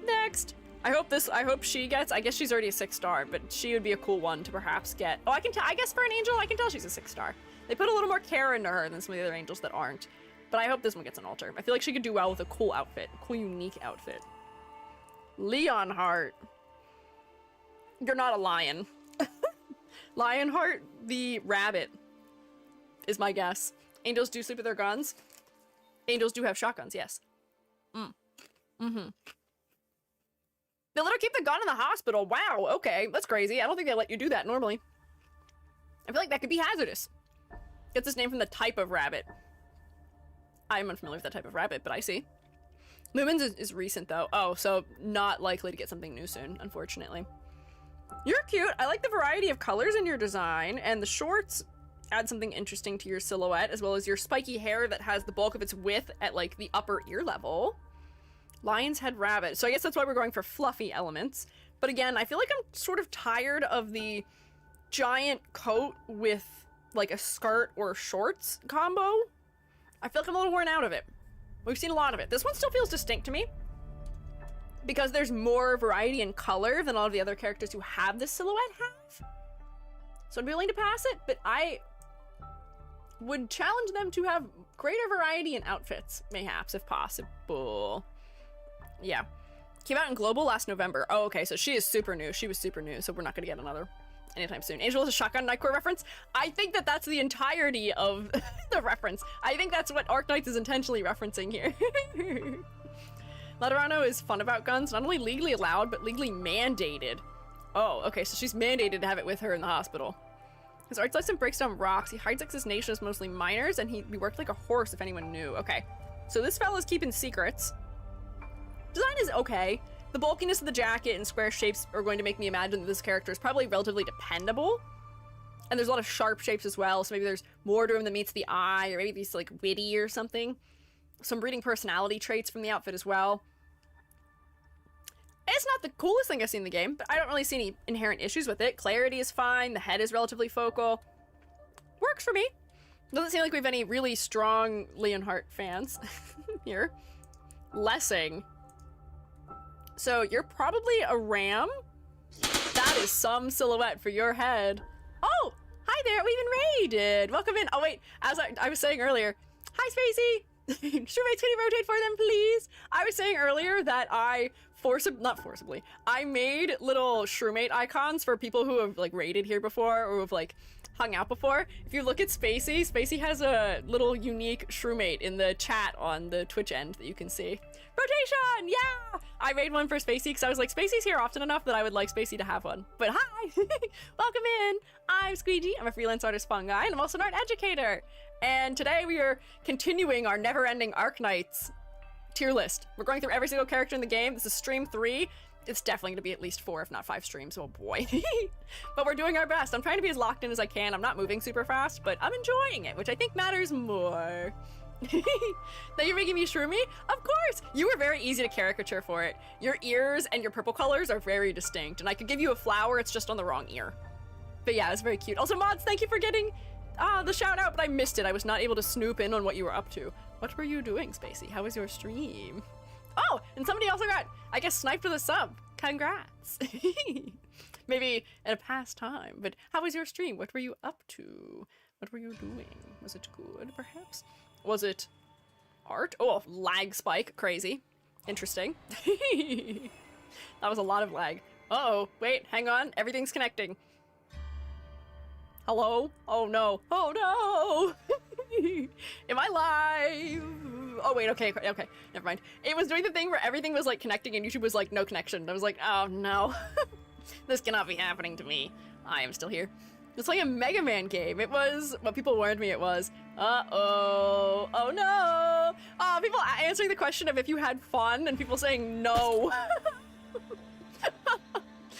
Next. I hope she gets, I guess she's already a 6-star, but she would be a cool one to perhaps get. Oh, I can tell, I guess for an angel, I can tell she's a 6-star. They put a little more care into her than some of the other angels that aren't. But I hope this one gets an altar. I feel like she could do well with a cool outfit, a cool, unique outfit. Leonheart. You're not a lion. Lionheart, the rabbit, is my guess. Angels do sleep with their guns. Angels do have shotguns, yes. They let her keep the gun in the hospital. Wow, okay, that's crazy. I don't think they let you do that normally. I feel like that could be hazardous. Gets its name from the type of rabbit. I'm unfamiliar with that type of rabbit, but I see. Lumens is recent, though. Oh, so not likely to get something new soon, unfortunately. You're cute. I like the variety of colors in your design, and the shorts add something interesting to your silhouette, as well as your spiky hair that has the bulk of its width at, like, the upper ear level. Lion's head rabbit. So I guess that's why we're going for fluffy elements. But again, I feel like I'm sort of tired of the giant coat with, like, a skirt or shorts combo. I feel like I'm a little worn out of it. We've seen a lot of it. This one still feels distinct to me because there's more variety in color than all of the other characters who have this silhouette have. So I'd be willing to pass it, but I would challenge them to have greater variety in outfits, mayhaps, if possible. Yeah. Came out in Global last November. Oh, okay, so she is super new. She was super new, so we're not gonna get another anytime soon. Angel is a shotgun Nightcore reference. I think that that's the entirety of the reference. I think that's what Arknights is intentionally referencing here. Laterano is fun about guns, not only legally allowed, but legally mandated. Oh, okay, so she's mandated to have it with her in the hospital. His arts lesson breaks down rocks. He hides his nation as mostly miners, and he worked like a horse if anyone knew. Okay, so this fella's keeping secrets. Design is okay. The bulkiness of the jacket and square shapes are going to make me imagine that this character is probably relatively dependable. And there's a lot of sharp shapes as well, so maybe there's more to him than meets the eye, or maybe he's like witty or something. Some breeding personality traits from the outfit as well. It's not the coolest thing I've seen in the game, but I don't really see any inherent issues with it. Clarity is fine, the head is relatively focal. Works for me. Doesn't seem like we have any really strong Leonhardt fans here. Lessing. So you're probably a ram? That is some silhouette for your head. Oh, hi there, we even raided. Welcome in. Oh wait, as I was saying earlier, hi Spacey. Shroommates, can you rotate for them, please? I was saying earlier that I I made little Shroomate icons for people who have like raided here before or have like hung out before. If you look at Spacey has a little unique Shroomate in the chat on the Twitch end that you can see. Rotation, yeah! I made one for Spacey because I was like, Spacey's here often enough that I would like Spacey to have one. But hi, welcome in. I'm Squiiji, I'm a freelance artist fun guy, and I'm also an art educator. And today we are continuing our never-ending Arknights tier list. We're going through every single character in the game. This is stream 3. It's definitely going to be at least 4, if not 5 streams. Oh boy. But we're doing our best. I'm trying to be as locked in as I can. I'm not moving super fast, but I'm enjoying it, which I think matters more. That you're making me shroomy? Of course! You were very easy to caricature for it. Your ears and your purple colors are very distinct, and I could give you a flower, it's just on the wrong ear. But yeah, it's very cute. Also, mods, thank you for getting the shout out, but I missed it. I was not able to snoop in on what you were up to. What were you doing, Spacey? How was your stream? Oh, and somebody also got, I guess, sniped with a sub. Congrats. Maybe in a past time, but how was your stream? What were you up to? What were you doing? Was it good, perhaps? Was it art? Oh, lag spike. Crazy. Interesting. That was a lot of lag. Uh-oh. Wait, hang on. Everything's connecting. Hello? Oh no. Oh no! Am I live? Oh wait, okay, never mind. It was doing the thing where everything was like connecting and YouTube was like, no connection. I was like, oh no. This cannot be happening to me. I am still here. It's like a Mega Man game. It was what people warned me it was. Uh-oh. Oh no! People answering the question of if you had fun and people saying no.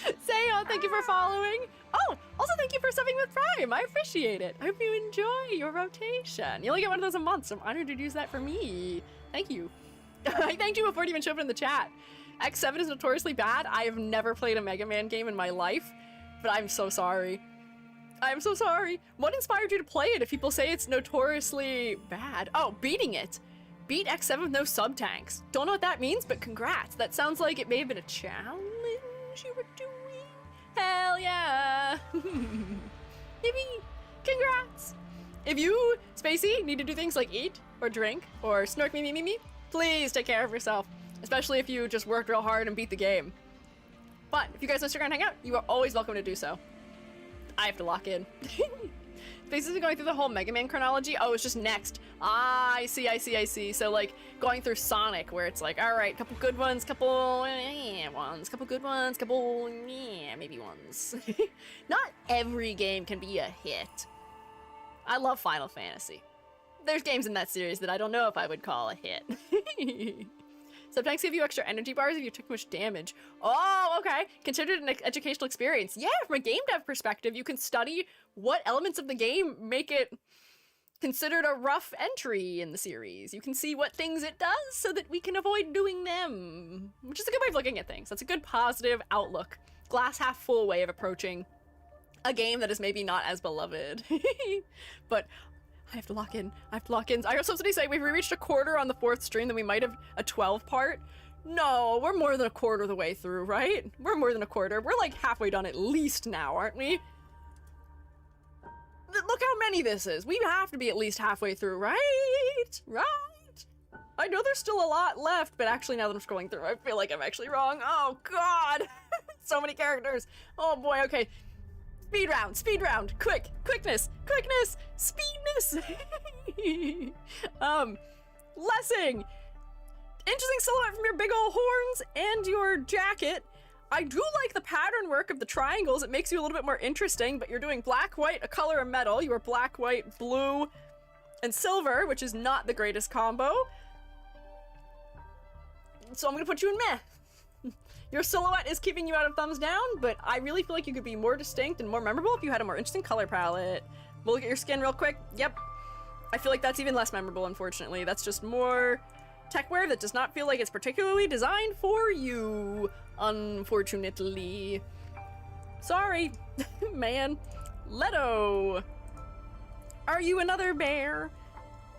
Sayo, thank you for following. Oh, also thank you for subbing with Prime. I appreciate it. I hope you enjoy your rotation. You only get one of those a month, so I'm honored to use that for me. Thank you. I thanked you before it even showed up in the chat. X7 is notoriously bad. I have never played a Mega Man game in my life, but I'm so sorry. I'm so sorry. What inspired you to play it if people say it's notoriously bad? Oh, beating it. Beat X7 with no sub-tanks. Don't know what that means, but congrats. That sounds like it may have been a challenge you were doing. Hell yeah. Yippee. Congrats. If you, Spacey, need to do things like eat or drink or snark me, please take care of yourself. Especially if you just worked real hard and beat the game. But if you guys want to stick around and hang out, you are always welcome to do so. I have to lock in. Basically going through the whole Mega Man chronology. Oh, it's just next. Ah, I see. So like going through Sonic where it's like, all right, couple good ones, couple ones, couple good ones, couple maybe ones. Not every game can be a hit. I love Final Fantasy. There's games in that series that I don't know if I would call a hit. Sometimes give you extra energy bars if you took much damage. Oh, okay. Consider it an educational experience. Yeah, from a game dev perspective, you can study what elements of the game make it considered a rough entry in the series. You can see what things it does so that we can avoid doing them, which is a good way of looking at things. That's a good positive outlook. Glass half full way of approaching a game that is maybe not as beloved. But I have to lock in. I heard somebody say we've reached a quarter on the 4th stream, then we might have a 12 part. No, we're more than a quarter of the way through, right? We're more than a quarter. We're like halfway done at least now, aren't we? Look how many this is. We have to be at least halfway through, right? Right? I know there's still a lot left, but actually now that I'm scrolling through, I feel like I'm actually wrong. Oh, God. So many characters. Oh, boy, okay. Speed round, quickness, speedness. Lessing. Interesting silhouette from your big old horns and your jacket. I do like the pattern work of the triangles. It makes you a little bit more interesting, but you're doing black, white, a color of metal. You are black, white, blue, and silver, which is not the greatest combo. So I'm gonna put you in meh. Your silhouette is keeping you out of thumbs down, but I really feel like you could be more distinct and more memorable if you had a more interesting color palette. We'll look at your skin real quick. Yep. I feel like that's even less memorable, unfortunately. That's just more tech wear that does not feel like it's particularly designed for you, unfortunately. Sorry, man. Leto. Are you another bear?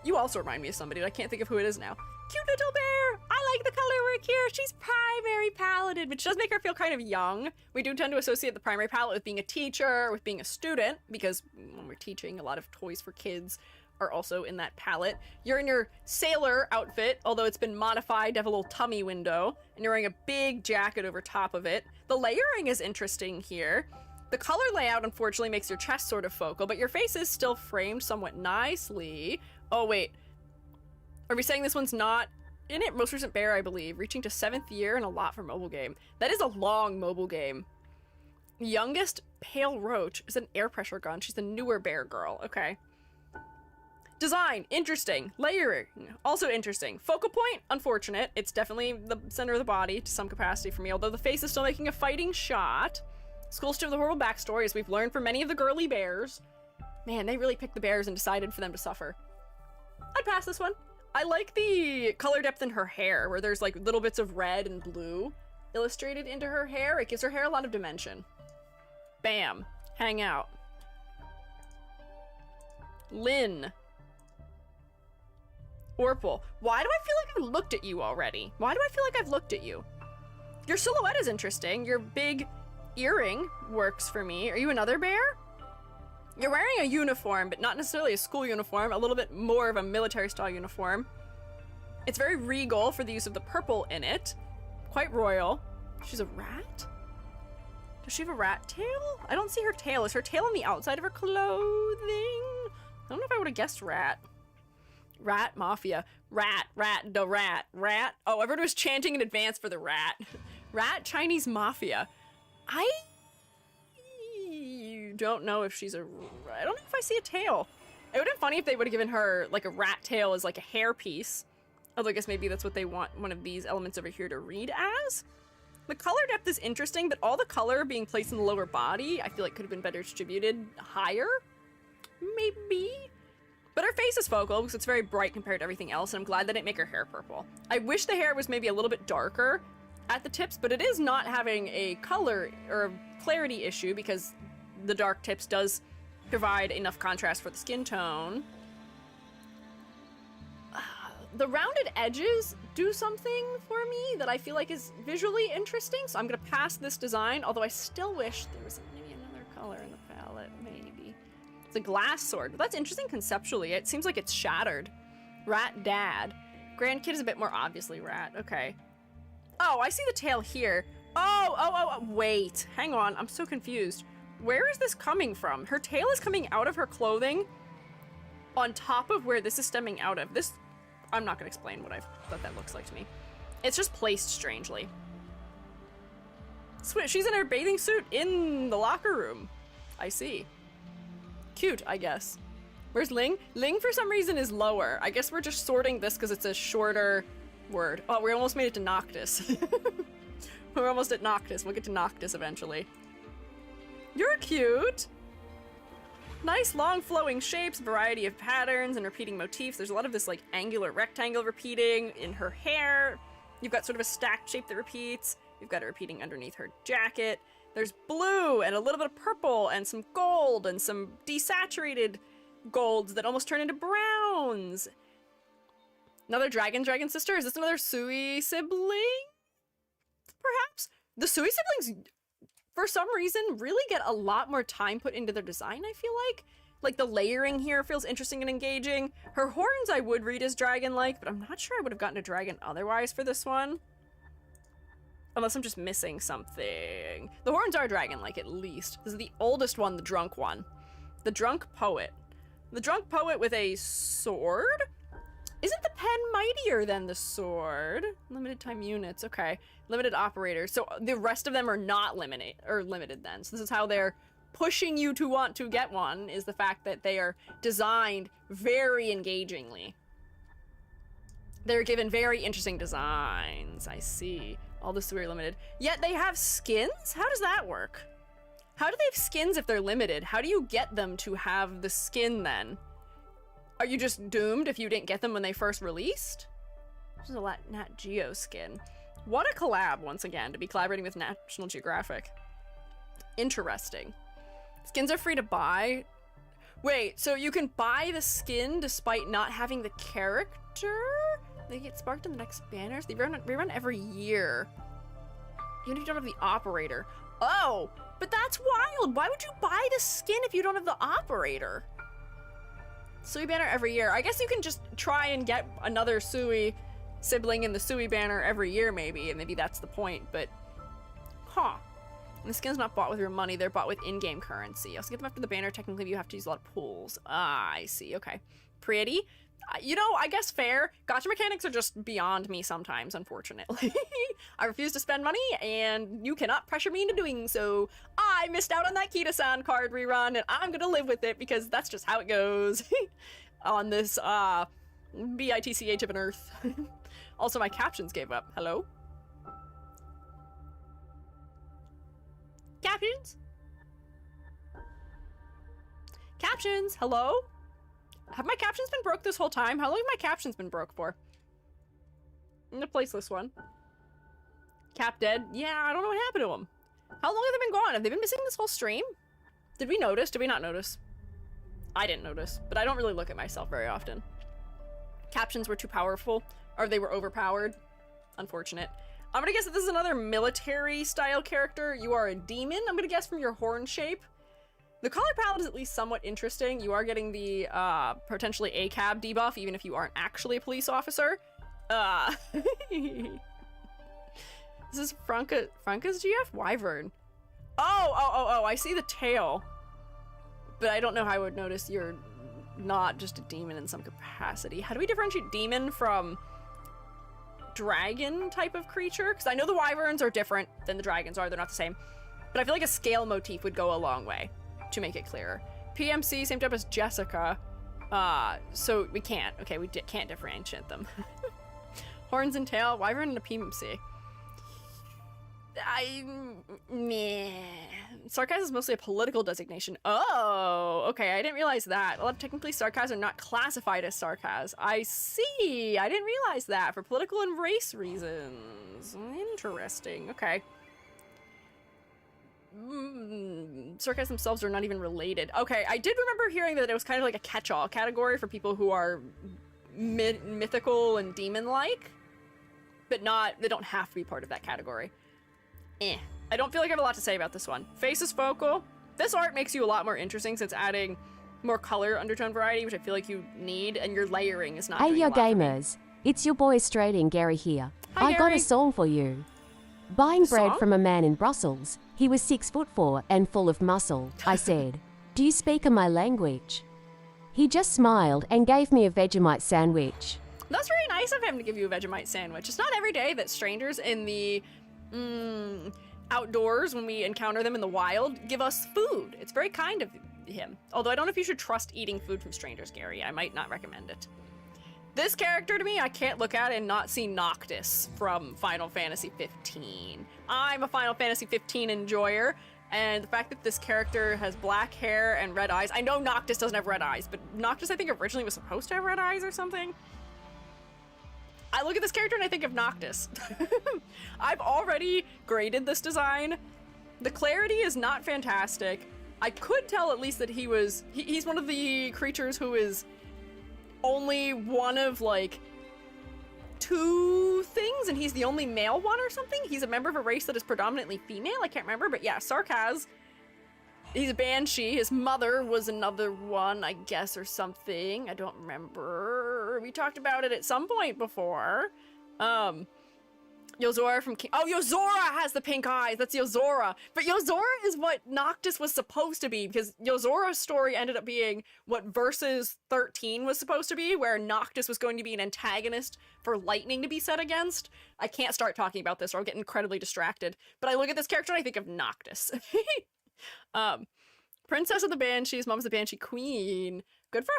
You also remind me of somebody, but I can't think of who it is now. Cute little bear! I like the color work here. She's primary paletted, which does make her feel kind of young. We do tend to associate the primary palette with being a teacher, with being a student, because when we're teaching, a lot of toys for kids are also in that palette. You're in your sailor outfit, although it's been modified to have a little tummy window, and you're wearing a big jacket over top of it. The layering is interesting here. The color layout, unfortunately, makes your chest sort of focal, but your face is still framed somewhat nicely. Oh, wait. Are we saying this one's not in it? Most recent bear, I believe. Reaching to 7th year and a lot for mobile game. That is a long mobile game. Youngest pale roach is an air pressure gun. She's the newer bear girl. Okay. Design, interesting. Layering, also interesting. Focal point, unfortunate. It's definitely the center of the body to some capacity for me, although the face is still making a fighting shot. School student with a horrible backstory, as we've learned from many of the girly bears. Man, they really picked the bears and decided for them to suffer. I'd pass this one. I like the color depth in her hair, where there's like little bits of red and blue illustrated into her hair. It gives her hair a lot of dimension. Bam. Hang out. Lynn. Orpal. Why do I feel like I've looked at you already? Why do I feel like I've looked at you? Your silhouette is interesting. Your big earring works for me. Are you another bear? You're wearing a uniform, but not necessarily a school uniform, a little bit more of a military style uniform. It's very regal for the use of the purple in it. Quite royal. She's a rat? Does she have a rat tail? I don't see her tail. Is her tail on the outside of her clothing? I don't know if I would have guessed rat. Rat Mafia. Rat. Oh, everyone was chanting in advance for the rat. Rat Chinese Mafia. I don't know if she's a... I don't know if I see a tail. It would have been funny if they would have given her like a rat tail as like a hair piece. Although I guess maybe that's what they want one of these elements over here to read as. The color depth is interesting, but all the color being placed in the lower body, I feel like could have been better distributed higher. Maybe? But her face is focal because it's very bright compared to everything else, and I'm glad they didn't make her hair purple. I wish the hair was maybe a little bit darker at the tips, but it is not having a color or clarity issue because the dark tips does provide enough contrast for the skin tone. The rounded edges do something for me that I feel like is visually interesting, so I'm gonna pass this design, although I still wish there was maybe another color in the palette, maybe. It's a glass sword. But that's interesting conceptually. It seems like it's shattered. Rat dad. Grandkid is a bit more obviously rat. Okay. Oh, I see the tail here. Oh, wait. Hang on. I'm so confused. Where is this coming from? Her tail is coming out of her clothing on top of where this is stemming out of. This, I'm not going to explain what that looks like to me. It's just placed strangely. She's in her bathing suit in the locker room. I see. Cute, I guess. Where's Ling? Ling, for some reason, is lower. I guess we're just sorting this because it's a shorter word. Oh, we almost made it to Noctis. We're almost at Noctis. We'll get to Noctis eventually. You're cute. Nice, long, flowing shapes, variety of patterns and repeating motifs. There's a lot of this, like, angular rectangle repeating in her hair. You've got sort of a stacked shape that repeats. You've got it repeating underneath her jacket. There's blue and a little bit of purple and some gold and some desaturated golds that almost turn into browns. Another dragon sister? Is this another Sui sibling? Perhaps? The Sui siblings, for some reason, really get a lot more time put into their design, I feel like. Like, the layering here feels interesting and engaging. Her horns I would read as dragon-like, but I'm not sure I would have gotten a dragon otherwise for this one. Unless I'm just missing something. The horns are dragon-like, at least. This is the oldest one, the drunk one. The drunk poet. The drunk poet with a sword? Isn't the pen mightier than the sword? Limited time units, okay. Limited operators. So the rest of them are not limited then. So this is how they're pushing you to want to get one, is the fact that they are designed very engagingly. They're given very interesting designs. I see. All the Sui are limited. Yet they have skins? How does that work? How do they have skins if they're limited? How do you get them to have the skin then? Are you just doomed if you didn't get them when they first released? This is a Nat Geo skin. What a collab, once again, to be collaborating with National Geographic. Interesting. Skins are free to buy. Wait, so you can buy the skin despite not having the character? They get sparked in the next banners? They rerun every year. Even if you don't have the operator. Oh, but that's wild. Why would you buy the skin if you don't have the operator? Sui banner every year. I guess you can just try and get another Sui sibling in the Sui banner every year, maybe, and maybe that's the point, but... Huh. And the skin's not bought with your money, they're bought with in-game currency. You also get them after the banner, technically you have to use a lot of pools. Ah, I see, okay. Pretty. You know, I guess fair. Gacha mechanics are just beyond me sometimes, unfortunately. I refuse to spend money, and you cannot pressure me into doing so. I missed out on that Kita-san card rerun, and I'm gonna live with it because that's just how it goes on this, BITCH of an earth. Also, my captions gave up. Hello? Captions? Captions, hello? Have my captions been broke this whole time? How long have my captions been broke for? I'm gonna place this one. Cap dead? Yeah, I don't know what happened to him. How long have they been gone? Have they been missing this whole stream? Did we notice? Did we not notice? I didn't notice, but I don't really look at myself very often. Captions were too powerful, or they were overpowered. Unfortunate. I'm gonna guess that this is another military-style character. You are a demon, I'm gonna guess, from your horn shape. The color palette is at least somewhat interesting. You are getting the, potentially ACAB debuff, even if you aren't actually a police officer. This is Franca's GF? Wyvern. Oh, I see the tail. But I don't know how I would notice you're not just a demon in some capacity. How do we differentiate demon from dragon type of creature? Because I know the wyverns are different than the dragons are. They're not the same. But I feel like a scale motif would go a long way to make it clearer. PMC, same type as Jessica. So we can't. Okay, we can't differentiate them. Horns and tail, wyvern and a PMC. Meh. Sarkaz is mostly a political designation. Oh, okay, I didn't realize that. A lot of technically Sarkaz are not classified as Sarkaz. I see, I didn't realize that for political and race reasons. Interesting, okay. Sarkaz themselves are not even related. Okay, I did remember hearing that it was kind of like a catch-all category for people who are mythical and demon-like, but they don't have to be part of that category. I don't feel like I have a lot to say about this one. Face is focal. This art makes you a lot more interesting since adding more color undertone variety, which I feel like you need, and your layering is not Hey, doing yo a lot for me. gamers. It's your boy Straighting Gary here. Hi, I got Gary. a song for you. Buying bread Song? from a man in Brussels. He was 6'4" and full of muscle. I said, "Do you speak my language?" He just smiled and gave me a Vegemite sandwich. That's very nice of him to give you a Vegemite sandwich. It's not every day that strangers in the outdoors, when we encounter them in the wild, give us food. It's very kind of him. Although I don't know if you should trust eating food from strangers, Gary. I might not recommend it. This character to me, I can't look at and not see Noctis from Final Fantasy 15. I'm a Final Fantasy 15 enjoyer, and the fact that this character has black hair and red eyes. I know Noctis doesn't have red eyes, but Noctis I think originally was supposed to have red eyes or something. I look at this character and I think of Noctis. I've already graded this design. The clarity is not fantastic. I could tell at least that he's one of the creatures who is only one of like 2 things, and he's the only male one or something. He's a member of a race that is predominantly female. I can't remember, but yeah, Sarkaz. He's a banshee. His mother was another one, I guess, or something. I don't remember. We talked about it at some point before. Yozora from King. Oh, Yozora has the pink eyes. That's Yozora. But Yozora is what Noctis was supposed to be, because Yozora's story ended up being what Versus 13 was supposed to be, where Noctis was going to be an antagonist for Lightning to be set against. I can't start talking about this or I'll get incredibly distracted. But I look at this character and I think of Noctis. Princess of the Banshees, Mom's the Banshee Queen. Good for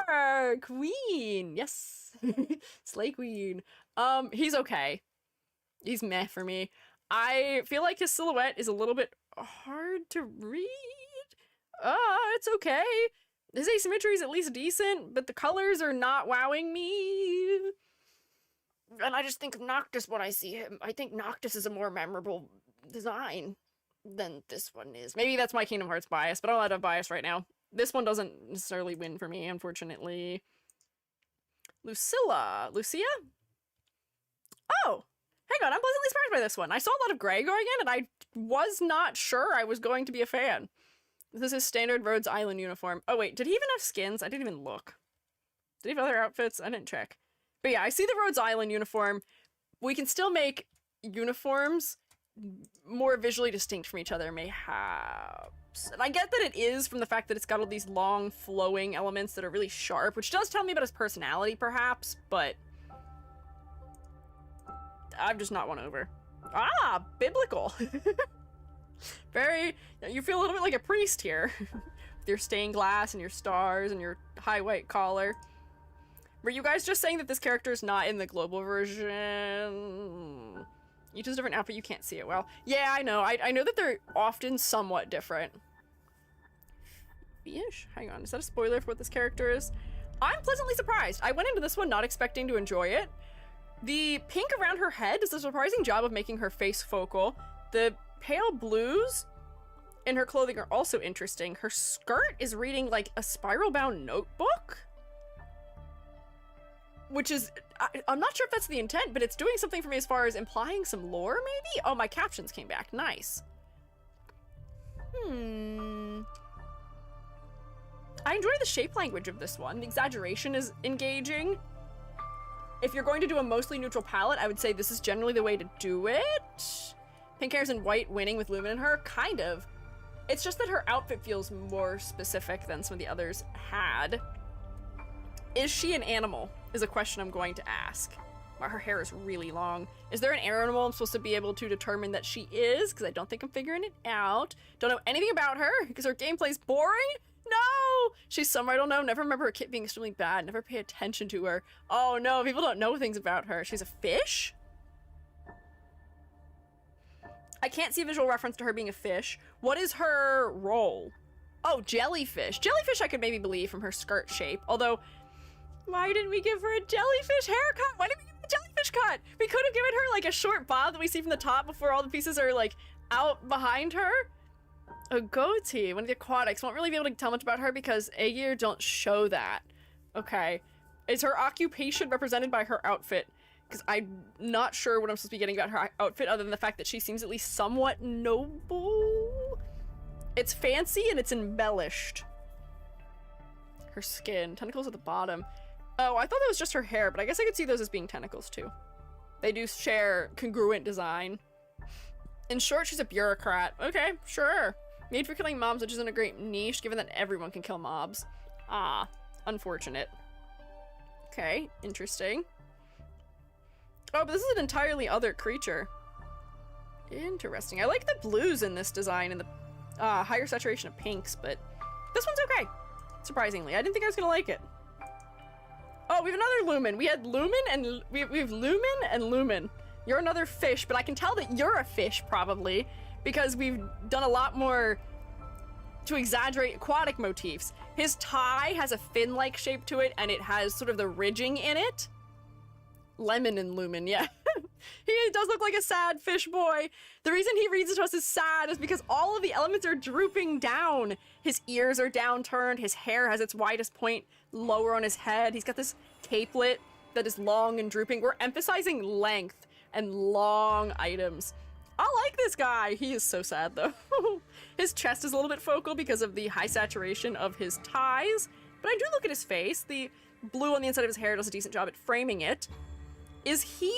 her! Queen! Yes! Slay Queen. He's okay. He's meh for me. I feel like his silhouette is a little bit hard to read. It's okay. His asymmetry is at least decent, but the colors are not wowing me. And I just think of Noctis when I see him. I think Noctis is a more memorable design than this one is. Maybe that's my Kingdom Hearts bias, but I don't have bias right now. This one doesn't necessarily win for me, unfortunately. Lucia? Oh! Hang on, I'm pleasantly surprised by this one. I saw a lot of gray going in, and I was not sure I was going to be a fan. This is his standard Rhodes Island uniform. Oh wait, did he even have skins? I didn't even look. Did he have other outfits? I didn't check. But yeah, I see the Rhodes Island uniform. We can still make uniforms more visually distinct from each other, mayhaps. And I get that it is from the fact that it's got all these long, flowing elements that are really sharp, which does tell me about his personality, perhaps, but I'm just not won over. Ah, biblical. Very, you feel a little bit like a priest here. With your stained glass and your stars and your high white collar. Were you guys just saying that this character is not in the global version? Each is a different outfit, you can't see it well. Yeah, I know. I know that they're often somewhat different. Ish? Hang on, is that a spoiler for what this character is? I'm pleasantly surprised. I went into this one not expecting to enjoy it. The pink around her head does a surprising job of making her face focal. The pale blues in her clothing are also interesting. Her skirt is reading like a spiral-bound notebook. Which is, I'm not sure if that's the intent, but it's doing something for me as far as implying some lore, maybe? Oh, my captions came back. Nice. I enjoy the shape language of this one. The exaggeration is engaging. If you're going to do a mostly neutral palette, I would say this is generally the way to do it. Pink hairs and white winning with lumen in her? Kind of. It's just that her outfit feels more specific than some of the others had. Is she an animal? Is a question I'm going to ask. Wow, her hair is really long. Is there an animal I'm supposed to be able to determine that she is? Because I don't think I'm figuring it out. Don't know anything about her because her gameplay's boring? No! She's somewhere I don't know. Never remember her kit being extremely bad. Never pay attention to her. Oh no, people don't know things about her. She's a fish? I can't see a visual reference to her being a fish. What is her role? Oh, jellyfish. Jellyfish I could maybe believe from her skirt shape. Although, why didn't we give her a jellyfish haircut? Why didn't we give her a jellyfish cut? We could have given her like a short bob that we see from the top before all the pieces are like out behind her. A goatee, one of the aquatics. Won't really be able to tell much about her because A-Gear don't show that. Okay. Is her occupation represented by her outfit? Because I'm not sure what I'm supposed to be getting about her outfit other than the fact that she seems at least somewhat noble. It's fancy and it's embellished. Her skin. Tentacles at the bottom. Oh, I thought that was just her hair, but I guess I could see those as being tentacles too. They do share congruent design. In short, she's a bureaucrat. Okay, sure. Made for killing mobs, which isn't a great niche, given that everyone can kill mobs. Ah, unfortunate. Okay, interesting. Oh, but this is an entirely other creature. Interesting. I like the blues in this design and the higher saturation of pinks, but this one's okay. Surprisingly, I didn't think I was gonna like it. Oh, we have another lumen. We had lumen and we have lumen and lumen. You're another fish, but I can tell that you're a fish probably because we've done a lot more to exaggerate aquatic motifs. His tie has a fin-like shape to it and it has sort of the ridging in it. Lemon and lumen, yeah. He does look like a sad fish boy. The reason he reads it to us as sad is because all of the elements are drooping down. His ears are downturned, his hair has its widest point lower on his head. He's got this capelet that is long and drooping. We're emphasizing length and long items. I like this guy. He is so sad though. His chest is a little bit focal because of the high saturation of his ties, but I do look at his face. The blue on the inside of his hair does a decent job at framing it. Is he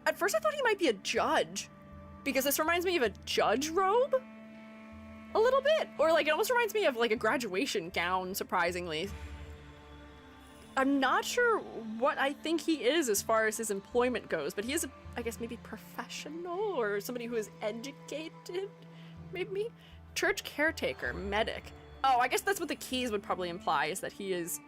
At first I thought he might be a judge, because this reminds me of a judge robe a little bit, or like it almost reminds me of like a graduation gown, surprisingly. I'm not sure what I think he is as far as his employment goes, but he is, I guess, maybe professional or somebody who is educated, maybe? Church caretaker, medic. Oh, I guess that's what the keys would probably imply, is that he is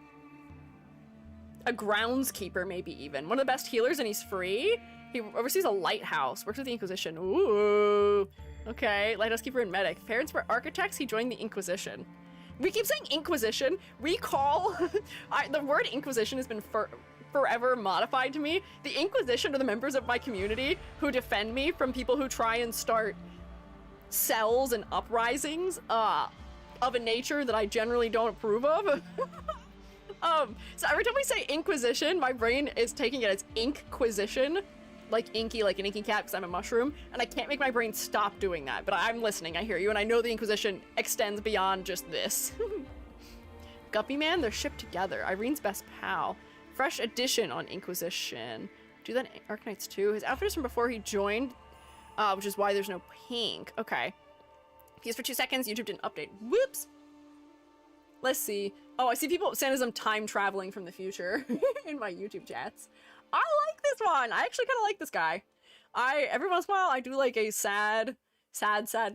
a groundskeeper, maybe even. One of the best healers, and he's free. He oversees a lighthouse, works with the Inquisition. Ooh, okay. Lighthouse keeper and medic. Parents were architects, he joined the Inquisition. We keep saying Inquisition. We call, the word Inquisition has been forever modified to me. The Inquisition are the members of my community who defend me from people who try and start cells and uprisings of a nature that I generally don't approve of. So every time we say Inquisition, my brain is taking it as Inkquisition, like inky, like an inky cat, because I'm a mushroom, and I can't make my brain stop doing that, but I'm listening, I hear you, and I know the Inquisition extends beyond just this. Guppy Man, they're shipped together. Irene's best pal. Fresh addition on Inquisition. Do that in Arknights too. His outfit is from before he joined, which is why there's no pink. Okay. He's for 2 seconds, YouTube didn't update. Whoops! Let's see. Oh, I see people saying as I'm time traveling from the future in my YouTube chats. I like this one. I actually kind of like this guy. Every once in a while, I do like a sad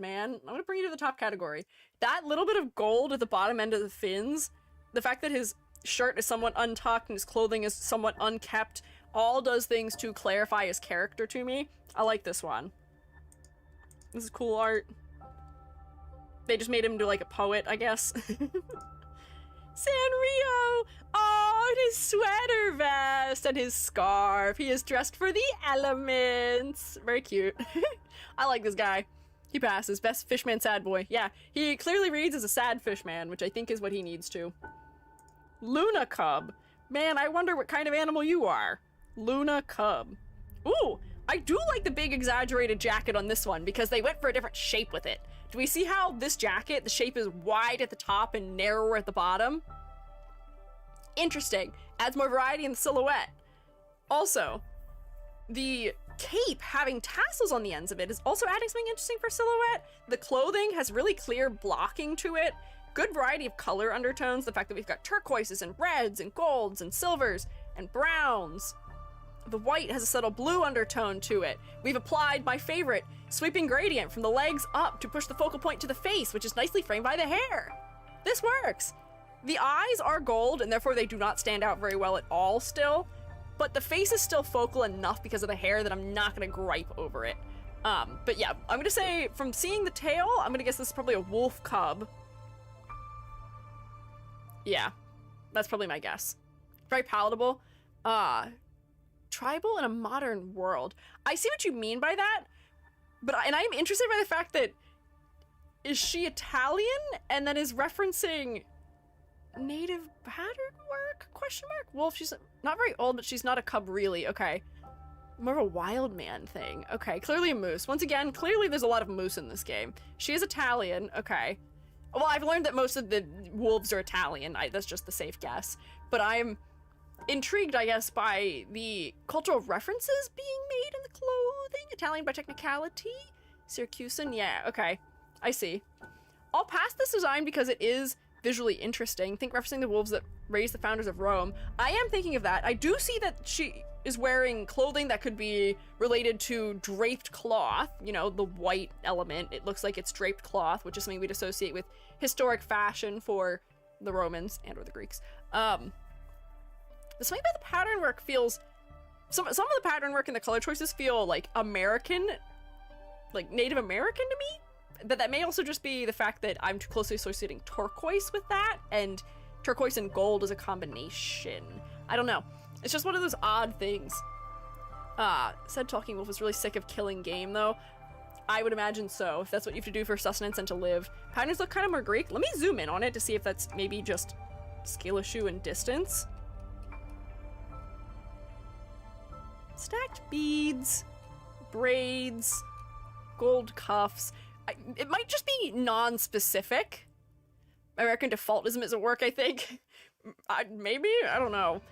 man. I'm gonna bring you to the top category. That little bit of gold at the bottom end of the fins, the fact that his shirt is somewhat untucked and his clothing is somewhat unkept, all does things to clarify his character to me. I like this one. This is cool art. They just made him do like a poet, I guess. Sanrio! Oh, and his sweater vest and his scarf. He is dressed for the elements. Very cute. I like this guy. He passes. Best fishman sad boy. Yeah, he clearly reads as a sad fishman, which I think is what he needs to. Luna Cub. Man, I wonder what kind of animal you are. Luna Cub. Ooh, I do like the big exaggerated jacket on this one because they went for a different shape with it. Do we see how this jacket, the shape is wide at the top and narrower at the bottom? Interesting. Adds more variety in the silhouette. Also, the cape having tassels on the ends of it is also adding something interesting for silhouette. The clothing has really clear blocking to it. Good variety of color undertones. The fact that we've got turquoises and reds and golds and silvers and browns. The white has a subtle blue undertone to it. We've applied my favorite sweeping gradient from the legs up to push the focal point to the face, which is nicely framed by the hair. This works. The eyes are gold and therefore they do not stand out very well at all still, but the face is still focal enough because of the hair that I'm not gonna gripe over it. But yeah, I'm gonna say from seeing the tail, I'm gonna guess this is probably a wolf cub. Yeah, that's probably my guess. Very palatable. Tribal in a modern world. I see what you mean by that, and I'm interested by the fact that is she Italian and then is referencing native pattern work? Question mark? Wolf, she's not very old, but she's not a cub really. Okay. More of a wild man thing. Okay, clearly a moose. Once again, clearly there's a lot of moose in this game. She is Italian. Okay. Well, I've learned that most of the wolves are Italian. That's just the safe guess. But I'm intrigued, I guess, by the cultural references being made in the clothing. Italian by technicality. Syracusan, yeah, okay. I see. I'll pass this design because it is visually interesting. Think referencing the wolves that raised the founders of Rome. I am thinking of that. I do see that she is wearing clothing that could be related to draped cloth, you know, the white element. It looks like it's draped cloth, which is something we'd associate with historic fashion for the Romans and or the Greeks. Something about the pattern work feels, some of the pattern work and the color choices feel like American, like Native American to me. But that may also just be the fact that I'm too closely associating turquoise with that, and turquoise and gold is a combination. I don't know. It's just one of those odd things. Said Talking Wolf was really sick of killing game, though. I would imagine so, if that's what you have to do for sustenance and to live. Patterns look kind of more Greek. Let me zoom in on it to see if that's maybe just scale issue and distance. Stacked beads, braids, gold cuffs. It might just be non-specific. American defaultism isn't work, I think. Maybe? I don't know.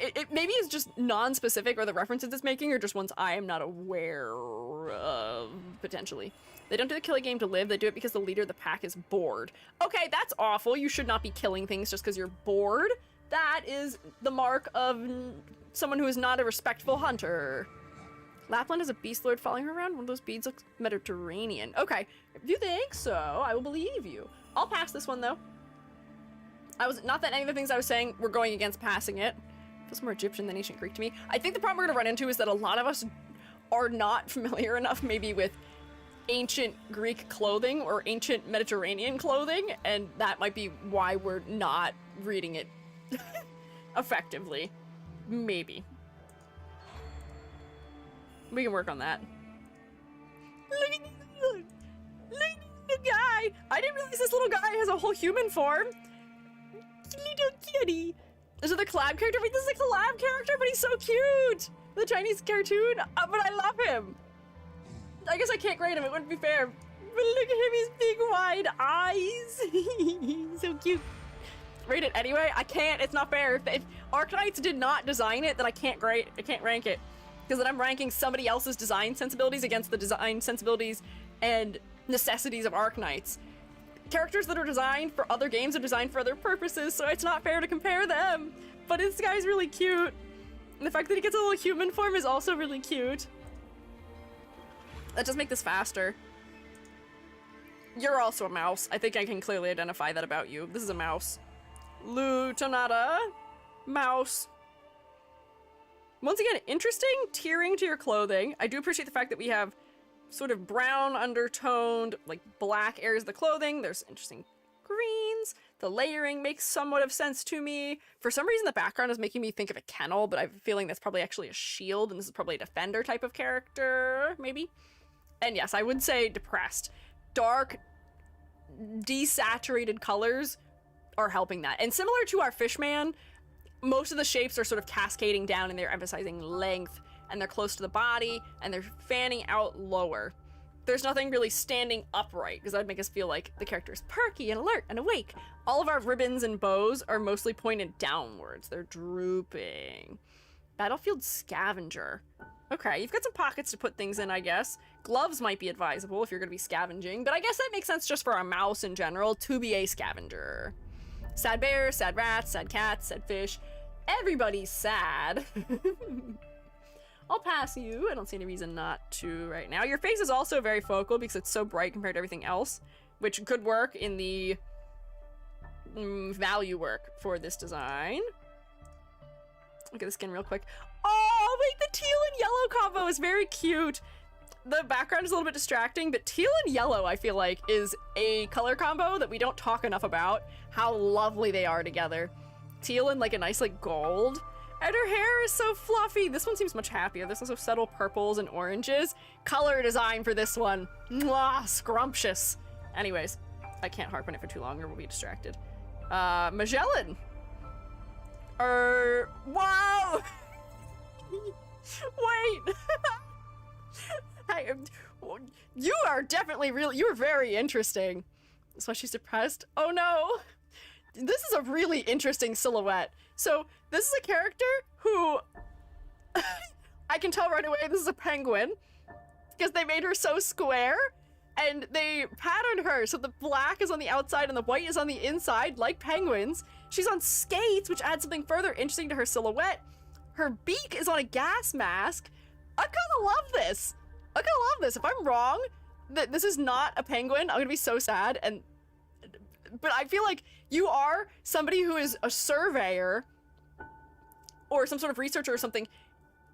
It maybe is just non-specific, or the references it's making are just ones I am not aware of, potentially. They don't do the kill a game to live, they do it because the leader of the pack is bored. Okay, that's awful. You should not be killing things just because you're bored. That is the mark of someone who is not a respectful hunter. Lapland has a beast lord following her around. One of those beads looks Mediterranean. Okay, if you think so, I will believe you. I'll pass this one, though. Not that any of the things I was saying were going against passing it. Feels more Egyptian than ancient Greek to me. I think the problem we're gonna run into is that a lot of us are not familiar enough maybe with ancient Greek clothing or ancient Mediterranean clothing, and that might be why we're not reading it effectively. Maybe. We can work on that. Look at the guy! I didn't realize this little guy has a whole human form. Little kitty. This is the collab character. Wait, this is a collab character, but he's so cute. The Chinese cartoon, but I love him. I guess I can't grade him. It wouldn't be fair. But look at him, his big wide eyes. He's so cute. Rate it anyway. I can't. It's not fair. If Arknights did not design it, then I can't rank it, because then I'm ranking somebody else's design sensibilities against the design sensibilities and necessities of Arknights. Characters that are designed for other games are designed for other purposes, so it's not fair to compare them. But this guy's really cute. And the fact that he gets a little human form is also really cute. Let's just make this faster. You're also a mouse. I think I can clearly identify that about you. This is a mouse. Lutonata. Mouse. Once again, interesting tiering to your clothing. I do appreciate the fact that we have sort of brown undertoned, like black areas of the clothing. There's interesting greens. The layering makes somewhat of sense to me. For some reason, the background is making me think of a kennel, but I have a feeling that's probably actually a shield, and this is probably a defender type of character, maybe? And yes, I would say depressed. Dark, desaturated colors are helping that. And similar to our fishman, most of the shapes are sort of cascading down, and they're emphasizing length, and they're close to the body, and they're fanning out lower. There's nothing really standing upright, because that would make us feel like the character is perky and alert and awake. All of our ribbons and bows are mostly pointed downwards. They're drooping. Battlefield scavenger. Okay, you've got some pockets to put things in, I guess. Gloves might be advisable if you're going to be scavenging, but I guess that makes sense just for a mouse in general to be a scavenger. Sad bears, sad rats, sad cats, sad fish. Everybody's sad. I'll pass you. I don't see any reason not to right now. Your face is also very focal because it's so bright compared to everything else, which could work in the value work for this design. Look at the skin real quick. Oh, wait, the teal and yellow combo is very cute. The background is a little bit distracting, but teal and yellow, I feel like, is a color combo that we don't talk enough about. How lovely they are together. Teal and like a nice like gold. And her hair is so fluffy. This one seems much happier. This one's so subtle purples and oranges. Color design for this one. Mwah, scrumptious. Anyways, I can't harp on it for too long or we'll be distracted. Magellan. Wow! Wait! You are definitely you are very interesting. That's why she's depressed. Oh no! This is a really interesting silhouette. So, this is a character who... I can tell right away this is a penguin. Because they made her so square. And they patterned her so the black is on the outside and the white is on the inside, like penguins. She's on skates, which adds something further interesting to her silhouette. Her beak is on a gas mask. I kind of love this. I kind of love this. If I'm wrong, that this is not a penguin, I'm gonna be so sad. But I feel like you are somebody who is a surveyor or some sort of researcher or something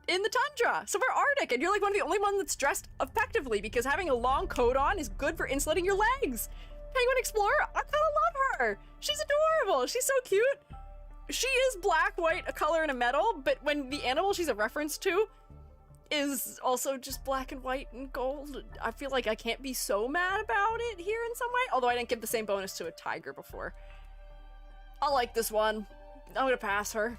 in the tundra, somewhere Arctic, and you're like one of the only ones that's dressed effectively because having a long coat on is good for insulating your legs. Penguin Explorer, I kind of love her. She's adorable. She's so cute. She is black, white, a color, and a metal, but when the animal she's a reference to is also just black and white and gold, I feel like I can't be so mad about it here in some way, although I didn't give the same bonus to a tiger before. I like this one. I'm gonna pass her.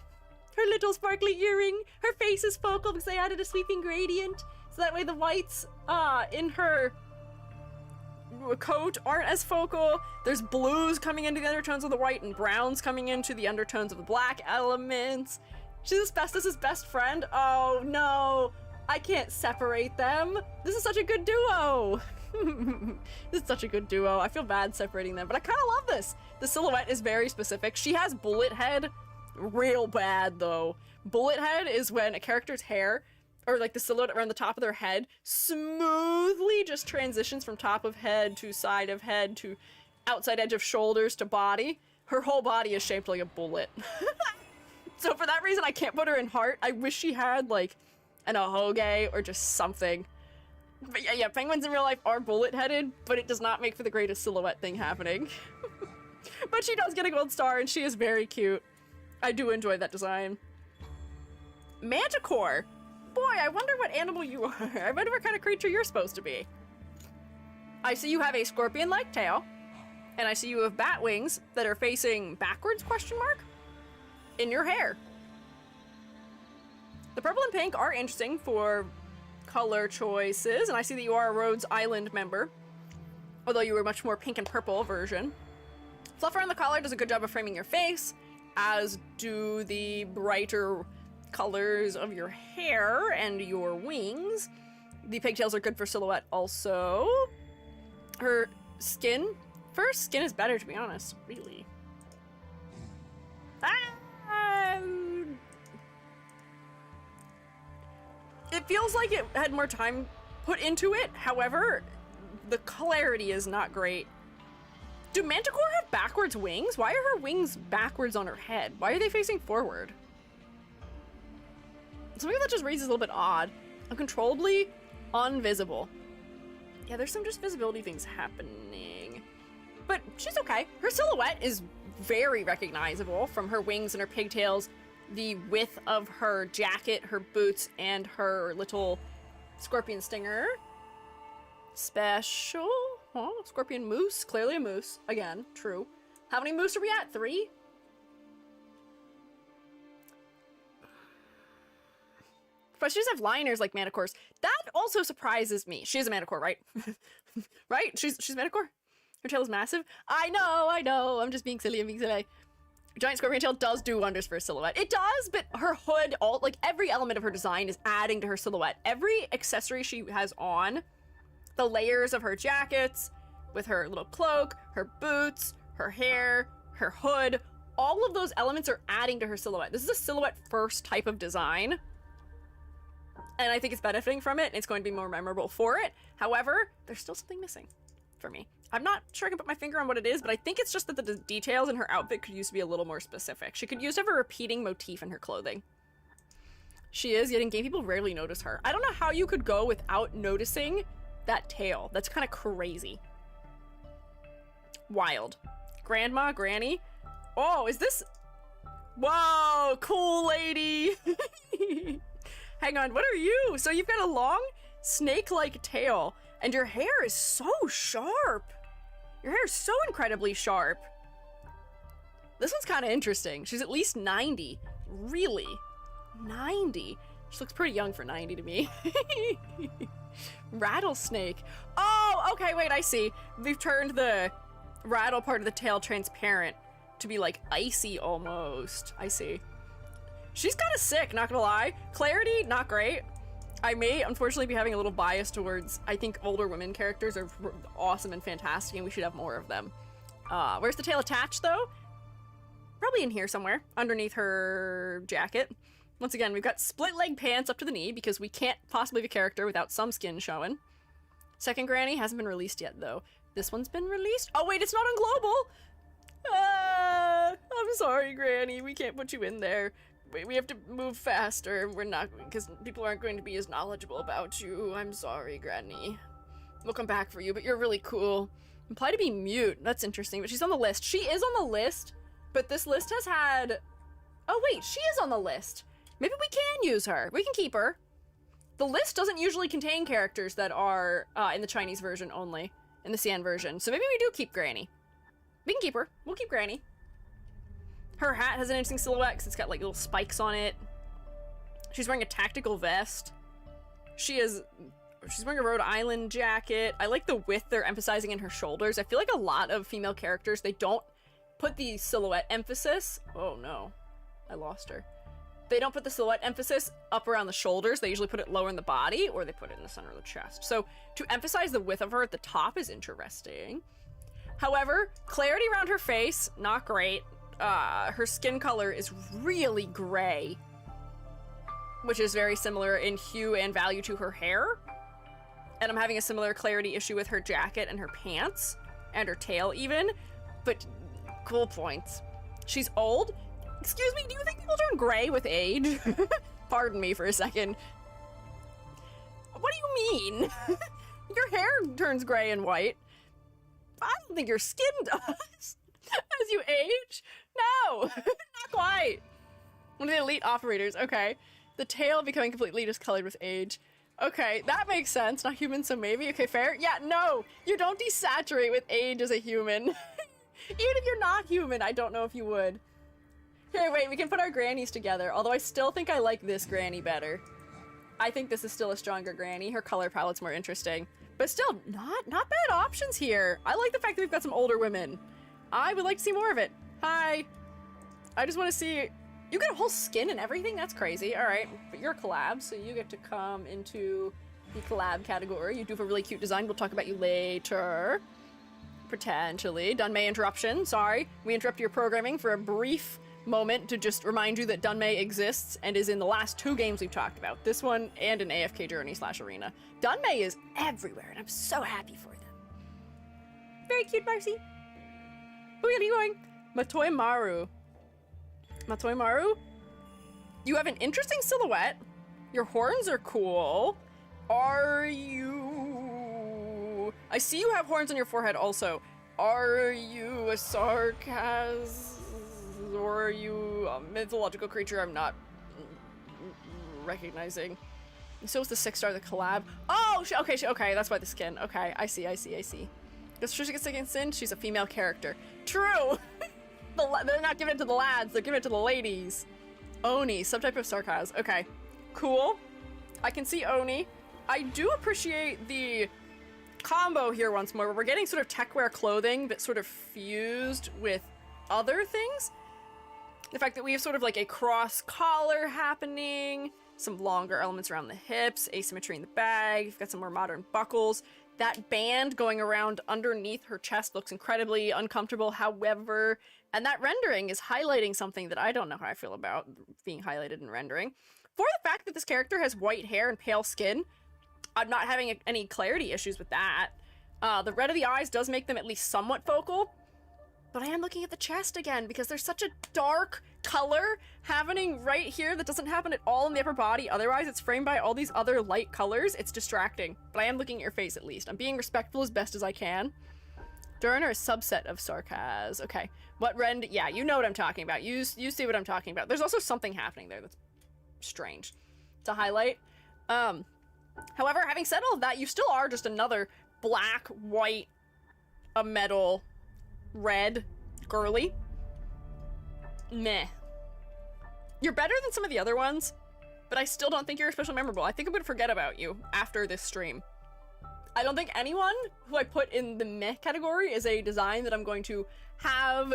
Her little sparkly earring, her face is focal because they added a sweeping gradient, so that way the whites in her coat aren't as focal. There's blues coming into the undertones of the white and browns coming into the undertones of the black elements. She's asbestos' best friend? Oh no, I can't separate them. This is such a good duo. This is such a good duo. I feel bad separating them, but I kind of love this. The silhouette is very specific. She has bullet head, real bad though. Bullet head is when a character's hair, or like the silhouette around the top of their head, smoothly just transitions from top of head to side of head to outside edge of shoulders to body. Her whole body is shaped like a bullet. So for that reason, I can't put her in heart. I wish she had like an ahoge or just something. But yeah, penguins in real life are bullet-headed, but it does not make for the greatest silhouette thing happening. But she does get a gold star, and she is very cute. I do enjoy that design. Manticore! Boy, I wonder what animal you are. I wonder what kind of creature you're supposed to be. I see you have a scorpion-like tail, and I see you have bat wings that are facing backwards, question mark, in your hair. The purple and pink are interesting for color choices, and I see that you are a Rhodes Island member, although you were much more pink and purple version. Fluff around the collar does a good job of framing your face, as do the brighter colors of your hair and your wings. The pigtails are good for silhouette also. Her skin, first skin is better, to be honest, really. It feels like it had more time put into it. However, the clarity is not great. Do Manticore have backwards wings? Why are her wings backwards on her head? Why are they facing forward? Something that just reads is a little bit odd. Uncontrollably invisible. Yeah, there's some just visibility things happening. But she's okay. Her silhouette is very recognizable from her wings and her pigtails, the width of her jacket, her boots, and her little scorpion stinger. Special? Oh, scorpion moose. Clearly a moose. Again, true. How many moose are we at? 3? But she doesn't have liners like manticores. That also surprises me. She is a manticore, right? Right? She's a manticore? Her tail is massive? I know. I'm just being silly. Giant scorpion tail does do wonders for a silhouette. It does, but her hood, like every element of her design is adding to her silhouette. Every accessory she has on, the layers of her jackets, with her little cloak, her boots, her hair, her hood, all of those elements are adding to her silhouette. This is a silhouette first type of design, and I think it's benefiting from it, and it's going to be more memorable for it. However, there's still something missing for me. I'm not sure I can put my finger on what it is, but I think it's just that the details in her outfit could use to be a little more specific. She could use to have a repeating motif in her clothing. She is, yet in game people rarely notice her. I don't know how you could go without noticing that tail. That's kind of crazy. Wild. Grandma, Granny. Oh, is this... Whoa, cool lady. Hang on, what are you? So you've got a long snake-like tail, and your hair is so sharp. Your hair is so incredibly sharp. This one's kind of interesting. She's at least 90. Really? 90? She looks pretty young for 90 to me. Rattlesnake. Oh, okay, wait, I see. We've turned the rattle part of the tail transparent to be like icy almost. I see. She's kind of sick, not gonna lie. Clarity, not great. I may, unfortunately, be having a little bias towards, I think older women characters are awesome and fantastic, and we should have more of them. Where's the tail attached, though? Probably in here somewhere, underneath her jacket. Once again, we've got split leg pants up to the knee, because we can't possibly have a character without some skin showing. Second Granny hasn't been released yet, though. This one's been released? Oh, wait, it's not on Global! I'm sorry, Granny, we can't put you in there. We have to move faster. We're not, because people aren't going to be as knowledgeable about you. I'm sorry, Granny. We'll come back for you, but you're really cool. Imply to be mute. That's interesting, but she's on the list. She is on the list, but this list has had... Oh, wait, she is on the list. Maybe we can use her. We can keep her. The list doesn't usually contain characters that are in the Chinese version only, in the Sian version, so maybe we do keep Granny. We can keep her. We'll keep Granny. Her hat has an interesting silhouette because it's got like little spikes on it. She's wearing a tactical vest. She's wearing a Rhode Island jacket. I like the width they're emphasizing in her shoulders. I feel like a lot of female characters, they don't put the silhouette emphasis. Oh no, I lost her. They don't put the silhouette emphasis up around the shoulders. They usually put it lower in the body, or they put it in the center of the chest. So to emphasize the width of her at the top is interesting. However, clarity around her face, not great. Her skin color is really gray, which is very similar in hue and value to her hair. And I'm having a similar clarity issue with her jacket and her pants, and her tail even, but cool points. She's old. Excuse me, do you think people turn gray with age? Pardon me for a second. What do you mean? Your hair turns gray and white. I don't think your skin does. As you age? No, not quite. One of the elite operators, okay. The tail becoming completely discolored with age. Okay, that makes sense. Not human, so maybe. Okay, fair. Yeah, no, you don't desaturate with age as a human. Even if you're not human, I don't know if you would. Here, wait, we can put our grannies together, although I still think I like this granny better. I think this is still a stronger granny. Her color palette's more interesting. But still, not bad options here. I like the fact that we've got some older women. I would like to see more of it. Hi. I just want to see... You get a whole skin and everything? That's crazy. All right, but you're a collab, so you get to come into the collab category. You do have a really cute design. We'll talk about you later. Potentially. Dunmay interruption. Sorry. We interrupt your programming for a brief moment to just remind you that Dunmay exists and is in the last 2 games we've talked about. This one and an AFK Journey / Arena. Dunmay is everywhere, and I'm so happy for them. Very cute, Marcy. Where are you going? Matoi Maru. Matoi Maru? You have an interesting silhouette. Your horns are cool. Are you... I see you have horns on your forehead also. Are you a sarcasm? Or are you a mythological creature I'm not recognizing? So is the 6-star the collab. Oh, okay, that's why the skin. Okay, I see. Because Trisha gets second sin, she's a female character. True! They're not giving it to the lads, they're giving it to the ladies. Oni, subtype of sarcasm. Okay, cool. I can see Oni. I do appreciate the combo here once more, where we're getting sort of techwear clothing that's sort of fused with other things. The fact that we have sort of like a cross collar happening, some longer elements around the hips, asymmetry in the bag, you've got some more modern buckles. That band going around underneath her chest looks incredibly uncomfortable, however, and that rendering is highlighting something that I don't know how I feel about being highlighted in rendering. For the fact that this character has white hair and pale skin, I'm not having any clarity issues with that. The red of the eyes does make them at least somewhat focal, but I am looking at the chest again because there's such a dark color happening right here that doesn't happen at all in the upper body. Otherwise, it's framed by all these other light colors. It's distracting, but I am looking at your face at least. I'm being respectful as best as I can. Durin are a subset of sarcasm. Okay, what rend? Yeah, you know what I'm talking about. You see what I'm talking about. There's also something happening there that's strange to highlight. However, having said all of that, you still are just another black, white, a metal, red girly. Meh. You're better than some of the other ones, but I still don't think you're especially memorable. I think I'm gonna forget about you after this stream. I don't think anyone who I put in the meh category is a design that I'm going to have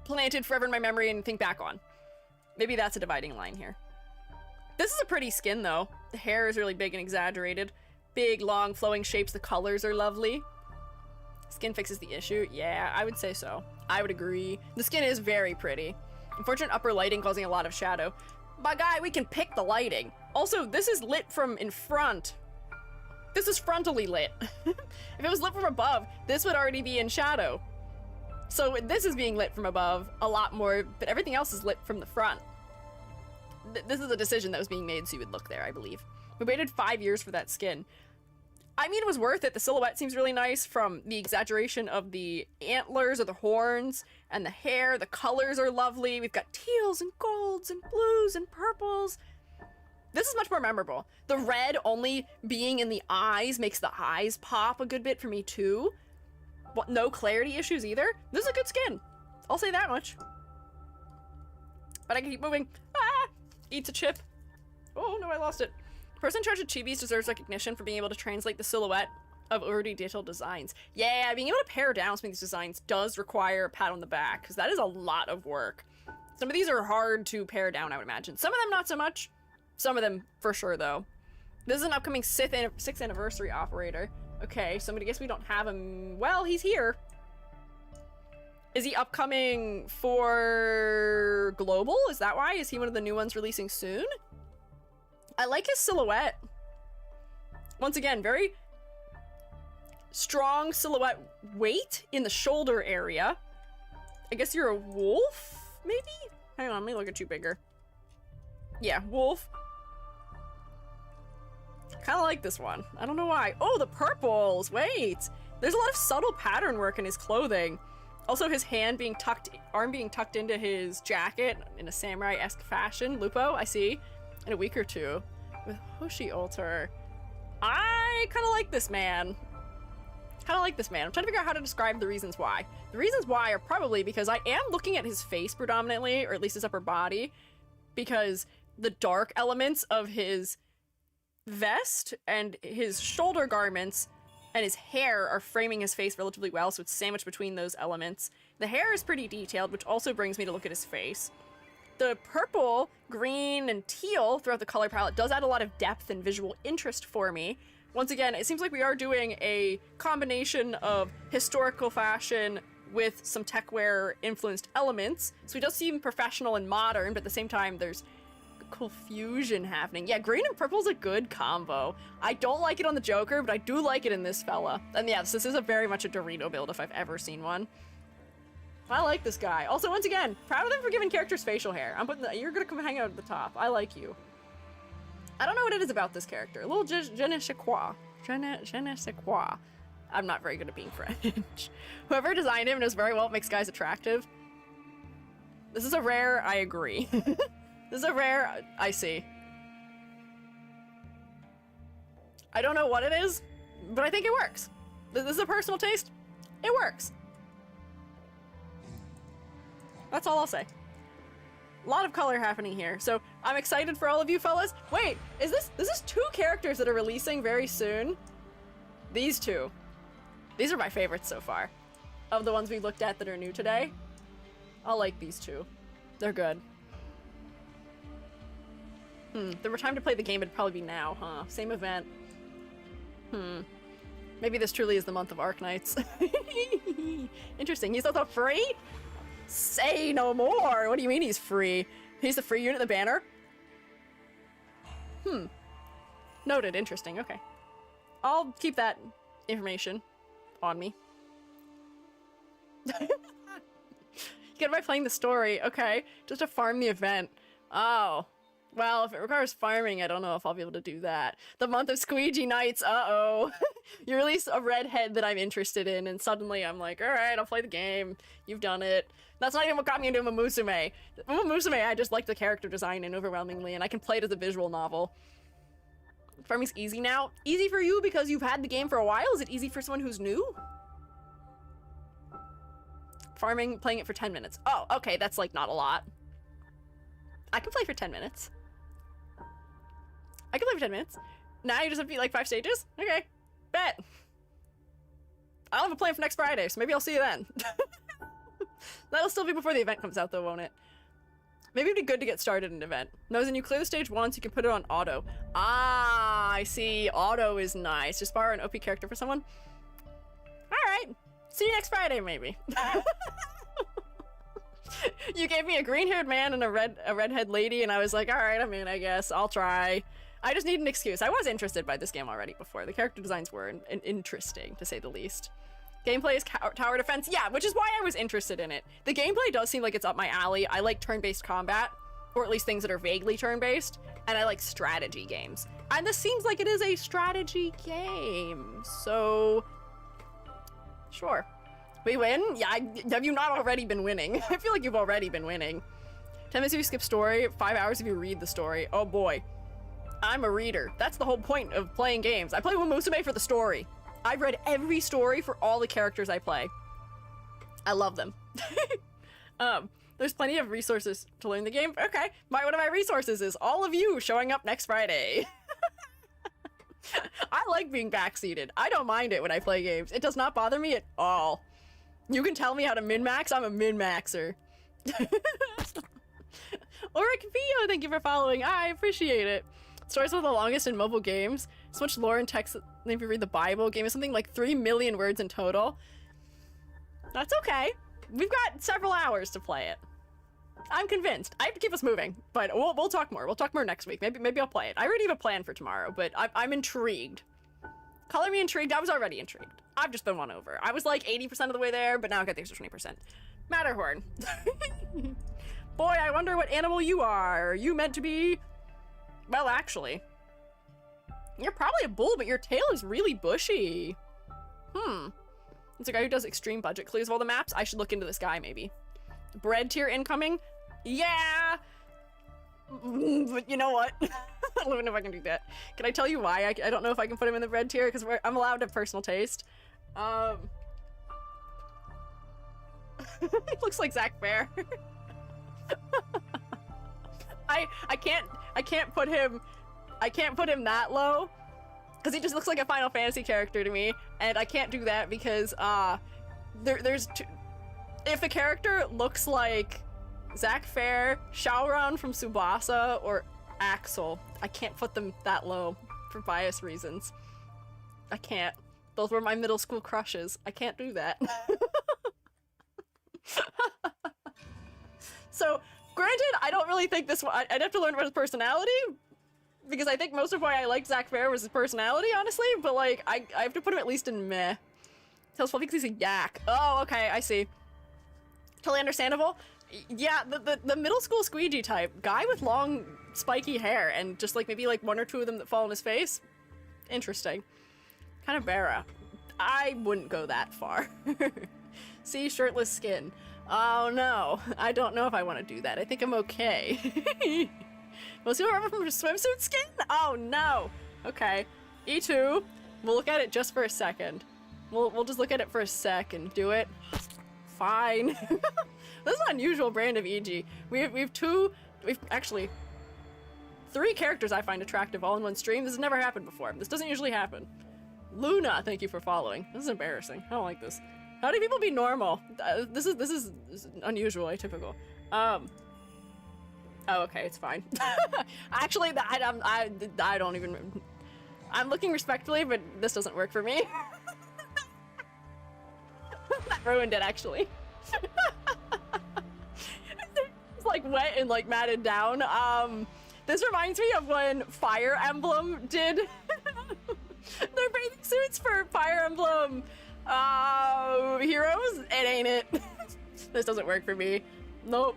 planted forever in my memory and think back on. Maybe that's a dividing line here. This is a pretty skin though. The hair is really big and exaggerated. Big, long, flowing shapes. The colors are lovely. Skin fixes the issue. Yeah, I would say so. I would agree. The skin is very pretty. Unfortunate upper lighting causing a lot of shadow. But guy, we can pick the lighting. Also, this is lit from in front. This is frontally lit. If it was lit from above, this would already be in shadow. So this is being lit from above a lot more, but everything else is lit from the front. This is a decision that was being made so you would look there, I believe. We waited 5 years for that skin. I mean, it was worth it. The silhouette seems really nice from the exaggeration of the antlers or the horns and the hair. The colors are lovely. We've got teals and golds and blues and purples. This is much more memorable. The red only being in the eyes makes the eyes pop a good bit for me too. What, no clarity issues either. This is a good skin. I'll say that much. But I can keep moving. Ah! Eats a chip. Oh no, I lost it. The person in charge of chibis deserves recognition for being able to translate the silhouette of already detailed designs. Yeah, being able to pare down some of these designs does require a pat on the back, because that is a lot of work. Some of these are hard to pare down, I would imagine. Some of them not so much. Some of them for sure, though. This is an upcoming 6th anniversary operator. Okay, so I'm gonna guess we don't have him. Well, he's here. Is he upcoming for global? Is that why? Is he one of the new ones releasing soon? I like his silhouette. Once again, very strong silhouette weight in the shoulder area. I guess you're a wolf, maybe? Hang on, let me look at you bigger. Yeah, wolf. Kind of like this one. I don't know why. Oh, the purples. Wait. There's a lot of subtle pattern work in his clothing. Also, his arm being tucked into his jacket in a samurai-esque fashion. Lupo, I see. In a week or two. With Hoshi altar. I kind of like this man. I'm trying to figure out how to describe the reasons why. The reasons why are probably because I am looking at his face predominantly, or at least his upper body, because the dark elements of his vest and his shoulder garments and his hair are framing his face relatively well, so it's sandwiched between those elements. The hair is pretty detailed, which also brings me to look at his face. The purple, green, and teal throughout the color palette does add a lot of depth and visual interest for me. Once again, it seems like we are doing a combination of historical fashion with some techwear influenced elements. So he does seem professional and modern, but at the same time there's cool fusion happening. Yeah, green and purple is a good combo. I don't like it on the Joker, but I do like it in this fella. And yes, this is very much a Dorito build if I've ever seen one. I like this guy. Also, once again, proud of them for giving characters facial hair. You're gonna come hang out at the top. I like you. I don't know what it is about this character. A little je ne sais quoi. Je ne sais quoi. I'm not very good at being French. Whoever designed him knows very well what makes guys attractive. This is a rare, I agree. This is a rare, I see. I don't know what it is, but I think it works. This is a personal taste. It works. That's all I'll say. A lot of color happening here, so I'm excited for all of you fellas. Wait, this is 2 characters that are releasing very soon. These 2. These are my favorites so far. Of the ones we looked at that are new today. I like these 2. They're good. The time to play the game would probably be now, huh? Same event. Maybe this truly is the month of Arknights. Interesting. He's also free? Say no more! What do you mean he's free? He's the free unit in the banner? Noted. Interesting. Okay. I'll keep that information on me. Get by playing the story. Okay. Just to farm the event. Oh. Well, if it requires farming, I don't know if I'll be able to do that. The month of Squiiji Nights, uh-oh. You release a redhead that I'm interested in, and suddenly I'm like, alright, I'll play the game. You've done it. That's not even what got me into Musume. Musume, I just like the character design in overwhelmingly, and I can play it as a visual novel. Farming's easy now. Easy for you because you've had the game for a while? Is it easy for someone who's new? Farming, playing it for 10 minutes. Oh, okay, that's like not a lot. I can play for 10 minutes. I can play for 10 minutes. Now you just have to beat like 5 stages? Okay. Bet. I'll have a plan for next Friday, so maybe I'll see you then. That'll still be before the event comes out though, won't it? Maybe it'd be good to get started in an event. Knows when you clear the stage once, you can put it on auto. Ah, I see. Auto is nice. Just borrow an OP character for someone. Alright. See you next Friday, maybe. You gave me a green-haired man and a redhead lady, and I was like, alright, I'm in, I guess. I'll try. I just need an excuse. I was interested by this game already before. The character designs were interesting, to say the least. Gameplay is tower defense. Yeah, which is why I was interested in it. The gameplay does seem like it's up my alley. I like turn-based combat, or at least things that are vaguely turn-based, and I like strategy games. And this seems like it is a strategy game, so... Sure. We win? Yeah, have you not already been winning? I feel like you've already been winning. 10 minutes if you skip story, 5 hours if you read the story. Oh boy. I'm a reader. That's the whole point of playing games. I play with Musume for the story. I've read every story for all the characters I play. I love them. There's plenty of resources to learn the game. Okay, one of my resources is all of you showing up next Friday. I like being backseated. I don't mind it when I play games. It does not bother me at all. You can tell me how to min-max, I'm a min-maxer. Oric Vio, thank you for following. I appreciate it. Stories are the longest in mobile games. So much lore and text. If you read the Bible, game is something like 3 million words in total. That's okay. We've got several hours to play it. I'm convinced. I have to keep us moving, but we'll talk more. We'll talk more next week. Maybe I'll play it. I already have a plan for tomorrow, but I'm intrigued. Color me intrigued. I was already intrigued. I've just been won over. I was like 80% of the way there, but now I got the extra 20%. Matterhorn. Boy, I wonder what animal you are. Are you meant to be... Well, actually. You're probably a bull, but your tail is really bushy. It's a guy who does extreme budget clears of all the maps. I should look into this guy, maybe. Bread tier incoming? Yeah! But you know what? I don't even know if I can do that. Can I tell you why? I don't know if I can put him in the bread tier, because I'm allowed to have personal taste. It looks like Zach Fair. I can't put him that low, because he just looks like a Final Fantasy character to me, and I can't do that because there's two. If the character looks like Zach Fair, Shaoran from Tsubasa, or Axel, I can't put them that low for bias reasons. I can't. Those were my middle school crushes. I can't do that. So, granted, I don't really think this one, I'd have to learn about his personality, because I think most of why I liked Zach Fair was his personality, honestly, but like, I have to put him at least in meh. Tells Fluffy because he's a yak. Oh, okay, I see. Totally understandable. Yeah, the middle school Squiiji type, guy with long, spiky hair, and just like maybe like 1 or 2 of them that fall on his face. Interesting. Kind of bara. I wouldn't go that far. See, shirtless skin. Oh no, I don't know if I want to do that. I think I'm okay. Most people remember from swimsuit skin? Oh no. Okay. E2. We'll look at it just for a second. We'll just look at it for a sec and do it. Fine. This is an unusual brand of EG. We've actually 3 characters I find attractive all in one stream. This has never happened before. This doesn't usually happen. Luna, thank you for following. This is embarrassing. I don't like this. How do people be normal? This is unusual, atypical. Oh, okay, it's fine. Actually, I don't even. I'm looking respectfully, but this doesn't work for me. That ruined it, actually. It's like wet and like matted down. This reminds me of when Fire Emblem did their bathing suits for Fire Emblem Heroes. It ain't it. This doesn't work for me. Nope.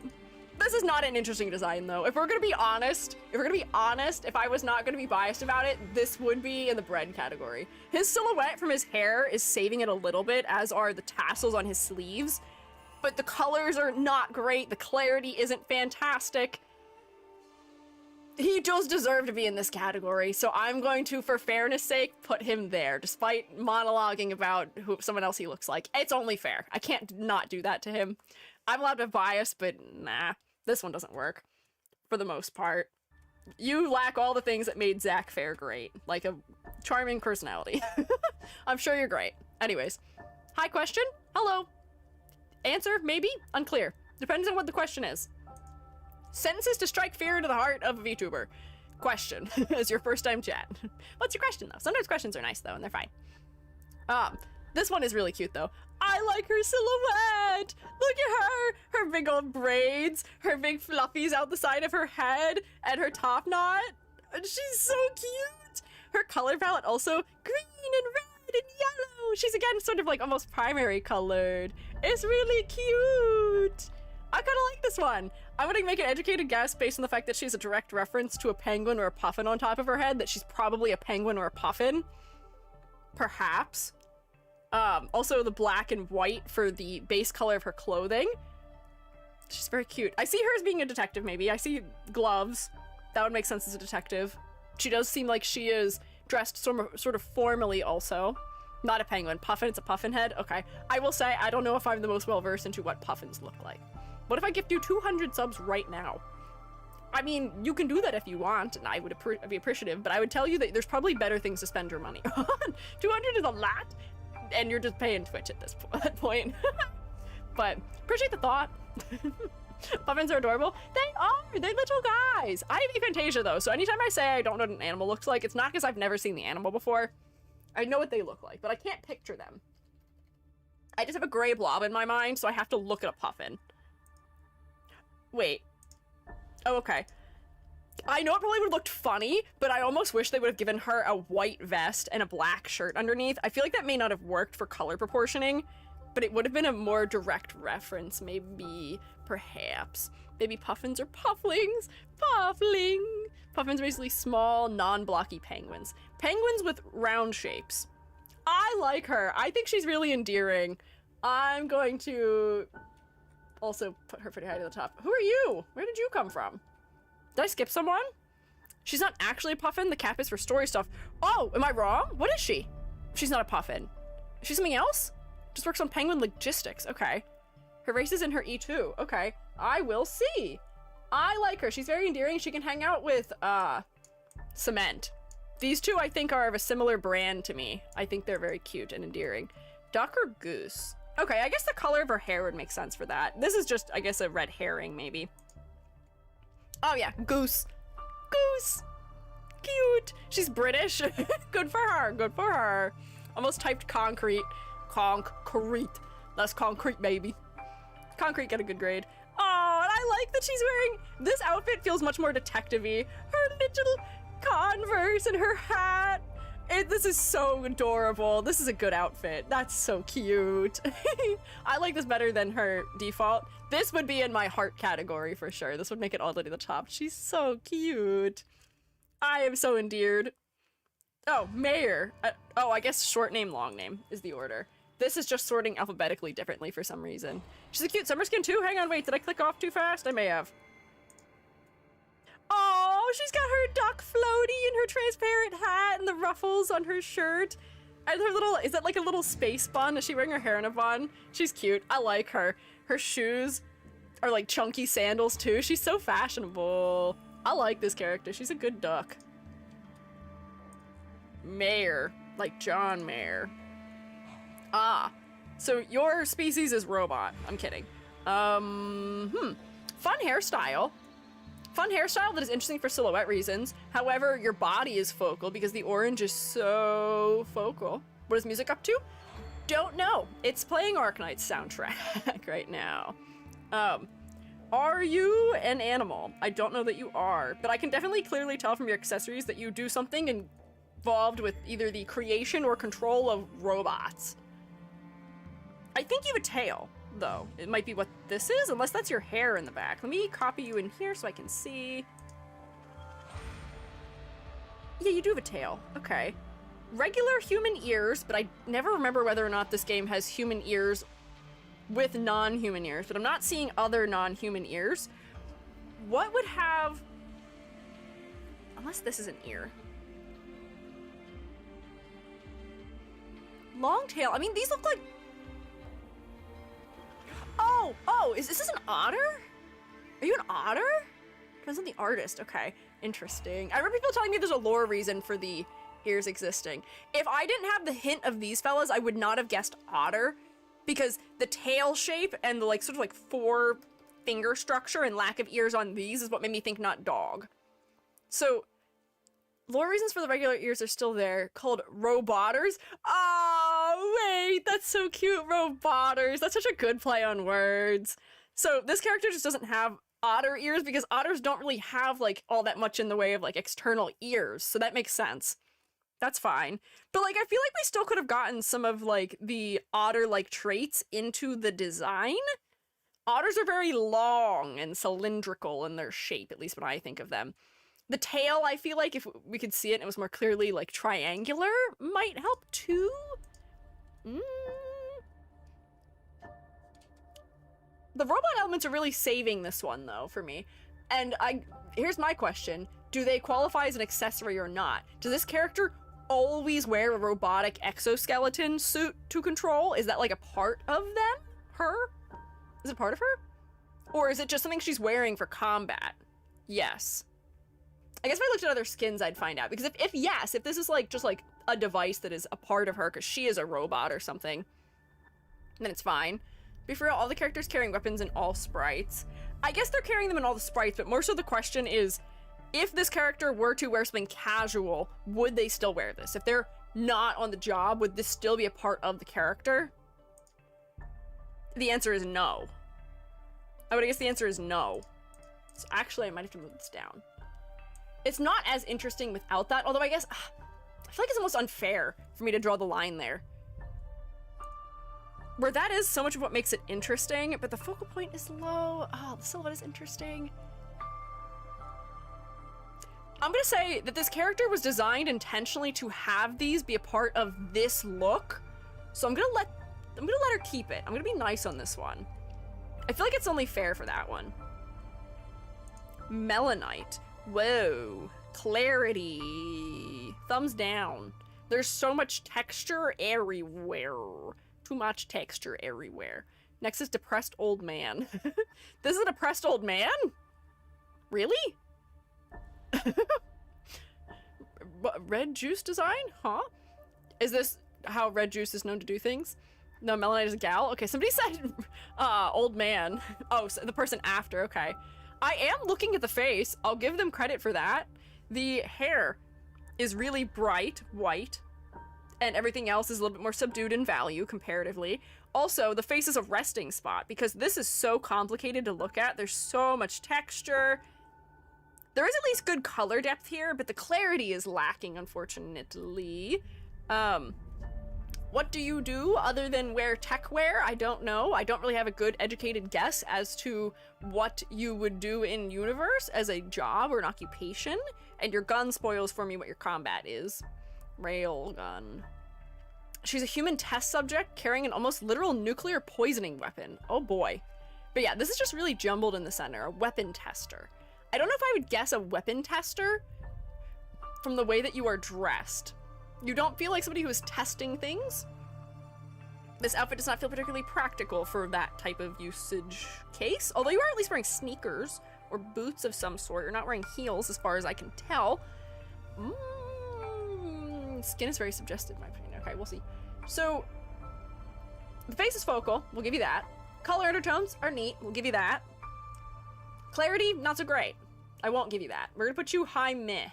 This is not an interesting design, though. If we're gonna be honest, if I was not gonna be biased about it, this would be in the bread category. His silhouette from his hair is saving it a little bit, as are the tassels on his sleeves, but the colors are not great. The clarity isn't fantastic. He does deserve to be in this category, so I'm going to, for fairness sake, put him there, despite monologuing about someone else he looks like. It's only fair. I can't not do that to him. I'm allowed to have bias, but nah. This one doesn't work, for the most part. You lack all the things that made Zach Fair great, like a charming personality. I'm sure you're great. Anyways, hi question, hello. Answer, maybe, unclear. Depends on what the question is. Sentences to strike fear into the heart of a VTuber. Question, as your first time chat. What's your question though? Sometimes questions are nice though, and they're fine. This one is really cute though. I like her silhouette! Look at her! Her big old braids, her big fluffies out the side of her head, and her top knot. She's so cute! Her color palette also green and red and yellow. She's again sort of like almost primary colored. It's really cute! I kinda like this one. I'm gonna make an educated guess based on the fact that she's a direct reference to a penguin or a puffin on top of her head, that she's probably a penguin or a puffin. Perhaps. Also the black and white for the base color of her clothing. She's very cute. I see her as being a detective, maybe. I see gloves. That would make sense as a detective. She does seem like she is dressed sort of formally also. Not a penguin. Puffin, it's a puffin head? Okay. I will say, I don't know if I'm the most well-versed into what puffins look like. What if I gift you 200 subs right now? I mean, you can do that if you want, and I would be appreciative, but I would tell you that there's probably better things to spend your money on. 200 is a lot, and you're just paying Twitch at this point. But appreciate the thought. Puffins are adorable. They are. They're little guys. I have aphantasia though, so anytime I say I don't know what an animal looks like, it's not because I've never seen the animal before. I know what they look like, but I can't picture them. I just have a gray blob in my mind, so I have to look at a puffin. Wait. Oh, okay. I know it probably would have looked funny, but I almost wish they would have given her a white vest and a black shirt underneath. I feel like that may not have worked for color proportioning, but it would have been a more direct reference, maybe, perhaps. Maybe puffins or pufflings. Puffling. Puffins are basically small, non-blocky penguins. Penguins with round shapes. I like her. I think she's really endearing. I'm going to also put her pretty high to the top. Who are you? Where did you come from? Did I skip someone? She's not actually a puffin. The cap is for story stuff. Oh, am I wrong? What is she? She's not a puffin. Is she something else? Just works on penguin logistics. Okay. Her race is in her E2. Okay. I will see. I like her. She's very endearing. She can hang out with, Cement. These two, I think, are of a similar brand to me. I think they're very cute and endearing. Duck or goose? Okay, I guess the color of her hair would make sense for that. This is just, I guess, a red herring, maybe. Oh yeah, goose. Goose. Cute. She's British. Good for her. Good for her. Almost typed concrete. Concrete. That's concrete, baby. Concrete got a good grade. Oh, and I like that she's wearing... This outfit feels much more detective-y. Her little Converse and her hat. This is so adorable. This is a good outfit. That's so cute. I like this better than her default. This would be in my heart category for sure. This would make it all the way to the top. She's so cute. I am so endeared. Oh, Mayor. Oh, I guess short name, long name is the order. This is just sorting alphabetically differently for some reason. She's a cute summer skin too. Hang on, wait, did I click off too fast? I may have. Oh, she's got her duck floaty and her transparent hat and the ruffles on her shirt. And her little, is that like a little space bun? Is she wearing her hair in a bun? She's cute. I like her. Her shoes are like chunky sandals too. She's so fashionable. I like this character. She's a good duck. Mayor, like John Mayer. Ah, so your species is robot. I'm kidding. Fun hairstyle. Fun hairstyle that is interesting for silhouette reasons. However, your body is focal because the orange is so focal. What is music up to? Don't know. It's playing Arknights soundtrack right now. Are you an animal? I don't know that you are, but I can definitely clearly tell from your accessories that you do something involved with either the creation or control of robots. I think you have a tail, though. It might be what this is, unless that's your hair in the back. Let me copy you in here so I can see. Yeah, you do have a tail. Okay. Regular human ears, but I never remember whether or not this game has human ears with non-human ears, but I'm not seeing other non-human ears. What would have... Unless this is an ear. Long tail. I mean, these look like... Oh, is this an otter? Are you an otter? Depends on the artist. Okay, interesting. I remember people telling me there's a lore reason for the ears existing. If I didn't have the hint of these fellas, I would not have guessed otter, because the tail shape and the like sort of like four finger structure and lack of ears on these is what made me think not dog. So lore reasons for the regular ears are still there, called robotters. Oh, wait, that's so cute, robotters. That's such a good play on words. So this character just doesn't have otter ears because otters don't really have like all that much in the way of like external ears. So that makes sense. That's fine. But like, I feel like we still could have gotten some of like the otter-like traits into the design. Otters are very long and cylindrical in their shape, at least when I think of them. The tail, I feel like if we could see it and it was more clearly like triangular, might help too. The robot elements are really saving this one though for me. And here's my question. Do they qualify as an accessory or not? Does this character always wear a robotic exoskeleton suit to control? Is that like a part of them? Her? Is it part of her? Or is it just something she's wearing for combat? Yes. I guess if I looked at other skins, I'd find out. Because if this is like just like a device that is a part of her because she is a robot or something, then it's fine. Be for real, all the characters carrying weapons in all sprites. I guess they're carrying them in all the sprites, but more so the question is, if this character were to wear something casual, would they still wear this? If they're not on the job, would this still be a part of the character? The answer is no. I would guess the answer is no. So actually, I might have to move this down. It's not as interesting without that, although I guess, I feel like it's almost unfair for me to draw the line there. Where that is so much of what makes it interesting, but the focal point is low. Oh, the silhouette is interesting. I'm gonna say that this character was designed intentionally to have these be a part of this look. So I'm gonna let her keep it. I'm gonna be nice on this one. I feel like it's only fair for that one. Melanite. Whoa. Clarity. Thumbs down. There's so much texture everywhere. Too much texture everywhere. Next is depressed old man. This is a depressed old man? Really? Red juice design? Huh? Is this how red juice is known to do things? No, Melanite is a gal? Okay, somebody said old man. Oh, so the person after, okay. I am looking at the face. I'll give them credit for that. The hair is really bright white, and everything else is a little bit more subdued in value comparatively. Also, the face is a resting spot because this is so complicated to look at. There's so much texture. There is at least good color depth here, but the clarity is lacking, unfortunately. What do you do other than wear tech wear? I don't know. I don't really have a good educated guess as to what you would do in universe as a job or an occupation. And your gun spoils for me what your combat is. Railgun. She's a human test subject carrying an almost literal nuclear poisoning weapon. Oh boy. But yeah, this is just really jumbled in the center. A weapon tester. I don't know if I would guess a weapon tester from the way that you are dressed. You don't feel like somebody who is testing things. This outfit does not feel particularly practical for that type of usage case. Although you are at least wearing sneakers or boots of some sort. You're not wearing heels as far as I can tell. Skin is very suggestive in my opinion. Okay, we'll see. So, the face is focal. We'll give you that. Color undertones are neat. We'll give you that. Clarity, not so great. I won't give you that. We're gonna put you high meh.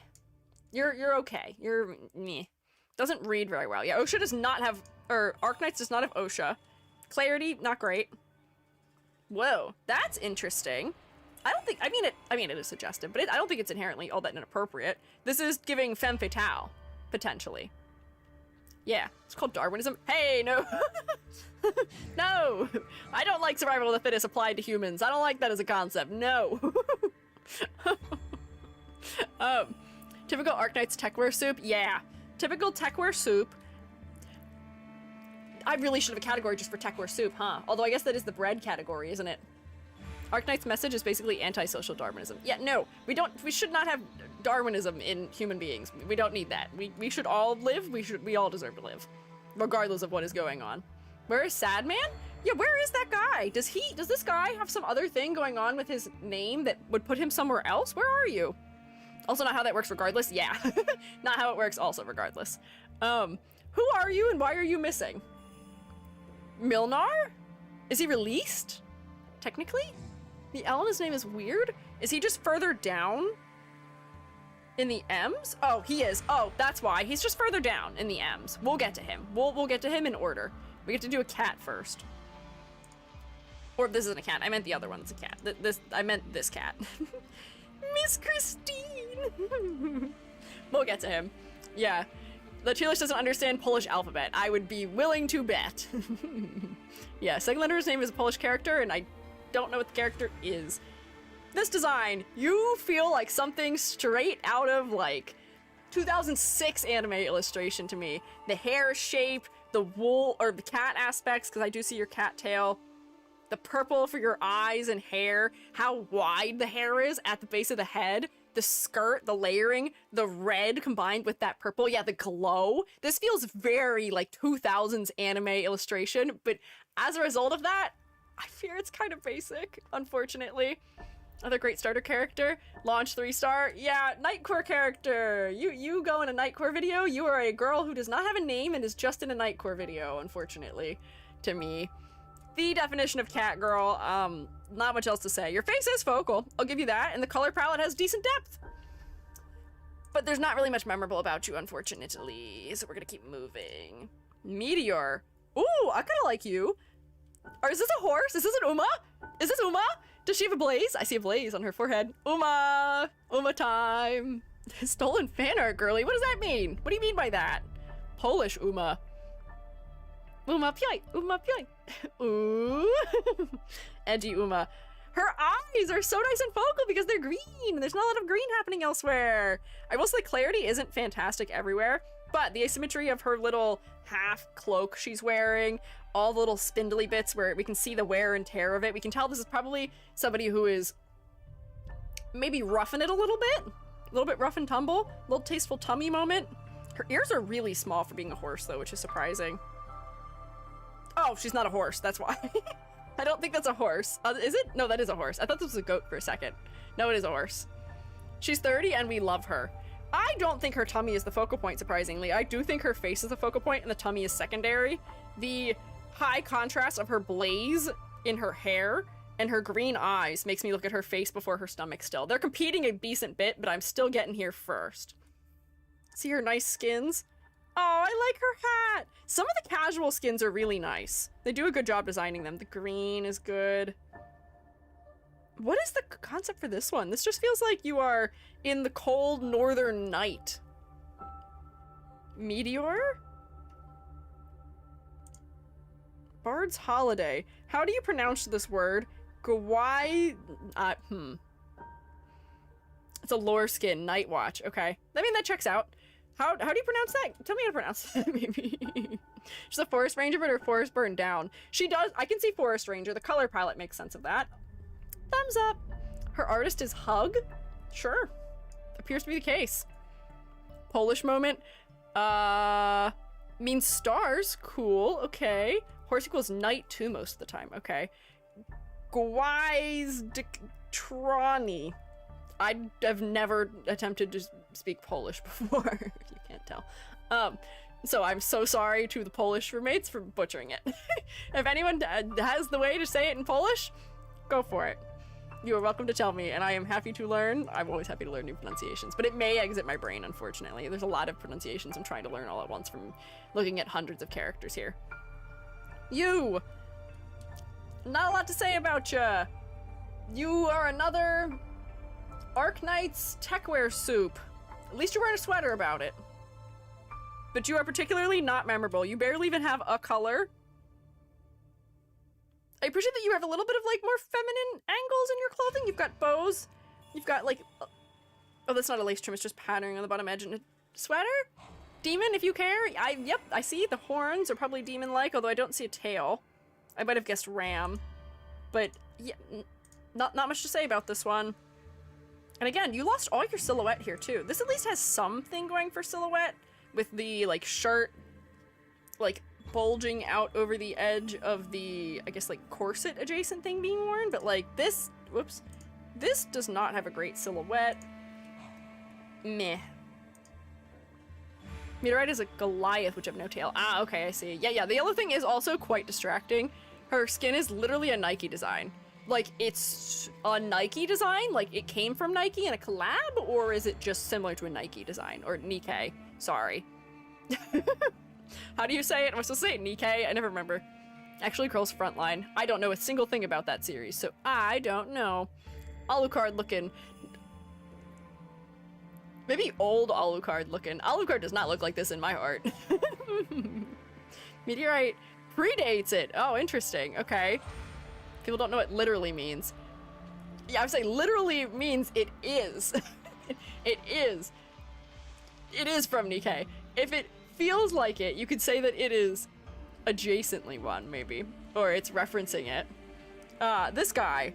You're okay. You're meh. Doesn't read very well. Yeah, OSHA does not have, or Arknights does not have OSHA. Clarity, not great. Whoa, that's interesting. I don't think, I mean it is suggestive, but I don't think it's inherently all that inappropriate. This is giving femme fatale, potentially. Yeah, it's called Darwinism. Hey, no. No, I don't like survival of the fittest applied to humans. I don't like that as a concept, no. Typical Arknights techwear soup, yeah. Typical techwear soup. I really should have a category just for techwear soup, huh? Although I guess that is the bread category, isn't it? Arknight's message is basically anti-social Darwinism. Yeah, no, we should not have Darwinism in human beings. We don't need that. We should all live, we all deserve to live. Regardless of what is going on. Where is Sad Man? Yeah, where is that guy? Does this guy have some other thing going on with his name that would put him somewhere else? Where are you? Also not how that works regardless. Yeah, not how it works also regardless. Who are you and why are you missing? Milnar? Is he released? Technically? The L in his name is weird? Is he just further down in the M's? Oh, he is. Oh, that's why. He's just further down in the M's. We'll get to him. We'll get to him in order. We get to do a cat first. Or this isn't a cat. I meant the other one's a cat. I meant this cat. Miss Christine! We'll get to him. Yeah. The Tierlist doesn't understand Polish alphabet. I would be willing to bet. Yeah, second letter's name is a Polish character, and I don't know what the character is. This design, you feel like something straight out of, like, 2006 anime illustration to me. The hair shape, the wool, or the cat aspects, because I do see your cat tail. The purple for your eyes and hair, how wide the hair is at the base of the head, the skirt, the layering, the red combined with that purple, yeah, the glow. This feels very like 2000s anime illustration, but as a result of that, I fear it's kind of basic, unfortunately. Another great starter character, launch 3-star, yeah, Nightcore character. You go in a Nightcore video, you are a girl who does not have a name and is just in a Nightcore video, unfortunately, to me. the definition of cat girl. Not much else to say. Your face is focal, I'll give you that, and the color palette has decent depth. But there's not really much memorable about you, unfortunately, so we're gonna keep moving. Meteor. Ooh, I kinda like you. Or is this a horse? Is this an Uma? Is this Uma? Does she have a blaze? I see a blaze on her forehead. Uma! Uma time! Stolen fan art, girly. What does that mean? What do you mean by that? Polish Uma. Uma pioi! Uma pioi! Ooh! Edgy Uma. Her eyes are so nice and focal because they're green. There's not a lot of green happening elsewhere. I will say clarity isn't fantastic everywhere, but the asymmetry of her little half cloak she's wearing, all the little spindly bits where we can see the wear and tear of it, we can tell this is probably somebody who is maybe roughing it a little bit rough and tumble, a little tasteful tummy moment. Her ears are really small for being a horse though, which is surprising. Oh, she's not a horse, that's why. I don't think that's a horse. Is it? No, that is a horse. I thought this was a goat for a second. No, it is a horse. She's 30 and we love her. I don't think her tummy is the focal point, surprisingly. I do think her face is the focal point and the tummy is secondary. The high contrast of her blaze in her hair and her green eyes makes me look at her face before her stomach still. They're competing a decent bit, but I'm still getting here first. See her nice skins? Oh, I like her hat. Some of the casual skins are really nice. They do a good job designing them. The green is good. What is the concept for this one? This just feels like you are in the cold northern night. Meteor? Bard's Holiday. How do you pronounce this word? Gawai... It's a lore skin. Night Watch. Okay. I mean, that checks out. How do you pronounce that? Tell me how to pronounce that, maybe. She's a forest ranger, but her forest burned down. She does. I can see forest ranger. The color palette makes sense of that. Thumbs up. Her artist is Hug? Sure. Appears to be the case. Polish moment. Means stars. Cool. Okay. Horse equals night too most of the time. Okay. Gwizdiktrani. I have never attempted to speak Polish before, if you can't tell. So I'm so sorry to the Polish roommates for butchering it. If anyone has the way to say it in Polish, go for it. You are welcome to tell me, and I am happy to learn. I'm always happy to learn new pronunciations, but it may exit my brain, unfortunately. There's a lot of pronunciations I'm trying to learn all at once from looking at hundreds of characters here. You! Not a lot to say about ya. You are another Arknights techwear soup. At least you're wearing a sweater about it. But you are particularly not memorable. You barely even have a color. I appreciate that you have a little bit of like more feminine angles in your clothing. You've got bows. You've got like... Oh, that's not a lace trim. It's just patterning on the bottom edge. And a sweater? Demon, if you care. Yep, I see. The horns are probably demon-like, although I don't see a tail. I might have guessed ram. But yeah, not much to say about this one. And again, you lost all your silhouette here too. This at least has something going for silhouette, with the like shirt like bulging out over the edge of the, I guess, like corset adjacent thing being worn, but like this, whoops, this does not have a great silhouette. Meh. Meteorite is a Goliath, which have no tail. Ah, okay, I see. Yeah, the yellow thing is also quite distracting. Her skin is literally a Nike design. Like, it's a Nike design? Like, it came from Nike in a collab? Or is it just similar to a Nike design? Or Nikkei. Sorry. How do you say it? Am I supposed to say it Nikkei? I never remember. Actually, Curl's Frontline. I don't know a single thing about that series, so I don't know. Alucard looking. Maybe old Alucard looking. Alucard does not look like this in my heart. Meteorite predates it. Oh, interesting. Okay. People don't know what literally means. Yeah, I would say literally means it is. It is. It is from Nikkei. If it feels like it, you could say that it is adjacently one, maybe. Or it's referencing it. This guy,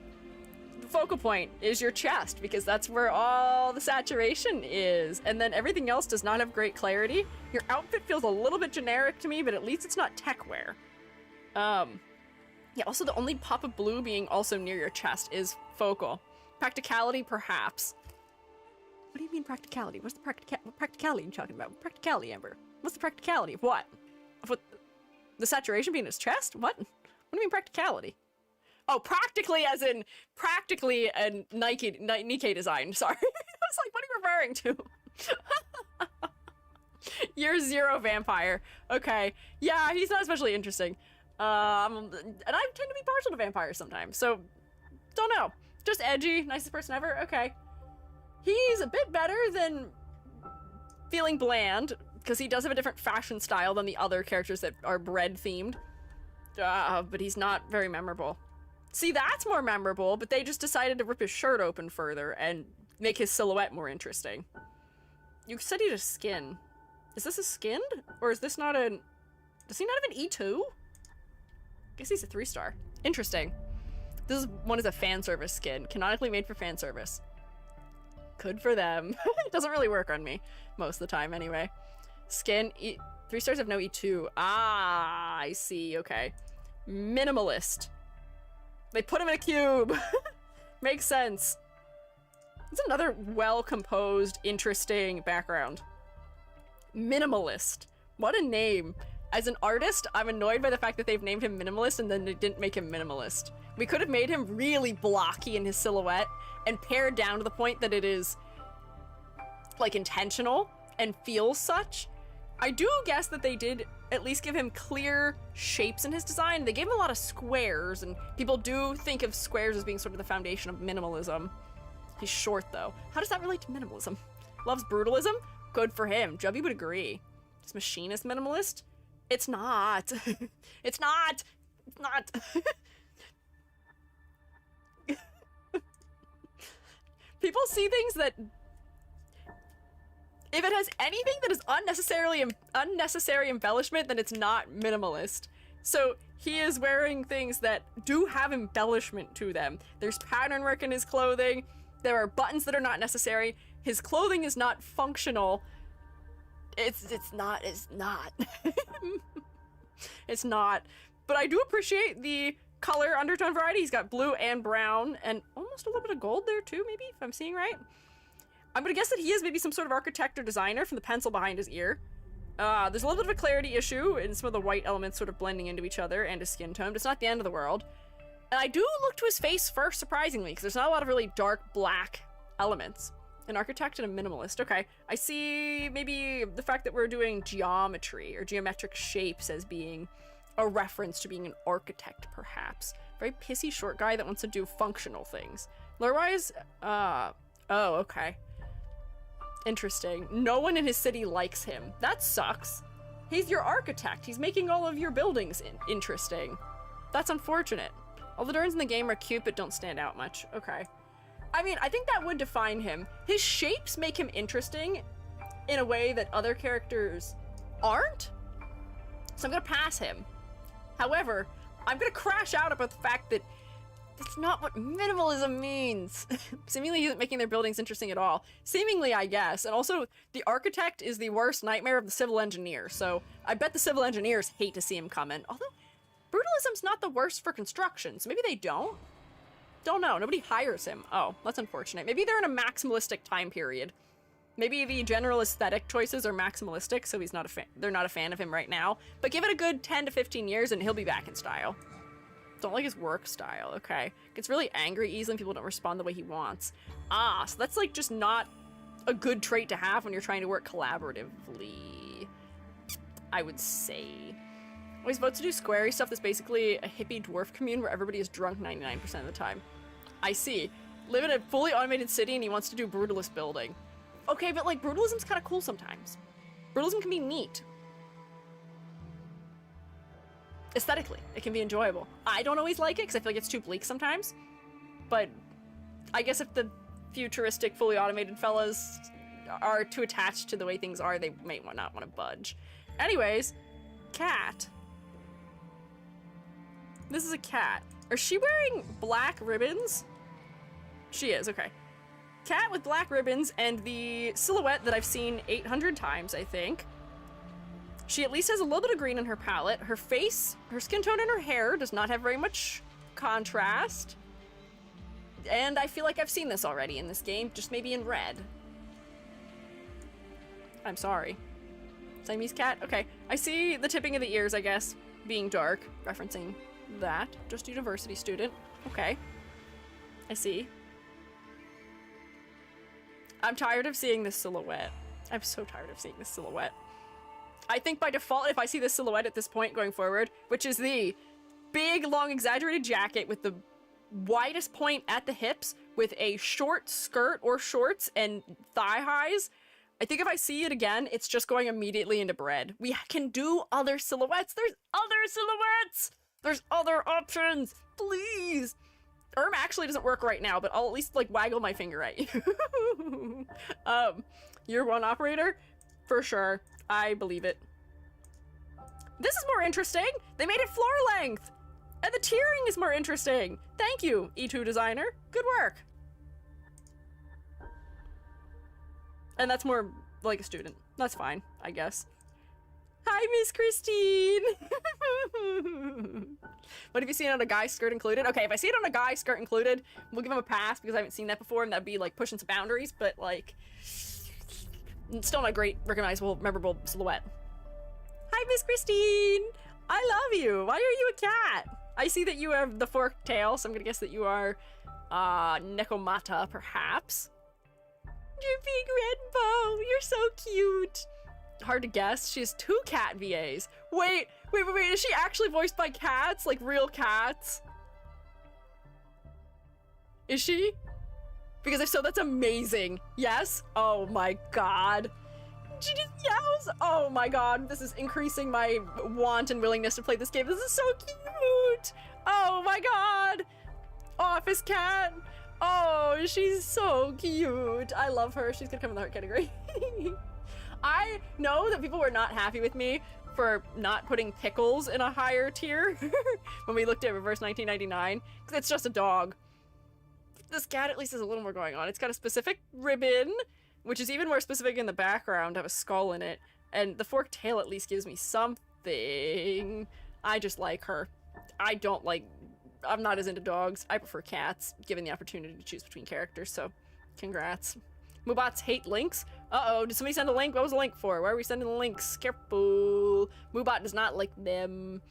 the focal point is your chest, because that's where all the saturation is. And then everything else does not have great clarity. Your outfit feels a little bit generic to me, but at least it's not tech wear. Yeah, also the only pop of blue being also near your chest is focal. Practicality, perhaps. What do you mean practicality? What's the what practicality are you talking about? Practicality, Amber. What's the practicality of what? Of what? The saturation being in his chest? What? What do you mean practicality? Oh, practically as in practically a Nikkei design. Sorry. I was like, what are you referring to? Year 0 vampire. Okay. Yeah, he's not especially interesting. And I tend to be partial to vampires sometimes, so don't know. Just edgy, nicest person ever. Okay. He's a bit better than feeling bland, because he does have a different fashion style than the other characters that are bread themed. But he's not very memorable. See, that's more memorable, but they just decided to rip his shirt open further and make his silhouette more interesting. You said he had a skin. Is this a skinned? Or is this not a... Does he not have an E2? I guess he's a 3-star. Interesting. This one is a fan service skin. Canonically made for fan service. Good for them. It doesn't really work on me. Most of the time, anyway. Skin... 3 stars have no E2. Ah, I see. Okay. Minimalist. They put him in a cube. Makes sense. It's another well-composed, interesting background. Minimalist. What a name. As an artist, I'm annoyed by the fact that they've named him Minimalist and then they didn't make him Minimalist. We could have made him really blocky in his silhouette and pared down to the point that it is, like, intentional and feels such. I do guess that they did at least give him clear shapes in his design. They gave him a lot of squares, and people do think of squares as being sort of the foundation of minimalism. He's short, though. How does that relate to minimalism? Loves brutalism? Good for him. Jubby would agree. Is Machinist minimalist? It's not. It's not. It's not. People see things that... If it has anything that is unnecessary embellishment, then it's not minimalist. So he is wearing things that do have embellishment to them. There's pattern work in his clothing. There are buttons that are not necessary. His clothing is not functional. It's not. It's not. But I do appreciate the color undertone variety. He's got blue and brown and almost a little bit of gold there too, maybe, if I'm seeing right. I'm gonna guess that he is maybe some sort of architect or designer from the pencil behind his ear. There's a little bit of a clarity issue in some of the white elements sort of blending into each other and his skin tone, but it's not the end of the world. And I do look to his face first, surprisingly, because there's not a lot of really dark black elements. An architect and a minimalist. Okay, I see maybe the fact that we're doing geometry or geometric shapes as being a reference to being an architect, perhaps. Very pissy short guy that wants to do functional things. Lore-wise, oh, okay. Interesting. No one in his city likes him. That sucks. He's your architect. He's making all of your buildings interesting. That's unfortunate. All the Durns in the game are cute but don't stand out much. Okay. I mean, I think that would define him. His shapes make him interesting in a way that other characters aren't. So I'm gonna pass him. However, I'm gonna crash out about the fact that that's not what minimalism means. Seemingly he isn't making their buildings interesting at all. Seemingly, I guess. And also, the architect is the worst nightmare of the civil engineer, so I bet the civil engineers hate to see him come in. Although, brutalism's not the worst for construction, so maybe they don't? Don't know. Nobody hires him. Oh, that's unfortunate. Maybe they're in a maximalistic time period. Maybe the general aesthetic choices are maximalistic, so he's not a fan. They're not a fan of him right now. But give it a good 10 to 15 years and he'll be back in style. Don't like his work style. Okay. Gets really angry easily when people don't respond the way he wants. Ah, so that's like just not a good trait to have when you're trying to work collaboratively, I would say. Always votes to do squarey stuff that's basically a hippie dwarf commune where everybody is drunk 99% of the time. I see. Live in a fully automated city and he wants to do brutalist building. Okay, but like brutalism's kind of cool sometimes. Brutalism can be neat. Aesthetically, it can be enjoyable. I don't always like it because I feel like it's too bleak sometimes. But I guess if the futuristic, fully automated fellas are too attached to the way things are, they may not want to budge. Anyways, cat. This is a cat. Is she wearing black ribbons? She is, okay. Cat with black ribbons and the silhouette that I've seen 800 times, I think. She at least has a little bit of green in her palette. Her face, her skin tone, and her hair does not have very much contrast. And I feel like I've seen this already in this game, just maybe in red. I'm sorry. Siamese cat? Okay. I see the tipping of the ears, I guess, being dark, referencing that. Just university student. Okay. I see. I'm tired of seeing this silhouette. I'm so tired of seeing this silhouette. I think by default, if I see this silhouette at this point going forward, which is the big, long, exaggerated jacket with the widest point at the hips with a short skirt or shorts and thigh highs, I think if I see it again, it's just going immediately into bread. We can do other silhouettes. There's other silhouettes. There's other options. Please. Actually doesn't work right now, but I'll at least like waggle my finger at you. Year one operator? For sure. I believe it. This is more interesting. They made it floor length. And the tiering is more interesting. Thank you, E2 designer. Good work. And that's more like a student. That's fine, I guess. Hi, Miss Christine. What have you seen on a guy skirt included? Okay, if I see it on a guy skirt included, we'll give him a pass because I haven't seen that before, and that'd be like pushing some boundaries, but like, it's still not a great, recognizable, memorable silhouette. Hi, Miss Christine. I love you. Why are you a cat? I see that you have the forked tail, so I'm gonna guess that you are Nekomata, perhaps. Your big red bow. You're so cute. Hard to guess. She has 2 cat VAs. Wait. Is she actually voiced by cats? Like real cats? Is she? Because if so, that's amazing. Yes? Oh my god. She just yells. Oh my god. This is increasing my want and willingness to play this game. This is so cute. Oh my god. Office cat. Oh, she's so cute. I love her. She's gonna come in the heart category. I know that people were not happy with me for not putting Pickles in a higher tier when we looked at Reverse 1999, because it's just a dog. This cat at least has a little more going on. It's got a specific ribbon, which is even more specific in the background, have a skull in it, and the forked tail at least gives me something. I just like her. I'm not as into dogs. I prefer cats, given the opportunity to choose between characters, so congrats. Moobots hate links. Uh-oh, did somebody send a link? What was the link for? Why are we sending the links? Careful. Moobot does not like them.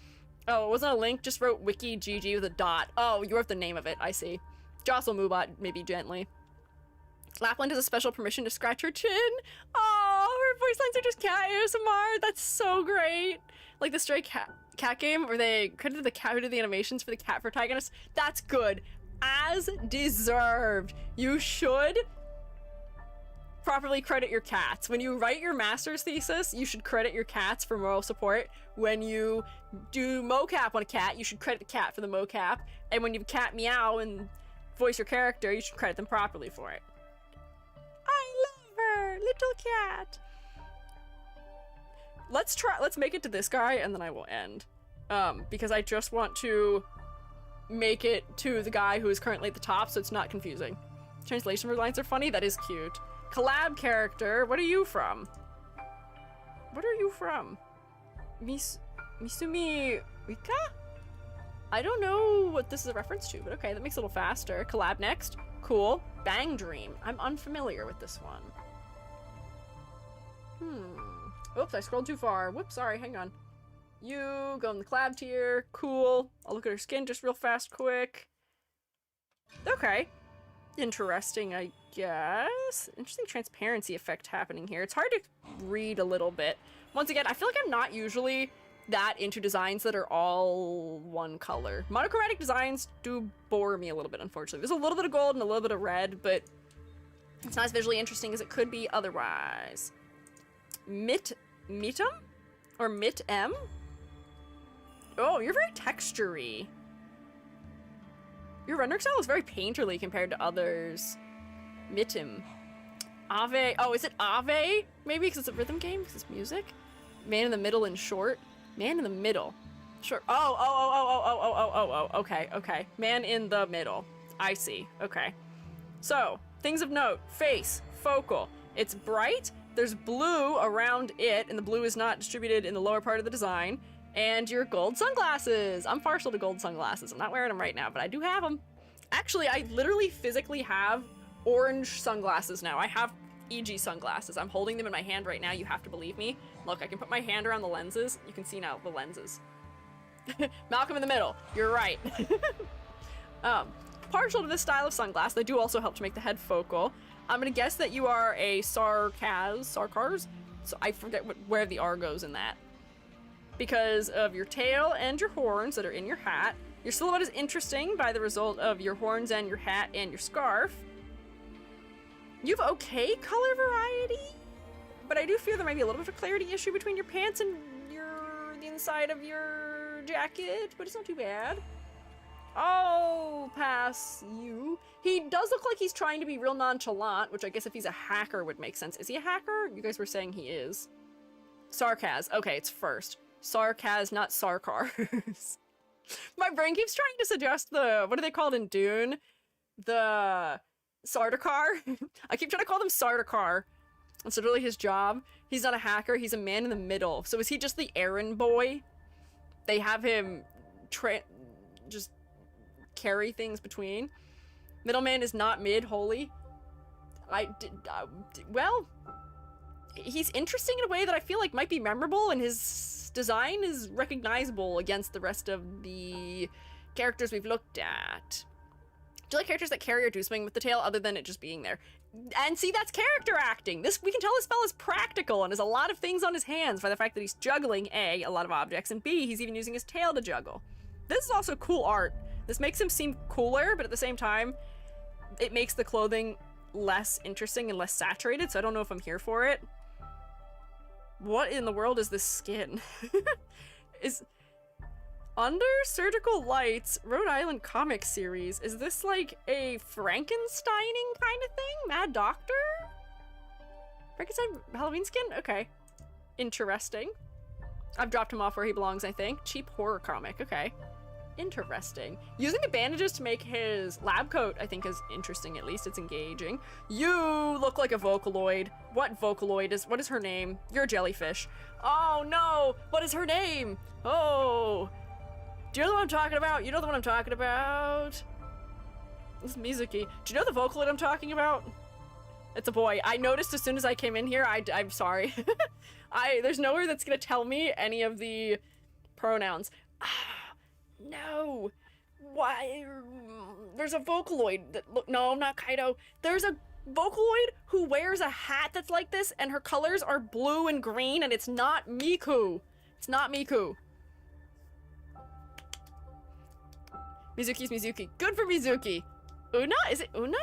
Oh, it wasn't a link, just wrote wiki GG with a dot. Oh, you wrote the name of it, I see. Jostle Moobot, maybe gently. Lapland has a special permission to scratch her chin. Oh, her voice lines are just cat ASMR. That's so great. Like the Stray Cat game where they credited the cat who did the animations for the cat protagonist. That's good. As deserved. You should properly credit your cats. When you write your master's thesis, you should credit your cats for moral support. When you do mocap on a cat, you should credit the cat for the mocap. And when you cat meow and voice your character, you should credit them properly for it. I love her, little cat. Let's make it to this guy and then I will end. Because I just want to make it to the guy who is currently at the top so it's not confusing. Translation lines are funny, that is cute. Collab character, what are you from? What are you from? Misumi Wika? I don't know what this is a reference to, but okay, that makes it a little faster. Collab next. Cool. Bang Dream. I'm unfamiliar with this one. Oops, I scrolled too far. Whoops, sorry, hang on. You go in the collab tier. Cool. I'll look at her skin just real fast, quick. Okay. Interesting, I guess. Interesting transparency effect happening here. It's hard to read a little bit. Once again, I feel like I'm not usually that into designs that are all one color. Monochromatic designs do bore me a little bit, unfortunately. There's a little bit of gold and a little bit of red, but it's not as visually interesting as it could be otherwise. Mitum? Or Mit-M? Oh, you're very texture-y. Your rendering style is very painterly compared to others. Mitim. Ave. Oh, is it Ave? Maybe because it's a rhythm game? Because it's music? Man in the middle and short? Man in the middle. Short. Oh. Okay. Man in the middle. I see. Okay. So, things of note. Face. Focal. It's bright. There's blue around it, and the blue is not distributed in the lower part of the design. And your gold sunglasses. I'm partial to gold sunglasses. I'm not wearing them right now, but I do have them. Actually, I literally physically have orange sunglasses now. I have EG sunglasses. I'm holding them in my hand right now. You have to believe me. Look, I can put my hand around the lenses. You can see now the lenses. Malcolm in the middle. You're right. Partial to this style of sunglass, they do also help to make the head focal. I'm gonna guess that you are a sarcars? So I forget where the R goes in that. Because of your tail and your horns that are in your hat. Your silhouette is interesting by the result of your horns and your hat and your scarf. You have okay color variety, but I do fear there might be a little bit of a clarity issue between your pants and the inside of your jacket, but it's not too bad. Oh, pass you. He does look like he's trying to be real nonchalant, which I guess if he's a hacker would make sense. Is he a hacker? You guys were saying he is. Sarcas. Okay, it's first. Sarcas, not sarcars. My brain keeps trying to suggest what are they called in Dune? The Sardaukar? I keep trying to call them Sardaukar. That's literally his job. He's not a hacker, he's a man in the middle. So is he just the errand boy? They have him just carry things between. Middleman is not mid, holy. Well, he's interesting in a way that I feel like might be memorable, and his design is recognizable against the rest of the characters we've looked at. Do you like characters that carry or do something with the tail other than it just being there? And see, that's character acting. We can tell this fella's practical and has a lot of things on his hands by the fact that he's juggling A, a lot of objects, and B, he's even using his tail to juggle. This is also cool art. This makes him seem cooler, but at the same time, it makes the clothing less interesting and less saturated, so I don't know if I'm here for it. What in the world is this skin? Is Under Surgical Lights Rhode Island comic series, is this like a Frankensteining kind of thing? Mad Doctor? Frankenstein Halloween skin? Okay. Interesting. I've dropped him off where he belongs, I think. Cheap horror comic, okay. Interesting. Using the bandages to make his lab coat, I think, is interesting. At least it's engaging. You look like a Vocaloid. What Vocaloid is? What is her name? You're a jellyfish. Oh no! What is her name? Oh! Do you know what I'm talking about? You know the one I'm talking about? This is Mizuki. Do you know the Vocaloid I'm talking about? It's a boy. I noticed as soon as I came in here. I'm sorry. There's nowhere that's gonna tell me any of the pronouns. No. Why? There's a Vocaloid that no, not Kaido. There's a Vocaloid who wears a hat that's like this, and her colors are blue and green, and it's not Miku. It's not Miku. Mizuki's Mizuki. Good for Mizuki. Una? Is it Una?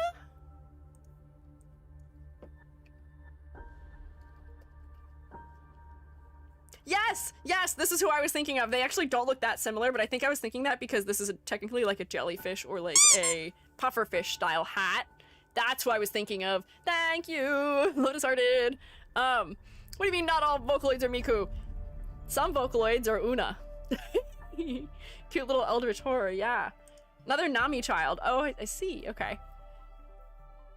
Yes! Yes, this is who I was thinking of. They actually don't look that similar, but I think I was thinking that because this is technically like a jellyfish or like a pufferfish style hat. That's who I was thinking of. Thank you, Lotus Hearted. What do you mean not all Vocaloids are Miku? Some Vocaloids are Una. Cute little eldritch horror, yeah. Another Nami child. Oh, I see, okay.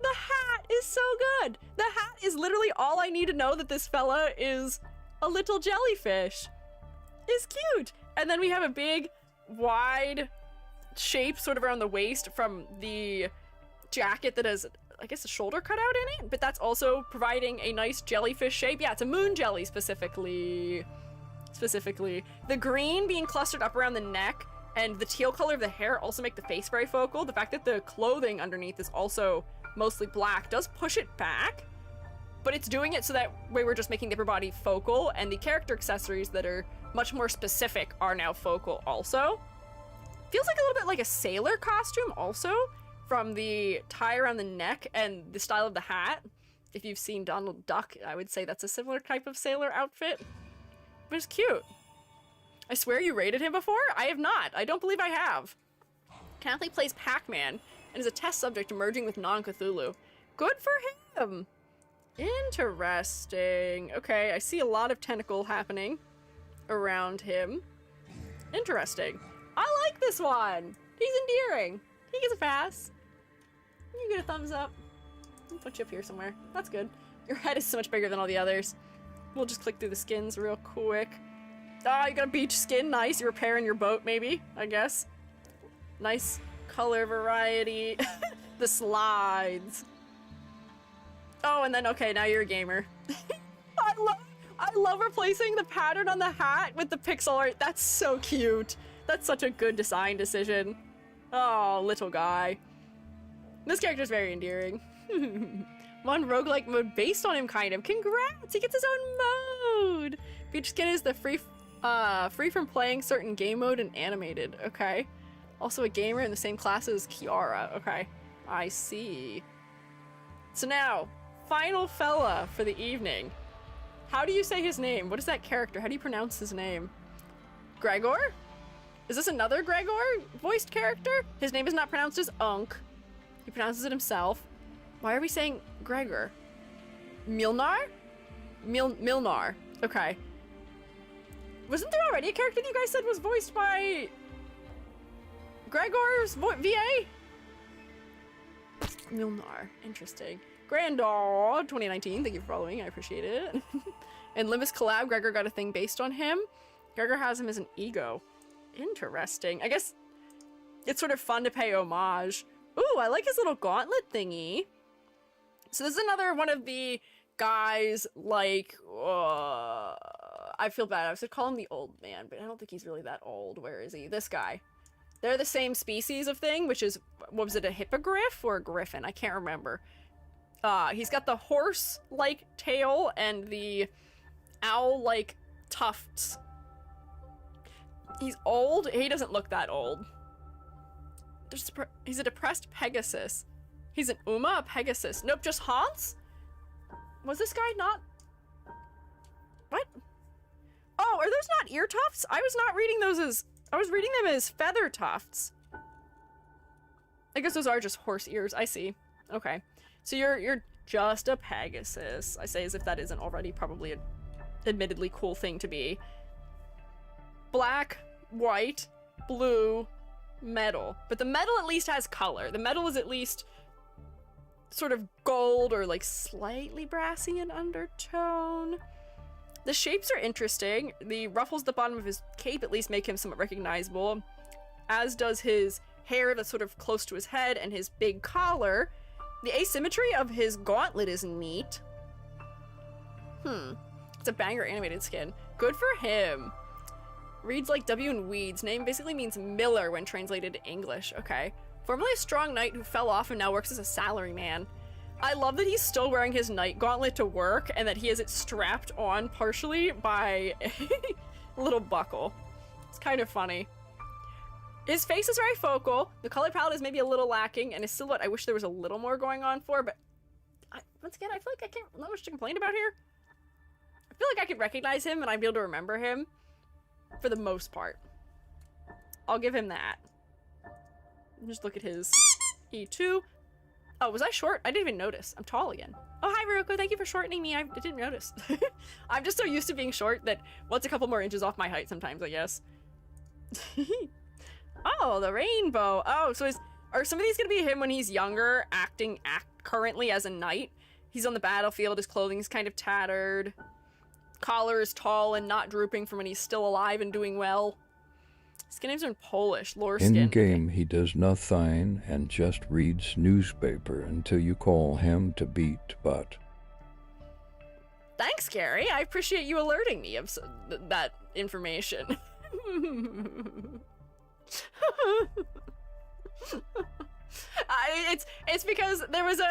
The hat is so good. The hat is literally all I need to know that this fella is a little jellyfish. Is cute. And then we have a big, wide shape sort of around the waist from the jacket that has, I guess, a shoulder cut out in it, but that's also providing a nice jellyfish shape. Yeah, it's a moon jelly specifically. The green being clustered up around the neck and the teal color of the hair also make the face very focal. The fact that the clothing underneath is also mostly black does push it back, but it's doing it so that way we're just making the upper body focal, and the character accessories that are much more specific are now focal also. Feels like a little bit like a sailor costume also, from the tie around the neck and the style of the hat. If you've seen Donald Duck, I would say that's a similar type of sailor outfit. But it's cute. I swear you rated him before? I have not. I don't believe I have. Currently plays Pac-Man and is a test subject emerging with non-Cthulhu. Good for him. Interesting. Okay, I see a lot of tentacle happening around him. Interesting. I like this one. He's endearing. He gets a pass. You get a thumbs up. I'll put you up here somewhere. That's good. Your head is so much bigger than all the others. We'll just click through the skins real quick. Oh, you got a beach skin. Nice. You're repairing your boat, maybe, I guess. Nice color variety. The slides. Oh, and then, okay, now you're a gamer. I love replacing the pattern on the hat with the pixel art. That's so cute. That's such a good design decision. Oh, little guy. This character's very endearing. One roguelike mode based on him, kind of. Congrats! He gets his own mode! Feature skin is the free from playing certain game mode and animated. Okay. Also a gamer in the same class as Kiara. Okay. I see. So now, final fella for the evening. How do you say his name? What is that character? How do you pronounce his name? Gregor? Is this another Gregor voiced character? His name is not pronounced as Unk. He pronounces it himself. Why are we saying Gregor? Milnar? Milnar. Okay. Wasn't there already a character that you guys said was voiced by Gregor's VA? Milnar. Interesting. Grandad 2019. Thank you for following. I appreciate it. And Limbus collab, Gregor got a thing based on him. Gregor has him as an ego. Interesting. I guess it's sort of fun to pay homage. Ooh, I like his little gauntlet thingy. So this is another one of the guys, like, I feel bad. I was gonna call him the old man, but I don't think he's really that old. Where is he? This guy. They're the same species of thing, which is, what was it, a hippogriff or a griffin? I can't remember. He's got the horse-like tail and the owl-like tufts. He's old. He doesn't look that old. He's a depressed Pegasus. He's an Uma, a Pegasus. Nope, just Hans? Was this guy not... What? Oh, are those not ear tufts? I was not reading those as... I was reading them as feather tufts. I guess those are just horse ears. I see. Okay. So you're just a Pegasus. I say as if that isn't already probably a admittedly cool thing to be. Black, white, blue, metal. But the metal at least has color. The metal is at least sort of gold or like slightly brassy in undertone. The shapes are interesting. The ruffles at the bottom of his cape at least make him somewhat recognizable, as does his hair that's sort of close to his head and his big collar. The asymmetry of his gauntlet is neat. It's a banger animated skin. Good for him. Reads like W in weeds. Name basically means miller when translated to English. Okay. Formerly a strong knight who fell off and now works as a salaryman. I love that he's still wearing his knight gauntlet to work and that he has it strapped on partially by a little buckle. It's kind of funny. His face is very focal. The color palette is maybe a little lacking, and his silhouette I wish there was a little more going on for, but once again, I feel like I can't, not much to complain about here. I feel like I could recognize him and I'd be able to remember him for the most part. I'll give him that. Just look at his E2. Oh, was I short? I didn't even notice. I'm tall again. Oh, hi, Ruko. Thank you for shortening me. I didn't notice. I'm just so used to being short that what's a couple more inches off my height sometimes, I guess. Oh, the rainbow. Oh, so are some of these gonna be him when he's younger, acting currently as a knight? He's on the battlefield, his clothing's kind of tattered. Collar is tall and not drooping from when he's still alive and doing well. Skin names are in Polish, lore skin. In game, he does nothing and just reads newspaper until you call him to beat butt. Thanks, Gary. I appreciate you alerting me of that information. It's because there was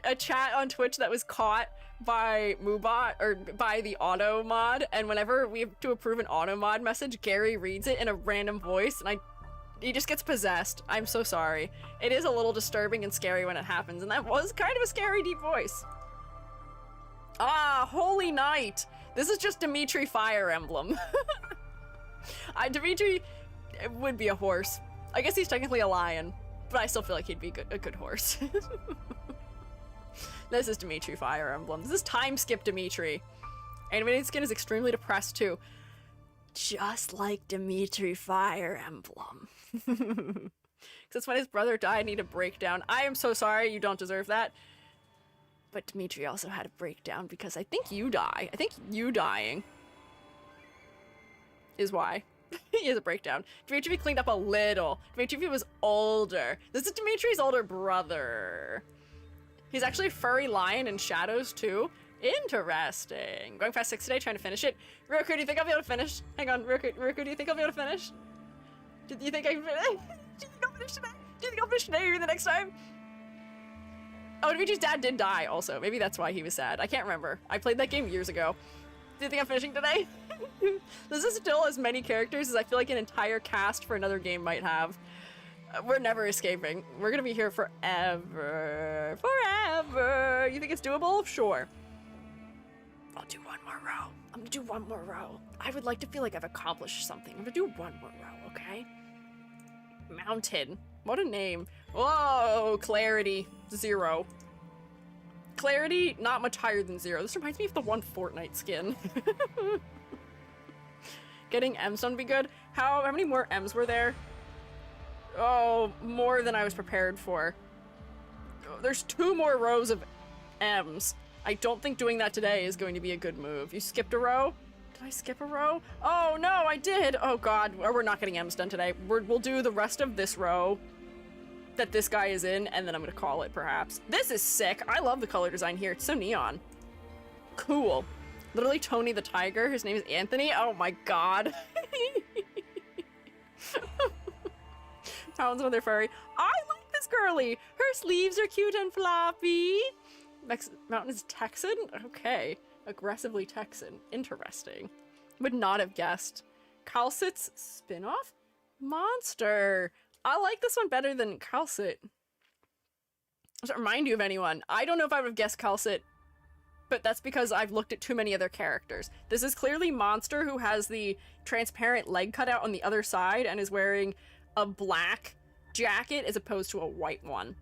a chat on Twitch that was caught by Moobot, or by the auto mod, and whenever we have to approve an auto mod message, Gary reads it in a random voice, and he just gets possessed. I'm so sorry. It is a little disturbing and scary when it happens, and that was kind of a scary deep voice. Ah, Holy Knight. This is just Dimitri Fire Emblem. Dimitri would be a horse. I guess he's technically a lion, but I still feel like he'd be a good horse. This is Dimitri Fire Emblem. This is time skip Dimitri. Animated skin is extremely depressed too. Just like Dimitri Fire Emblem. Because that's when his brother died and he had a breakdown. I am so sorry, you don't deserve that. But Dimitri also had a breakdown because I think you die. I think you dying is why. He has a breakdown. Dimitri cleaned up a little. Dimitri was older. This is Dimitri's older brother. He's actually a furry lion in Shadows too. Interesting. Going past 6 today, trying to finish it. Roku, do you think I'll be able to finish? Hang on, Roku, do you think I'll be able to finish? Do you think I'm finished today? Do you think I'll finish today or the next time? Oh, Dimitri's dad did die also. Maybe that's why he was sad. I can't remember. I played that game years ago. Do you think I'm finishing today? This is still as many characters as I feel like an entire cast for another game might have. We're never escaping. We're gonna be here forever. Forever. You think it's doable? Sure. I'll do one more row. I'm gonna do one more row. I would like to feel like I've accomplished something. I'm gonna do one more row, okay? Mountain. What a name. Whoa, clarity. 0. Clarity, not much higher than 0. This reminds me of the one Fortnite skin. Getting M's done would be good. How many more M's were there? Oh, more than I was prepared for. There's 2 more rows of M's. I don't think doing that today is going to be a good move. You skipped a row? Did I skip a row? Oh no, I did! Oh god, we're not getting M's done today. We'll do the rest of this row that this guy is in, and then I'm gonna call it, perhaps. This is sick! I love the color design here. It's so neon. Cool. Literally Tony the Tiger. His name is Anthony. Oh my god. Found another furry. I like this girly! Her sleeves are cute and floppy! Mountain is Texan? Okay. Aggressively Texan. Interesting. Would not have guessed. Calcit's spin-off? Monster! I like this one better than Calcit. Does it remind you of anyone? I don't know if I would have guessed Calcit, but that's because I've looked at too many other characters. This is clearly Monster, who has the transparent leg cutout on the other side and is wearing a black jacket as opposed to a white one.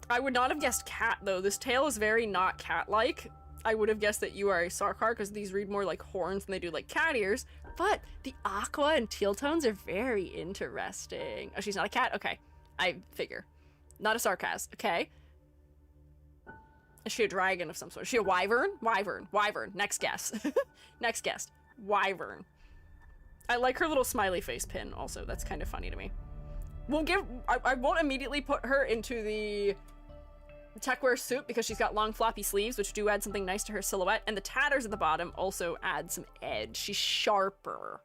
I would not have guessed cat, though. This tail is very not cat-like. I would have guessed that you are a Sarkar, because these read more like horns than they do like cat ears, but the aqua and teal tones are very interesting. Oh, she's not a cat? Okay. I figure. Not a Sarkaz. Okay. Is she a dragon of some sort? Is she a wyvern? Wyvern. Wyvern. Next guess. Next guess. Wyvern. I like her little smiley face pin also. That's kind of funny to me. I won't immediately put her into the techwear suit because she's got long floppy sleeves, which do add something nice to her silhouette, and the tatters at the bottom also add some edge. She's sharper.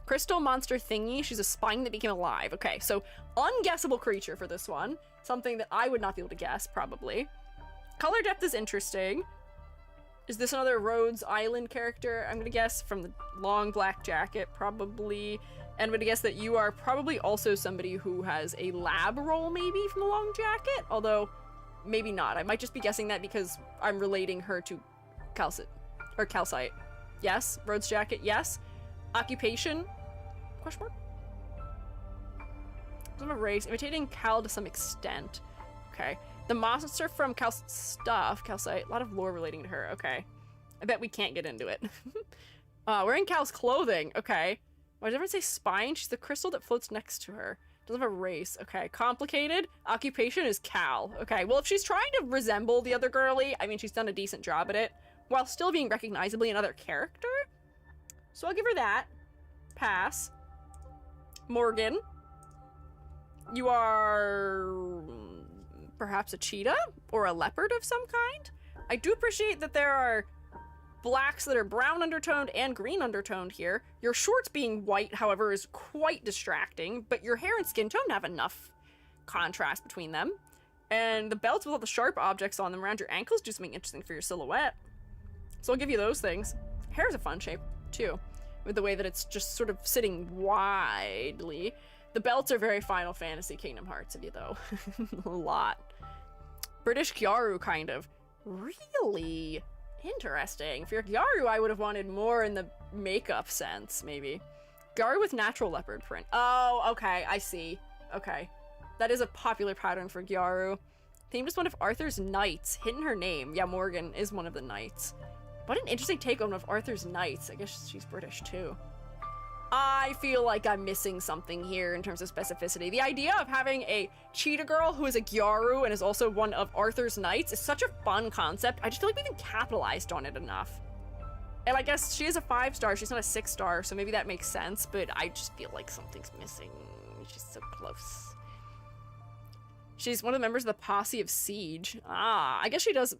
Crystal monster thingy. She's a spine that became alive. Okay, so unguessable creature for this one. Something that I would not be able to guess, probably. Color depth is interesting. Is this another Rhodes Island character? I'm gonna guess from the long black jacket, probably. And I'm gonna guess that you are probably also somebody who has a lab role, maybe, from the long jacket? Although, maybe not. I might just be guessing that because I'm relating her to Calcite. Or Calcite. Yes. Rhodes jacket, yes. Occupation? Question mark? Some race. Imitating Cal to some extent. Okay. The monster from Calcite stuff. Calcite. A lot of lore relating to her. Okay. I bet we can't get into it. Wearing Cal's clothing. Okay. Why does everyone say spine? She's the crystal that floats next to her. Doesn't have a race. Okay. Complicated. Occupation is Cal. Okay. Well, if she's trying to resemble the other girly, I mean, she's done a decent job at it, while still being recognizably another character. So I'll give her that. Pass. Morgan. You are perhaps a cheetah or a leopard of some kind. I do appreciate that there are blacks that are brown undertoned and green undertoned here. Your shorts being white, however, is quite distracting, but your hair and skin tone have enough contrast between them. And the belts with all the sharp objects on them around your ankles do something interesting for your silhouette. So I'll give you those things. Hair's a fun shape, too, with the way that it's just sort of sitting widely. The belts are very Final Fantasy Kingdom Hearts of you, though. A lot. British Gyaru, kind of. Really? Interesting. For your Gyaru, I would have wanted more in the makeup sense, maybe. Gyaru with natural leopard print. Oh, okay, I see. Okay. That is a popular pattern for Gyaru. Themed as one of Arthur's knights. Hidden her name. Yeah, Morgan is one of the knights. What an interesting take on one of Arthur's knights. I guess she's British, too. I feel like I'm missing something here in terms of specificity. The idea of having a cheetah girl who is a Gyaru and is also one of Arthur's knights is such a fun concept. I just feel like we haven't capitalized on it enough. And I guess she is a 5-star, she's not a 6-star, so maybe that makes sense, but I just feel like something's missing. She's so close. She's one of the members of the posse of Siege. Ah, I guess she does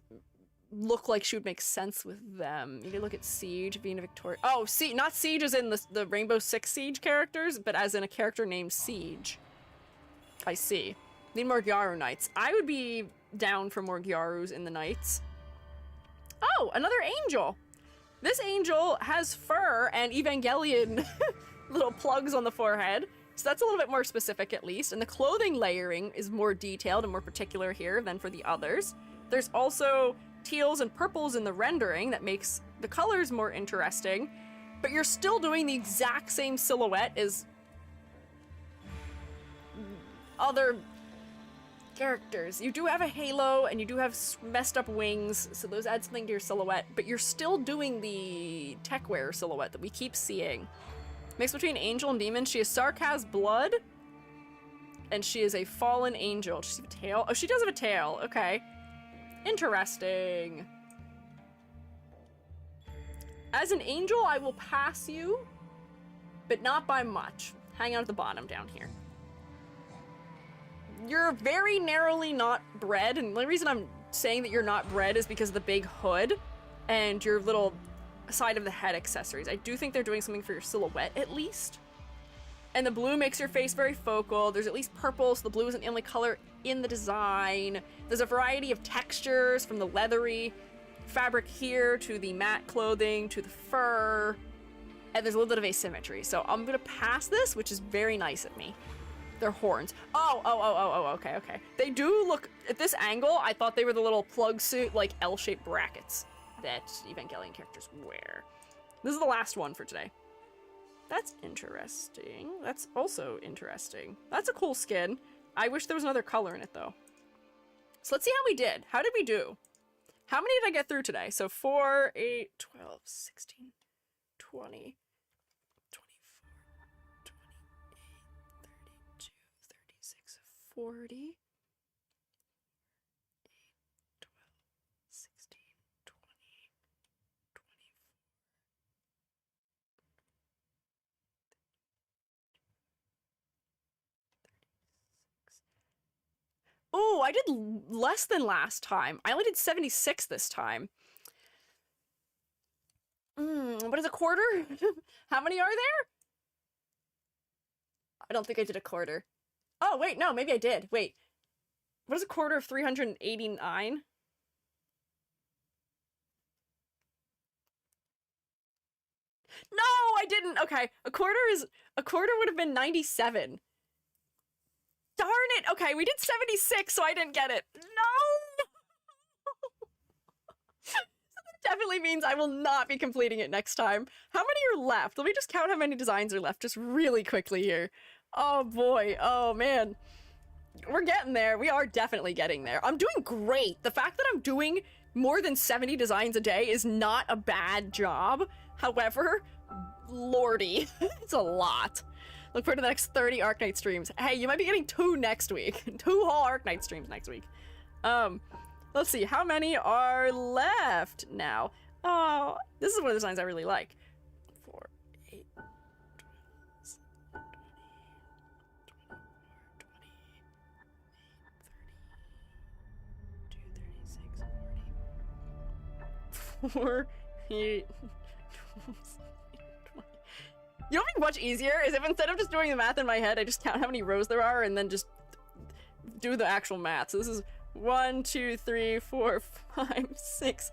look like she would make sense with them. You can look at Siege, Vina Victoria. Oh, not Siege as in the Rainbow Six Siege characters, but as in a character named Siege. I see. Need more Gyaru Knights. I would be down for more Gyarus in the Knights. Oh, another angel. This angel has fur and Evangelion little plugs on the forehead. So that's a little bit more specific at least. And the clothing layering is more detailed and more particular here than for the others. There's also teals and purples in the rendering that makes the colors more interesting. But you're still doing the exact same silhouette as other characters. You do have a halo and you do have messed up wings, so those add something to your silhouette, but you're still doing the techwear silhouette that we keep seeing. Mixed between angel and demon, she is Sarkaz blood, and she is a fallen angel. Does she have a tail? Oh, she does have a tail. Okay. Interesting. As an angel, I will pass you, but not by much. Hang out at the bottom down here. You're very narrowly not bred, and the reason I'm saying that you're not bred is because of the big hood and your little side of the head accessories. I do think they're doing something for your silhouette, at least. And the blue makes your face very focal. There's at least purple, so the blue isn't the only color in the design. There's a variety of textures, from the leathery fabric here to the matte clothing to the fur. And there's a little bit of asymmetry. So I'm gonna pass this, which is very nice of me. They're horns. Oh, okay. They do look, at this angle, I thought they were the little plug suit, like L-shaped brackets that Evangelion characters wear. This is the last one for today. That's interesting. That's also interesting. That's a cool skin. I wish there was another color in it, though. So let's see how we did. How did we do? How many did I get through today? So 4, 8, 12, 16, 20, 40, 8, 12, 16, 20, 24. Oh, I did less than last time. I only did 76 this time. What is a quarter? How many are there? I don't think I did a quarter. Oh, wait, no, maybe I did. Wait. What is a quarter of 389? No, I didn't. Okay, a quarter would have been 97. Darn it. Okay, we did 76, so I didn't get it. No! So that definitely means I will not be completing it next time. How many are left? Let me just count how many designs are left just really quickly here. Oh boy, oh man. We're getting there. We are definitely getting there. I'm doing great. The fact that I'm doing more than 70 designs a day is not a bad job. However, lordy, it's a lot. Look forward to the next 30 Arknight streams. Hey, you might be getting 2 next week. 2 whole Arknight streams next week. Let's see, how many are left now? Oh, this is one of the designs I really like. 4, 8, 12, 4, 8, 20. You know what'd be much easier is if instead of just doing the math in my head, I just count how many rows there are and then just do the actual math. So this is 1, 2, 3, 4, 5, 6,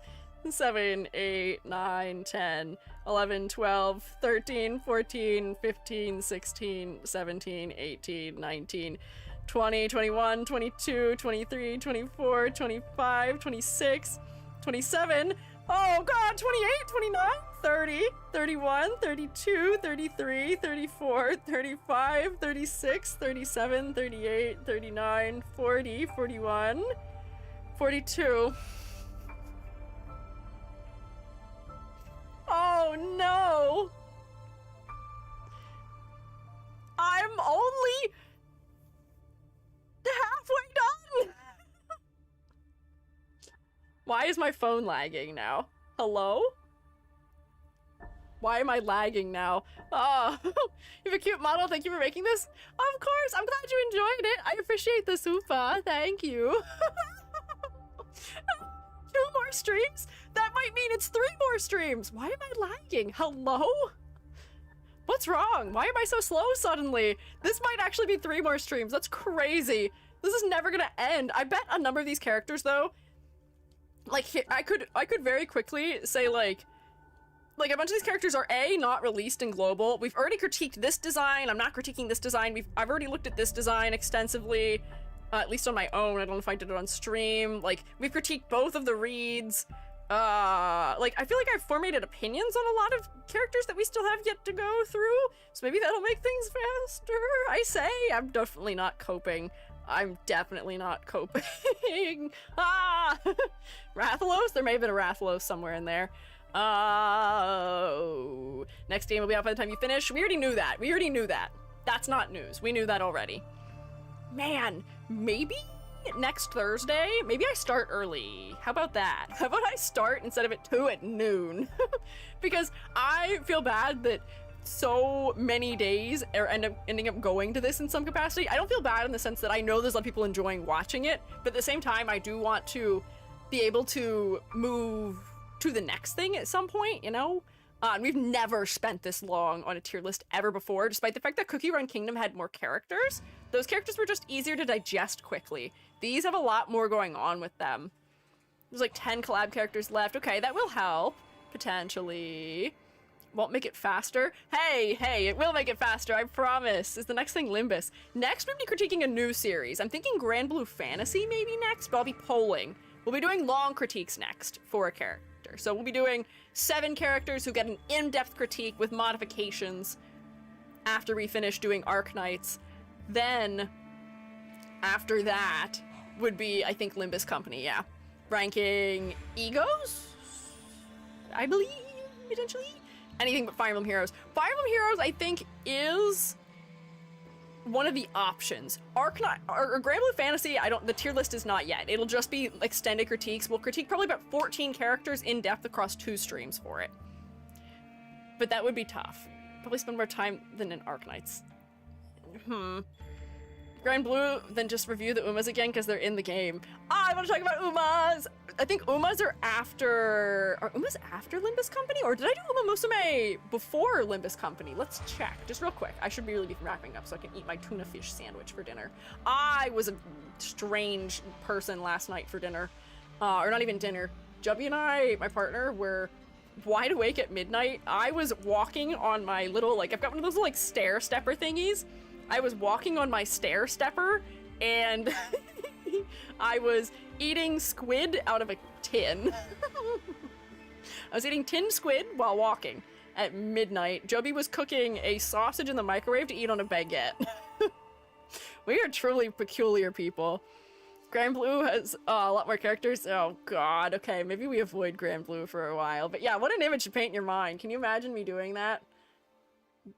7, 8, 9, 10, 11, 12, 13, 14, 15, 16, 17, 18, 19, 20, 21, 22, 23, 24, 25, 26, 27, oh god, 28, 29, 30, 31, 32, 33, 34, 35, 36, 37, 38, 39, 40, 41, 42. Oh no! I'm only halfway done! Why is my phone lagging now? Hello? Why am I lagging now? Oh, you have a cute model. Thank you for making this. Of course. I'm glad you enjoyed it. I appreciate the super. Thank you. 2 more more streams? That might mean it's 3 more streams. Why am I lagging? Hello? What's wrong? Why am I so slow suddenly? This might actually be 3 more streams. That's crazy. This is never gonna end. I bet a number of these characters, though, like, I could very quickly say, like a bunch of these characters are A, not released in global. We've already critiqued this design. I'm not critiquing this design. I've already looked at this design extensively, at least on my own. I don't know if I did it on stream. Like, we've critiqued both of the reads. Like, I feel like I've formulated opinions on a lot of characters that we still have yet to go through, so maybe that'll make things faster. I say, I'm definitely not coping. I'm definitely not coping. Rathalos? There may have been a Rathalos somewhere in there. Next game will be out by the time you finish. We already knew that. That's not news. We knew that already. Man, maybe next Thursday, maybe I start early. How about that? How about I start instead of at 2 at noon? Because I feel bad that so many days are ending up going to this in some capacity. I don't feel bad in the sense that I know there's a lot of people enjoying watching it, but at the same time, I do want to be able to move to the next thing at some point, you know? And we've never spent this long on a tier list ever before, despite the fact that Cookie Run Kingdom had more characters. Those characters were just easier to digest quickly. These have a lot more going on with them. There's like 10 collab characters left. Okay, that will help, potentially. Won't make it faster. Hey, it will make it faster, I promise. Is the next thing Limbus? Next, we'll be critiquing a new series. I'm thinking Grand Blue Fantasy maybe next, but I'll be polling. We'll be doing long critiques next for a character. So we'll be doing 7 characters who get an in-depth critique with modifications after we finish doing Arknights. Then, after that, would be, I think, Limbus Company, yeah. Ranking Egos? I believe, potentially? Anything but Fire Emblem Heroes. Fire Emblem Heroes, I think, is one of the options. Arknight or Grand Blue Fantasy, the tier list is not yet. It'll just be extended critiques. We'll critique probably about 14 characters in depth across 2 streams for it. But that would be tough. Probably spend more time than in Arknights. Grand Blue, then just review the Umas again because they're in the game. I want to talk about Umas! I think Umas are Umas after Limbus Company? Or did I do Uma Musume before Limbus Company? Let's check, just real quick. I should really be wrapping up so I can eat my tuna fish sandwich for dinner. I was a strange person last night for dinner. Or not even dinner. Jubby and I, my partner, were wide awake at midnight. I was walking on my little, I've got one of those little, stair stepper thingies. I was walking on my stair stepper, and I was eating squid out of a tin. I was eating tinned squid while walking at midnight. Joby was cooking a sausage in the microwave to eat on a baguette. We are truly peculiar people. Grand Blue has a lot more characters. Oh god, okay, maybe we avoid Grand Blue for a while. But yeah, what an image to paint in your mind. Can you imagine me doing that?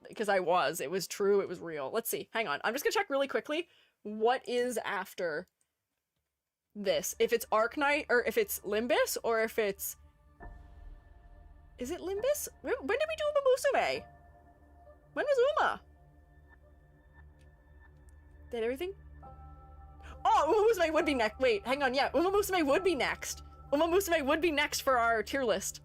Because it was true, it was real. Let's see, hang on. I'm just gonna check really quickly what is after this. If it's Arknight, or if it's Limbus, or if it's... Is it Limbus? When did we do Uma Musume? When was Uma? Did everything? Oh, Uma Musume would be next. Wait, hang on, yeah, Uma Musume would be next. Uma Musume would be next for our tier list.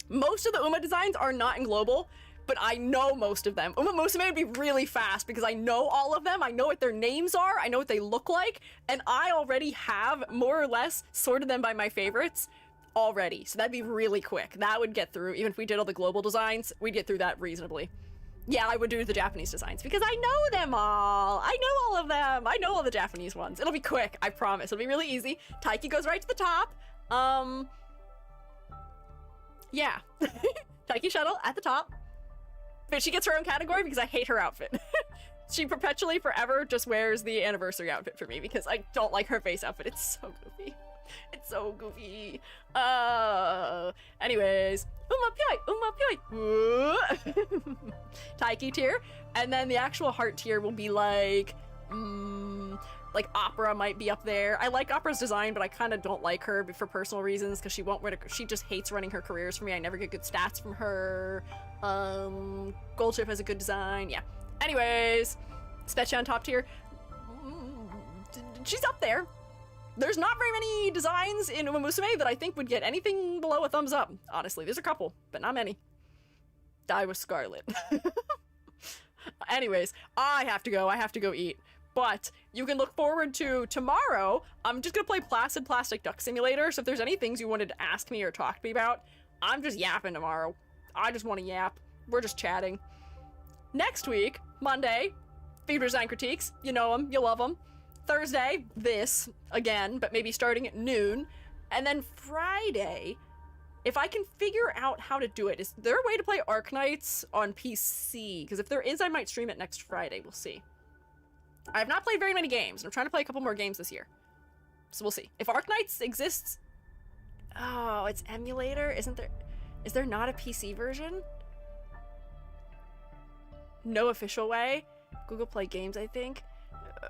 Most of the Uma designs are not in global, but I know most of them. Uma Musume would be really fast because I know all of them. I know what their names are. I know what they look like. And I already have more or less sorted them by my favorites already. So that'd be really quick. That would get through. Even if we did all the global designs, we'd get through that reasonably. Yeah, I would do the Japanese designs because I know them all. I know all of them. I know all the Japanese ones. It'll be quick, I promise. It'll be really easy. Taiki goes right to the top. Yeah. Taiki Shuttle at the top. But she gets her own category because I hate her outfit. She perpetually, forever, just wears the anniversary outfit for me because I don't like her face outfit. It's so goofy. It's so goofy. Anyways. Uma Pioi! Taiki tier. And then the actual heart tier will be like Opera might be up there. I like Opera's design, but I kind of don't like her for personal reasons because she just hates running her careers for me. I never get good stats from her. Goldship has a good design. Yeah. Anyways, Spetcha on top tier. She's up there. There's not very many designs in Uma Musume that I think would get anything below a thumbs up. Honestly, there's a couple, but not many. Die with Scarlet. Anyways, I have to go eat. But you can look forward to tomorrow. I'm just gonna play Placid Plastic Duck Simulator, so if there's any things you wanted to ask me or talk to me about, I'm just yapping tomorrow. I just want to yap. We're just chatting. Next week, Monday, Fever Design Critiques. You know them, you love them. Thursday, this, again, but maybe starting at noon. And then Friday, if I can figure out how to do it, is there a way to play Arknights on PC? Because if there is, I might stream it next Friday. We'll see. I have not played very many games, and I'm trying to play a couple more games this year. So we'll see. If Arknights exists... Oh, it's emulator? Isn't there... Is there not a PC version? No official way? Google Play Games, I think.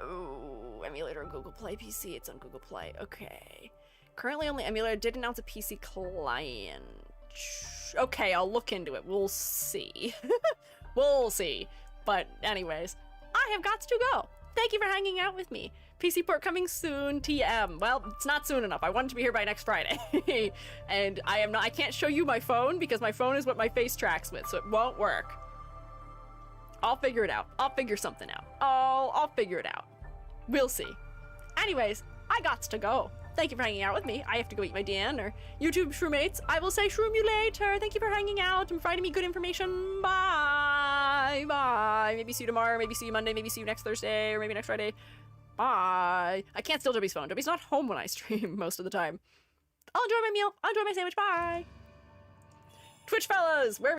Oh, emulator Google Play PC. It's on Google Play. Okay. Currently only emulator. Did announce a PC client. Okay, I'll look into it. We'll see. We'll see. But anyways, I have got to go. Thank you for hanging out with me. PC port coming soon, TM. Well, it's not soon enough. I want it to be here by next Friday. And I can't show you my phone because my phone is what my face tracks with, so it won't work. I'll figure it out. I'll figure something out. I'll figure it out. We'll see. Anyways, I got to go. Thank you for hanging out with me. I have to go eat my dinner. YouTube Shroomates, I will say shroom you later. Thank you for hanging out and providing me good information. Bye. Bye. Maybe see you tomorrow. Maybe see you Monday. Maybe see you next Thursday. Or maybe next Friday. Bye. I can't steal Debbie's phone. Debbie's not home when I stream most of the time. I'll enjoy my meal. I'll enjoy my sandwich. Bye. Twitch fellas, where